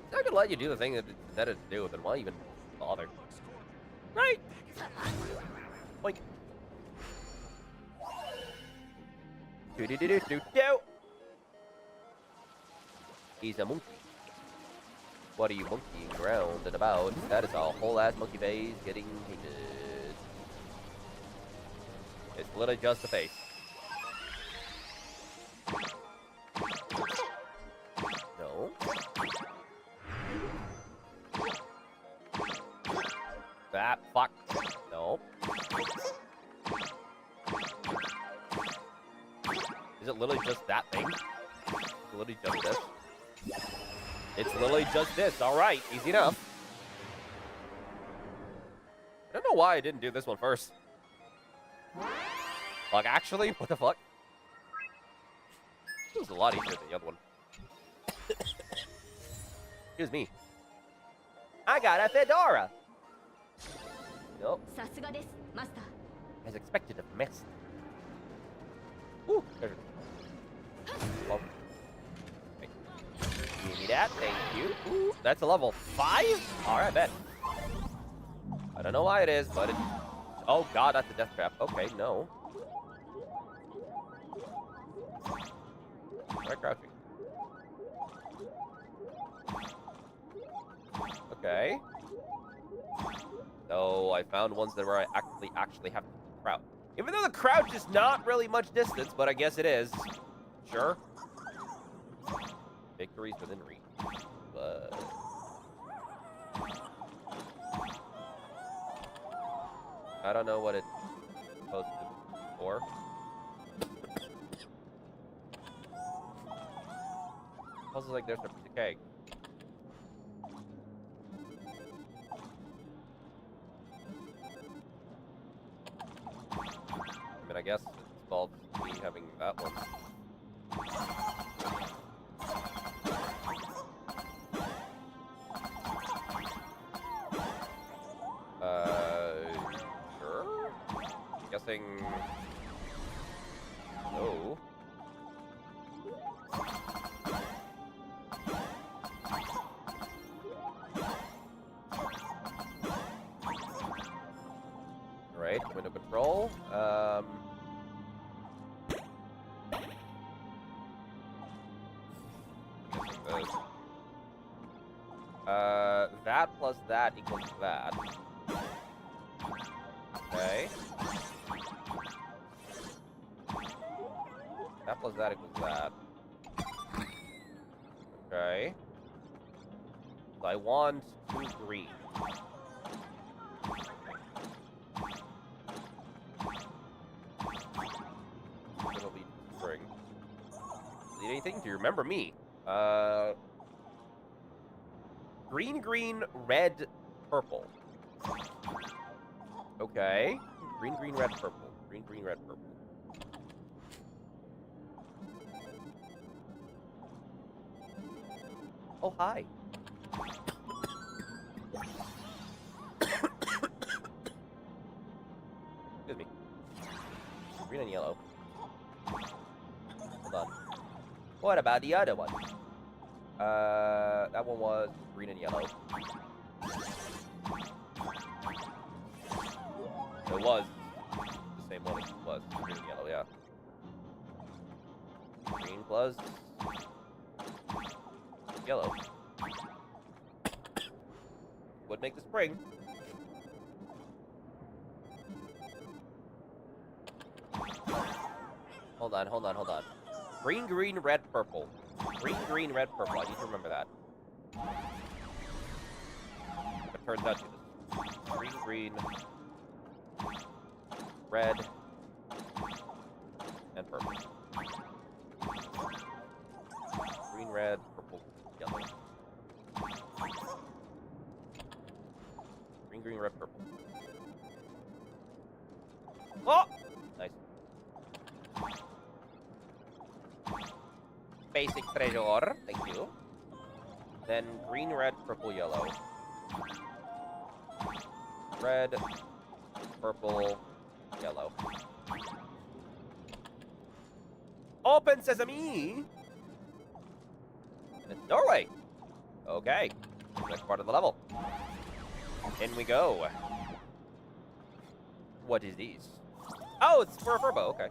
It's not gonna let you do the thing that it's intended to do, then why even bother? Right? Like. Do-do-do-do-do-do. He's a monkey. What are you monkeying around and about? That is a whole ass monkey face getting painted. It's literally just a face. No. That fuck. No. Is it literally just that thing? It's literally just this. It's literally just this. All right, easy enough. I don't know why I didn't do this one first. Like, actually, what the fuck? This was a lot easier than the other one. Excuse me. I got a fedora. Nope. As expected of mess. Ooh, there's it. Oh. Wait. Give me that, thank you. Ooh, that's a level 5? Alright, bet. I don't know why it is, but it... Oh god, that's a death trap. Okay, no. Try crouching. Okay. So I found ones that where I actually have to crouch. Even though the crouch is not really much distance, but I guess it is. Sure. Victory's within reach. But... I don't know what it's supposed to be for. Also, like, there's a piece of cake. I mean, I guess it involves me having that one. Sure? I'm guessing... No. Alright, window control. That plus that equals that. Okay. That plus that equals that. Okay. So I want 2 green. It'll be spring. Need anything? Do you remember me? Green, green, red, purple. Okay. Green, green, red, purple. Green, green, red, purple. Oh, hi. Excuse me. Green and yellow. Hold on. What about the other one? That one was green and yellow. It was the same one as it was green and yellow, yeah. Green plus yellow would make the spring. Hold on. Green, green, red, purple. Green, green, red, purple. I need to remember that. It turns out to this. Green, green, red, and purple. Green, red, purple, yellow. Green, green, red, purple. Oh! Nice. Basic treasure, thank you. Then green, red, purple, yellow. Red, purple, yellow. Open sesame! And it's doorway. Okay. Next part of the level. In we go. What is these? Oh, it's for a Furbo, okay.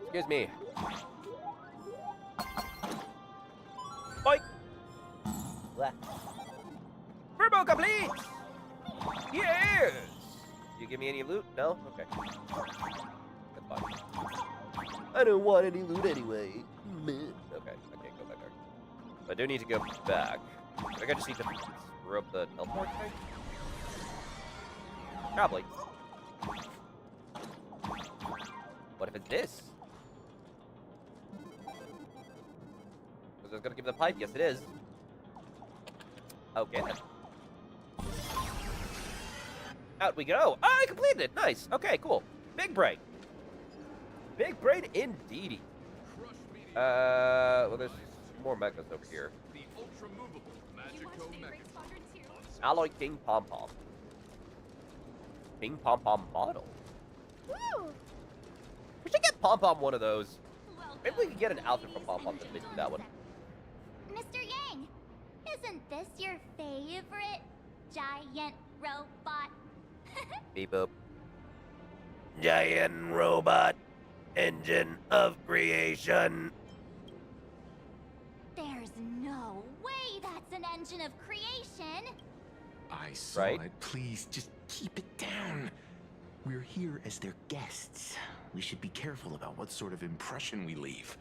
Excuse me. Boink! Furbo complete! Yes! You give me any loot? No? Okay. That's fine. I don't want any loot anyway. Okay, I can't go back there. But I do need to go back. I think I just need to screw up the teleport thing? Probably. What if it's this? Was I gonna give the pipe? Yes, it is. Okay then. Out we go. Oh, I completed it. Nice. Okay, cool. Big brain. Big brain indeedy. Well, there's more mechas over here. Alloy King Pom Pom. King Pom Pom model. Woo! We should get Pom Pom one of those. Maybe we could get an outfit from Pom Pom to do that one. Mr. Yang, isn't this your favorite giant robot? Beep boop. Giant robot. Engine of creation. There's no way that's an engine of creation. I saw it. Please, just keep it down. We're here as their guests. We should be careful about what sort of impression we leave.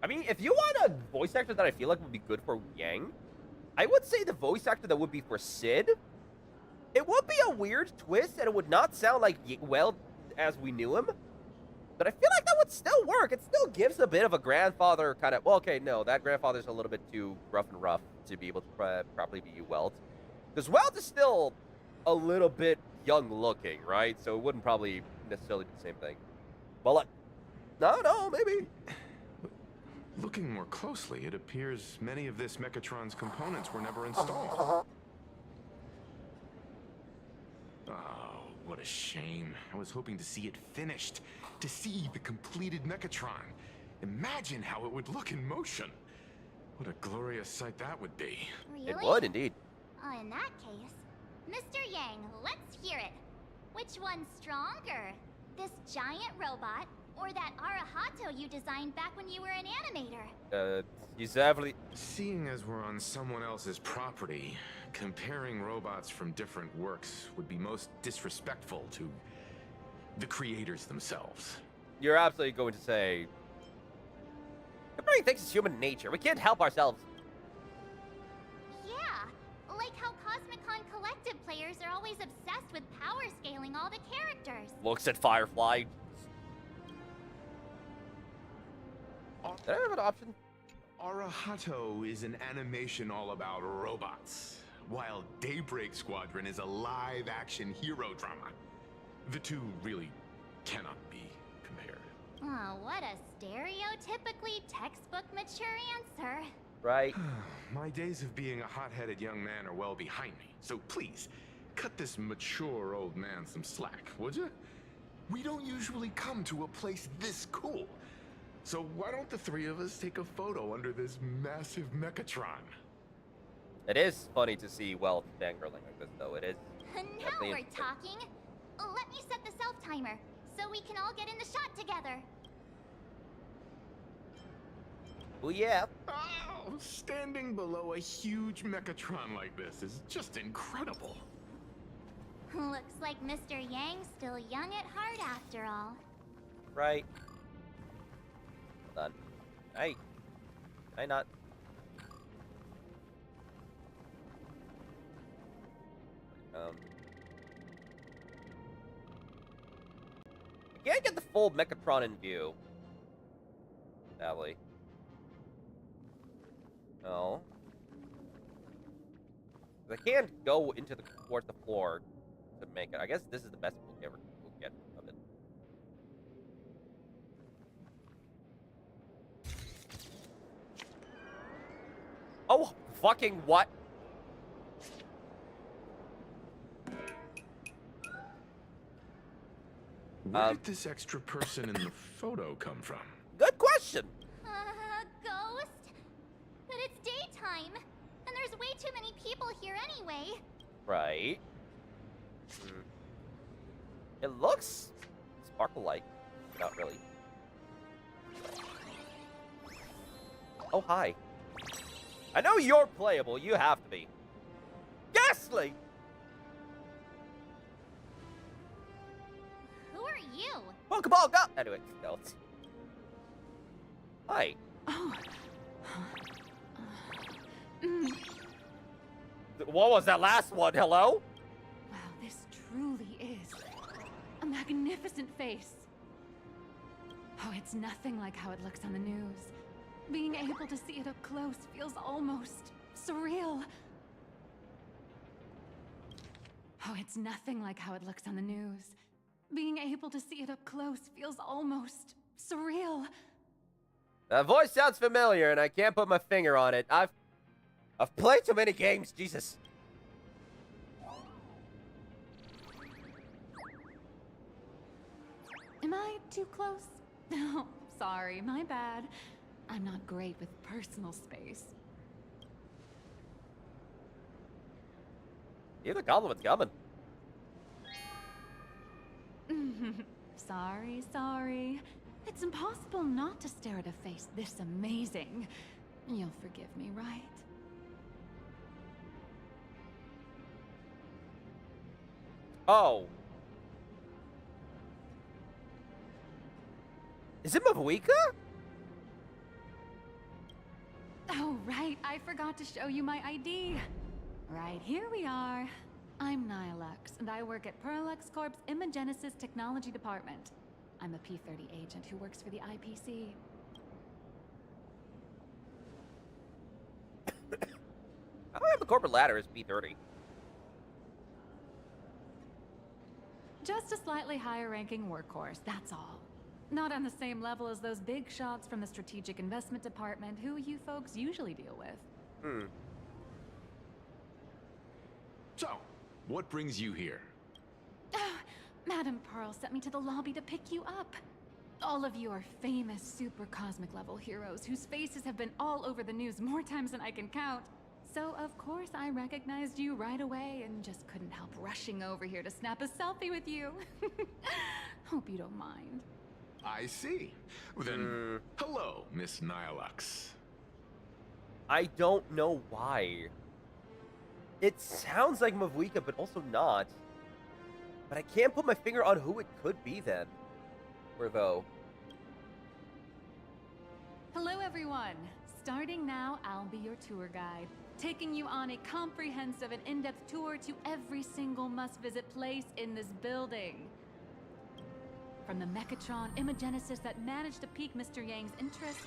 I mean, if you want a voice actor that I feel like would be good for Yang, I would say the voice actor that would be for Sid. It would be a weird twist, and it would not sound like well as we knew him. But I feel like that would still work. It still gives a bit of a grandfather kind of... Well, okay, no, that grandfather's a little bit too rough and rough to be able to properly be Welt. Because Welt is still a little bit young looking, right? So it wouldn't probably necessarily be the same thing. But like... No, maybe. Looking more closely, it appears many of this Mechatron's components were never installed. Oh, what a shame. I was hoping to see it finished. To see the completed Mechatron. Imagine how it would look in motion. What a glorious sight that would be. Really? It would, indeed. In that case, Mr. Yang, let's hear it. Which one's stronger? This giant robot, or that Arahato you designed back when you were an animator? He's definitely... Seeing as we're on someone else's property, comparing robots from different works would be most disrespectful to the creators themselves. You're absolutely going to say... Comparing things is human nature. We can't help ourselves. Yeah, like how Cosmic-Con Collective players are always obsessed with power scaling all the characters. Looks at Firefly. Did I have an option? Arahato is an animation all about robots, while Daybreak Squadron is a live-action hero drama. The two really cannot be compared. Oh, what a stereotypically textbook mature answer. Right. My days of being a hot-headed young man are well behind me, so please, cut this mature old man some slack, would you? We don't usually come to a place this cool. So why don't the three of us take a photo under this massive Mechatron? It is funny to see Wealth fangirling like this, though. It is. Now we're talking. Let me set the self-timer, so we can all get in the shot together. Well, yeah. Oh, standing below a huge Mechatron like this is just incredible. Looks like Mr. Yang's still young at heart after all. Right. Hold on. Hey. Hey, not. I can't get the full Mechatron in view. Sadly. No. I can't go into the towards the floor to make it. I guess this is the best we'll get of it. Oh, fucking what? Where did this extra person in the photo come from? Good question. Ghost? But it's daytime, and there's way too many people here anyway. Right. It looks sparkle-like. Not really. Oh, hi. I know you're playable. You have to be. Ghastly! Who are you? Oh, come on, go! Anyway, no. Hi. Oh. What was that last one? Hello? Wow, this truly is a magnificent face. Oh, it's nothing like how it looks on the news. Being able to see it up close feels almost surreal. Oh, it's nothing like how it looks on the news. Being able to see it up close feels almost surreal. That voice sounds familiar, and I can't put my finger on it. I've played too many games, Jesus. Am I too close? Oh, sorry, my bad. I'm not great with personal space. Hear the compliments coming. Sorry. It's impossible not to stare at a face this amazing. You'll forgive me, right? Oh. Is it Mavuika? Oh, right. I forgot to show you my ID. Right, here we are. I'm Nihilux, and I work at Parallax Corp's Imagenesis Technology Department. I'm a P-30 agent who works for the IPC. How do I have the corporate ladder as P-30? Just a slightly higher-ranking workhorse, that's all. Not on the same level as those big shots from the Strategic Investment Department, who you folks usually deal with. So, what brings you here? Madam Pearl sent me to the lobby to pick you up. All of you are famous super cosmic level heroes whose faces have been all over the news more times than I can count. So of course I recognized you right away and just couldn't help rushing over here to snap a selfie with you. Hope you don't mind. I see. Well, then, hello, Miss Nihilux. I don't know why. It sounds like Mavuika, but also not. But I can't put my finger on who it could be then. Or though. Hello everyone. Starting now, I'll be your tour guide, taking you on a comprehensive and in-depth tour to every single must-visit place in this building. From the Mechatron Imagenesis that managed to pique Mr. Yang's interest,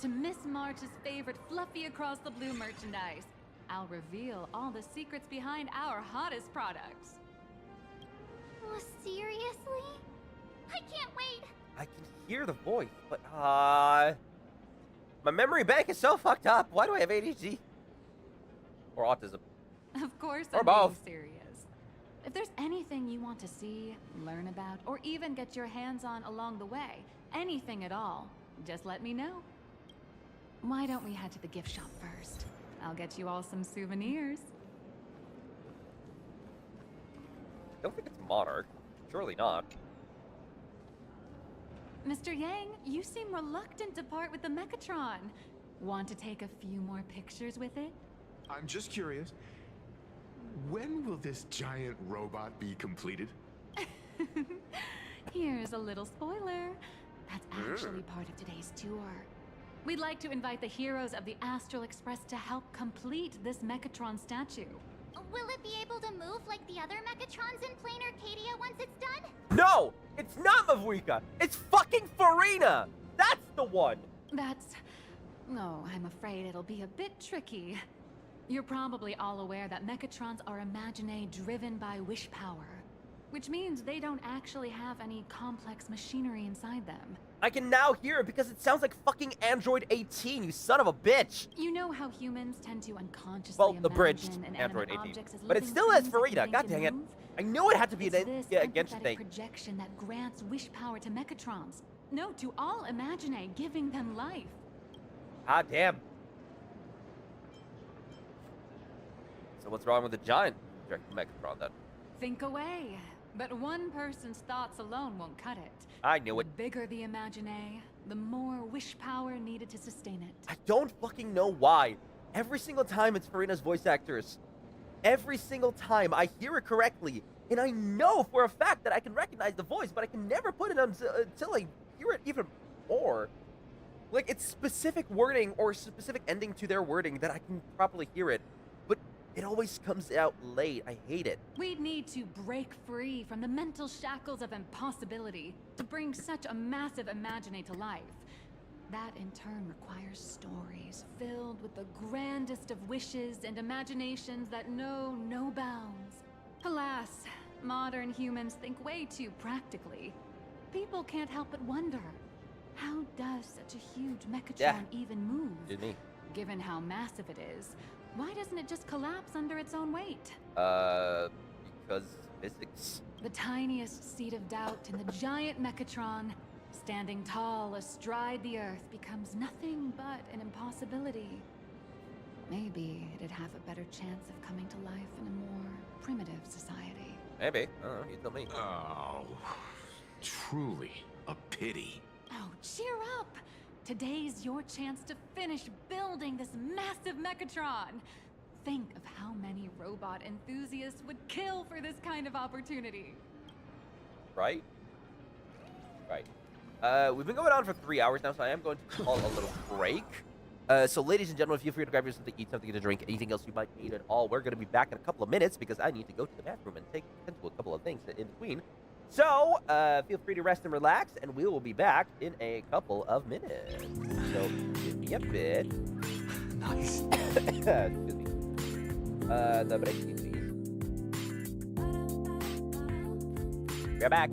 to Miss March's favorite fluffy across the blue merchandise. I'll reveal all the secrets behind our hottest products. Oh, seriously? I can't wait. I can hear the voice, but my memory bank is so fucked up. Why do I have ADHD? Or autism? Of course, Or I'm both. being serious. If there's anything you want to see, learn about, or even get your hands on along the way, anything at all, just let me know. Why don't we head to the gift shop first? I'll get you all some souvenirs. I don't think it's Monarch. Surely not. Mr. Yang, you seem reluctant to part with the Mechatron. Want to take a few more pictures with it? I'm just curious. When will this giant robot be completed? Here's a little spoiler. That's actually part of today's tour. We'd like to invite the heroes of the Astral Express to help complete this Mechatron statue. Will it be able to move like the other Mechatrons in Plain Arcadia once it's done? No! It's not Mavuika! It's fucking Farina! That's the one! Oh, I'm afraid it'll be a bit tricky. You're probably all aware that Mechatrons are imaginae driven by wish power, which means they don't actually have any complex machinery inside them. I can now hear it because it sounds like fucking Android 18, you son of a bitch! You know how humans tend to unconsciously Well, imagine abridged inanimate Android 18. objects as But it living still has things that Farina, think god and dang it. move? I knew it had to be It's an this against empathetic thing. projection that grants wish power to Mechatrons. No, to all imaginae, giving them life. Ah, damn. So what's wrong with the giant Mechatron then? Think away. But one person's thoughts alone won't cut it. I knew it. The bigger the imaginae, the more wish power needed to sustain it. I don't fucking know why. Every single time it's Farina's voice actors. Every single time I hear it correctly. And I know for a fact that I can recognize the voice, but I can never put it until I hear it even more. Like, it's specific wording or specific ending to their wording that I can properly hear it. But it always comes out late. I hate it. We'd need to break free from the mental shackles of impossibility to bring such a massive imaginae to life. That in turn requires stories filled with the grandest of wishes and imaginations that know no bounds. Alas, modern humans think way too practically. People can't help but wonder, how does such a huge Mechatron even move? Did me. Given how massive it is, why doesn't it just collapse under its own weight? Because physics. The tiniest seed of doubt in the giant Mechatron, standing tall astride the Earth, becomes nothing but an impossibility. Maybe it'd have a better chance of coming to life in a more primitive society. Maybe. I don't know. You tell me. Oh, truly a pity. Oh, cheer up! Today's your chance to finish building this massive Mechatron. Think of how many robot enthusiasts would kill for this kind of opportunity. Right? Right. We've been going on for 3 hours now, so I am going to call a little break. So ladies and gentlemen, feel free to grab yourself something to eat, something to drink, anything else you might need at all. We're going to be back in a couple of minutes because I need to go to the bathroom and tend to a couple of things in between. So, feel free to rest and relax, and we will be back in a couple of minutes. So, give me a bit. Nice. Excuse me. The break, please. We're back.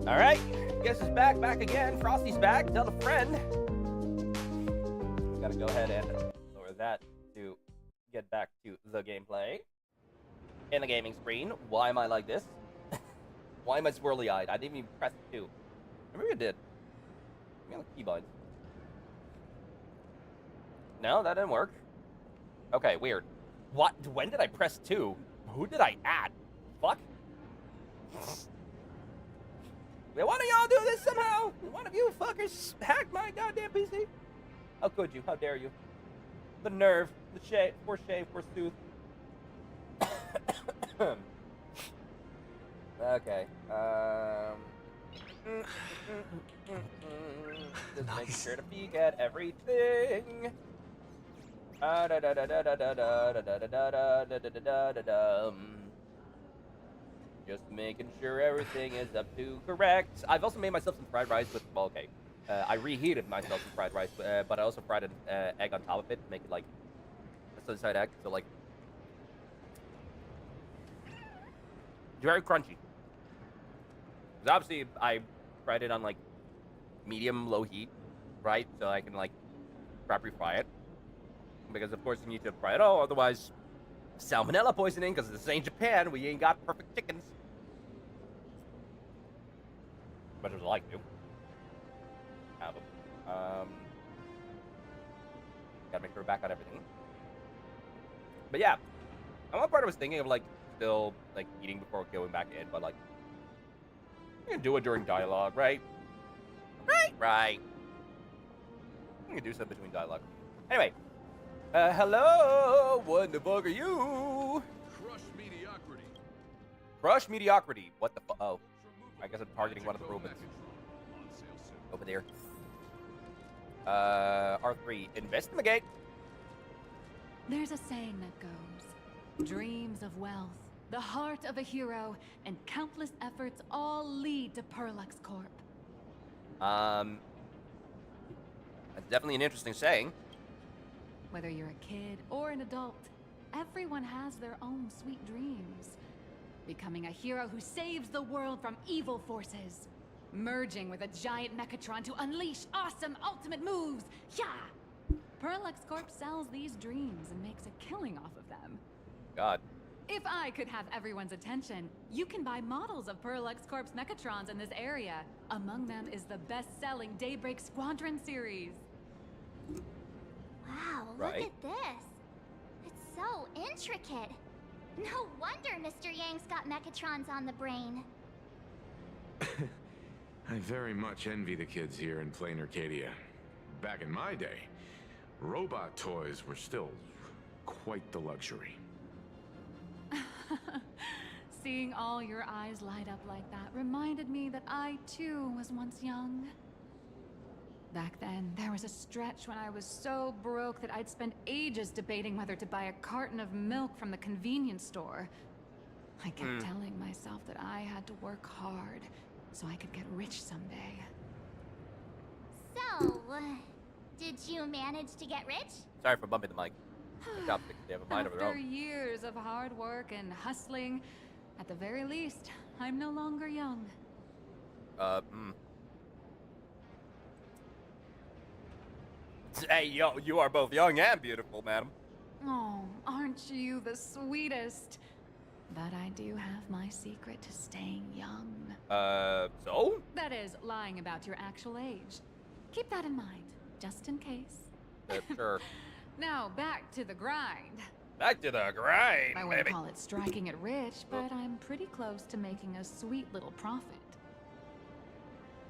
All right, guess is back again. Frosty's back. Tell a friend. Gotta go ahead and lower that to get back to the gameplay. In the gaming screen. Why am I like this? Why am I swirly-eyed? I didn't even press 2. Maybe I did. Maybe on the keybind. No, that didn't work. Okay, weird. What? When did I press 2? Who did I add? Fuck. One of y'all do this somehow? One of you fuckers hacked my goddamn PC? How could you? How dare you? The nerve. The shave. Forsooth. Okay. Just make sure to peek at everything. Just making sure everything is up to correct. I've also made myself some fried rice with, well, okay. I reheated myself some fried rice, but I also fried an egg on top of it to make it like a sunside egg. So like, very crunchy. Because obviously I fried it on like medium low heat, right? So I can like properly fry it. Because of course you need to fry it all, otherwise salmonella poisoning. Because this ain't Japan, we ain't got perfect chickens. But as I like to have them. Gotta make sure we're back on everything. But yeah, at one part I was thinking of like still like eating before going back in, but like you can do it during dialogue, right? Right. You can do something between dialogue. Anyway, hello, what the fuck are you? Crush mediocrity. What the fuck? Oh, I guess I'm targeting one of the Rubens over there. R3, investigate. There's a saying that goes, dreams of wealth, the heart of a hero, and countless efforts all lead to Perlux Corp. That's definitely an interesting saying. Whether you're a kid or an adult, everyone has their own sweet dreams. Becoming a hero who saves the world from evil forces. Merging with a giant Mechatron to unleash awesome ultimate moves. Yeah! Perlux Corp sells these dreams and makes a killing off of them. God. If I could have everyone's attention, you can buy models of Perlux Corp's Mechatrons in this area. Among them is the best-selling Daybreak Squadron series. Wow, look at this. It's so intricate. No wonder Mr. Yang's got Mechatrons on the brain. I very much envy the kids here in Plain Arcadia. Back in my day, robot toys were still quite the luxury. Seeing all your eyes light up like that reminded me that I, too, was once young. Back then, there was a stretch when I was so broke that I'd spend ages debating whether to buy a carton of milk from the convenience store. I kept telling myself that I had to work hard so I could get rich someday. So, did you manage to get rich? Sorry for bumping the mic. They have a mind of their After own. years of hard work and hustling, at the very least, I'm no longer young. Hey, yo, you are both young and beautiful, madam. Oh, aren't you the sweetest? But I do have my secret to staying young. So? That is, lying about your actual age. Keep that in mind, just in case. Sure. Now, back to the grind. Back to the grind, I wouldn't baby. call it striking it rich, but I'm pretty close to making a sweet little profit.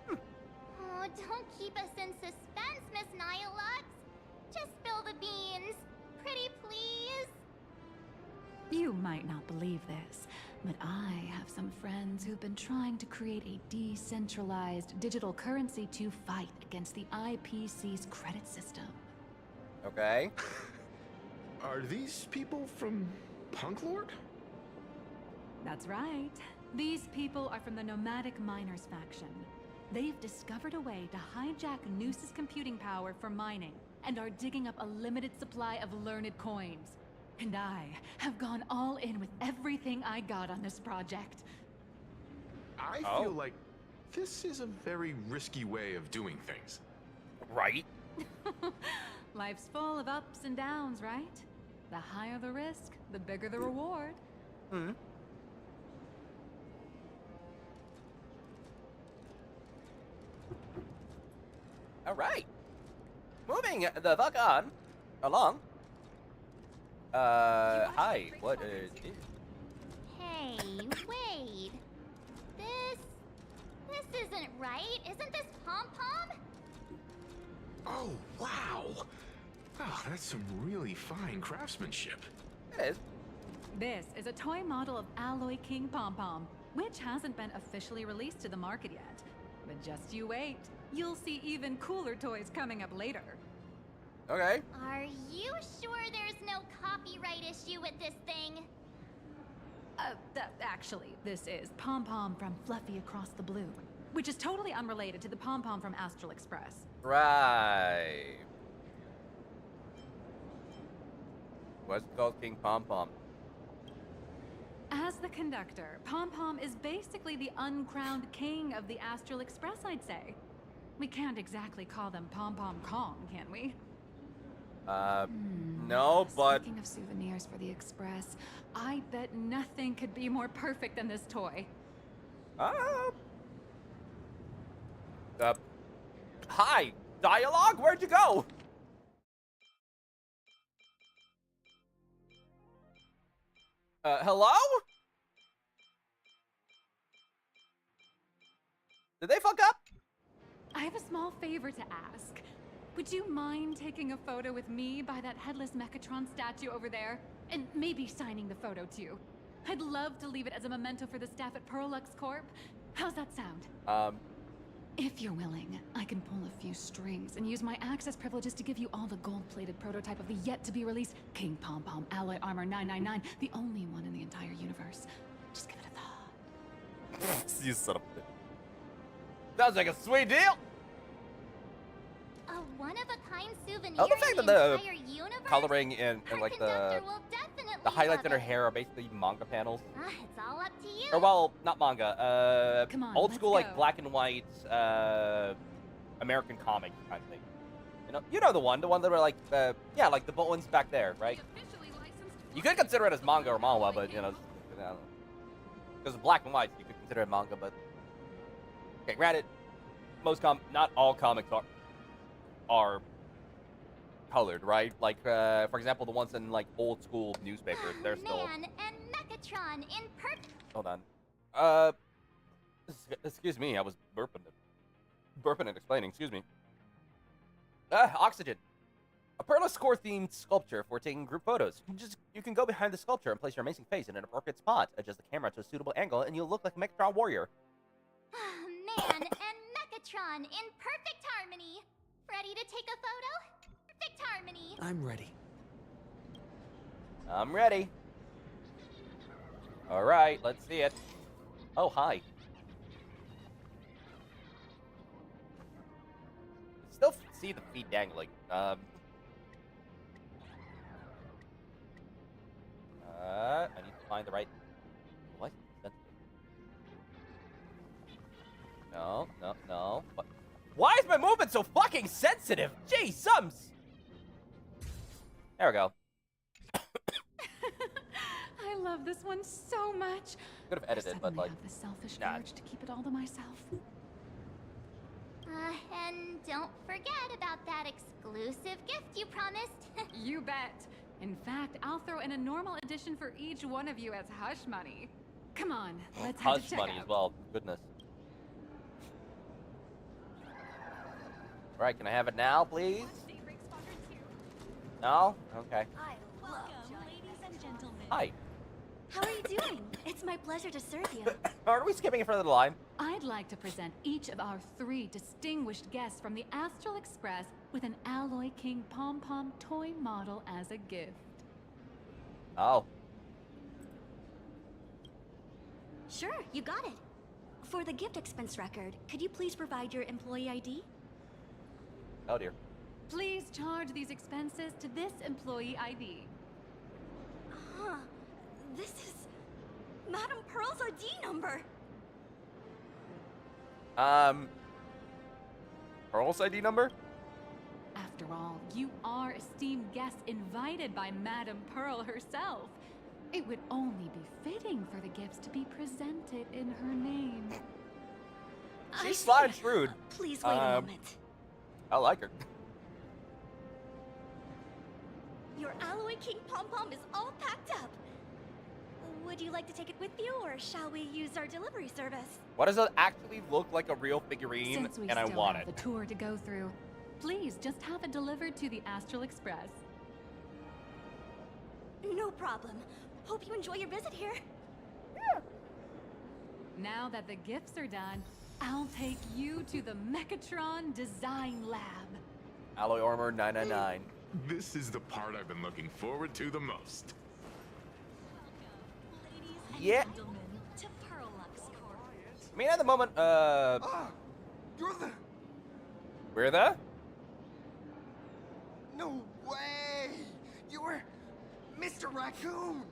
Oh, don't keep us in suspense, Miss Nihilux. Just spill the beans. Pretty please. You might not believe this, but I have some friends who've been trying to create a decentralized digital currency to fight against the IPC's credit system. Okay. Are these people from Punk Lord? That's right. These people are from the Nomadic Miners faction. They've discovered a way to hijack Noose's computing power for mining, and are digging up a limited supply of learned coins. And I have gone all in with everything I got on this project. I feel like This is a very risky way of doing things. Right? Life's full of ups and downs, right? The higher the risk, the bigger the reward. Hmm. All right. Moving the fuck on along. Hi. What is it? Hey, wait. This isn't right. Isn't this Pom Pom? Oh, wow. Oh, that's some really fine craftsmanship. It is. This is a toy model of Alloy King Pom Pom, which hasn't been officially released to the market yet. But just you wait. You'll see even cooler toys coming up later. Okay. Are you sure there's no copyright issue with this thing? Actually, this is Pom Pom from Fluffy Across the Blue, which is totally unrelated to the Pom Pom from Astral Express. Right. What's it called? King Pom Pom. As the conductor, Pom Pom is basically the uncrowned king of the Astral Express, I'd say. We can't exactly call them Pom Pom Kong, can we? No, but... Speaking of souvenirs for the Express, I bet nothing could be more perfect than this toy. Hi! Dialogue? Where'd you go? Hello? Did they fuck up? I have a small favor to ask. Would you mind taking a photo with me by that headless Mechatron statue over there? And maybe signing the photo too. I'd love to leave it as a memento for the staff at Perlux Corp. How's that sound? If you're willing, I can pull a few strings and use my access privileges to give you all the gold-plated prototype of the yet-to-be-released King Pom Pom Alloy Armor 999, the only one in the entire universe. Just give it a thought. You son of a bitch. Sounds like a sweet deal! A one-of-a-kind souvenir I love the fact in that the the entire universe? coloring and like the highlights in her love it. hair are basically manga panels. It's all up to you. Or well, not manga. Come on, old let's school like go. black and white American comic kind of thing. You know the one that were like yeah, like the ones back there, right? You could consider it as manga or manhwa, but because black and white, you could consider it manga. But okay, granted, not all comics are colored, right? Like for example, the ones in like old school newspapers, they're still. Man and Mechatron in perfect. Hold on. Excuse me, I was burping and explaining. Excuse me. Oxygen. A Perlus Core themed sculpture for taking group photos. You can go behind the sculpture and place your amazing face in an appropriate spot. Adjust the camera to a suitable angle, and you'll look like a Mechatron warrior. Man and Mechatron in perfect harmony. Ready to take a photo? Perfect harmony. I'm ready. I'm ready. All right, let's see it. Oh, hi. Still see the feet dangling. I need to find the right. What? No. What? Why is my movement so fucking sensitive? Jeez, sums. There we go. I love this one so much. Could have edited, but like. I have the selfish nah. urge to keep it all to myself. And don't forget about that exclusive gift you promised. You bet. In fact, I'll throw in a normal edition for each one of you as hush money. Come on, let's head to Hush checkout. money as well. Goodness. All right, can I have it now, please? No? Okay. Welcome, ladies and gentlemen. Hi. How are you doing? It's my pleasure to serve you. Are we skipping in front of the line? I'd like to present each of our 3 distinguished guests from the Astral Express with an Alloy King Pom Pom toy model as a gift. Oh. Sure, you got it. For the gift expense record, could you please provide your employee ID? Oh dear. Please charge these expenses to this employee ID. Huh. This is Madame Pearl's ID number. Pearl's ID number? After all, you are esteemed guests invited by Madame Pearl herself. It would only be fitting for the gifts to be presented in her name. She's sly and shrewd. Please wait a moment. I like her. Your Alloy King Pom-Pom is all packed up. Would you like to take it with you, or shall we use our delivery service? Why does it actually look like a real figurine? Since we and I still want have it. the tour to go through, please just have it delivered to the Astral Express. No problem. Hope you enjoy your visit here. Now that the gifts are done, I'll take you to the Mechatron Design Lab. Alloy Armor 999. This is the part I've been looking forward to the most. Yeah. To Pearlux Corp. I mean, at the moment, You're the... we're the? No way! You were Mr. Raccoon!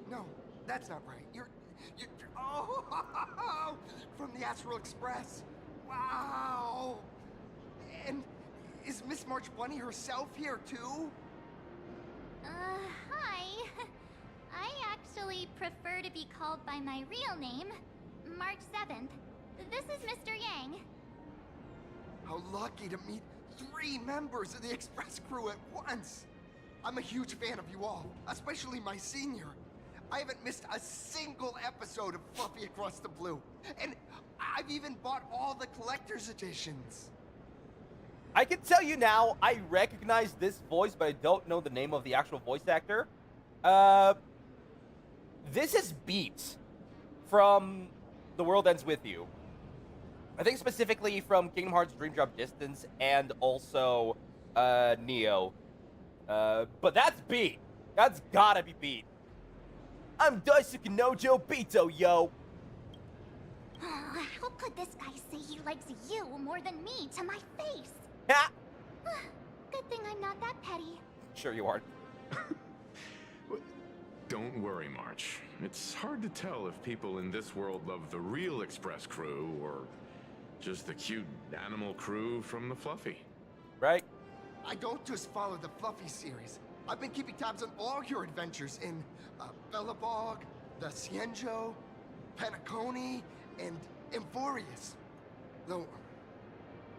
No, that's not right. You're oh, from the Astral Express. Wow! And is Miss March Bunny herself here too? Hi. I actually prefer to be called by my real name, March 7th. This is Mr. Yang. How lucky to meet 3 members of the Express crew at once. I'm a huge fan of you all, especially my senior. I haven't missed a single episode of Fluffy Across the Blue. And I've even bought all the collector's editions. I can tell you now, I recognize this voice, but I don't know the name of the actual voice actor. This is Beat from The World Ends With You. I think specifically from Kingdom Hearts Dream Drop Distance and also Neo. But that's Beat. That's gotta be Beat. I'm Daisuke Nojo Bito, yo. How could this guy say he likes you more than me to my face? Ha! Good thing I'm not that petty. Sure you aren't. Don't worry, March. It's hard to tell if people in this world love the real Express crew or just the cute animal crew from the Fluffy. Right? I don't just follow the Fluffy series. I've been keeping tabs on all your adventures in Bellabog, the Cienjo, Penacony, and Emphorius. Though,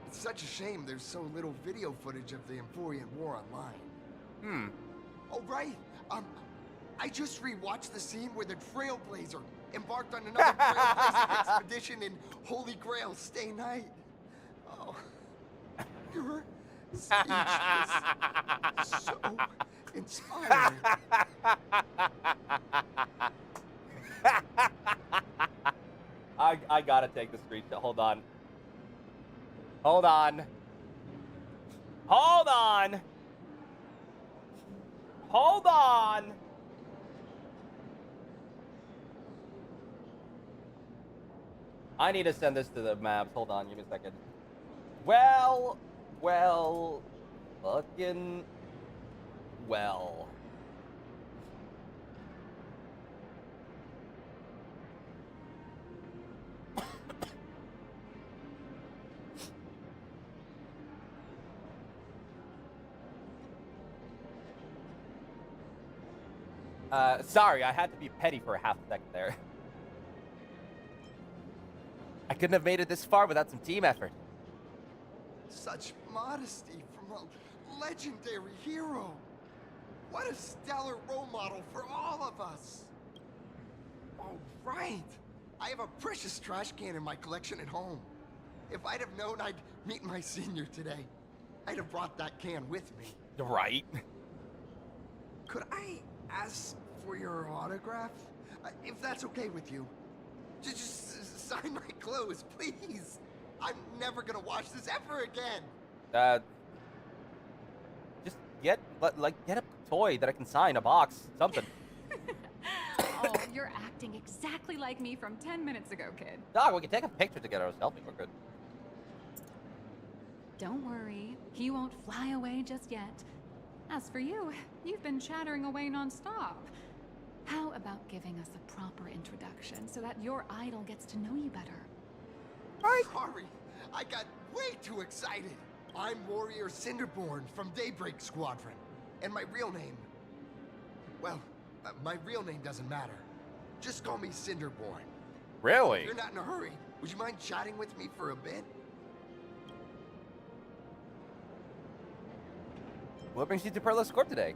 it's such a shame there's so little video footage of the Emphorian War online. Oh, right. I just rewatched the scene where the Trailblazer embarked on another Trailblazer expedition in Holy Grail Stay Night. Oh, you're speechless. So inspiring. I gotta take the screenshot. Hold on. Hold on. Hold on. Hold on. I need to send this to the maps. Hold on, give me a second. Well, fucking well. Sorry, I had to be petty for a half a second there. I couldn't have made it this far without some team effort. Such modesty from a legendary hero. What a stellar role model for all of us. Oh, right. I have a precious trash can in my collection at home. If I'd have known I'd meet my senior today, I'd have brought that can with me. Right. Could I ask for your autograph? If that's okay with you. Just sign my clothes, please. I'm never gonna wash this ever again. Just get a toy that I can sign, a box, something. Oh, you're acting exactly like me from 10 minutes ago, kid. Dog, we can take a picture together or selfie. We're good. Don't worry, he won't fly away just yet. As for you, you've been chattering away nonstop. How about giving us a proper introduction so that your idol gets to know you better? Sorry, I got way too excited. I'm Warrior Cinderborn from Daybreak Squadron. And my real name... Well, my real name doesn't matter. Just call me Cinderborn. Really? If you're not in a hurry, would you mind chatting with me for a bit? What brings you to Perla's Corp today?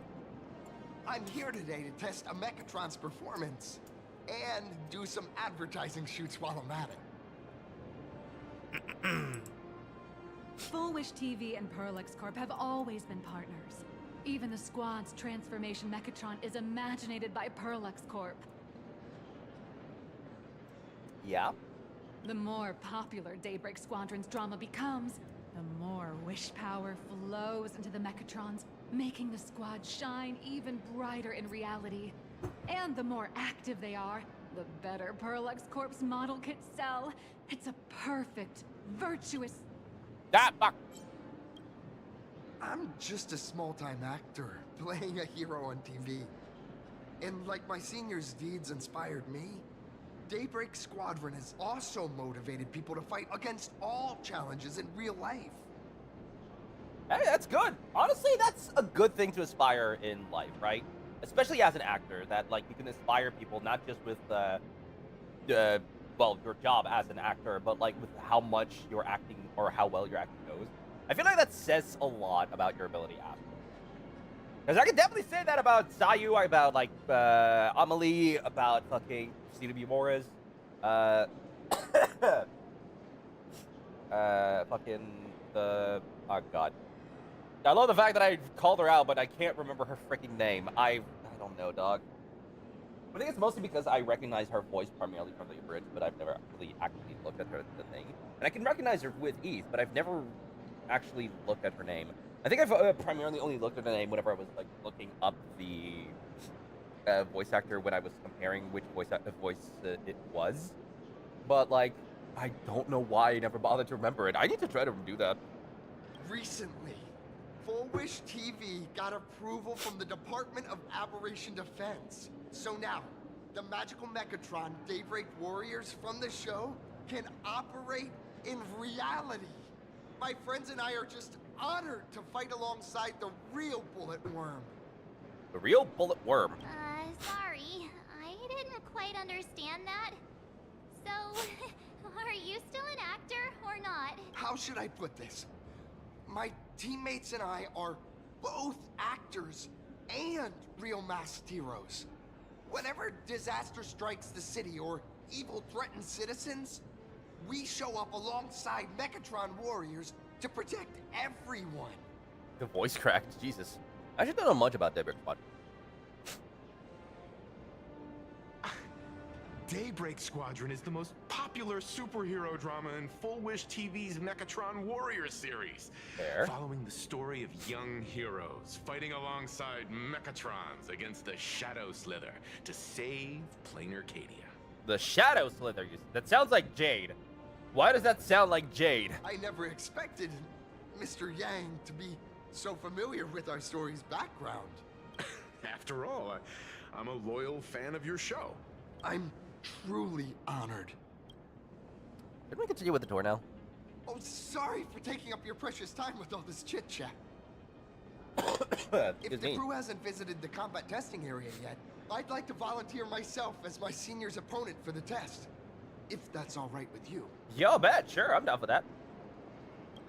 I'm here today to test a Mechatron's performance and do some advertising shoots while I'm at it. Full Wish TV and Perlex Corp have always been partners. Even the squad's transformation Mechatron is imaginated by Perlex Corp. Yeah? The more popular Daybreak Squadron's drama becomes, the more wish power flows into the Mechatrons, making the squad shine even brighter in reality. And the more active they are, the better Perlex Corp's model kits sell. It's a perfect, virtuous... Fuck! I'm just a small-time actor, playing a hero on TV. And like my senior's deeds inspired me, Daybreak Squadron has also motivated people to fight against all challenges in real life. Hey, that's good. Honestly, that's a good thing to aspire in life, right? Especially as an actor, that like you can inspire people not just with well, your job as an actor, but like with how much your acting or how well your acting goes. I feel like that says a lot about your ability as. Because I can definitely say that about Sayu, about like Amelie, about fucking Christina B. Morris, fucking the oh god. I love the fact that I called her out, but I can't remember her freaking name. I don't know, dog. I think it's mostly because I recognize her voice primarily from the abridged, but I've never really actually looked at her the thing. And I can recognize her with ease, but I've never actually looked at her name. I think I've primarily only looked at her name whenever I was like looking up the voice actor when I was comparing which voice it was. But like, I don't know why I never bothered to remember it. I need to try to do that. Recently, Full Wish TV got approval from the Department of Aberration Defense. So now, the magical Mechatron Daybreak Warriors from the show can operate in reality. My friends and I are just honored to fight alongside the real Bullet Worm. The real Bullet Worm? Sorry. I didn't quite understand that. So, are you still an actor or not? How should I put this? My teammates and I are both actors and real masked heroes. Whenever disaster strikes the city or evil threatens citizens, we show up alongside Mechatron warriors to protect everyone. The voice cracked, Jesus. I actually don't know much about Daybreak Squadron. Daybreak Squadron is the most popular superhero drama in Full Wish TV's Mechatron Warriors series. Fair. Following the story of young heroes fighting alongside Mechatrons against the Shadow Slither to save Plain Arcadia. The Shadow Slither? That sounds like Jade. Why does that sound like Jade? I never expected Mr. Yang to be so familiar with our story's background. After all, I'm a loyal fan of your show. I'm truly honored. Can we continue with the tour now? Oh, sorry for taking up your precious time with all this chit-chat. If the crew hasn't visited the combat testing area yet, I'd like to volunteer myself as my senior's opponent for the test. If that's all right with you. Yo, bet, sure, I'm down for that.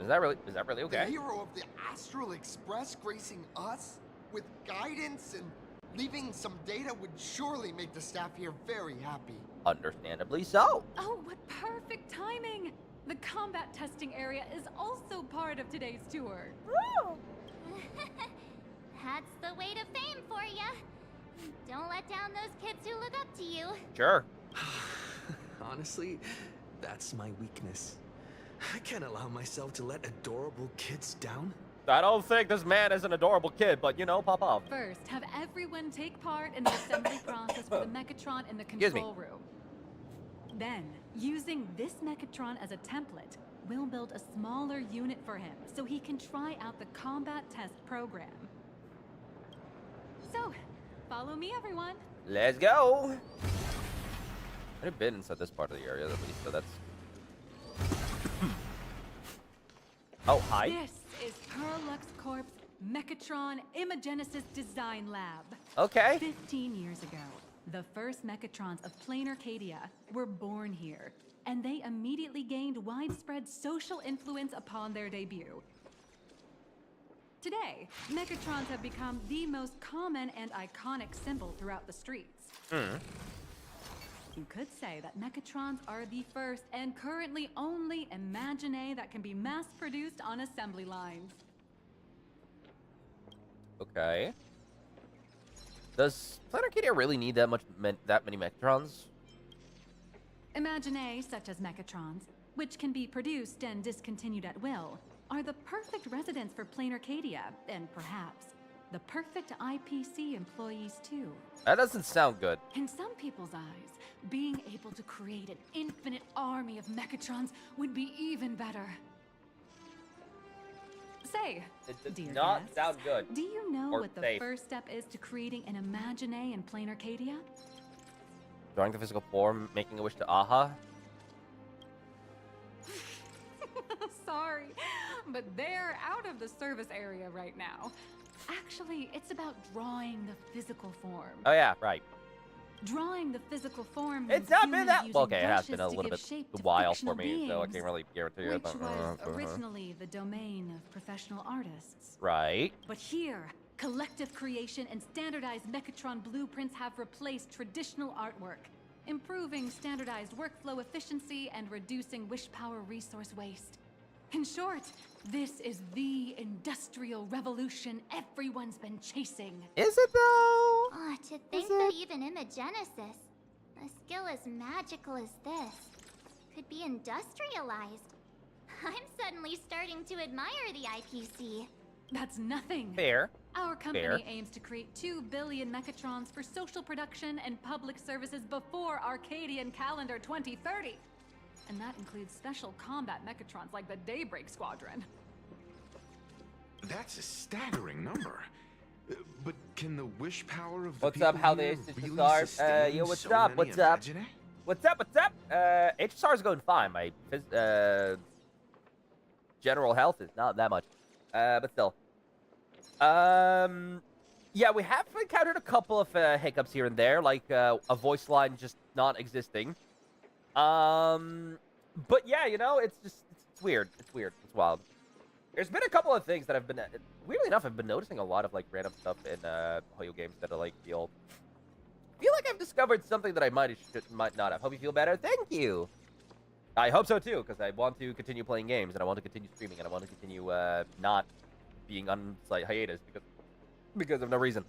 Is that really okay? The hero of the Astral Express gracing us with guidance and leaving some data would surely make the staff here very happy. Understandably so. Oh, what perfect timing! The combat testing area is also part of today's tour. Woo! That's the way to fame for ya. Don't let down those kids who look up to you. Sure. Honestly, that's my weakness. I can't allow myself to let adorable kids down. I don't think this man is an adorable kid, but you know, pop off. First, have everyone take part in the assembly process for the Mechatron in the control room. Then, using this Mechatron as a template, we'll build a smaller unit for him so he can try out the combat test program. So, follow me, everyone. Let's go. I've been inside this part of the area at least, so that's Oh, hi. This is Perlux Corp's Mechatron Imagenesis Design Lab. Okay. 15 years ago, the first Mechatrons of Plain Arcadia were born here, and they immediately gained widespread social influence upon their debut. Today, Mechatrons have become the most common and iconic symbol throughout the streets. You could say that Mechatrons are the first and currently only Imagine that can be mass-produced on assembly lines. Okay. Does Planet Arcadia really need that many Mechatrons? Imagine such as Mechatrons, which can be produced and discontinued at will, are the perfect residents for Plain Arcadia, and perhaps the perfect IPC employees too. That doesn't sound good. In some people's eyes, being able to create an infinite army of Mechatrons would be even better. Say, It does dear not guests, sound good. do you know or what the safe. first step is to creating an Imagine in Plain Arcadia? Drawing the physical form, making a wish to Aha. Sorry, but they're out of the service area right now. Actually, it's about drawing the physical form. Oh yeah, right. Drawing the physical form. It's means not been humans that. using Well, okay, it has brushes been a to little give bit shape to while for fictional me, so I beings, can't really guarantee it. which was originally the domain of professional artists. Right. But here, collective creation and standardized Mechatron blueprints have replaced traditional artwork, improving standardized workflow efficiency and reducing wish power resource waste. In short, this is the industrial revolution everyone's been chasing. Is it though? Oh, to think that even Imagenesis, a skill as magical as this, could be industrialized. I'm suddenly starting to admire the IPC. That's nothing. Fair. Our company Fair. aims to create 2 billion Mechatrons for social production and public services before Arcadian calendar 2030. And that includes special combat Mechatrons like the Daybreak Squadron. That's a staggering number. But can the wish power of the What's people up? How here the really HSR? sustain Yo, what's so up? many What's up? Imagine? What's up? What's up? HSR's going fine. My general health is not that much. But still. Yeah, we have encountered a couple of hiccups here and there, like a voice line just not existing. But yeah, you know, it's weird. It's weird. It's wild. There's been a couple of things that I've been, weirdly enough, I've been noticing a lot of like random stuff in Hoyo games that are like feel like I've discovered something that I might not have. Hope you feel better. Thank you. I hope so too, because I want to continue playing games and I want to continue streaming and I want to continue not being on like hiatus because of no reason.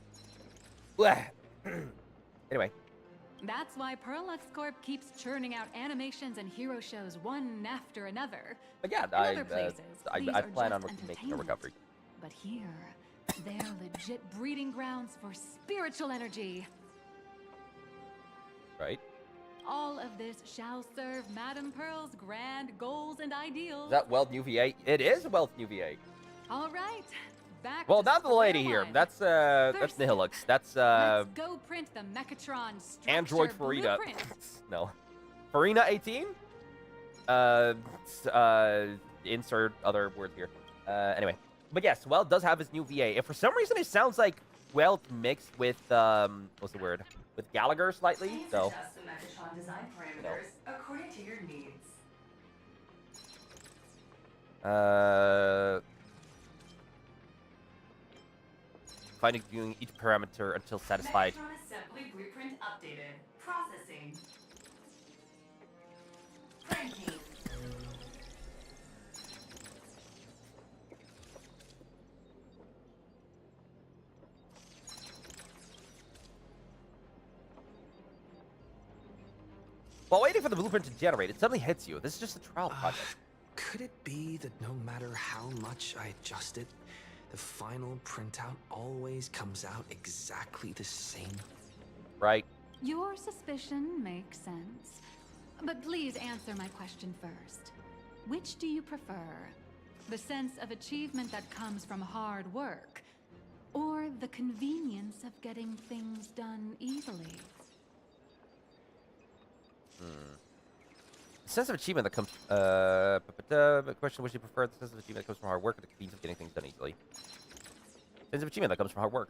Anyway. That's why Perlux Corp keeps churning out animations and hero shows one after another. But yeah, In other places, these I are plan on just making a recovery. But here, they're legit breeding grounds for spiritual energy. Right? All of this shall serve Madame Pearl's grand goals and ideals. Is that Wealth New VA? It is Wealth New VA. All right, back Well, to not the lady square here. one. That's Nihilux. That's Let's go print the Mechatron structure Android Farina. blueprint. No. Farina 18? Insert other words here. Anyway. But yes, Wealth does have his new VA. If for some reason it sounds like Wealth mixed with, what's the word? With Gallagher slightly, so. Adjust the Mechatron design parameters according to your needs. Finding viewing each parameter until satisfied. Mechatron assembly blueprint updated. Processing. Printing. While waiting for the blueprint to generate, it suddenly hits you. This is just a trial project. Could it be that no matter how much I adjust it, the final printout always comes out exactly the same? Right. Your suspicion makes sense. But please answer my question first. Which do you prefer? The sense of achievement that comes from hard work, or the convenience of getting things done easily? sense of achievement that comes. The question: would you prefer the sense of achievement that comes from hard work or the convenience of getting things done easily? Sense of achievement that comes from hard work.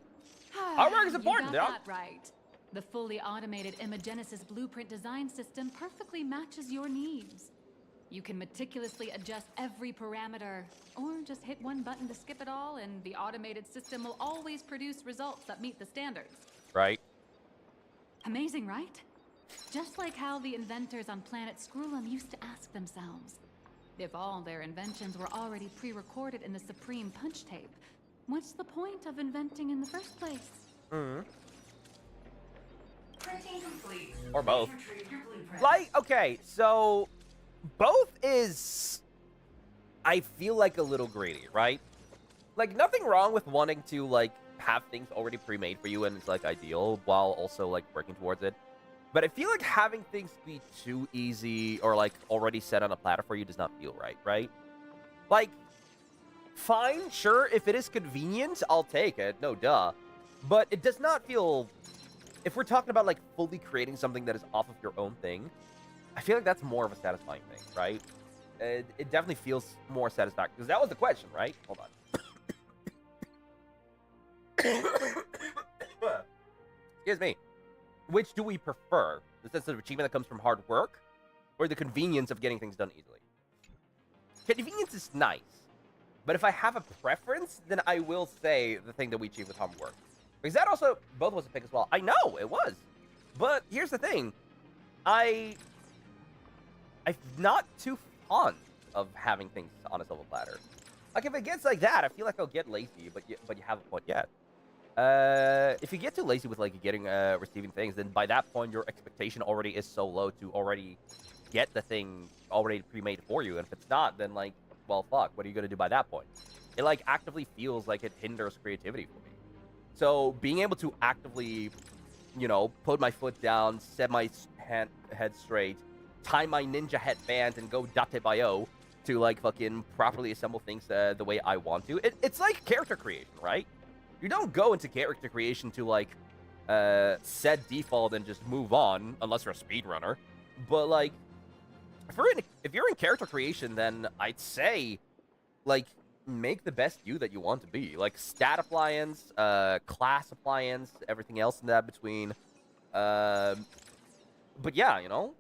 Hard work is important, you yeah. got that right. The fully automated Imogenesis blueprint design system perfectly matches your needs. You can meticulously adjust every parameter, or just hit one button to skip it all, and the automated system will always produce results that meet the standards. Right. Amazing, right? Just like how the inventors on planet Scrulum used to ask themselves, if all their inventions were already pre-recorded in the Supreme Punch Tape, what's the point of inventing in the first place? Printing complete. Or both. Please retrieve your blueprint. Like, okay, so both is, I feel like, a little greedy, right? Like, nothing wrong with wanting to, like, have things already pre-made for you and it's, like, ideal while also, like, working towards it. But I feel like having things be too easy or, like, already set on a platter for you does not feel right, right? Like, fine, sure, if it is convenient, I'll take it, no duh. But it does not feel... If we're talking about, like, fully creating something that is off of your own thing, I feel like that's more of a satisfying thing, right? It definitely feels more satisfying. Because that was the question, right? Hold on. Excuse me. Which do we prefer? The sense of achievement that comes from hard work, or the convenience of getting things done easily? Convenience is nice, but if I have a preference, then I will say the thing that we achieve with hard work. Because that also, both was a pick as well. I know, it was. But here's the thing. I'm not too fond of having things on a silver platter. Like, if it gets like that, I feel like I'll get lazy, but you have a point yet. If you get too lazy with, like, receiving things, then by that point, your expectation already is so low to already get the thing already pre-made for you. And if it's not, then, like, well, fuck, what are you going to do by that point? It, like, actively feels like it hinders creativity for me. So, being able to actively, you know, put my foot down, set my head straight, tie my ninja headband, and go date-by-o to, like, fucking properly assemble things the way I want to. It's like character creation, right? You don't go into character creation to, like, set default and just move on, unless you're a speedrunner. But, like, if you're in character creation, then I'd say, like, make the best you that you want to be. Like, stat appliance, class appliance, everything else in that between. But yeah, you know?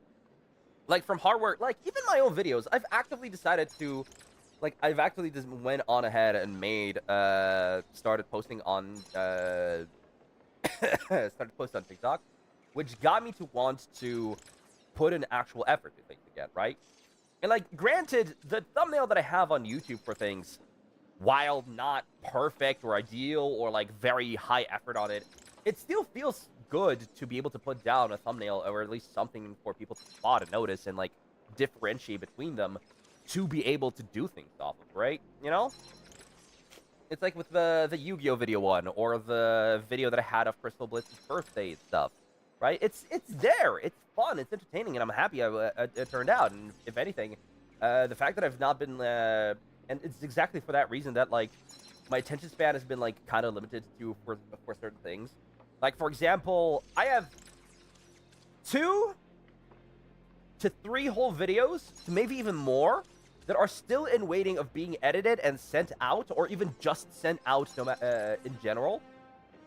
Like, from hard work, like, even my own videos, I've actively decided to, like, I've actually just went on ahead and made, started posting on TikTok, which got me to want to put an actual effort to things again, right? And, like, granted, the thumbnail that I have on YouTube for things, while not perfect or ideal or, like, very high effort on it, it still feels good to be able to put down a thumbnail or at least something for people to spot and notice and, like, differentiate between them to be able to do things off of, right? You know? It's like with the Yu-Gi-Oh! Video one or the video that I had of Crystal Blitz's birthday and stuff, right? It's there. It's fun. It's entertaining, and I'm happy it turned out. And if anything, the fact that I've not been... and it's exactly for that reason that, like, my attention span has been, like, kind of limited for certain things. Like, for example, I have 2 to 3 whole videos, maybe even more, that are still in waiting of being edited and sent out, or even just sent out in general,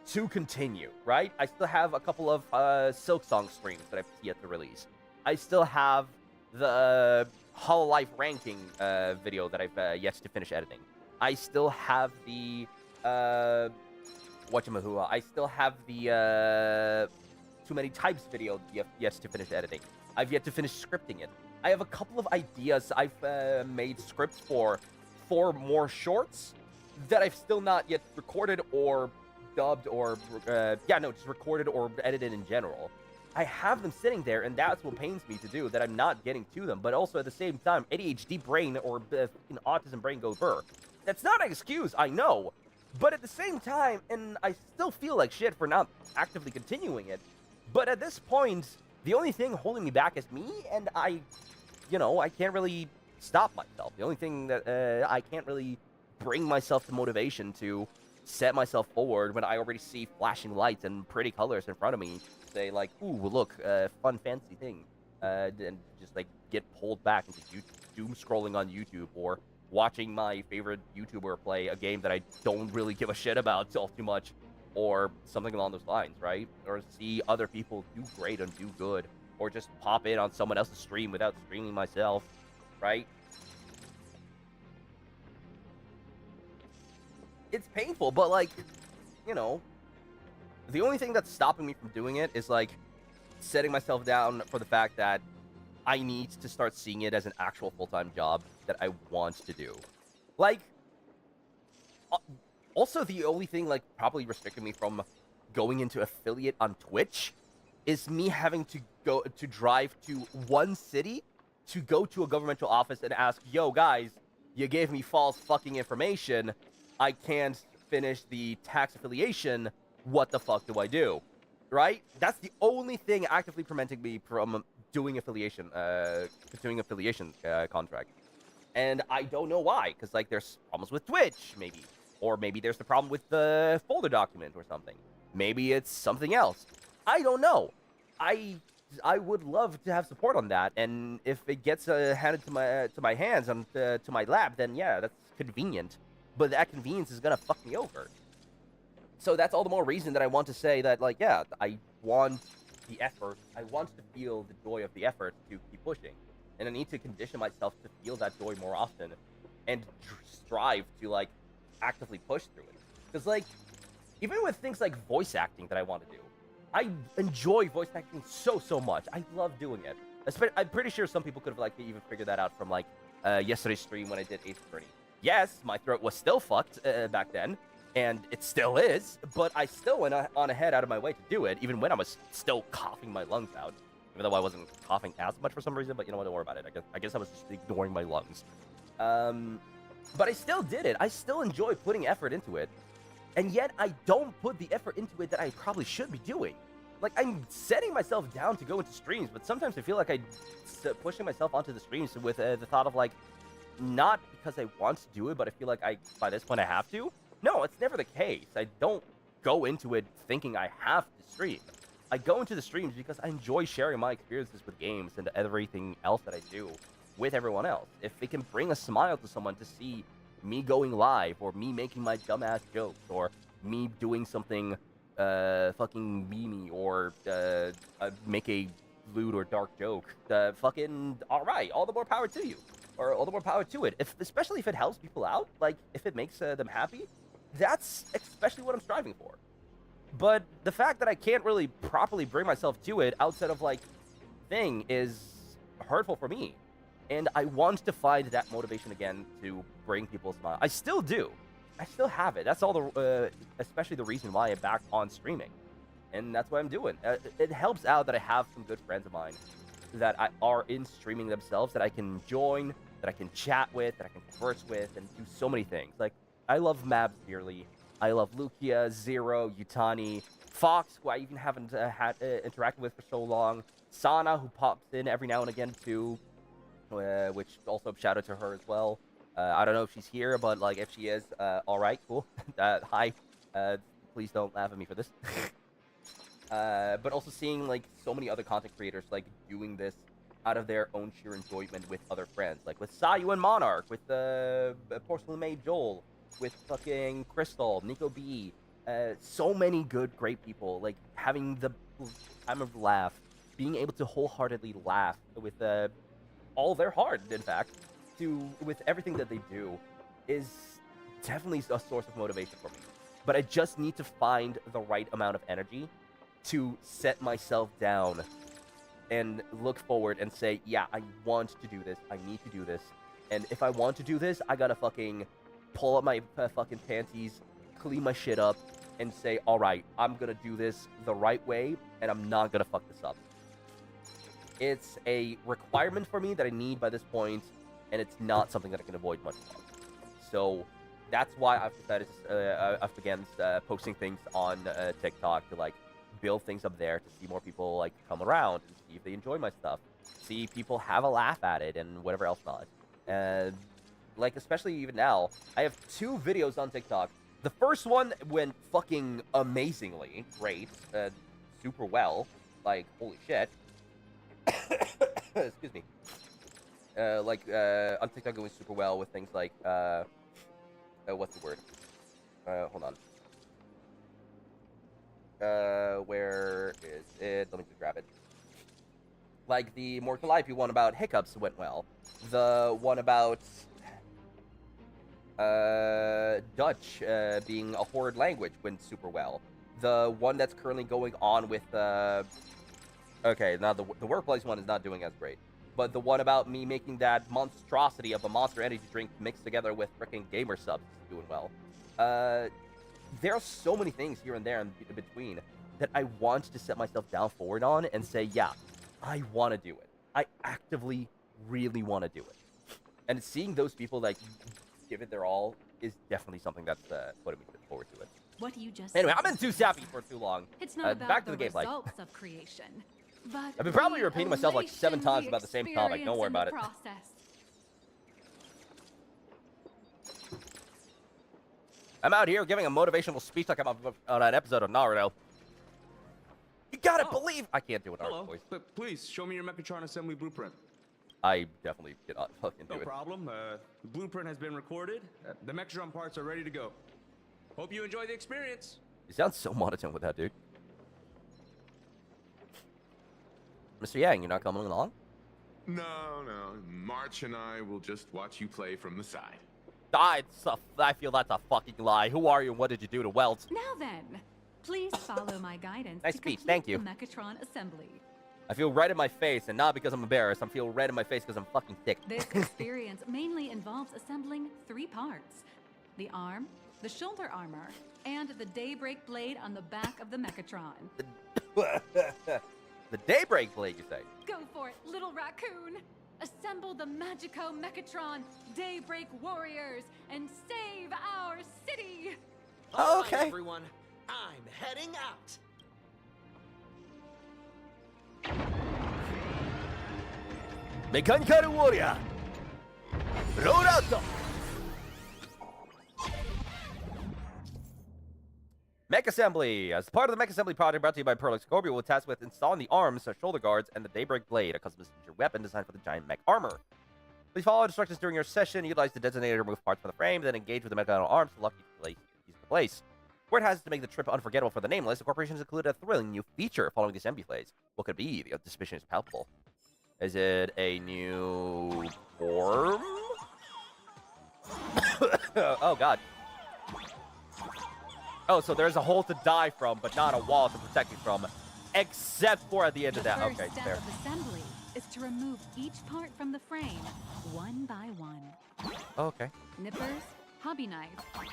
to continue, right? I still have a couple of Silksong streams that I've yet to release. I still have the Hololive ranking video that I've yet to finish editing. I still have the whatchamahua. I still have the Too Many Types video yet to finish editing. I've yet to finish scripting it. I have a couple of ideas I've made scripts for 4 more shorts that I've still not yet recorded or dubbed or just recorded or edited in general. I have them sitting there, and that's what pains me to do, that I'm not getting to them. But also, at the same time, ADHD brain or autism brain go burr. That's not an excuse, I know. But at the same time, and I still feel like shit for not actively continuing it. But at this point, the only thing holding me back is me, and I can't really stop myself. The only thing that I can't really bring myself to motivation to set myself forward when I already see flashing lights and pretty colors in front of me. Say, like, ooh, look, fun, fancy thing. And just, like, get pulled back into doom scrolling on YouTube or watching my favorite YouTuber play a game that I don't really give a shit about all too much, or something along those lines, right? Or see other people do great and do good, or just pop in on someone else's stream without streaming myself, right? It's painful, but like, you know, the only thing that's stopping me from doing it is like setting myself down for the fact that I need to start seeing it as an actual full-time job that I want to do. Like, also the only thing like probably restricting me from going into affiliate on Twitch is me having to go to drive to one city to go to a governmental office and ask, yo guys, you gave me false fucking information. I can't finish the tax affiliation. What the fuck do I do? Right? That's the only thing actively preventing me from doing affiliation, contract. And I don't know why, because like there's problems with Twitch, maybe. Or maybe there's the problem with the folder document or something. Maybe it's something else. I don't know. I would love to have support on that, and if it gets handed to my hands and to my lab, then yeah, that's convenient. But that convenience is gonna fuck me over. So that's all the more reason that I want to say that, like, yeah, I want the effort. I want to feel the joy of the effort to keep pushing. And I need to condition myself to feel that joy more often and strive to, like, actively push through it. Because, like, even with things like voice acting that I want to do, I enjoy voice acting so much. I love doing it. I'm pretty sure some people could have, like, even figured that out from, like, yesterday's stream when I did Ace Attorney. Yes, my throat was still fucked back then, and it still is, but I still went on ahead out of my way to do it, even when I was still coughing my lungs out. Even though I wasn't coughing as much for some reason, but you know what, don't worry about it. I guess I was just ignoring my lungs. But I still did it. I still enjoy putting effort into it. And yet, I don't put the effort into it that I probably should be doing. Like, I'm setting myself down to go into streams, but sometimes I feel like I'm pushing myself onto the streams with the thought of, like, not because I want to do it, but I feel like by this point I have to. No, it's never the case. I don't go into it thinking I have to stream. I go into the streams because I enjoy sharing my experiences with games and everything else that I do with everyone else. If it can bring a smile to someone to see me going live, or me making my dumbass jokes, or me doing something fucking memey, or make a lewd or dark joke, fucking alright, all the more power to you. Or all the more power to it. Especially if it helps people out, like, if it makes them happy, that's especially what I'm striving for. But the fact that I can't really properly bring myself to it outside of, like, thing is hurtful for me. And I want to find that motivation again to bring people a smile. I still do. I still have it. That's all especially the reason why I'm back on streaming. And that's what I'm doing. It helps out that I have some good friends of mine that are in streaming themselves, that I can join, that I can chat with, that I can converse with, and do so many things. Like, I love Mabs dearly. I love Lukia, Zero, Yutani, Fox, who I even haven't interacted with for so long, Sana, who pops in every now and again too, which also shout out to her as well. I don't know if she's here, but like if she is, all right, cool. Hi. Please don't laugh at me for this. But also seeing like so many other content creators like doing this out of their own sheer enjoyment with other friends, like with Sayu and Monarch, with Porcelain Maid Joel, with fucking Crystal, Nico B, so many good, great people, like having the time of laugh, being able to wholeheartedly laugh with all their heart, in fact, with everything that they do, is definitely a source of motivation for me. But I just need to find the right amount of energy to set myself down and look forward and say, yeah, I want to do this. I need to do this. And if I want to do this, I gotta fucking pull up my fucking panties, clean my shit up, and say, all right, I'm gonna do this the right way, and I'm not gonna fuck this up. It's a requirement for me that I need by this point, and it's not something that I can avoid much of. So that's why I've decided to, I've began posting things on TikTok to like build things up there to see more people like come around and see if they enjoy my stuff, see people have a laugh at it and whatever else not. And like especially even now, I have 2 videos on TikTok. The first one went fucking amazingly great, super well, like holy shit. Excuse me. on TikTok going super well with things like what's the word? Hold on. Where is it? Let me just grab it. Like the more Calliope one about hiccups went well. The one about Dutch being a horrid language went super well. The one that's currently going on with okay, now the workplace one is not doing as great. But the one about me making that monstrosity of a Monster Energy drink mixed together with freaking gamer subs is doing well. There are so many things here and there in between that I want to set myself down forward on and say, yeah, I want to do it. I actively really want to do it. And seeing those people like give it their all is definitely something that's putting me forward to it. What you just Anyway, said I've been too sappy for too long. It's not about back to the the gameplay. results of creation, but I've been probably the repeating myself like 7 elation times we about the same topic. Don't worry about it. experience in the process. I'm out here giving a motivational speech like I'm on an episode of Naruto. You gotta believe I can't do an Hello. art voice. But please show me your Mechatron assembly blueprint. I definitely cannot fucking do No it. problem. The blueprint has been recorded. The Mechatron parts are ready to go. Hope you enjoy the experience. You sound so monotone with that, dude. Mr. Yang, you're not coming along? No. March and I will just watch you play from the side. I feel that's a fucking lie. Who are you and what did you do to Welt? Now then, please follow my guidance Nice to speech, complete thank you. the Mechatron assembly. I feel red in my face, and not because I'm embarrassed. I feel red in my face because I'm fucking thick. This experience mainly involves assembling 3 parts: the arm, the shoulder armor, and the Daybreak blade on the back of the Mechatron. The Daybreak blade, you say? Go for it, little raccoon! Assemble the Magico Mechatron Daybreak Warriors and save our city! All okay. right, everyone, I'm heading out. Mechanikaru Warrior! Roll out! Mech Assembly. As part of the Mech Assembly project brought to you by Perlix, Scorpio will task with installing the arms, so shoulder guards, and the Daybreak Blade, a custom signature weapon designed for the giant mech armor. Please follow instructions during your session. Utilize the designator to remove parts from the frame, then engage with the mechanism arms to lock each piece into place. Where it has to make the trip unforgettable for the Nameless, the corporation has included a thrilling new feature following the assembly phase. What could it be? The suspicion is palpable. Is it a new form? Oh, God. Oh, so there's a hole to die from, but not a wall to protect you from, except for at the end of that. The first Okay, step fair. of assembly is to remove each part from the frame, one by one. Oh, okay. Nippers, hobby knife,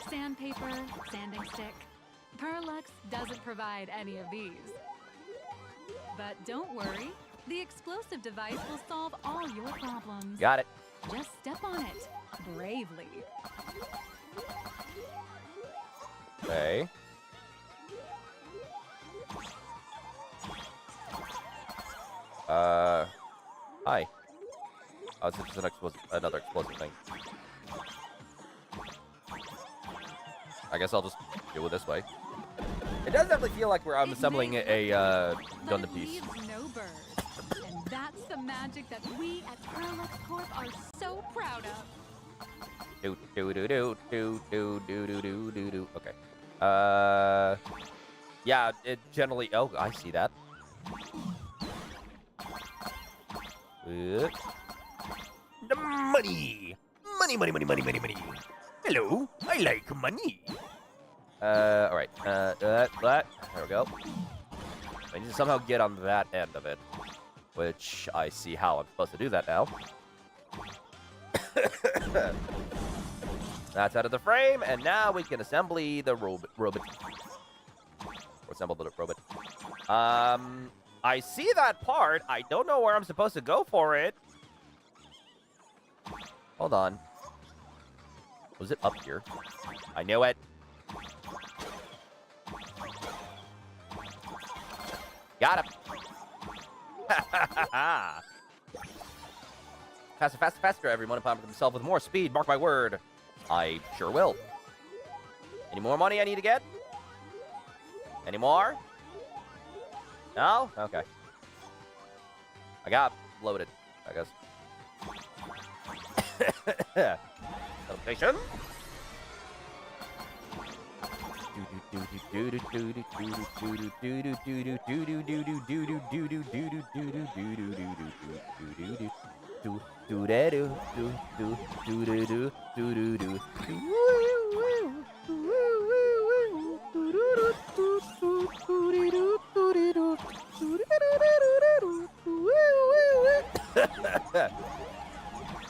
sandpaper, sanding stick. Perlux doesn't provide any of these. But don't worry, the explosive device will solve all your problems. Got it. Just step on it, bravely. Okay. Hi. Oh, it's just another explosive thing. I guess I'll just do it this way. It does definitely feel like I'm assembling a Gundam piece. Leaves no birds. And that's the magic that we at Perlux Corp are so proud of. Do do do do do do do do do do do. Okay. Yeah, it generally. Oh, I see that. The money. Money. Hello, I like money. All right. There we go. I need to somehow get on that end of it, which I see how I'm supposed to do that now. That's out of the frame, and now we can assemble the robot. Assemble the robot. I see that part. I don't know where I'm supposed to go for it. Hold on. Was it up here? I knew it. Got him. Faster, everyone. Empower themselves with more speed. Mark my word. I sure will. Any more money I need to get? Any more? No? Okay. I got loaded, I guess. Celebration.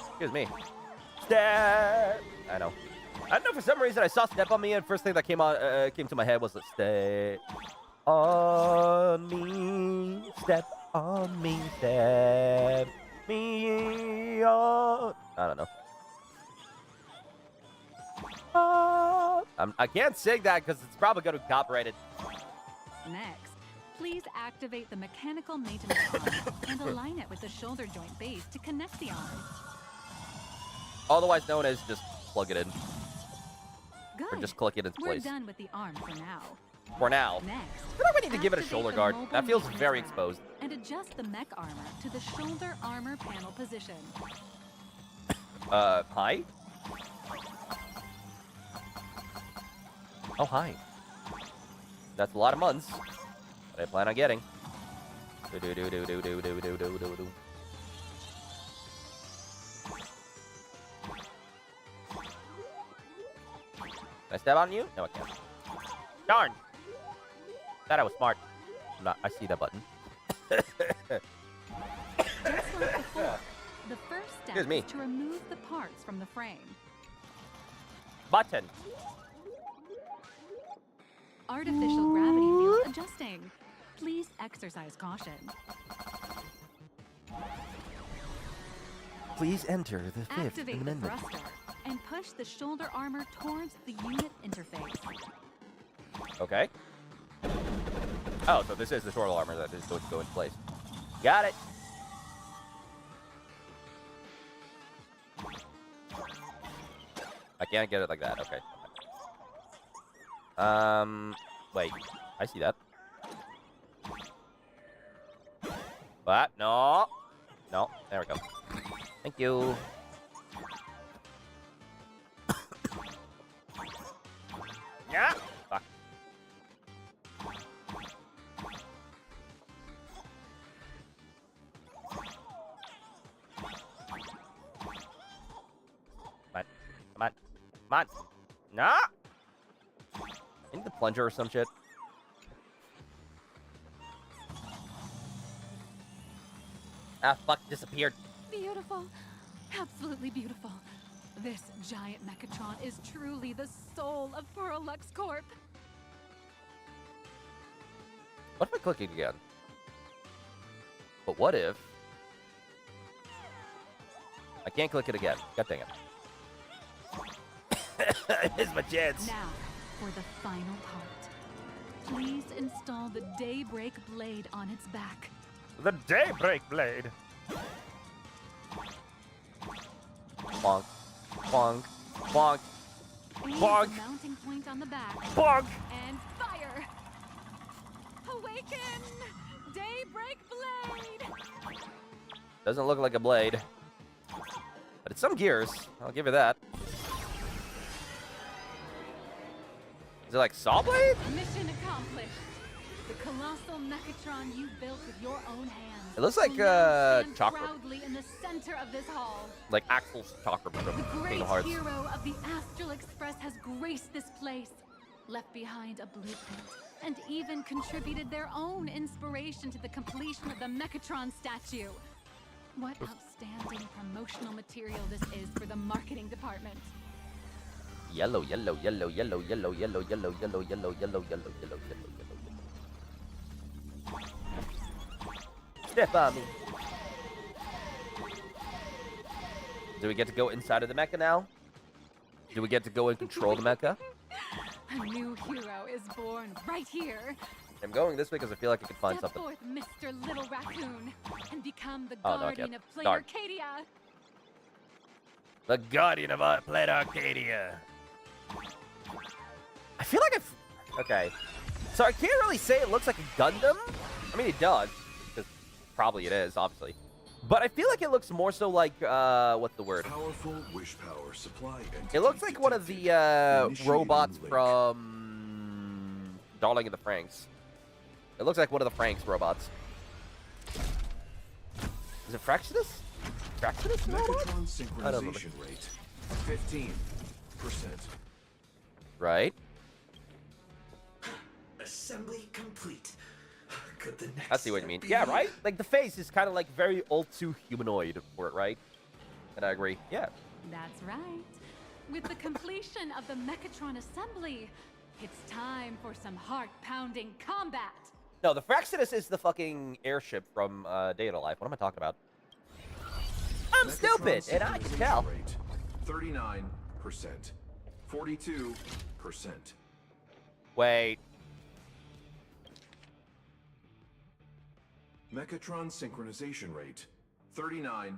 Excuse me. Step. I know. I don't know, for some reason I saw Step on Me, and first thing that came to my head was Step on me, step on me, step me on. I don't know. I can't sing that because it's probably going to be copyrighted. Next, please activate the mechanical maintenance arm and align it with the shoulder joint base to connect the arm. Otherwise known as just plug it in. Good. Or just click it into place. We're done with the arm for now. For now. Next, I think we need to give it a shoulder guard. That feels very exposed. And adjust the mech armor to the shoulder armor panel position. Hi? Oh, hi. That's a lot of months that I plan on getting. Do-do-do-do-do-do-do-do-do-do. Can I step on you? No, I can't. Darn! Thought I was smart. I'm not. I see that button. Just like before, the first step is to remove the parts from the frame. Button. Artificial gravity field adjusting. Please exercise caution. Please enter the Fifth Activate Amendment. the thruster and push the shoulder armor towards the unit interface. Okay. Oh, so this is the shoulder armor that is going to go in place. Got it. I can't get it like that. Okay. Wait. I see that. What? No. No. There we go. Thank you. Yeah. Fuck. Come on. Come on. No. I need the plunger or some shit. Ah, fuck. Disappeared. Beautiful. Absolutely beautiful. This giant Mechatron is truly the soul of Perlux Corp. What if I click it again? But what if... I can't click it again. God dang it. Here's my chance. Now, for the final part. Please install the Daybreak Blade on its back. The Daybreak Blade. Bonk. Bonk. Bonk. Aim Bonk. the mounting point on the back. Bonk. And fire. Awaken! Daybreak Blade! Doesn't look like a blade. But it's some gears. I'll give you that. Is it like saw blade? Mission accomplished. The colossal Mechatron you built with your own hands. It looks like will now stand chakra. proudly in the center of this hall. Like Axel's chakra from The Kingdom great Hearts. hero of the Astral Express has graced this place, left behind a blueprint, and even contributed their own inspiration to the completion of the Mechatron statue. What outstanding promotional material this is for the marketing department. Yellow, yellow, yellow, yellow, yellow, yellow, yellow, yellow, yellow, yellow, yellow, yellow, yellow, yellow. Step on me. Do we get to go inside of the mecha now? Do we get to go and control the mecha? A new hero is born right here. I'm going this way because I feel like I can find Step something. forth, Mr. Little Raccoon, and become the Oh, no, I guardian can't. of Player Darn. Arcadia. The guardian of Planet Arcadia. I feel like I've... Okay. So I can't really say it looks like a Gundam. I mean, it does. Because probably it is, obviously. But I feel like it looks more so like, what's the word? Powerful wish power supply It looks like one of the robots from Darling in the Franxx. It looks like one of the Franxx robots. Is it Fraxinus? Fraxinus robot? Megatron I don't know. synchronization rate 15%. Right. Assembly complete. Could the next I see what you mean. step Yeah, be- right? Like, the face is kind of like very old to humanoid for it, right? And I agree. Yeah. That's right. With the completion of the Mechatron assembly, it's time for some heart-pounding combat. No, the Fraxinus is the fucking airship from Day of the Life. What am I talking about? I'm stupid, and I can tell. Rate 39%. 42%. Wait. Mechatron synchronization rate 39%.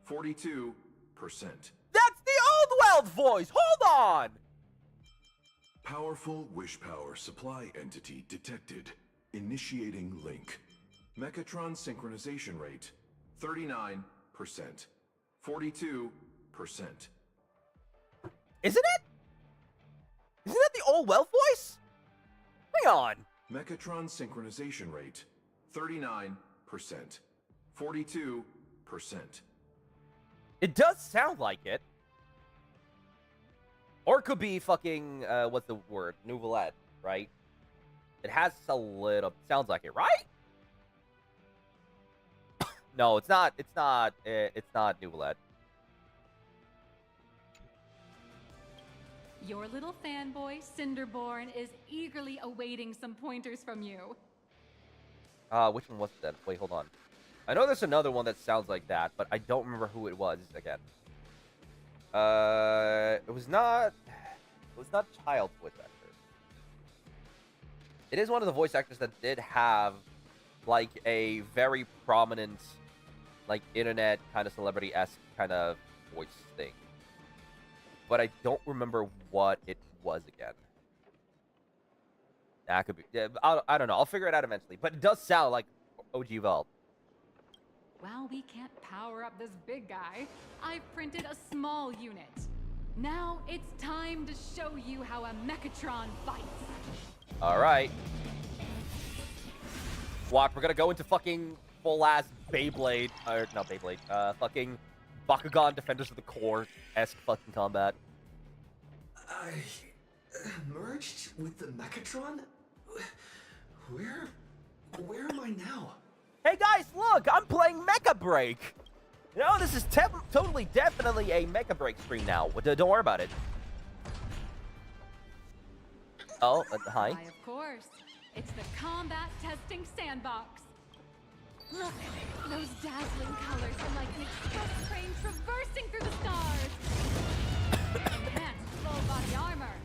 42%. That's the old Weld voice! Hold on! Powerful wish power supply entity detected. Initiating link. Mechatron synchronization rate 39%. 42%. Isn't it? Isn't that the old Weld voice? Hang on. Mechatron synchronization rate 39%. 42%. It does sound like it. Or it could be fucking, what's the word? Nouvellette, right? It has a little, sounds like it, right? No, it's not Nouvellette. Your little fanboy, Cinderborn, is eagerly awaiting some pointers from you. Which one was it then? Wait, hold on. I know there's another one that sounds like that, but I don't remember who it was again. It was not Child's voice actor. It is one of the voice actors that did have like a very prominent, like internet kind of celebrity-esque kind of voice thing. But I don't remember what it was again. That could be. Yeah, I don't know. I'll figure it out eventually. But it does sound like OG Vault. While we can't power up this big guy, I've printed a small unit. Now it's time to show you how a Mechatron fights. All right. What? We're gonna go into fucking full-ass Beyblade, or not Beyblade, fucking Bakugan Defenders of the Core-esque fucking combat. I merged with the Mechatron? Where am I now? Hey guys, look! I'm playing Mecha Break! You know, this is totally, definitely a Mecha Break stream now. Don't worry about it. Oh, hi. Why, of course. It's the combat testing sandbox. Look, those dazzling colors are like an express train traversing through the stars. Enhanced full body armor.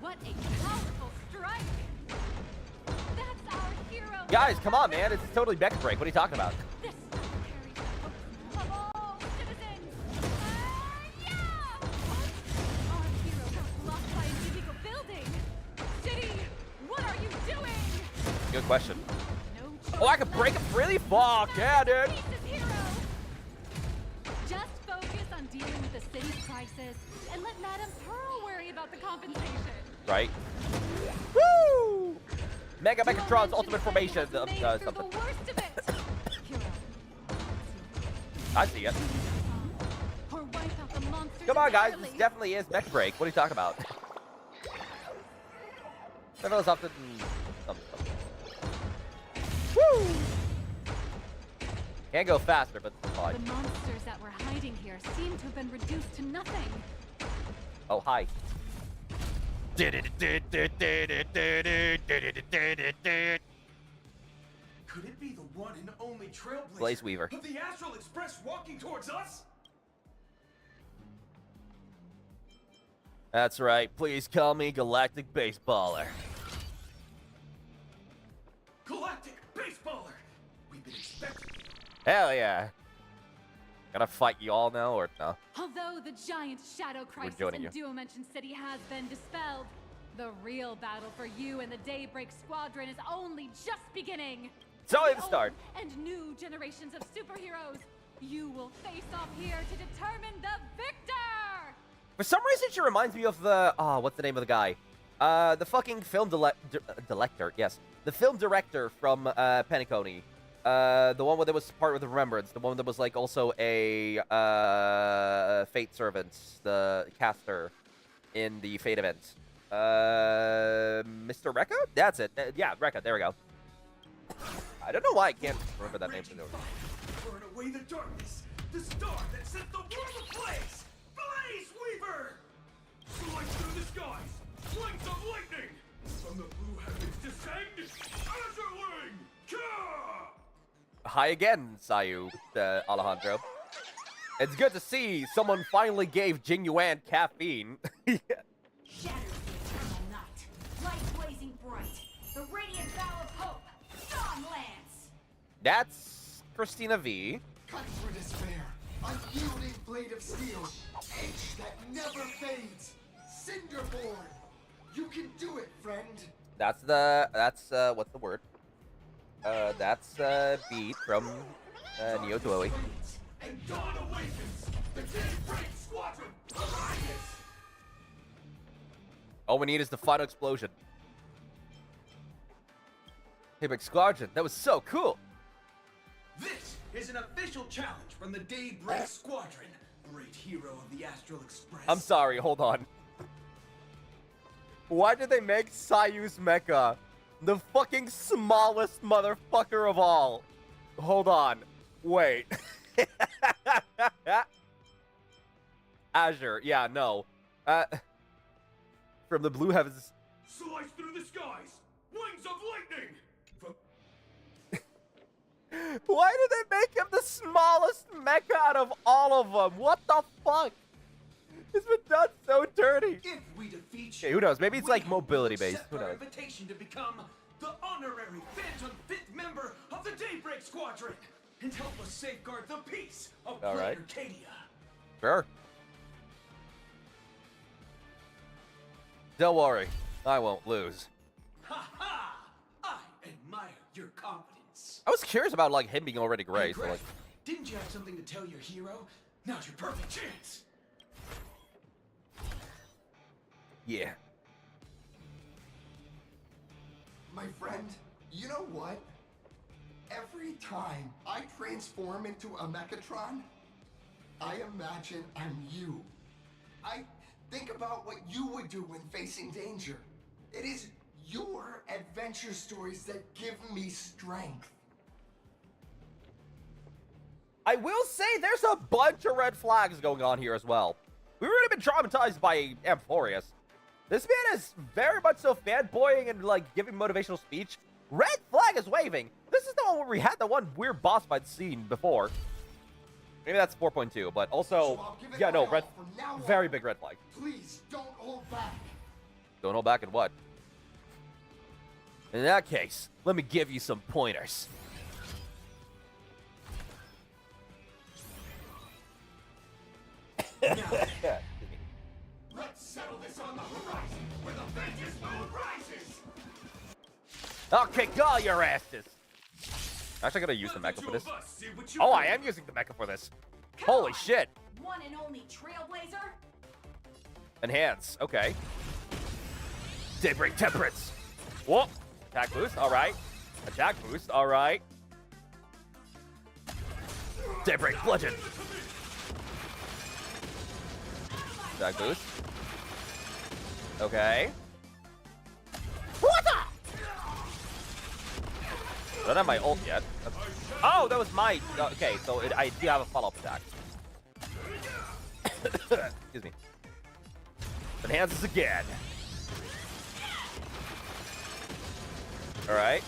What a powerful strike! That's our hero. Guys, come on, man. It's totally Mecha Break. What are you talking about? This carries the hopes of all citizens. Yeah! Our hero got blocked by an illegal building. City, what are you doing? Good question. Oh, I can break him really? Fuck, yeah, dude. Just focus on dealing with the city's crisis and let Madame Pearl worry about the compensation. Right. Woo! Mechatron's ultimate formation of something. I see it. Come on, guys. This definitely is Mech Break. What are you talking about? Something. Woo! Can't go faster, but it's fine. The monsters that were hiding here seem to have been reduced to nothing. Oh, hi. Could it be the one and only Trailblazer Blaze Weaver. of the Astral Express walking towards us? That's right. Please call me Galactic Baseballer. Galactic Baseballer! We've been expecting. Hell yeah. Gotta fight you all now, or no? Although the giant shadow crisis joining in Duomension City has been dispelled, the real battle for you and the Daybreak Squadron is only just beginning. It's only the start. And new generations of superheroes. You will face off here to determine the victor! For some reason, she reminds me of the... Oh, what's the name of the guy? The fucking film director. Yes. The film director from Penacony. The one that was part of the Remembrance. The one that was like also a Fate servant. The caster in the Fate event. Mr. Rekka? That's it. Yeah, Rekka. There we go. I don't know why I can't remember that name. Burn away the darkness, the star that set the world ablaze! Blaze Weaver! Slice through the skies, flames of lightning! From the blue heavens descend, Azurling! Ka! Hi again, Sayu, Alejandro. It's good to see someone finally gave Jing Yuan caffeine. Shatters the eternal night, light blazing bright, the radiant bow of hope, dawn lands! That's Christina V. Cut through despair, unyielding blade of steel, edge that never fades, Cinderborn. You can do it, friend. That's what's the word? That's Beat from Neo Twoey. And dawn awakens! The Daybreak Squadron arises! All we need is the final explosion. Daybreak Squadron, that was so cool! This is an official challenge from the Daybreak Squadron, great hero of the Astral Express. I'm sorry, hold on. Why did they make Sayu's mecha the fucking smallest motherfucker of all? Hold on. Wait. Azure. Yeah, no. From the blue heavens. Slice through the skies! Wings of lightning! Why did they make him the smallest mecha out of all of them? What the fuck? It's been done so dirty. If we defeat Okay, who knows? Maybe it's like mobility based. Who our knows? invitation to become the honorary Phantom 5th member of the Daybreak Squadron and help us safeguard the peace of All right. Arcadia. Sure. Don't worry. I won't lose. Ha ha! I admire your confidence. I was curious about like him being already gray. Hey, So Greg, like, didn't you have something to tell your hero? Now's your perfect chance. yeah. My friend, you know what? Every time I transform into a Mechatron, I imagine I'm you. I think about what you would do when facing danger. It is your adventure stories that give me strength. I will say there's a bunch of red flags going on here as well. We've already been traumatized by Amphorius. This man is very much so fanboying and like giving motivational speech. Red flag is waving. This is the one where we had the one weird boss fight scene before. Maybe that's 4.2, but also, yeah, no, red, very big red flag. Please don't hold back. Don't hold back in what? In that case, let me give you some pointers. Let's settle this on the horizon where the Vengeance Moon rises. I'll kick all your asses. Actually, I gotta use the mecha for this. Oh, I am using the mecha for this. Holy shit. One and only Trailblazer? Enhance. Okay. Daybreak Temperance. Whoa. Attack boost. All right. Attack boost. All right. Daybreak Bludgeon. Attack boost. Okay. What the? I don't have my ult yet. Oh, that was my... Okay, so I do have a follow-up attack. Excuse me. Enhances again. Alright.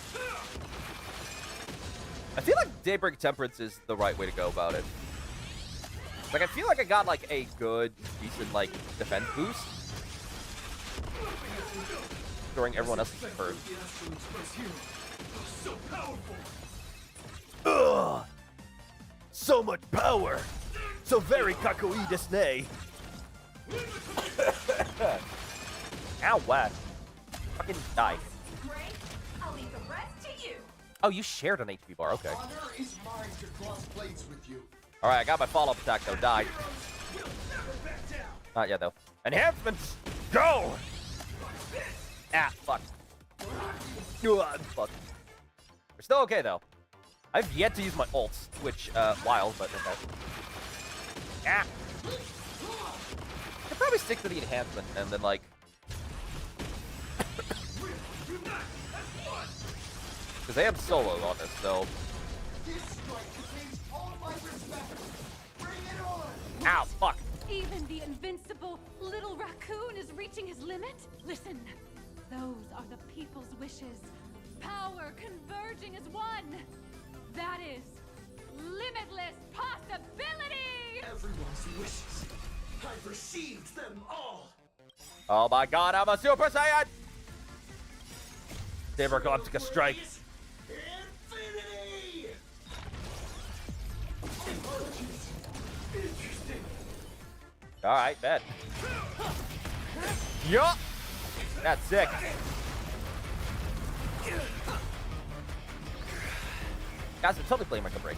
I feel like Daybreak Temperance is the right way to go about it. Like, I feel like I got, like, a good, decent, like, defense boost during everyone else's first. So powerful. Ugh! So much power! So very kakui desu. Ow, what? Fucking die. Great. I'll leave the rest to you. Oh, you shared an HP bar. Okay. Honor is mine to cross blades with you. All right, I got my follow-up attack though. Die. Not yet though. Enhancements. Go. Ah, fuck. Fuck. We're still okay though. I've yet to use my ults, which wild, but okay. Ah. I'll probably stick to the enhancement and then like. Because I am solo on this, so. Ow, fuck. Even the invincible little raccoon is reaching his limit? Listen, those are the people's wishes. Power converging as one. That is limitless possibility! Everyone's wishes. I've received them all. Oh my god, I'm a Super Saiyan! Saber Galactica Strike. Infinity! Interesting. Alright, bet. Yup! That's sick. Guys, I'm totally playing like a break.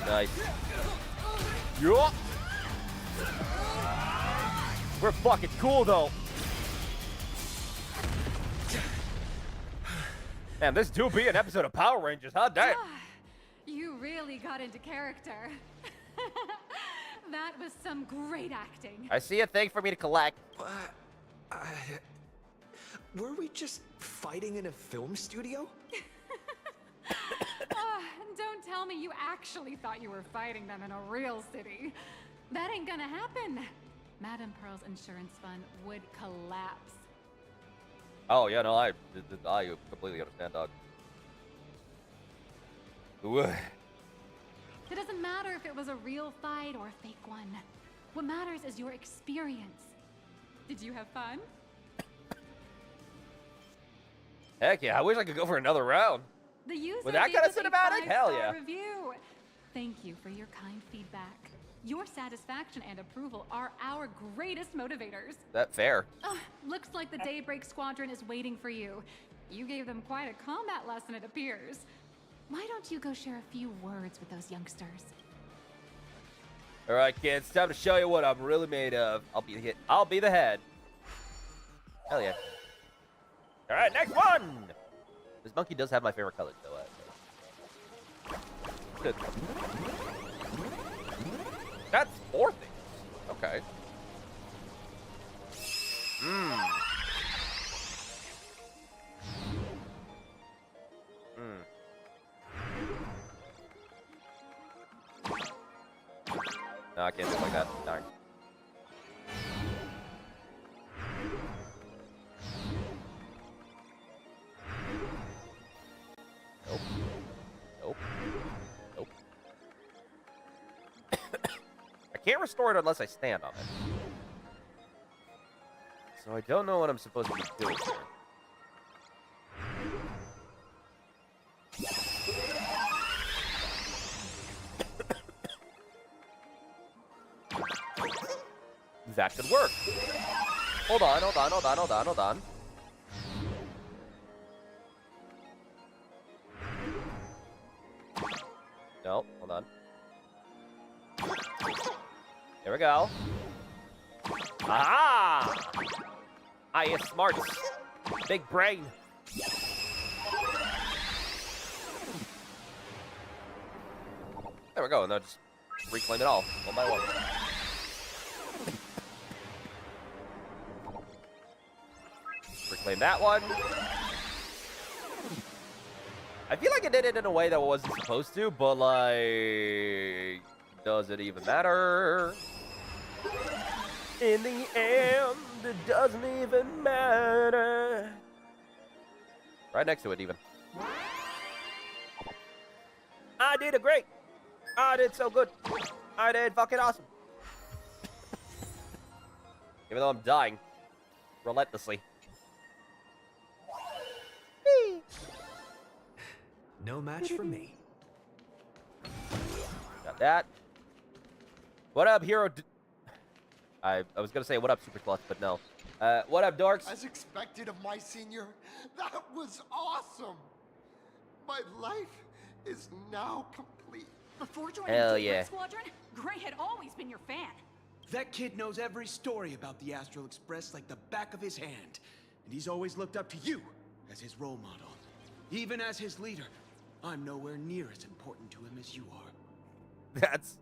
Nice. Yup! We're fucking cool though. Man, this do be an episode of Power Rangers, huh? Damn. You really got into character. That was some great acting. I see a thing for me to collect. Were we just fighting in a film studio? Don't tell me you actually thought you were fighting them in a real city. That ain't gonna happen. Madame Pearl's insurance fund would collapse. Oh, yeah, no, I completely understand, dog. Ooh. It doesn't matter if it was a real fight or a fake one. What matters is your experience. Did you have fun? Heck yeah, I wish I could go for another round. The user With that gave kind of us a cinematic? Hell 5-star yeah. Review. Thank you for your kind feedback. Your satisfaction and approval are our greatest motivators. That fair. Looks like the Daybreak Squadron is waiting for you. You gave them quite a combat lesson, it appears. Why don't you go share a few words with those youngsters? All right, kids, time to show you what I'm really made of. I'll be the head. Hell yeah. All right, next one. This monkey does have my favorite colors, though. Good. That's 4 things. Okay. No, I can't do it like that. Darn. Nope. Nope. Nope. I can't restore it unless I stand on it. So I don't know what I'm supposed to be doing here. That could work. Hold on. No, hold on. There we go. Aha! I is smart. Big brain. There we go, and now just reclaim it all, one by one. Reclaim that one. I feel like I did it in a way that wasn't supposed to, but like, does it even matter? In the end, it doesn't even matter. Right next to it, even. I did it great. I did so good. I did fucking awesome. Even though I'm dying relentlessly. No match for me. Got that. What up, hero? I was gonna say what up, Super Sluts, but no. What up, dorks? As expected of my senior, that was awesome. My life is now complete. Before joining Hell Daybreak yeah. Squadron, Gray had always been your fan. That kid knows every story about the Astral Express like the back of his hand. And he's always looked up to you as his role model. Even as his leader, I'm nowhere near as important to him as you are. That's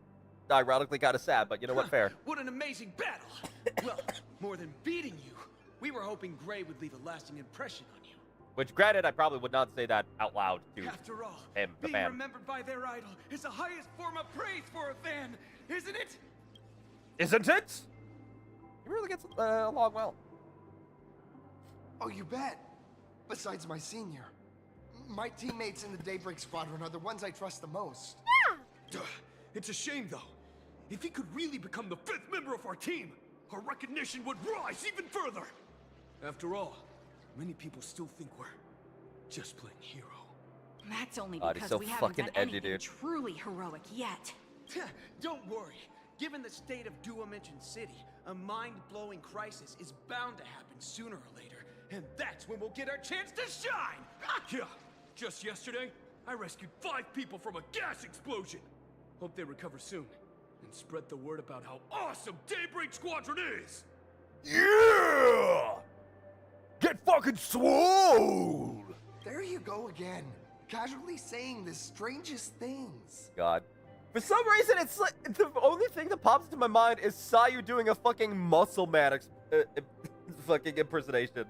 ironically kind of sad, but you know what? Fair. What an amazing battle! Well, more than beating you, we were hoping Gray would leave a lasting impression on you. Which, granted, I probably would not say that out loud to After all, him, the being fan. remembered by their idol is the highest form of praise for a fan, isn't it? Isn't it? He really gets along well. Oh, you bet. Besides my senior. My teammates in the Daybreak Squadron are the ones I trust the most. Duh, it's a shame, though. If he could really become the 5th member of our team, our recognition would rise even further. After all, many people still think we're just playing hero. That's only God, he's because so we haven't fucking done edgy, anything dude. truly heroic yet. Don't worry. Given the state of Duo-Mention City, a mind-blowing crisis is bound to happen sooner or later, and that's when we'll get our chance to shine! Yeah, just yesterday, I rescued 5 people from a gas explosion. Hope they recover soon, and spread the word about how awesome Daybreak Squadron is! Yeah! Get fucking swole! There you go again. Casually saying the strangest things. God. For some reason, it's like the only thing that pops into my mind is Sayu doing a fucking muscle man fucking impersonation.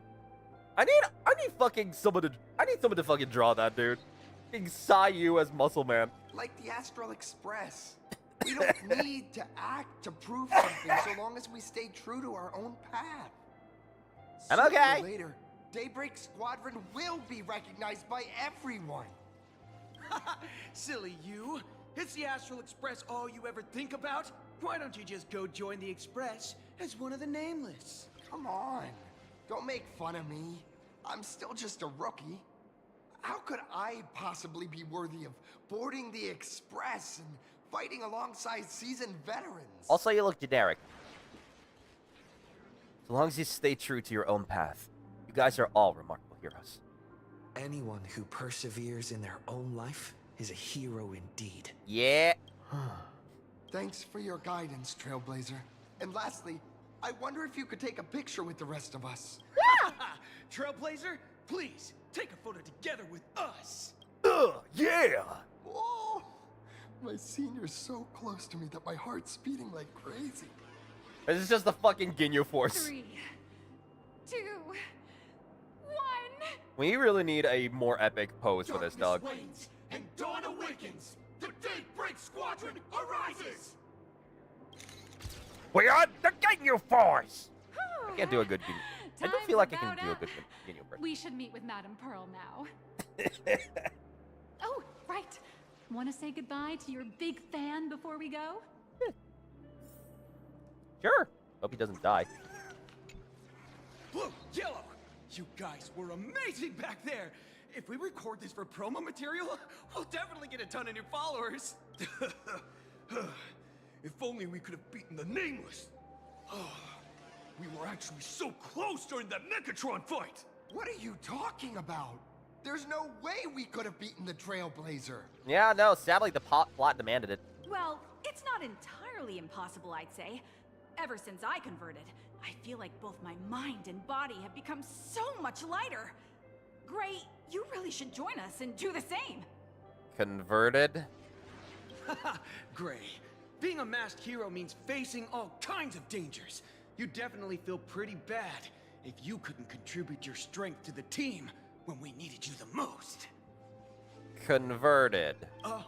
I need fucking someone to fucking draw that, dude. Fucking Sayu as Muscle Man. Like the Astral Express. We don't need to act to prove something so long as we stay true to our own path. I'm Sooner okay. or later, Daybreak Squadron will be recognized by everyone. Silly you. Is the Astral Express all you ever think about? Why don't you just go join the Express as one of the Nameless? Come on. Don't make fun of me. I'm still just a rookie. How could I possibly be worthy of boarding the Express and fighting alongside seasoned veterans? Also, you look generic. As long as you stay true to your own path, you guys are all remarkable heroes. Anyone who perseveres in their own life is a hero indeed. Yeah. Thanks for your guidance, Trailblazer. And lastly, I wonder if you could take a picture with the rest of us. Trailblazer, please, take a photo together with us. Yeah! Whoa! My senior's so close to me that my heart's beating like crazy. This is just the fucking Ginyu Force. 3, 2, 1. We really need a more epic pose for this, dog. Wanes and dawn awakens. The Daybreak Squadron arises. We are the Ginyu Force! I can't do a good Ginyu. I don't feel like I can do a good Ginyu person. We should meet with Madame Pearl now. Oh, right. Want to say goodbye to your big fan before we go? Sure. Hope he doesn't die. Blue, yellow, you guys were amazing back there. If we record this for promo material, we'll definitely get a ton of new followers. If only we could have beaten the Nameless. We were actually so close during that Megatron fight. What are you talking about? There's no way we could have beaten the Trailblazer. Yeah, no, sadly the plot demanded it. Well, it's not entirely impossible, I'd say. Ever since I converted, I feel like both my mind and body have become so much lighter. Gray, you really should join us and do the same. Converted? Gray, being a masked hero means facing all kinds of dangers. You definitely feel pretty bad if you couldn't contribute your strength to the team when we needed you the most. Converted. Oh,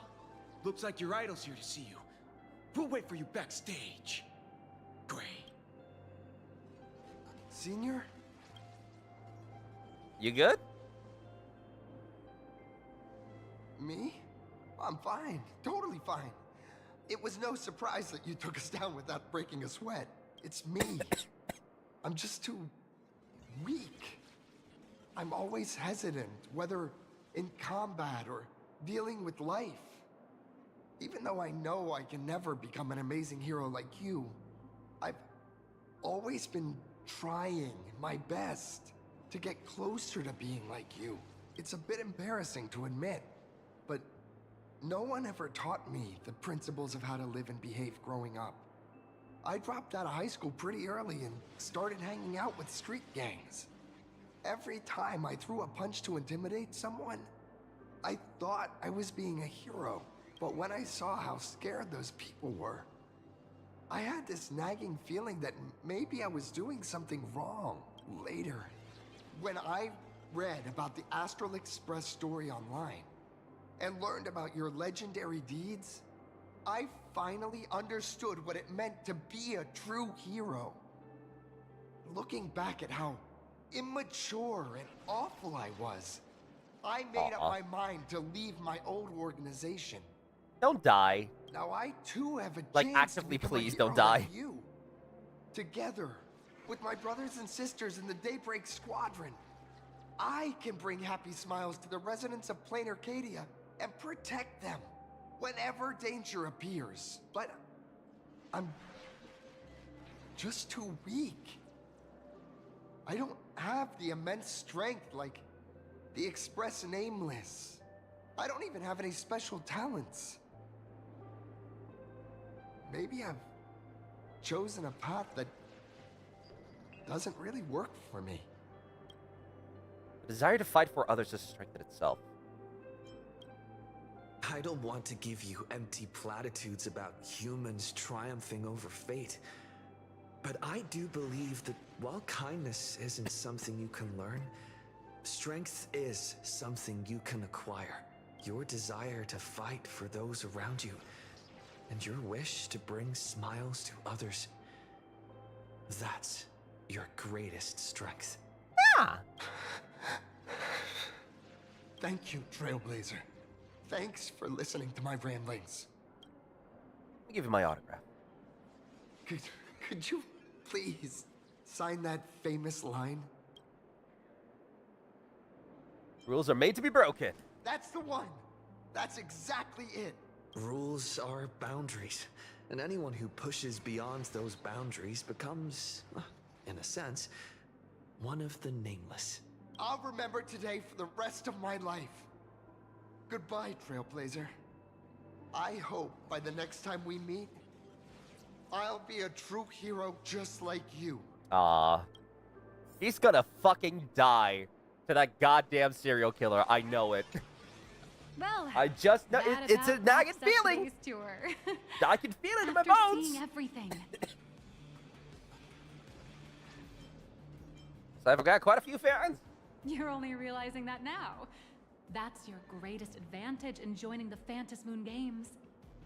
looks like your idol's here to see you. We'll wait for you backstage. Gray. Senior? You good? Me? I'm fine. Totally fine. It was no surprise that you took us down without breaking a sweat. It's me. I'm just too weak. I'm always hesitant, whether in combat or dealing with life. Even though I know I can never become an amazing hero like you, always been trying my best to get closer to being like you. It's a bit embarrassing to admit, but no one ever taught me the principles of how to live and behave growing up. I dropped out of high school pretty early and started hanging out with street gangs. Every time I threw a punch to intimidate someone, I thought I was being a hero. But when I saw how scared those people were, I had this nagging feeling that maybe I was doing something wrong. Later, when I read about the Astral Express story online and learned about your legendary deeds, I finally understood what it meant to be a true hero. Looking back at how immature and awful I was, I made up my mind to leave my old organization. Don't die. Now I too have a like chance actively, to become please a hero don't die. like you. Together with my brothers and sisters in the Daybreak Squadron, I can bring happy smiles to the residents of Plain Arcadia and protect them whenever danger appears. But I'm just too weak. I don't have the immense strength like the Express Nameless. I don't even have any special talents. Maybe I've chosen a path that doesn't really work for me. The desire to fight for others is a strength in itself. I don't want to give you empty platitudes about humans triumphing over fate. But I do believe that while kindness isn't something you can learn, strength is something you can acquire. Your desire to fight for those around you, and your wish to bring smiles to others, that's your greatest strength. Yeah. Thank you, Trailblazer. Thanks for listening to my ramblings. I'll give you my autograph. Could you please sign that famous line? Rules are made to be broken. That's the one. That's exactly it. Rules are boundaries, and anyone who pushes beyond those boundaries becomes, in a sense, one of the nameless. I'll remember today for the rest of my life. Goodbye, Trailblazer. I hope by the next time we meet, I'll be a true hero just like you. He's gonna fucking die to that goddamn serial killer. I know it. Well, I just know it's a nagging wraps up feeling. today's tour. I can feel it in my After bones. seeing everything. So I've got quite a few fans. You're only realizing that now. That's your greatest advantage in joining the Phantom Moon Games.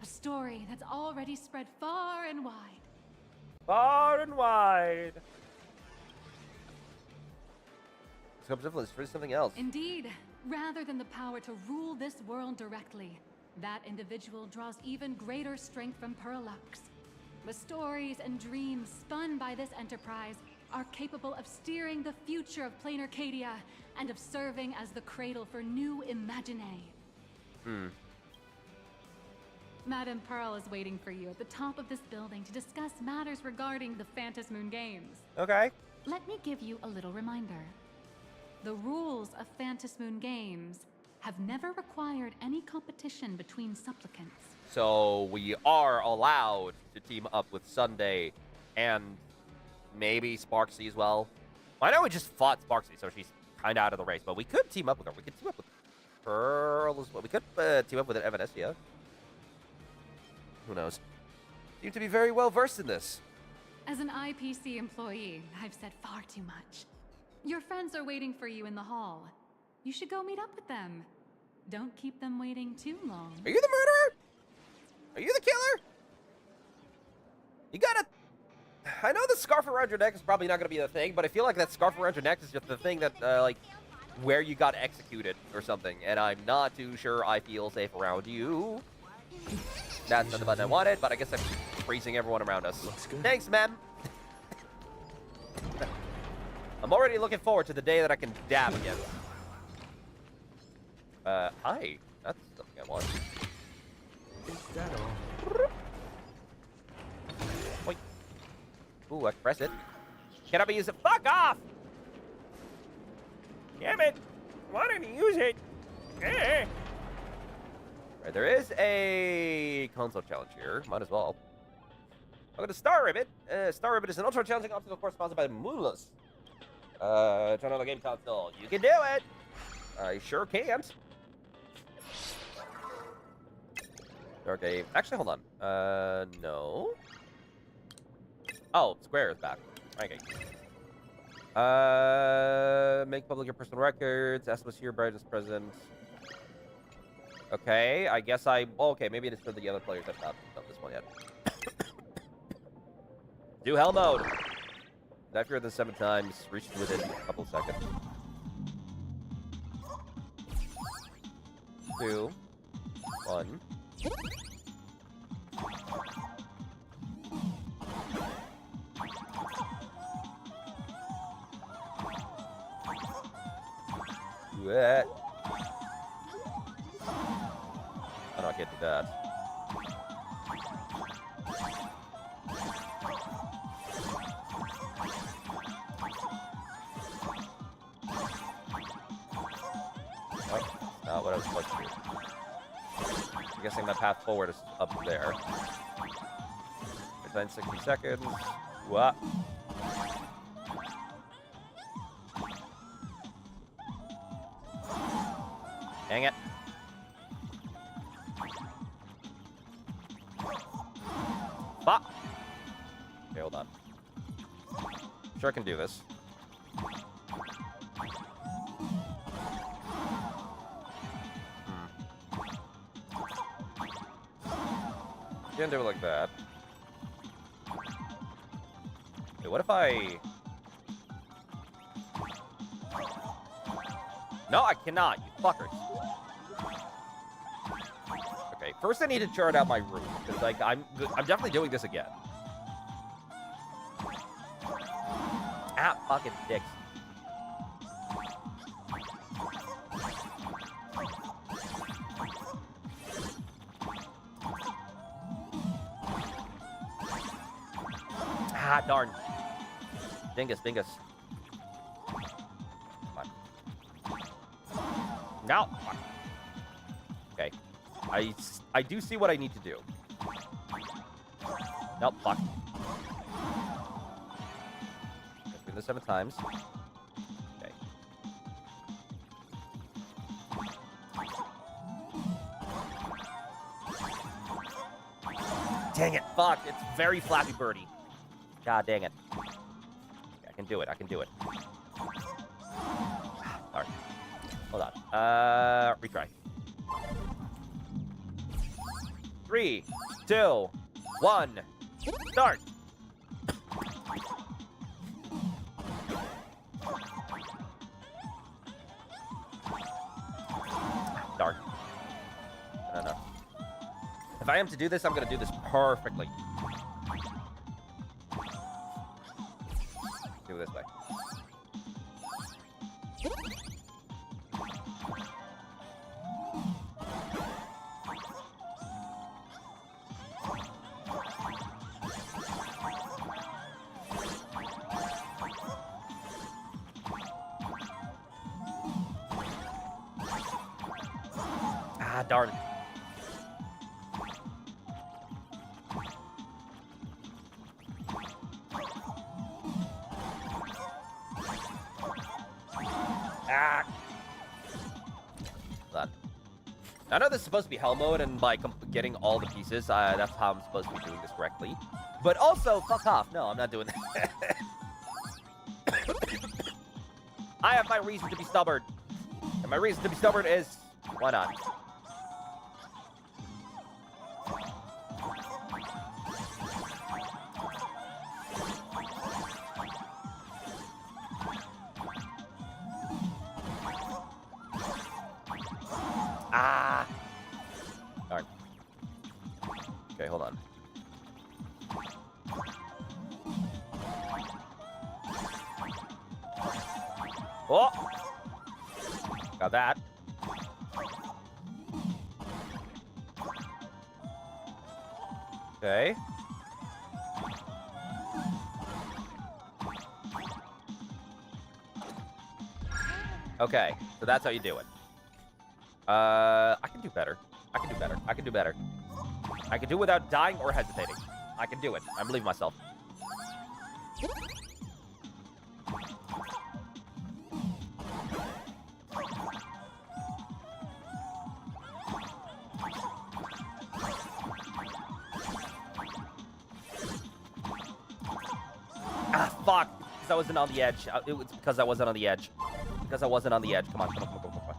A story that's already spread far and wide. Far and wide. Scope of influence for something else. Indeed, rather than the power to rule this world directly, that individual draws even greater strength from Perlux. The stories and dreams spun by this enterprise are capable of steering the future of Plain Arcadia and of serving as the cradle for new imaginae. Madame Pearl is waiting for you at the top of this building to discuss matters regarding the Phantom Moon Games. Okay. Let me give you a little reminder. The rules of Phantom Moon Games have never required any competition between supplicants. So we are allowed to team up with Sunday and maybe Sparksy as well. I know we just fought Sparksy, so she's kind of out of the race, but we could team up with her. We could team up with Pearl as well. We could team up with an Evanescia. Who knows? Seem to be very well versed in this. As an IPC employee, I've said far too much. Your friends are waiting for you in the hall. You should go meet up with them. Don't keep them waiting too long. Are you the murderer? Are you the killer? You gotta... I know the scarf around your neck is probably not gonna be the thing, but I feel like that scarf around your neck is just the thing that, like, where you got executed or something, and I'm not too sure I feel safe around you. That's not the button I wanted, but I guess I'm freezing everyone around us. Thanks, ma'am. I'm already looking forward to the day that I can dab again. Hi. That's something I want. Is that all? Wait. Ooh, I can press it. Cannot be used. Fuck off! Damn it! Why didn't you use it? Eh. Right, there is a console challenge here. Might as well. I'll go to Star Ribbit. Star Ribbit is an ultra challenging obstacle course sponsored by Moonless. Turn on the game console. You can do it! I sure can't. Dark game. Actually, hold on. No. Oh, Square is back. Okay. Make public your personal records. SMS here, brightest present. Okay, I guess I... Oh, okay, maybe it is for the other players that have not done this one yet. Do hell mode. Die fewer than 7 times. Reached within a couple of seconds. 2, 1. What? Oh, no, I can't do that. Oh, not what I was supposed to do. I'm guessing my path forward is up there. 60 seconds. What? Dang it. Fuck. Okay, hold on. Sure I can do this. Can't do it like that. Wait, what if I... No, I cannot, you fuckers. Okay, first I need to chart out my route, because, like, I'm definitely doing this again. Ah, fucking dicks. Ah, darn. Dingus, dingus. No. Okay. I do see what I need to do. Nope, fuck. Do this 7 times. Okay. Dang it, fuck. It's very Flappy Birdie. God dang it. Okay, I can do it, I can do it. Sorry. Hold on. Retry. 3, 2, 1, start. Darn. I don't know. If I am to do this, I'm gonna do this perfectly. Do it this way. Ah, darn. Ah. Hold on. I know this is supposed to be hell mode, and by getting all the pieces, that's how I'm supposed to be doing this correctly. But also, fuck off. No, I'm not doing that. I have my reason to be stubborn. And my reason to be stubborn is, why not? Ah! Darn. Okay, hold on. Oh! Got that. Okay. Okay, so that's how you do it. I can do better. I can do better. I can do better. I can do it without dying or hesitating. I can do it. I believe in myself. Ah, fuck. Because I wasn't on the edge. It was because I wasn't on the edge. Because I wasn't on the edge. Come on, come on, come on, come on, come on.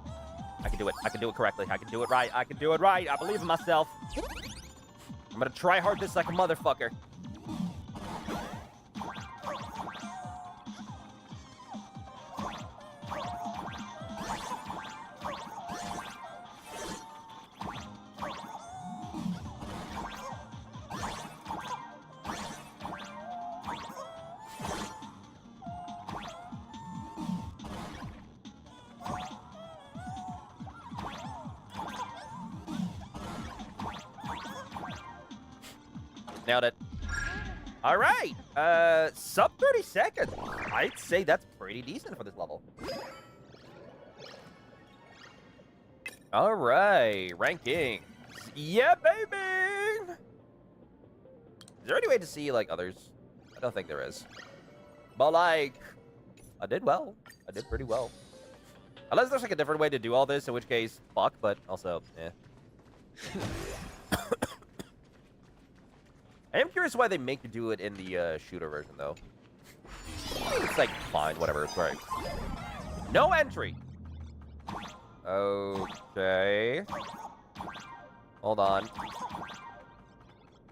I can do it. I can do it correctly. I can do it right. I can do it right. I believe in myself. I'm gonna try hard this like a motherfucker. Nailed it. All right. Sub 30 seconds. I'd say that's pretty decent for this level. All right. Ranking. Yeah, baby. Is there any way to see, like, others? I don't think there is. But, like, I did well. I did pretty well. Unless there's, like, a different way to do all this, in which case, fuck, but also, eh. I am curious why they make you do it in the shooter version, though. It's like, fine, whatever, it's right. No entry! Okay. Hold on.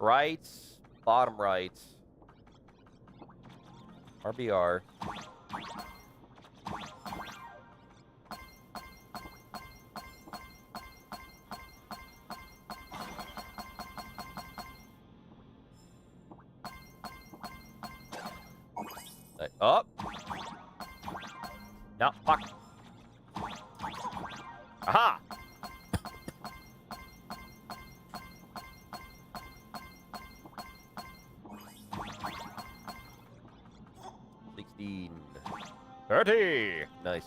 Right. Bottom right. RBR. Up. No, fuck. Aha! $16. $30. Nice.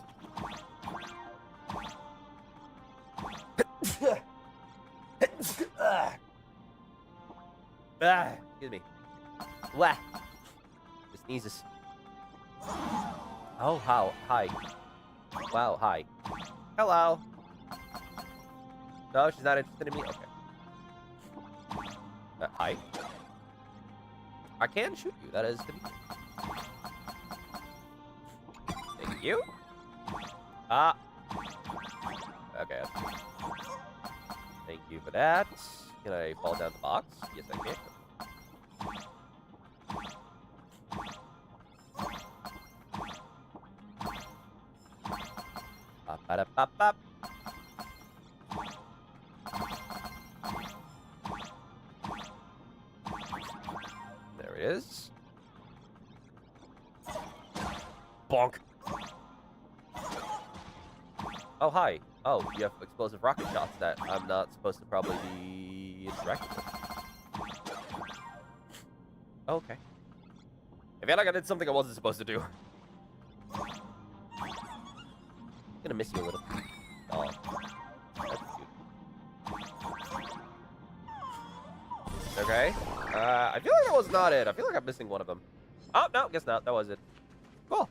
Excuse me. Wah. The sneezes. Oh, how? Hi. Wow, hi. Hello. No, she's not interested in me? Okay. Hi. I can shoot you. That is to be. Thank you. Ah. Okay. Thank you for that. Can I fall down the box? Yes, I can. Ba-da-ba-ba. There it is. Bonk. Oh, hi. Oh, you have explosive rocket shots that I'm not supposed to probably be interacting with. Okay. I feel like I did something I wasn't supposed to do. I'm gonna miss you a little. Oh, that's cute. Okay. I feel like that was not it. I feel like I'm missing one of them. Oh, no, guess not. That was it. Cool.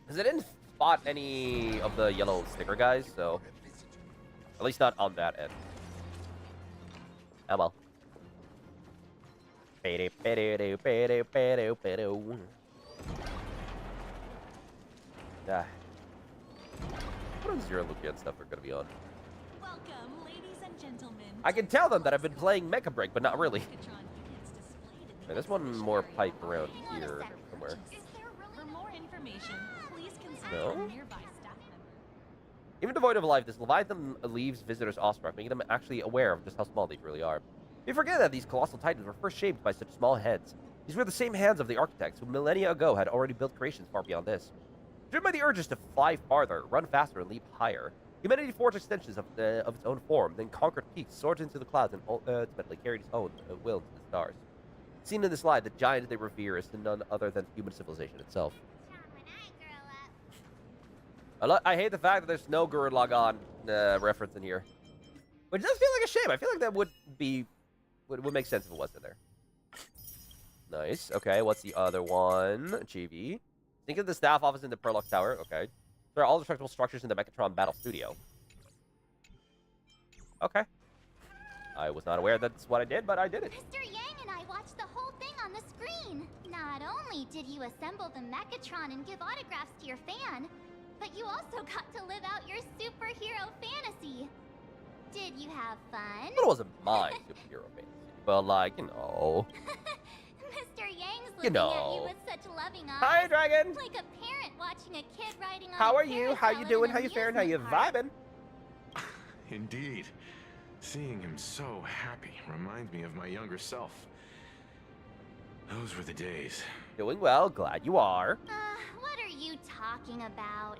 Because I didn't spot any of the yellow sticker guys, so... At least not on that end. Oh, well. Ah. What on Zero Lugia and stuff are gonna be on? Welcome, ladies and gentlemen. I can tell them that I've been playing Mecha Break, but not really. Okay, there's one more pipe around here somewhere. For more information, please consult No? a nearby staff member. Even devoid of life, this Leviathan leaves visitors awestruck, making them actually aware of just how small they really are. We forget that these colossal titans were first shaped by such small heads. These were the same hands of the architects who millennia ago had already built creations far beyond this. Driven by the urges to fly farther, run faster, and leap higher, humanity forged extensions of its own form, then conquered peaks, soared into the clouds, and ultimately carried its own will to the stars. Seen in this slide, the giant they revere is none other than human civilization itself. I hate the fact that there's no Gurren Lagann reference in here. Which does feel like a shame. I feel like that would make sense if it was in there. Nice. Okay, what's the other one? Chibi. Think of the staff office in the Perlux Tower. Okay. There are all the structural structures in the Mechatron Battle Studio. Okay. I was not aware that's what I did, but I did it. Mr. Yang and I watched the whole thing on the screen. Not only did you assemble the Mechatron and give autographs to your fan, but you also got to live out your superhero fantasy. Did you have fun? It wasn't my superhero fantasy, but like, you know. Mr. Yang's looking at you with such loving eyes. Hi, Dragon. Like a parent watching a kid riding on How a are you? How you doing? How you faring? How you vibing? Indeed. Seeing him so happy reminds me of my younger self. Those were the days. Doing well. Glad you are. What are you talking about?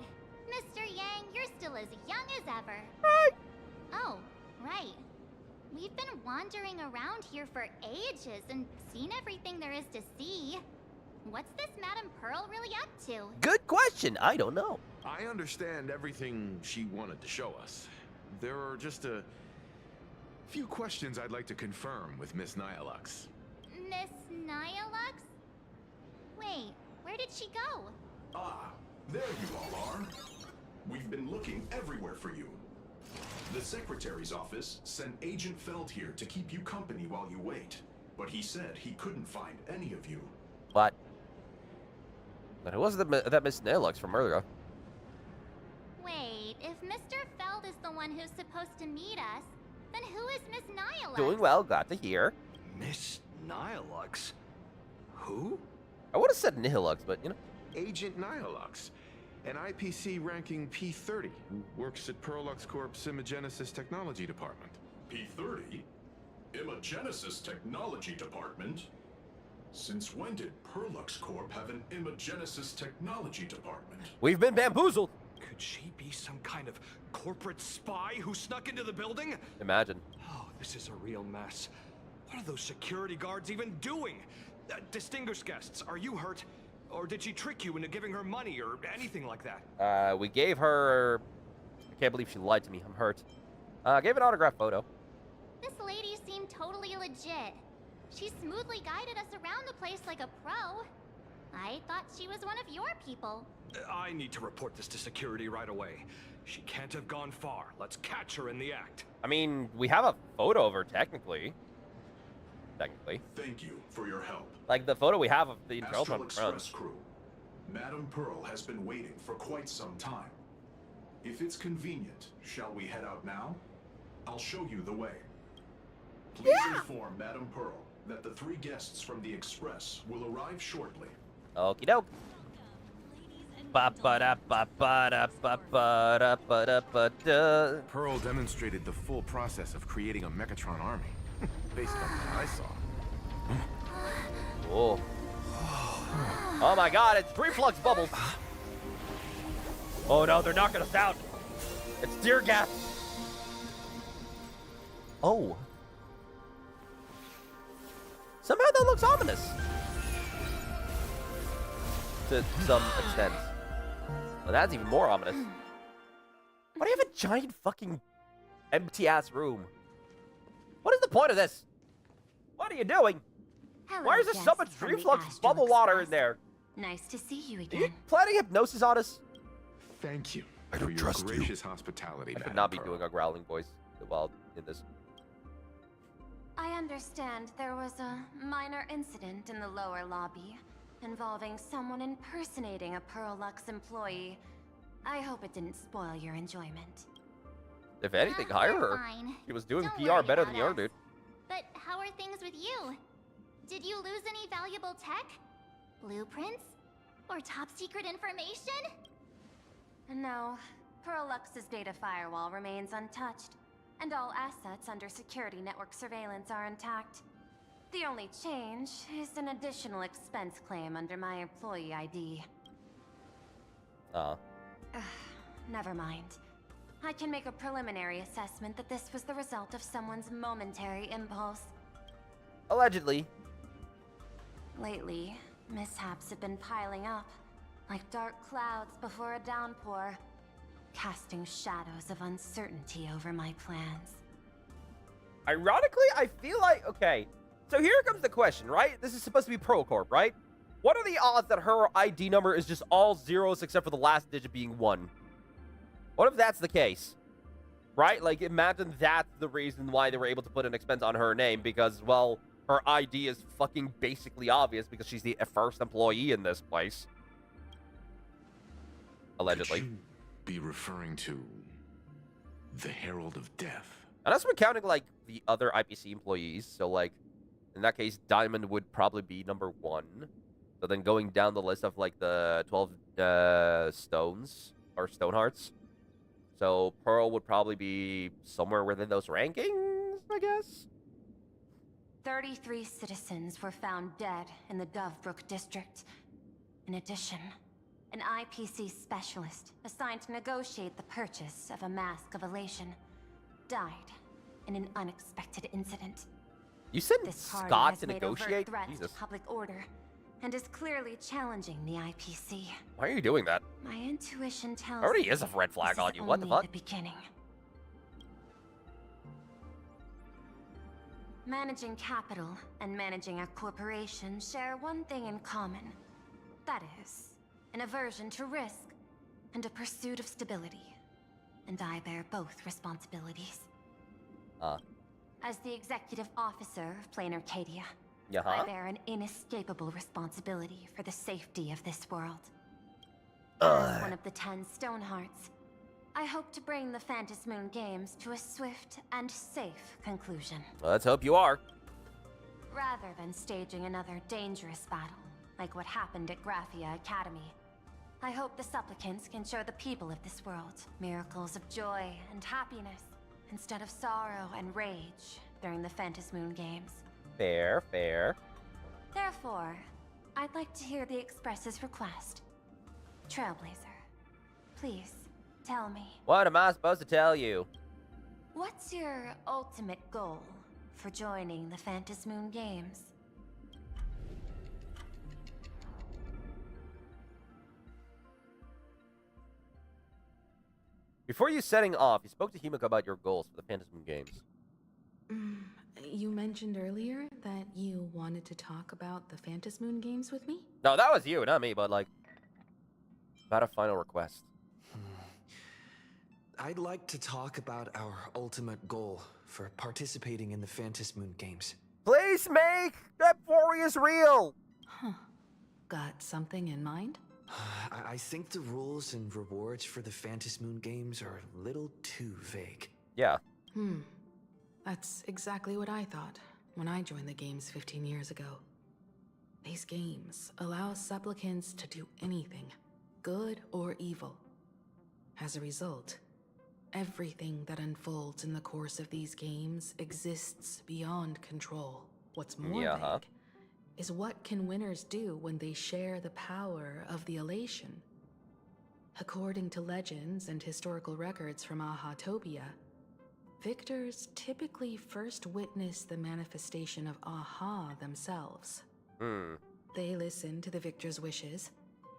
Mr. Yang, you're still as young as ever. Right. Oh, right. We've been wandering around here for ages and seen everything there is to see. What's this Madame Pearl really up to? Good question. I don't know. I understand everything she wanted to show us. There are just a few questions I'd like to confirm with Miss Nyalux. Miss Nyalux? Wait, where did she go? Ah, there you all are. We've been looking everywhere for you. The Secretary's office sent Agent Feld here to keep you company while you wait, but he said he couldn't find any of you. What? But who was that Miss Nyalux from earlier? Wait, if Mr. Feld is the one who's supposed to meet us, then who is Miss Nyalux? Doing well. Glad to hear. Miss Nyalux? Who? I would have said Nihilux, but you know. Agent Nyalux, an IPC ranking P30 who works at Perlux Corp's Imagenesis Technology Department. P30? Imagenesis Technology Department? Since when did Perlux Corp have an Imagenesis Technology Department? We've been bamboozled. Could she be some kind of corporate spy who snuck into the building? Imagine. Oh, this is a real mess. What are those security guards even doing? Distinguished guests, are you hurt? Or did she trick you into giving her money or anything like that? We gave her... I can't believe she lied to me. I'm hurt. Gave an autograph photo. This lady seemed totally legit. She smoothly guided us around the place like a pro. I thought she was one of your people. I need to report this to security right away. She can't have gone far. Let's catch her in the act. I mean, we have a photo of her, technically. Thank you for your help. Like the photo we have of the Astral Inteltron Express crew. Madame Pearl has been waiting for quite some time. If it's convenient, shall we head out now? I'll show you the way. Please inform Madame Pearl that the 3 guests from the Express will arrive shortly. Okie doke. Pearl demonstrated the full process of creating a Mechatron army, based on what I saw. Whoa. Oh my god, it's reflux bubbles. Oh no, they're knocking us out. It's tear gas. Oh. Somehow that looks ominous. To some extent. Well, that's even more ominous. Why do you have a giant fucking empty-ass room? What is the point of this? What are you doing? Hello, Why is there so much guests from the reflux Astral bubble water in Express. there? Nice to see you Are again. you planning hypnosis on us? Thank you I for don't your trust you. gracious hospitality, I should Madame not be Pearl. doing a growling voice while in this. I understand there was a minor incident in the lower lobby involving someone impersonating a Perlux employee. I hope it didn't spoil your enjoyment. If anything, hire her. Fine. She was doing Don't PR worry better about than the other us. dude. But how are things with you? Did you lose any valuable tech? Blueprints? Or top secret information? No, Perlux's data firewall remains untouched, and all assets under security network surveillance are intact. The only change is an additional expense claim under my employee ID. Never mind. I can make a preliminary assessment that this was the result of someone's momentary impulse. Allegedly. Lately, mishaps have been piling up, like dark clouds before a downpour. casting shadows of uncertainty over my plans. Ironically, I feel like... Okay, so here comes the question, right? This is supposed to be Pearl Corp, right? What are the odds that her ID number is just all zeros except for the last digit being 1? What if that's the case? Right? Like, imagine that's the reason why they were able to put an expense on her name because, well, her ID is fucking basically obvious because she's the first employee in this place. Allegedly. Could you be referring to the Herald of Death? Unless we're counting, like, the other IPC employees. So, like, in that case, Diamond would probably be number 1. So then going down the list of, like, the 12 stones or stone hearts. So Pearl would probably be somewhere within those rankings, I guess? 33 citizens were found dead in the Dovebrook district. In addition, an IPC specialist assigned to negotiate the purchase of a Mask of Elation died in an unexpected incident. You sent This party Scott has to made negotiate? overt threats Jesus. to public order and is clearly challenging the IPC. Why are you doing that? My intuition tells Already me is a red flag this on is you. What the only fuck? the beginning. Managing capital and managing a corporation share one thing in common. That is, an aversion to risk and a pursuit of stability. And I bear both responsibilities. As the executive officer of Plain Arcadia, I bear an inescapable responsibility for the safety of this world. As one of the 10 Stonehearts, I hope to bring the Phantom Moon Games to a swift and safe conclusion. Well, let's hope you are. Rather than staging another dangerous battle, like what happened at Graphia Academy, I hope the supplicants can show the people of this world miracles of joy and happiness, instead of sorrow and rage during the Phantom Moon Games. Fair, fair. Therefore, I'd like to hear the Express's request. Trailblazer, please, tell me. What am I supposed to tell you? What's your ultimate goal for joining the Phantom Moon Games? Before you setting off, you spoke to Himiko about your goals for the Phantom Moon Games. You mentioned earlier that you wanted to talk about the Phantom Moon Games with me? No, that was you, not me, but, like, about a final request. I'd like to talk about our ultimate goal for participating in the Phantom Moon Games. Please make that Furious real! Huh. Got something in mind? I think the rules and rewards for the Phantom Moon Games are a little too vague. Yeah. That's exactly what I thought when I joined the games 15 years ago. These games allow supplicants to do anything, good or evil. As a result, everything that unfolds in the course of these games exists beyond control. What's more vague is what can winners do when they share the power of the elation. According to legends and historical records from Ahatopia, victors typically first witness the manifestation of Aha themselves. They listen to the victor's wishes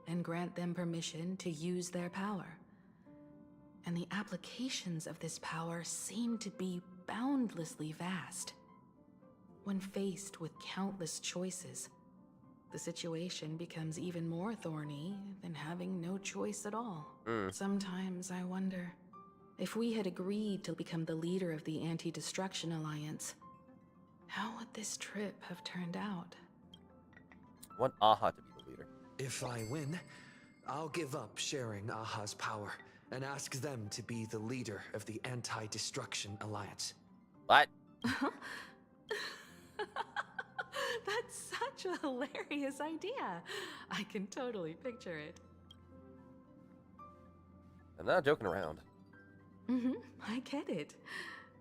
and grant them permission to use their power. And the applications of this power seem to be boundlessly vast. When faced with countless choices, the situation becomes even more thorny than having no choice at all. Sometimes I wonder, if we had agreed to become the leader of the Anti-Destruction Alliance, how would this trip have turned out? I want Aha to be the leader. If I win, I'll give up sharing Aha's power and ask them to be the leader of the Anti-Destruction Alliance. What? That's such a hilarious idea. I can totally picture it. I'm not joking around. I get it.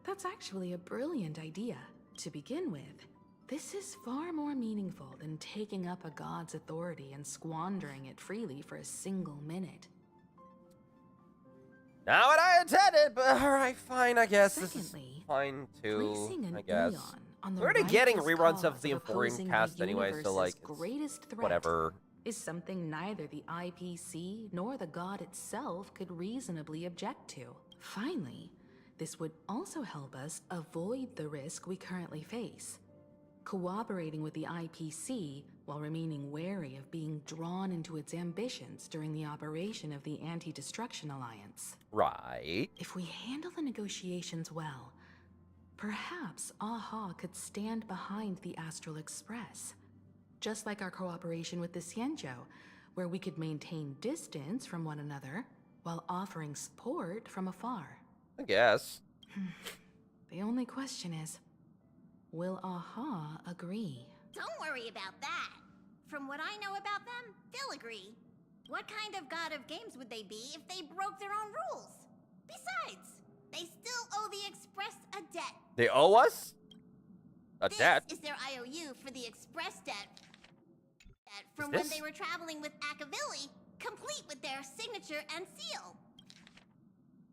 That's actually a brilliant idea. To begin with, this is far more meaningful than taking up a god's authority and squandering it freely for a single minute. Not what I intended, but alright, fine, I guess. Secondly, this is fine too, placing an I guess. eon on the We're already getting righteous reruns of cause the of opposing Emporium cast the anyway, so, like, universe's greatest threat. whatever. is something neither the IPC nor the god itself could reasonably object to. Finally, this would also help us avoid the risk we currently face. Cooperating with the IPC while remaining wary of being drawn into its ambitions during the operation of the Anti-Destruction Alliance. Right. If we handle the negotiations well, perhaps AHA could stand behind the Astral Express. Just like our cooperation with the Xianzhou, where we could maintain distance from one another while offering support from afar. I guess. The only question is, will AHA agree? Don't worry about that. From what I know about them, they'll agree. What kind of god of games would they be if they broke their own rules? Besides, they still owe the Express a debt. They owe us? A debt? This is their IOU for the Express debt from when they were traveling with Akavili, complete with their signature and seal.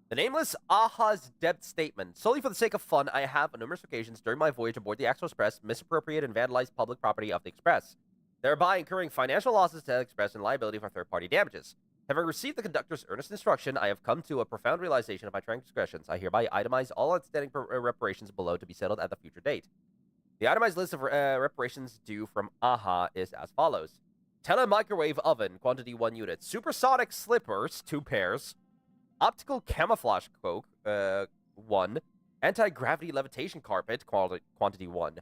The nameless AHA's debt statement. Solely for the sake of fun, I have on numerous occasions during my voyage aboard the Astral Express misappropriated and vandalized public property of the Express, thereby incurring financial losses to the Express and liability for third-party damages. Having received the conductor's earnest instruction, I have come to a profound realization of my transgressions. I hereby itemize all outstanding reparations below to be settled at a future date. The itemized list of reparations due from AHA is as follows. Telemicrowave oven, quantity 1 unit. Supersonic slippers, 2 pairs. Optical camouflage cloak, 1. Anti-gravity levitation carpet, quantity 1.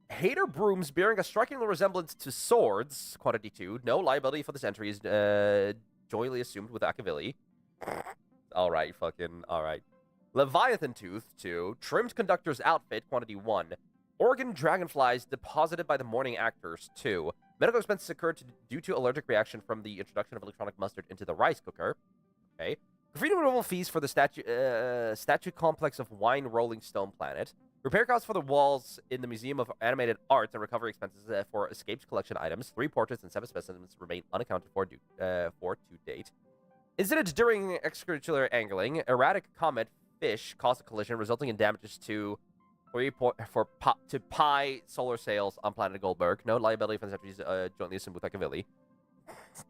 Hater brooms bearing a striking resemblance to swords, quantity 2. No liability for this entry is jointly assumed with Akavili. Alright, alright. Leviathan tooth, 2. Trimmed conductor's outfit, quantity 1. Organ dragonflies deposited by the morning actors, 2. Medical expenses occurred due to allergic reaction from the introduction of electronic mustard into the rice cooker. Okay. Graffiti removal fees for the statue complex of Wine Rolling Stone Planet. Repair costs for the walls in the Museum of Animated Arts and recovery expenses for escaped collection items. 3 portraits and 7 specimens remain unaccounted for to date. Incident during extracurricular angling. Erratic comet fish caused a collision resulting in damages to Pi solar sails on planet Goldberg. No liability for the entries jointly assumed with Akavili.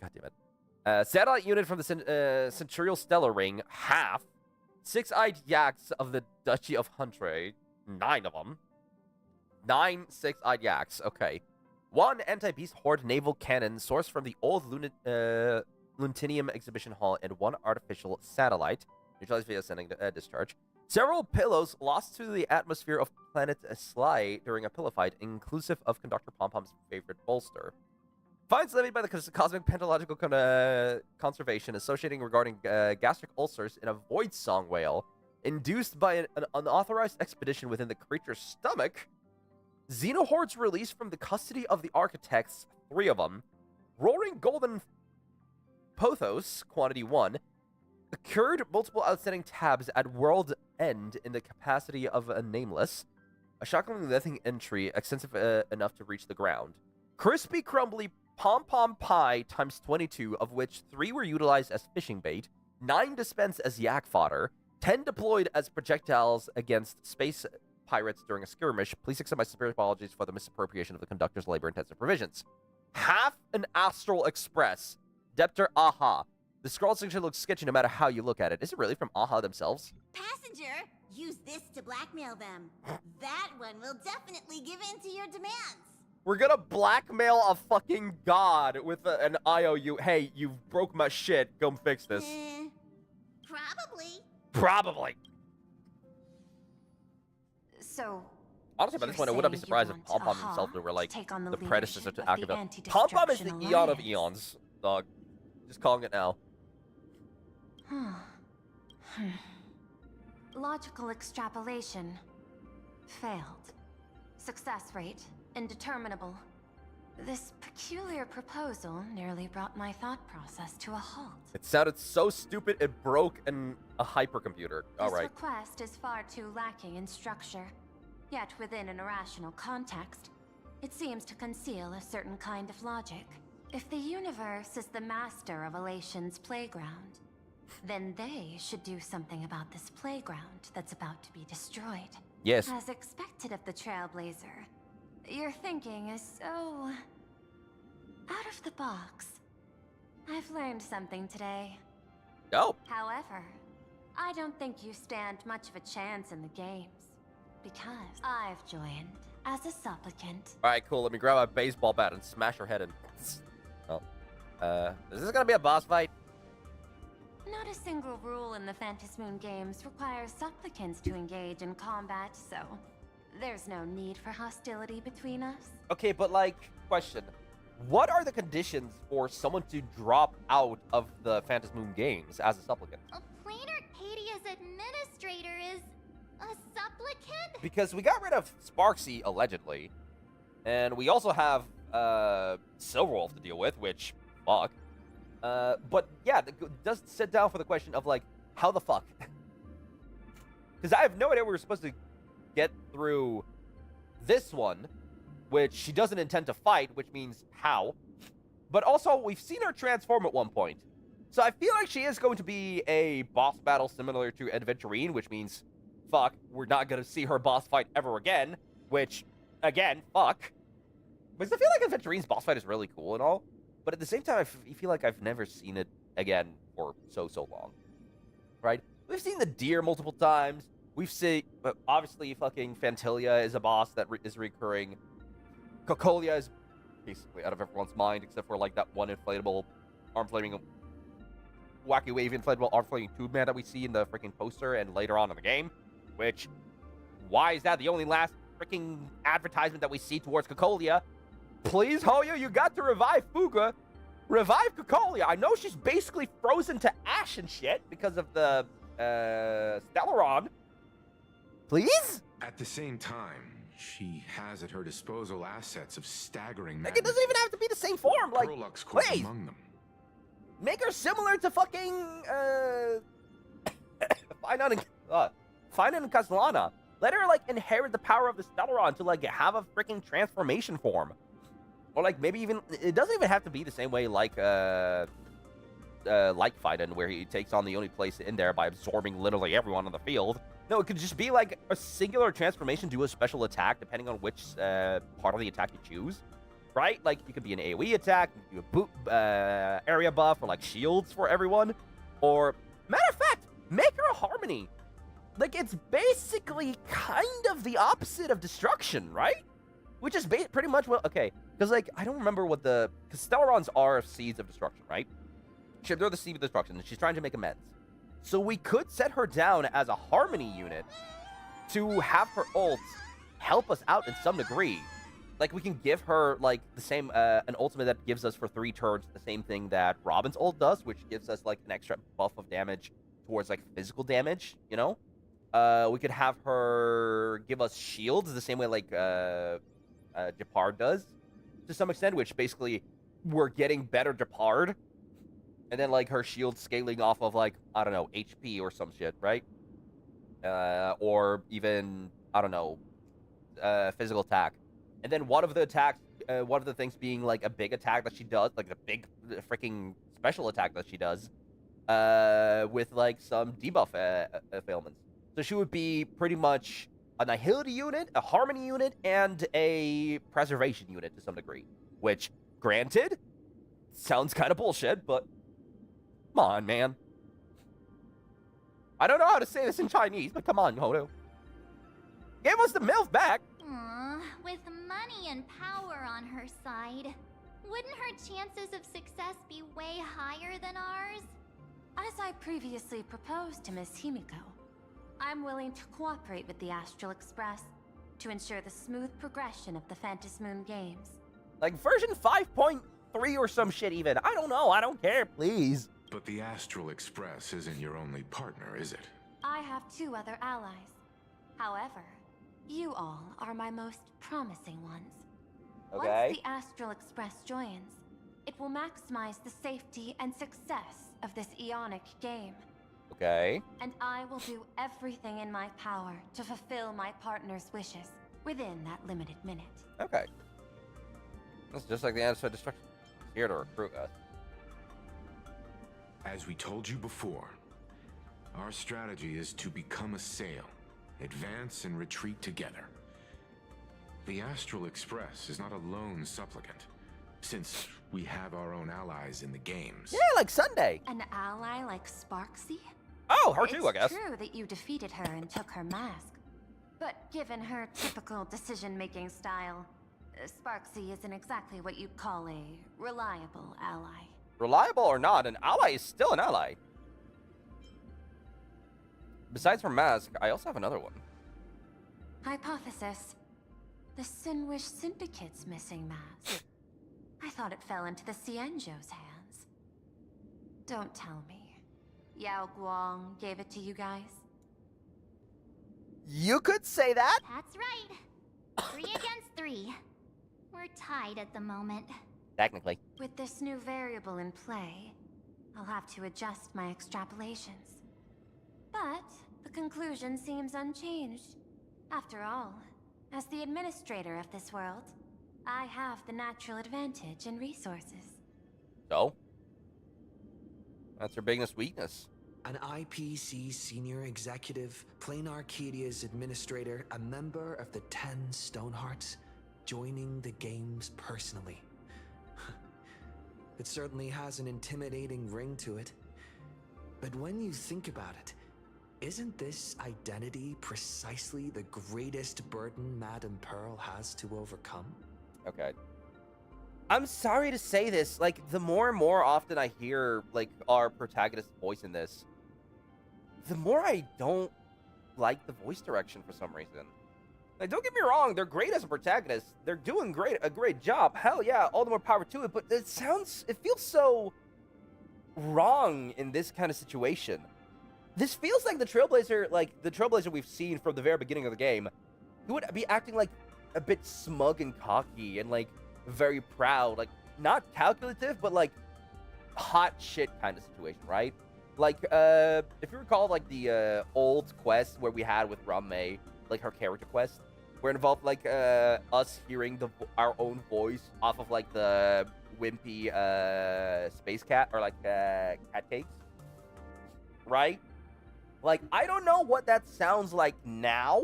God damn it. Satellite unit from the Centurial Stellar Ring, half. 6-eyed yaks of the Duchy of Huntre, 9 of them. 9 6-eyed yaks, okay. 1 anti-beast horde naval cannon sourced from the old Luntinium exhibition hall, and 1 artificial satellite, neutralized via sending discharge. Several pillows lost to the atmosphere of planet Sly during a pillow fight, inclusive of Conductor Pom-Pom's favorite bolster. Fines levied by the Cosmic Pentalogical Conservation associating regarding gastric ulcers in a void song whale induced by an unauthorized expedition within the creature's stomach. Xenohordes released from the custody of the architects, 3 of them. Roaring Golden Pothos, quantity 1. Occurred multiple outstanding tabs at world end in the capacity of a nameless. A shockingly lething entry extensive enough to reach the ground. Crispy crumbly pom-pom pie times 22, of which 3 were utilized as fishing bait, 9 dispensed as yak fodder, 10 deployed as projectiles against space pirates during a skirmish. Please accept my sincere apologies for the misappropriation of the conductor's labor-intensive provisions. Half an Astral Express. Debtor AHA. The scroll signature looks sketchy no matter how you look at it. Is it really from AHA themselves? Passenger, use this to blackmail them. That one will definitely give in to your demands. We're gonna blackmail a fucking god with an IOU. Hey, you broke my shit. Go fix this. Probably. Probably. So, honestly, by this point, I wouldn't be surprised if Pom-Pom himself were like the predecessor to Akavili. Pom-Pom is the Eon of Eons, dog. Just calling it now. Logical extrapolation. Failed. Success rate indeterminable. This peculiar proposal nearly brought my thought process to a halt. It sounded so stupid it broke a hypercomputer. All right. This request is far too lacking in structure. Yet within an irrational context, it seems to conceal a certain kind of logic. If the universe is the master of Elation's playground, then they should do something about this playground that's about to be destroyed. Yes. As expected of the Trailblazer, your thinking is so Out of the box. I've learned something today. Dope. However, I don't think you stand much of a chance in the games. Because I've joined as a supplicant. Alright, cool. Let me grab a baseball bat and smash her head in. Oh. Is this gonna be a boss fight? Not a single rule in the Phantasmoon games requires supplicants to engage in combat, so there's no need for hostility between us. Okay, but like, question. What are the conditions for someone to drop out of the Phantasmoon games as a supplicant? A Plain Arcadia's administrator is a supplicant? Because we got rid of Sparksy, allegedly. And we also have Silverwolf to deal with, which, fuck. But yeah, it does sit down for the question of, like, how the fuck? Because I have no idea we were supposed to get through this one, which she doesn't intend to fight, which means how. But also, we've seen her transform at one point. So I feel like she is going to be a boss battle similar to Adventurine, which means, fuck, we're not going to see her boss fight ever again, which, again, fuck. Because I feel like Adventurine's boss fight is really cool and all, but at the same time, I feel like I've never seen it again for so long. Right? We've seen the deer multiple times. We've seen, obviously, fucking Fantilia is a boss that is recurring. Cocolia is basically out of everyone's mind, except for, like, that one inflatable, arm-flaming, wacky wave inflatable arm-flaming tube man that we see in the freaking poster and later on in the game. Which, why is that the only last freaking advertisement that we see towards Cocolia? Please, Hoya, you got to revive Fuga. Revive Cocolia. I know she's basically frozen to ash and shit because of the, Stellaron. Please? At the same time, she has at her disposal assets of staggering Like, it doesn't even have to be the same form. Like, please. among them. Make her similar to fucking, Finan and Castellana. Let her, like, inherit the power of the Stellaron to, like, have a freaking transformation form. Or, like, maybe even, it doesn't even have to be the same way like Finan, where he takes on the only place in there by absorbing literally everyone on the field. No, it could just be, like, a singular transformation to a special attack, depending on which part of the attack you choose. Right? Like, you could be an AoE attack, you could do a area buff, or, like, shields for everyone. Or, matter of fact, make her a Harmony. Like, it's basically kind of the opposite of destruction, right? Which is pretty much what... Okay, because, like, I don't remember what the... Because Stellarons are seeds of destruction, right? They're the seed of destruction, and she's trying to make amends. So we could set her down as a Harmony unit to have her ult help us out in some degree. Like, we can give her, like, the same... an ultimate that gives us for 3 turns the same thing that Robin's ult does, which gives us, like, an extra buff of damage towards, like, physical damage, you know? We could have her give us shields the same way like Gepard does, to some extent, which basically we're getting better Gepard, and then like her shield scaling off of like, I don't know, HP or some shit, right? Or even, I don't know, physical attack. And then one of the attacks, one of the things being like a big attack that she does, like the big freaking special attack that she does, with like some debuff ailments. So she would be pretty much a Nihility unit, a Harmony unit, and a Preservation unit to some degree. Which, granted, sounds kind of bullshit, but come on, man. I don't know how to say this in Chinese, but come on, Hodo. Give us the MILF back! Aww, with money and power on her side, wouldn't her chances of success be way higher than ours? As I previously proposed to Miss Himiko, I'm willing to cooperate with the Astral Express to ensure the smooth progression of the Phantasmoon games. Like version 5.3 or some shit even. I don't know. I don't care, please. But the Astral Express isn't your only partner, is it? I have 2 other allies. However, you all are my most promising ones. Okay. Once the Astral Express joins, it will maximize the safety and success of this Ionic game. Okay. And I will do everything in my power to fulfill my partner's wishes within that limited minute. Okay. That's just like the answer to destruction. It's here to recruit us. As we told you before, our strategy is to become a sail, advance and retreat together. The Astral Express is not a lone supplicant. since we have our own allies in the games. Yeah, like Sunday. An ally like Sparksy? Oh, her too, I guess. It's true that you defeated her and took her mask. But given her typical decision-making style, Sparksy isn't exactly what you'd call a reliable ally. Reliable or not, an ally is still an ally. Besides her mask, I also have another one. Hypothesis. The Sinwish Syndicate's missing mask. I thought it fell into the Xianzhou's hands. Don't tell me. Yao Guang gave it to you guys? You could say that. That's right. 3 against 3. We're tied at the moment. Technically. With this new variable in play, I'll have to adjust my extrapolations. But the conclusion seems unchanged. After all, as the administrator of this world, I have the natural advantage in resources. So? That's her biggest weakness. An IPC senior executive, Plain Arcadia's administrator, a member of the 10 Stonehearts, joining the games personally. It certainly has an intimidating ring to it. But when you think about it, isn't this identity precisely the greatest burden Madame Pearl has to overcome? Okay. I'm sorry to say this, like, the more and more often I hear, like, our protagonist's voice in this, the more I don't like the voice direction for some reason. Like, don't get me wrong, they're great as a protagonist. They're doing a great job. Hell yeah, all the more power to it, but it feels so wrong in this kind of situation. This feels like the Trailblazer we've seen from the very beginning of the game. He would be acting like a bit smug and cocky and like very proud, like not calculative, but like hot shit kind of situation, right? Like, if you recall, like the old quest where we had with Ramme, like her character quest, where it involved like us hearing our own voice off of like the wimpy space cat or like cat cakes, right? Like, I don't know what that sounds like now,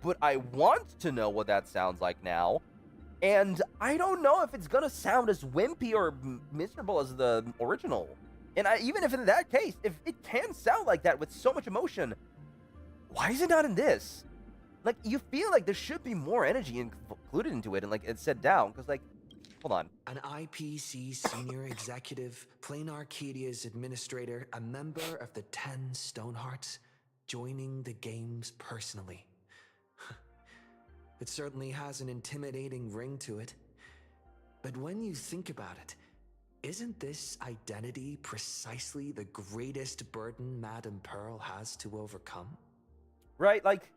but I want to know what that sounds like now. And I don't know if it's gonna sound as wimpy or miserable as the original. And even if in that case, if it can sound like that with so much emotion, why is it not in this? Like, you feel like there should be more energy included into it and like it's set down, because like, hold on. An IPC senior executive, Plain Arcadia's administrator, a member of the 10 Stonehearts, joining the games personally. It certainly has an intimidating ring to it. But when you think about it, isn't this identity precisely the greatest burden Madame Pearl has to overcome? Right, like,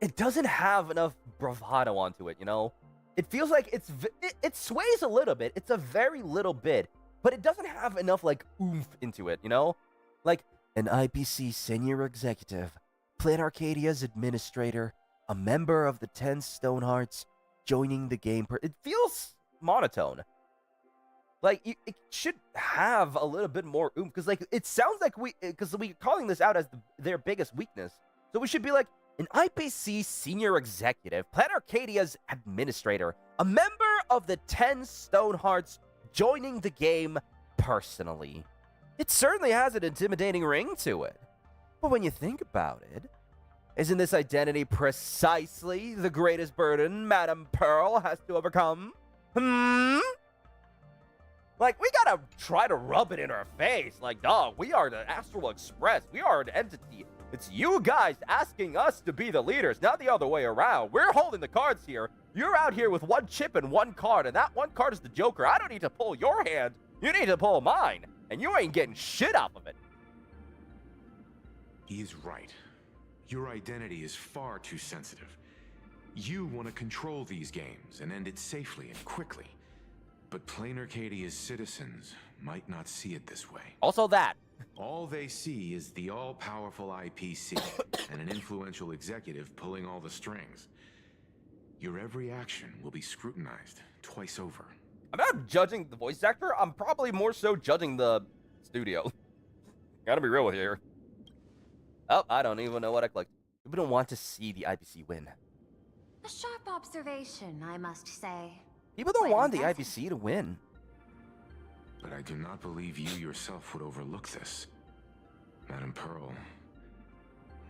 it doesn't have enough bravado onto it, you know? It feels like it sways a little bit. It's a very little bit, but it doesn't have enough, like, oomph into it, you know? Like, an IPC senior executive, Plain Arcadia's administrator, a member of the 10 Stonehearts, joining the game. It feels monotone. Like, it should have a little bit more oomph, because, like, it sounds like because we're calling this out as their biggest weakness. So we should be like, an IPC senior executive, Planet Arcadia's administrator, a member of the 10 Stonehearts, joining the game personally. It certainly has an intimidating ring to it. But when you think about it, isn't this identity precisely the greatest burden Madame Pearl has to overcome? Like, we gotta try to rub it in her face. Like, dog, we are the Astral Express. We are an entity. It's you guys asking us to be the leaders, not the other way around. We're holding the cards here. You're out here with one chip and one card, and that one card is the Joker. I don't need to pull your hand. You need to pull mine, and you ain't getting shit off of it. He's right. Your identity is far too sensitive. You want to control these games and end it safely and quickly. But Plain Arcadia's citizens might not see it this way. Also that. All they see is the all-powerful IPC and an influential executive pulling all the strings. Your every action will be scrutinized twice over. I'm not judging the voice actor. I'm probably more so judging the studio. Gotta be real with you here. Oh, I don't even know what I clicked. People don't want to see the IPC win. A sharp observation, I must say. People don't Well, want the that's- IPC to win. But I do not believe you yourself would overlook this. Madam Pearl,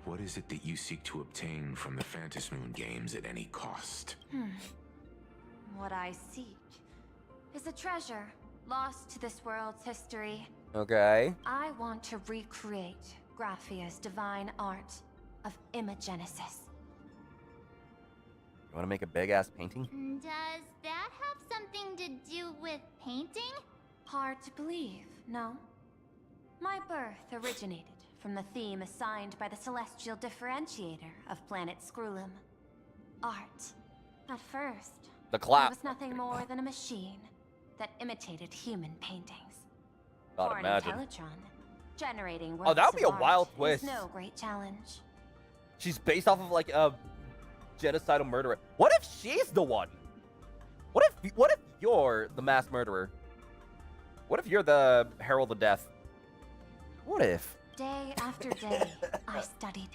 what is it that you seek to obtain from the Phantasmoon games at any cost? What I seek is a treasure lost to this world's history. Okay. I want to recreate Graphia's divine art of imagenesis. You want to make a big-ass painting? Does that have something to do with painting? Hard to believe, no? My birth originated from the theme assigned by the celestial differentiator of planet Scrulum. Art. At first, The clap. it was nothing more than a machine that imitated human paintings. God, For an imagine. Intellitron, generating Oh, that would be a works of wild art twist. is no great challenge. She's based off of like a genocidal murderer. What if she's the one? What if you're the mass murderer? What if you're the Herald of Death? What if? Day after day, I studied.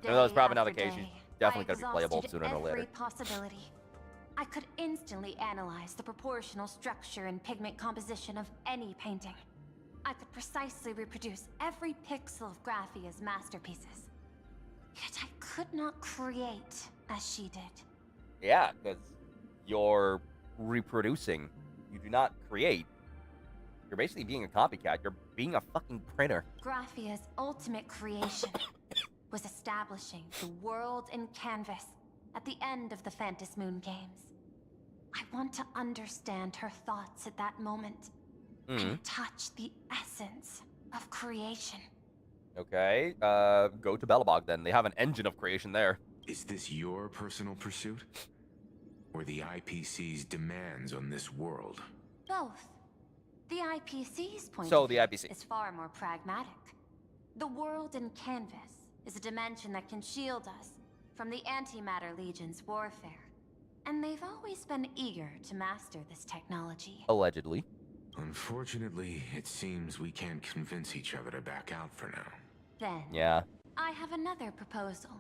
No, that was probably not the Day case. after She's day, definitely I going to be playable exhausted sooner or later. every possibility. I could instantly analyze the proportional structure and pigment composition of any painting. I could precisely reproduce every pixel of Graphia's masterpieces. Yet I could not create as she did. Yeah, because you're reproducing. You do not create. You're basically being a copycat. You're being a fucking printer. Graphia's ultimate creation was establishing the world in canvas at the end of the Phantasmoon games. I want to understand her thoughts at that moment and touch the essence of creation. Okay, go to Belobog then. They have an engine of creation there. Is this your personal pursuit? Or the IPC's demands on this world? Both. The IPC's point So of the view IPC. is far more pragmatic. The world in canvas is a dimension that can shield us from the Antimatter Legion's warfare. And they've always been eager to master this technology. Allegedly. Unfortunately, it seems we can't convince each other to back out for now. Then, Yeah. I have another proposal.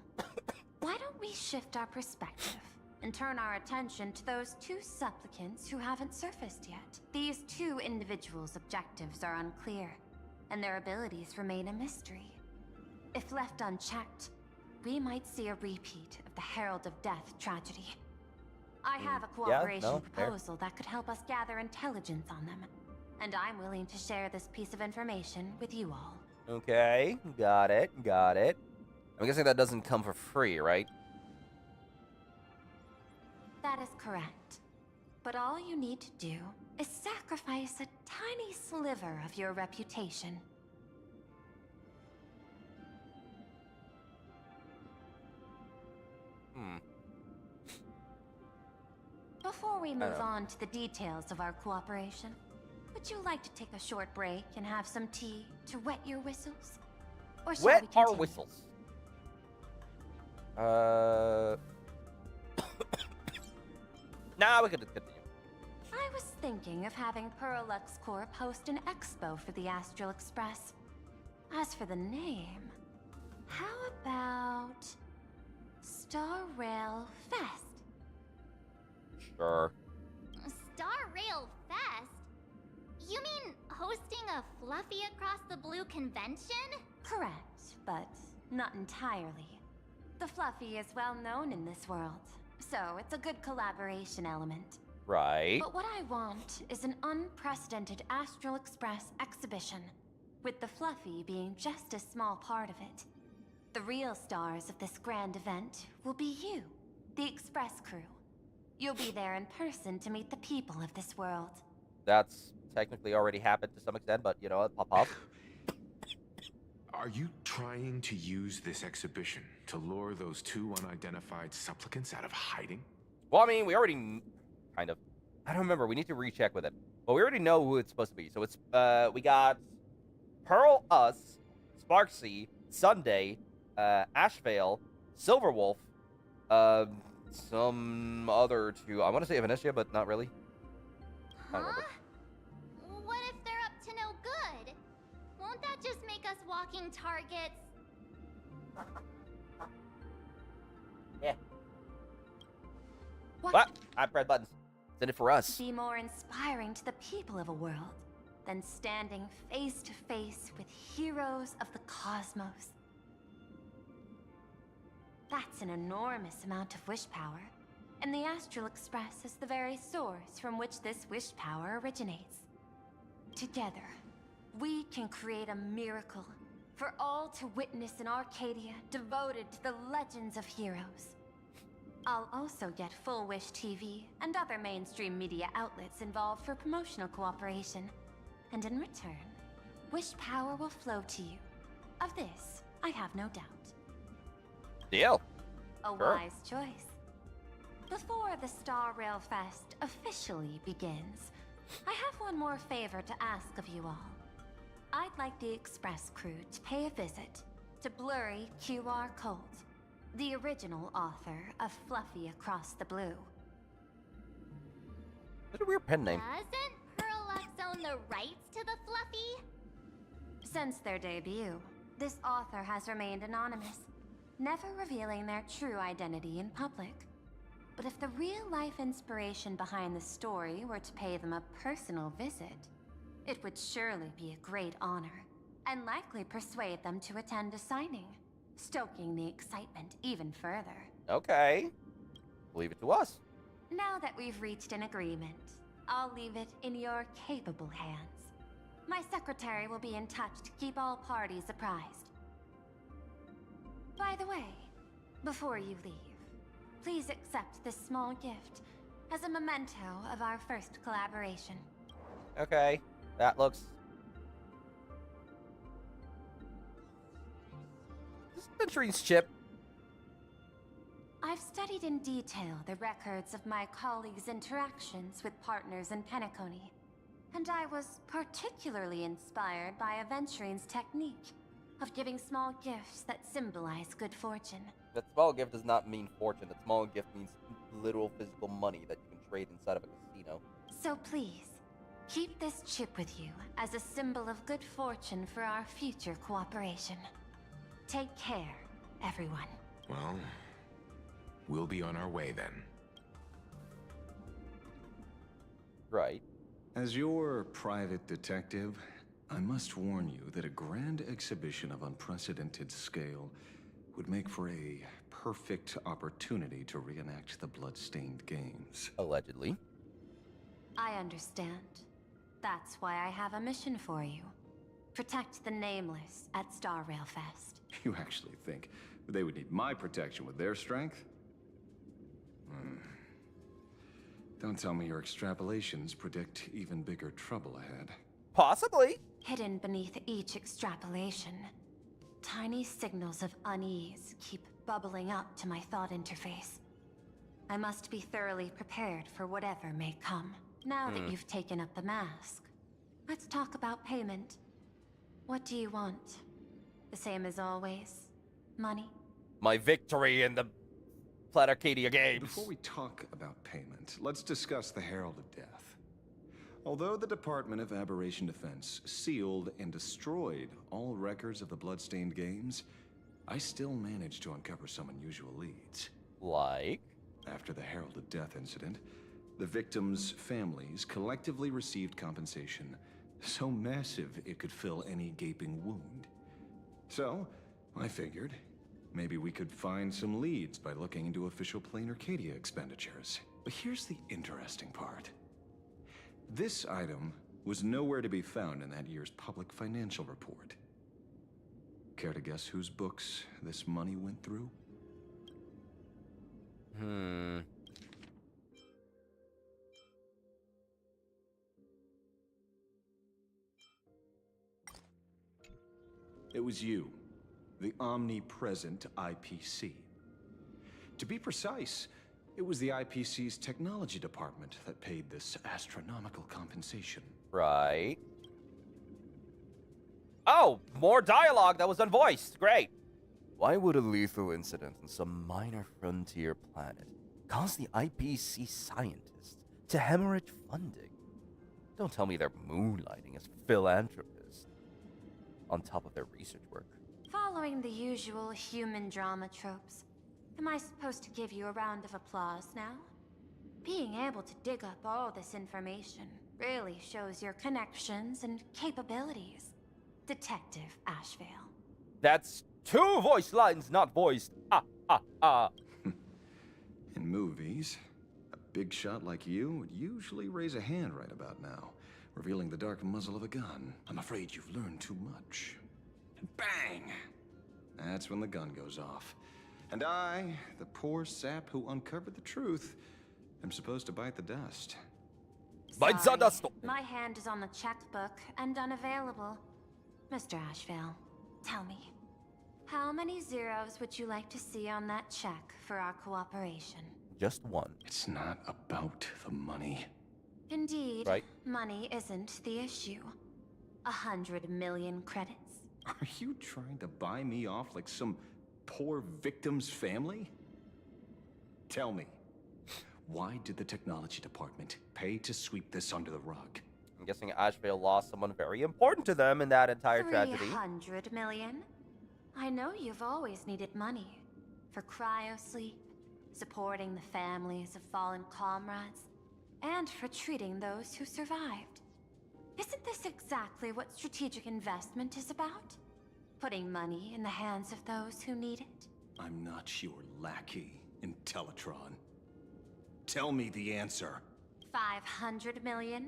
Why don't we shift our perspective and turn our attention to those two supplicants who haven't surfaced yet? These two individuals' objectives are unclear, and their abilities remain a mystery. If left unchecked, we might see a repeat of the Herald of Death tragedy. I have a cooperation fair. proposal that could help us gather intelligence on them, and I'm willing to share this piece of information with you all. Okay, got it. I'm guessing that doesn't come for free, right? That is correct. But all you need to do is sacrifice a tiny sliver of your reputation. Before we move on to the details of our cooperation, would you like to take a short break and have some tea to wet your whistles? Or shall Wet we our continue? whistles. Nah, we could continue. I was thinking of having Perlux Corp host an expo for the Astral Express. As for the name, how about Star Rail Fest? Sure. Star Rail Fest? You mean hosting a Fluffy Across the Blue convention? Correct, but not entirely. The Fluffy is well known in this world, so it's a good collaboration element. Right. But what I want is an unprecedented Astral Express exhibition, with the Fluffy being just a small part of it. The real stars of this grand event will be you, the Express crew. You'll be there in person to meet the people of this world. That's technically already happened to some extent, but you know what? Pop off. Are you trying to use this exhibition to lure those two unidentified supplicants out of hiding? Well, I mean, we already kind of. I don't remember. We need to recheck with it. But we already know who it's supposed to be. So it's we got Pearl, us, Sparksy, Sunday, Ashvale, Silverwolf, some other two. I want to say Venetia, but not really. I don't remember. What if they're up to no good? Won't that just make us walking targets? Yeah. What? I press buttons. It's in it for us. Be more inspiring to the people of a world than standing face to face with heroes of the cosmos. That's an enormous amount of wish power, and the Astral Express is the very source from which this wish power originates. Together, we can create a miracle for all to witness in Arcadia devoted to the legends of heroes. I'll also get Full Wish TV and other mainstream media outlets involved for promotional cooperation. And in return, wish power will flow to you. Of this, I have no doubt. Deal. A wise choice. Before the Star Rail Fest officially begins, I have one more favor to ask of you all. I'd like the Express crew to pay a visit to Blurry QR Colt, the original author of Fluffy Across the Blue. That's a weird pen name. Doesn't Parallax own the rights to the Fluffy? Since their debut, this author has remained anonymous, never revealing their true identity in public. But if the real-life inspiration behind the story were to pay them a personal visit, it would surely be a great honor, and likely persuade them to attend a signing, stoking the excitement even further. Okay. Leave it to us. Now that we've reached an agreement, I'll leave it in your capable hands. My secretary will be in touch to keep all parties apprised. By the way, before you leave, please accept this small gift as a memento of our first collaboration. Okay. That looks... This is Venture's chip. I've studied in detail the records of my colleagues' interactions with partners in Penacony, and I was particularly inspired by Aventurine's technique of giving small gifts that symbolize good fortune. That small gift does not mean fortune. That small gift means literal physical money that you can trade inside of a casino. So please, keep this chip with you as a symbol of good fortune for our future cooperation. Take care, everyone. Well, we'll be on our way then. Right. As your private detective, I must warn you that a grand exhibition of unprecedented scale would make for a perfect opportunity to reenact the blood-stained games. Allegedly. I understand. That's why I have a mission for you. Protect the Nameless at Star Rail Fest. You actually think they would need my protection with their strength? Don't tell me your extrapolations predict even bigger trouble ahead. Possibly. Hidden beneath each extrapolation, tiny signals of unease keep bubbling up to my thought interface. I must be thoroughly prepared for whatever may come. Now that you've taken up the mask, let's talk about payment. What do you want? The same as always? Money? My victory in the Arcadia games. Before we talk about payment, let's discuss the Herald of Death. Although the Department of Aberration Defense sealed and destroyed all records of the Bloodstained Games, I still managed to uncover some unusual leads. Like? After the Herald of Death incident, the victims' families collectively received compensation so massive it could fill any gaping wound. So, I figured, maybe we could find some leads by looking into official Plain Arcadia expenditures. But here's the interesting part. This item was nowhere to be found in that year's public financial report. Care to guess whose books this money went through? It was you, the omnipresent IPC. To be precise, it was the IPC's technology department that paid this astronomical compensation. Right. Oh, more dialogue that was unvoiced. Great. Why would a lethal incident on some minor frontier planet cause the IPC scientists to hemorrhage funding? Don't tell me they're moonlighting as philanthropists on top of their research work. Following the usual human drama tropes, am I supposed to give you a round of applause now? Being able to dig up all this information really shows your connections and capabilities, Detective Ashvale. That's 2 voice lines not voiced. In movies, a big shot like you would usually raise a hand right about now, revealing the dark muzzle of a gun. I'm afraid you've learned too much. And bang! That's when the gun goes off. And I, the poor sap who uncovered the truth, am supposed to bite the dust. Bite the dust! My hand is on the checkbook and unavailable. Mr. Ashvale, tell me, how many zeros would you like to see on that check for our cooperation? Just 1. It's not about the money. Indeed, right. Money isn't the issue. 100 million credits. Are you trying to buy me off like some poor victim's family? Tell me, why did the technology department pay to sweep this under the rug? I'm guessing Ashvale lost someone very important to them in that entire tragedy. 300 million? I know you've always needed money. For cryosleep, supporting the families of fallen comrades, and for treating those who survived. Isn't this exactly what strategic investment is about? Putting money in the hands of those who need it? I'm not your lackey, Intellitron. Tell me the answer. 500 million?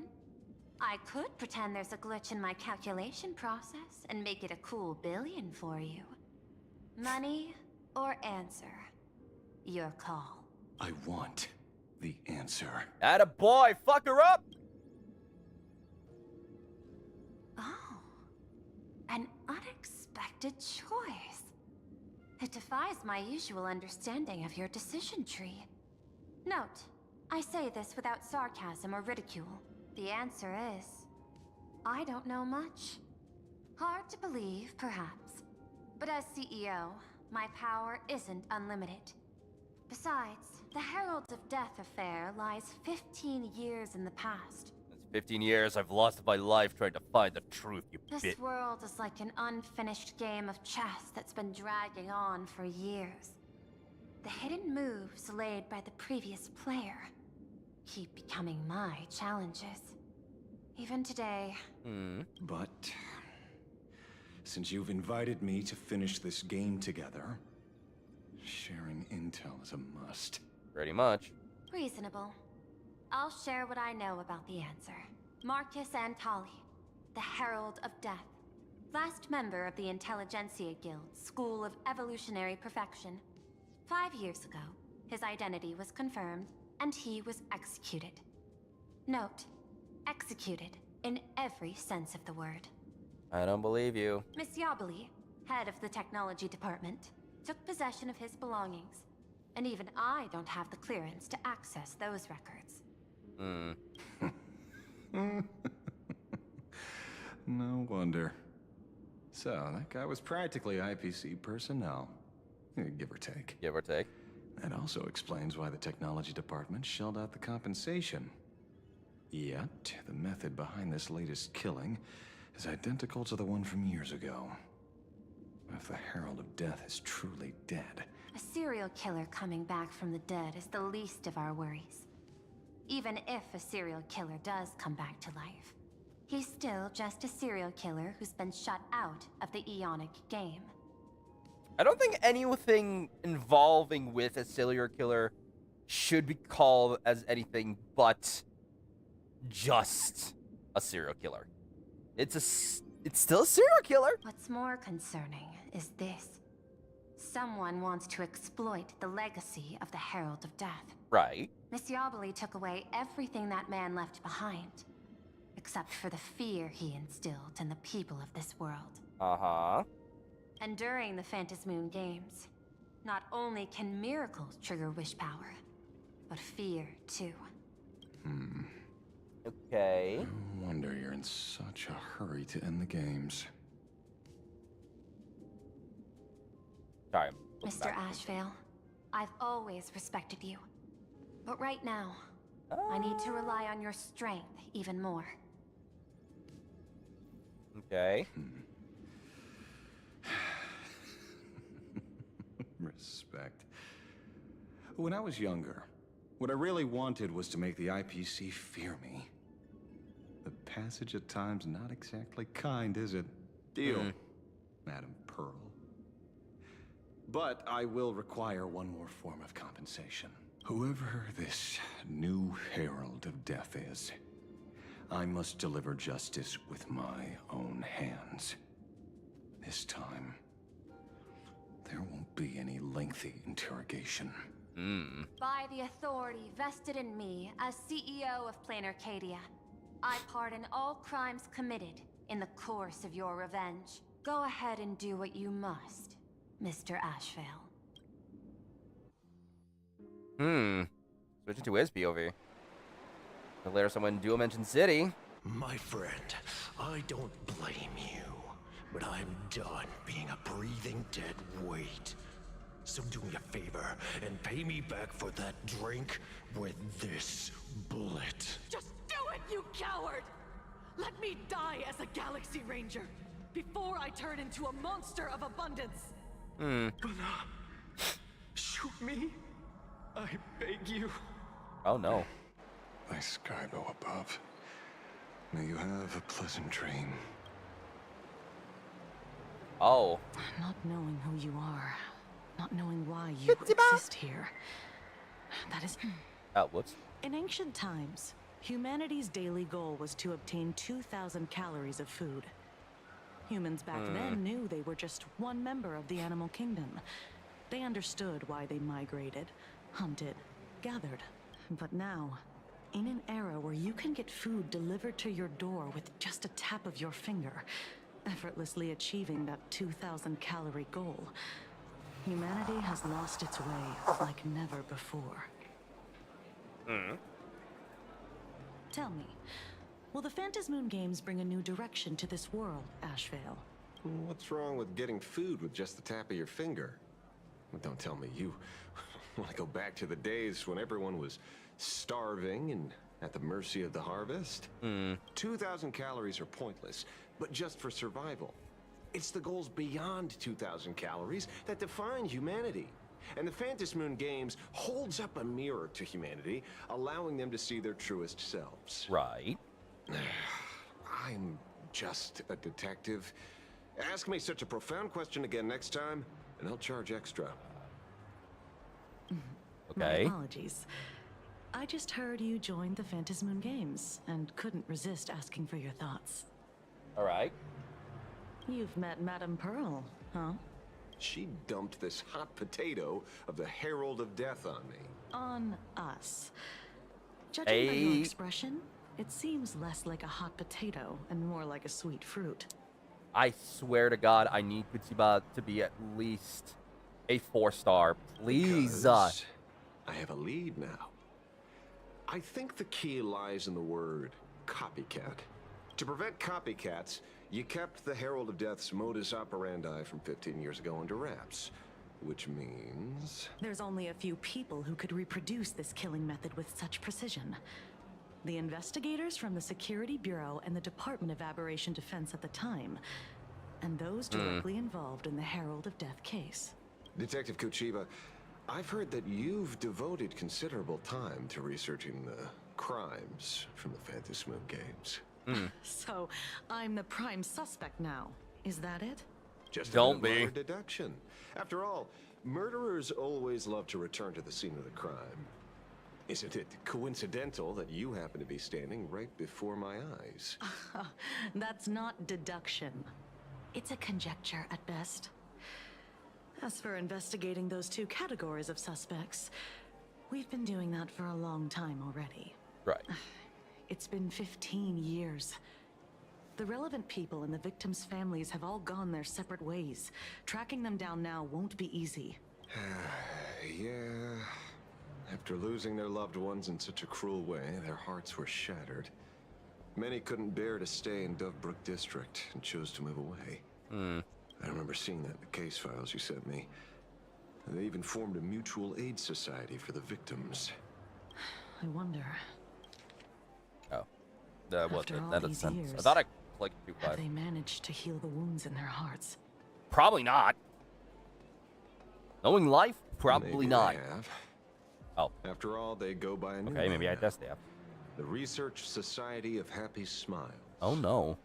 I could pretend there's a glitch in my calculation process and make it a cool billion for you. Money or answer? Your call. I want the answer. Atta boy, fuck her up! Oh, an unexpected choice. It defies my usual understanding of your decision tree. Note, I say this without sarcasm or ridicule. The answer is, I don't know much. Hard to believe, perhaps. But as CEO, my power isn't unlimited. Besides, the Herald of Death affair lies 15 years in the past. That's 15 years I've lost my life trying to find the truth, you This bitch. world is like an unfinished game of chess that's been dragging on for years. The hidden moves laid by the previous player keep becoming my challenges. Even today. But since you've invited me to finish this game together, sharing intel is a must. Pretty much. Reasonable. I'll share what I know about the answer. Marcus Antali, the Herald of Death. Last member of the Intelligentsia Guild, School of Evolutionary Perfection. 5 years ago, his identity was confirmed, and he was executed. Note, executed in every sense of the word. I don't believe you. Miss Yabali, head of the technology department, took possession of his belongings, and even I don't have the clearance to access those records. No wonder. So, that guy was practically IPC personnel. Give or take. Give or take. That also explains why the technology department shelled out the compensation. Yet, the method behind this latest killing is identical to the one from years ago. If the Herald of Death is truly dead... A serial killer coming back from the dead is the least of our worries. Even if a serial killer does come back to life, he's still just a serial killer who's been shut out of the Ionic game. I don't think anything involving with a serial killer should be called as anything but just a serial killer. It's still a serial killer. What's more concerning is this. Someone wants to exploit the legacy of the Herald of Death. Right. Miss Yabali took away everything that man left behind, except for the fear he instilled in the people of this world. Uh-huh. And during the Phantasmoon Games, not only can miracles trigger wish power, but fear too. Okay. No wonder you're in such a hurry to end the games. Sorry. Mr. Ashvale, I've always respected you. But right now, I need to rely on your strength even more. Okay. Respect. When I was younger, What I really wanted was to make the IPC fear me. The passage at times not exactly kind, is it? Deal, Madam Pearl. But I will require one more form of compensation. Whoever this new Herald of Death is, I must deliver justice with my own hands. This time, there won't be any lengthy interrogation. By the authority vested in me as CEO of Plain Arcadia, I pardon all crimes committed in the course of your revenge. Go ahead and do what you must, Mr. Ashvale. Switching to Wispy over here. Later, someone dual mention City. My friend, I don't blame you, but I'm done being a breathing dead weight. So do me a favor and pay me back for that drink with this bullet. Just do it, you coward! Let me die as a Galaxy Ranger before I turn into a monster of abundance. Shoot me, I beg you. Oh no. My Skybo above, may you have a pleasant dream. Oh. Not knowing who you are, not knowing why you exist here. That is... Oh, whoops. In ancient times, humanity's daily goal was to obtain 2,000 calories of food. Humans back then knew they were just one member of the animal kingdom. They understood why they migrated, hunted, gathered. But now, in an era where you can get food delivered to your door with just a tap of your finger, effortlessly achieving that 2,000 calorie goal, humanity has lost its way like never before. Tell me, will the Phantasmoon Games bring a new direction to this world, Ashvale? What's wrong with getting food with just the tap of your finger? Well, don't tell me you want to go back to the days when everyone was starving and at the mercy of the harvest. 2,000 calories are pointless, but just for survival. It's the goals beyond 2,000 calories that define humanity. And the Phantasmoon Games holds up a mirror to humanity, allowing them to see their truest selves. Right. I'm just a detective. Ask me such a profound question again next time, and I'll charge extra. Okay. My apologies. I just heard you joined the Phantasmoon Games and couldn't resist asking for your thoughts. All right. You've met Madame Pearl, huh? She dumped this hot potato of the Herald of Death on me. On us. Judging by your expression, it seems less like a hot potato and more like a sweet fruit. I swear to God, I need Kutsiba to be at least a 4-star, please. Because I have a lead now. I think the key lies in the word copycat. To prevent copycats, you kept the Herald of Death's modus operandi from 15 years ago under wraps. Which means... There's only a few people who could reproduce this killing method with such precision. The investigators from the Security Bureau and the Department of Aberration Defense at the time, and those directly involved in the Herald of Death case. Detective Kuchiba, I've heard that you've devoted considerable time to researching the crimes from the Phantasmoon Games. So, I'm the prime suspect now. Is that it? Just Don't be. a deduction. After all, murderers always love to return to the scene of the crime. Isn't it coincidental that you happen to be standing right before my eyes? That's not deduction. It's a conjecture at best. As for investigating those two categories of suspects, we've been doing that for a long time already. Right. It's been 15 years. The relevant people and the victims' families have all gone their separate ways. Tracking them down now won't be easy. Yeah. After losing their loved ones in such a cruel way, their hearts were shattered. Many couldn't bear to stay in Dovebrook District and chose to move away. I remember seeing that in the case files you sent me. They even formed a mutual aid society for the victims. I wonder. Oh. That After all doesn't these sense. years, I thought I clicked too have fast. they managed to heal the wounds in their hearts? Probably not. Knowing life, probably Maybe not. they have. Oh. After all, they go by a new Okay, maybe I name does staff. The Research Society of Happy Smiles. Oh no.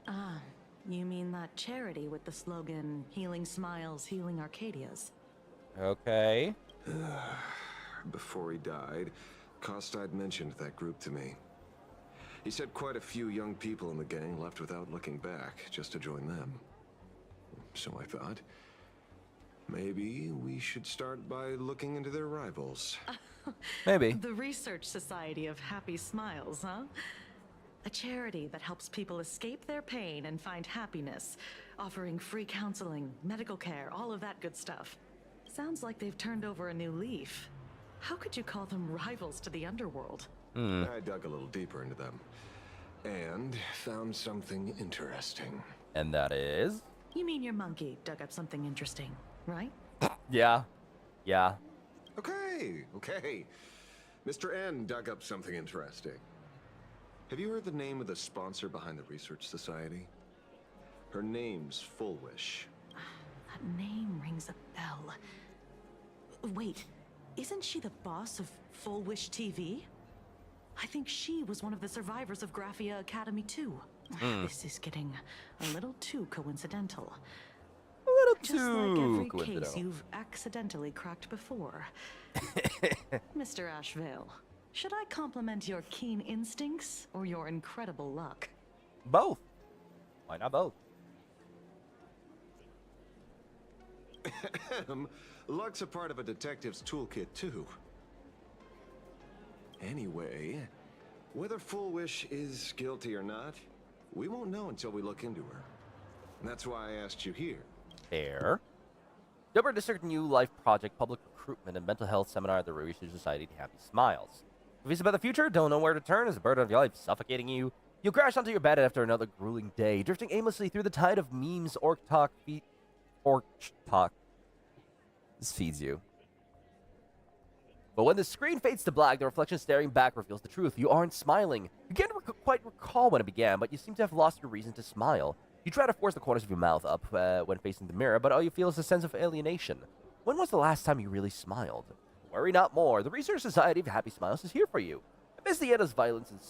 Ah, you mean that charity with the slogan, Healing Smiles, Healing Arcadias? Okay. Before he died, Kostad mentioned that group to me. He said quite a few young people in the gang left without looking back, just to join them. So I thought, maybe we should start by looking into their rivals. Maybe. The Research Society of Happy Smiles, huh? A charity that helps people escape their pain and find happiness, offering free counseling, medical care, all of that good stuff. Sounds like they've turned over a new leaf. How could you call them rivals to the underworld? I dug a little deeper into them and found something interesting. And that is? You mean your monkey dug up something interesting, right? Yeah. Yeah. Okay. Mr. N dug up something interesting. Have you heard the name of the sponsor behind the Research Society? Her name's Full Wish. That name rings a bell. Wait, isn't she the boss of Full Wish TV? I think she was one of the survivors of Graphia Academy too. This is getting a little too coincidental. A little Just too like every coincidental. case you've accidentally cracked before. Mr. Ashvale, should I compliment your keen instincts or your incredible luck? Both. Why not both? Luck's a part of a detective's toolkit too. Anyway, whether Full Wish is guilty or not, we won't know until we look into her. And that's why I asked you here. Fair. Dover District New Life Project Public Recruitment and Mental Health Seminar at the Research Society to Happy Smiles. Confused about the future? Don't know where to turn? Is a burden of your life suffocating you? You crash onto your bed after another grueling day, drifting aimlessly through the tide of memes, orc talk. This feeds you. But when the screen fades to black, the reflection staring back reveals the truth. You aren't smiling. You can't quite recall when it began, but you seem to have lost your reason to smile. You try to force the corners of your mouth up when facing the mirror, but all you feel is a sense of alienation. When was the last time you really smiled? Worry not more. The Research Society of Happy Smiles is here for you. Amidst the endless violence and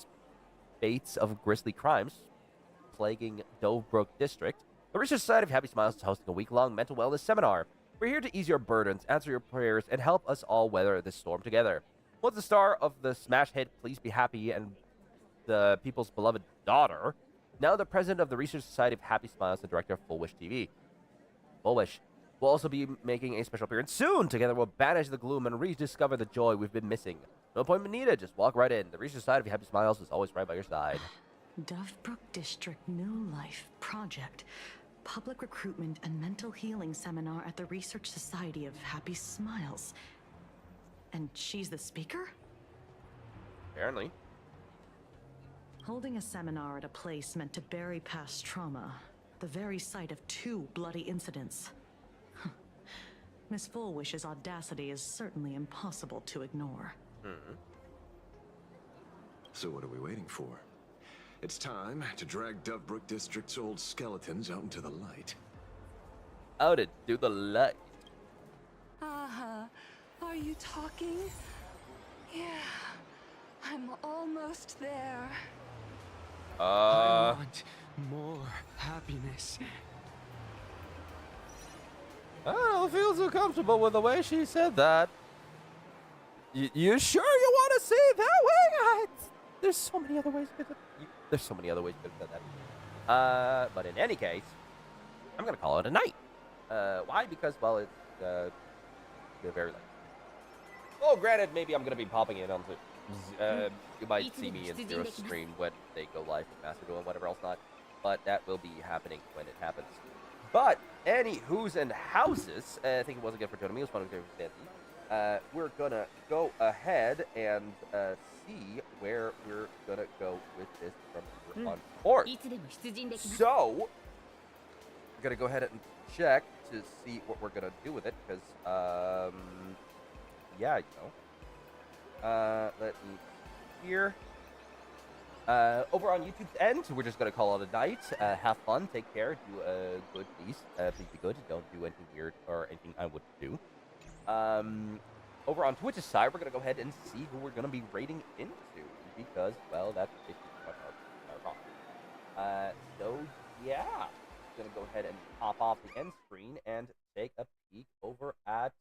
spates of grisly crimes plaguing Dovebrook District, the Research Society of Happy Smiles is hosting a week-long mental wellness seminar. We're here to ease your burdens, answer your prayers, and help us all weather this storm together. Once the star of the smash hit Please Be Happy and the people's beloved daughter, now the president of the Research Society of Happy Smiles and director of Full Wish TV. Full Wish will also be making a special appearance soon. Together we'll banish the gloom and rediscover the joy we've been missing. No appointment needed, just walk right in. The Research Society of Happy Smiles is always right by your side. Dovebrook District New Life Project. Public Recruitment and Mental Healing Seminar at the Research Society of Happy Smiles. And she's the speaker? Apparently. Holding a seminar at a place meant to bury past trauma. The very site of 2 bloody incidents. Miss Full Wish's audacity is certainly impossible to ignore. So what are we waiting for? It's time to drag Dovebrook District's old skeletons out into the light. Out into the light. Are you talking? Yeah, I'm almost there. I want more happiness. I don't feel so comfortable with the way she said that. You sure you want to say it that way? There's so many other ways to There's so many other ways to say that. But in any case, I'm gonna call it a night. Why? Because well, it's very late. Oh, granted, maybe I'm gonna be popping in onto. You might see me in Zero's stream when they go live with Master Duel and whatever else not. But that will be happening when it happens. But any who's and houses, I think it was again for joining me. It was fun with Fancy. We're gonna go ahead and see where we're gonna go with this from here on forth. So we're gonna go ahead and check to see what we're gonna do with it, because yeah, you know. Let me see here. Over on YouTube's end, we're just gonna call it a night. Have fun, take care, do good, please. Please be good. Don't do anything weird or anything I wouldn't do. Over on Twitch's side, we're gonna go ahead and see who we're gonna be raiding into because, well, that's basically what our so yeah, gonna go ahead and pop off the end screen and take a peek over at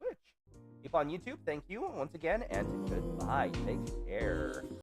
Twitch. Keep on YouTube. Thank you once again, and goodbye. Take care.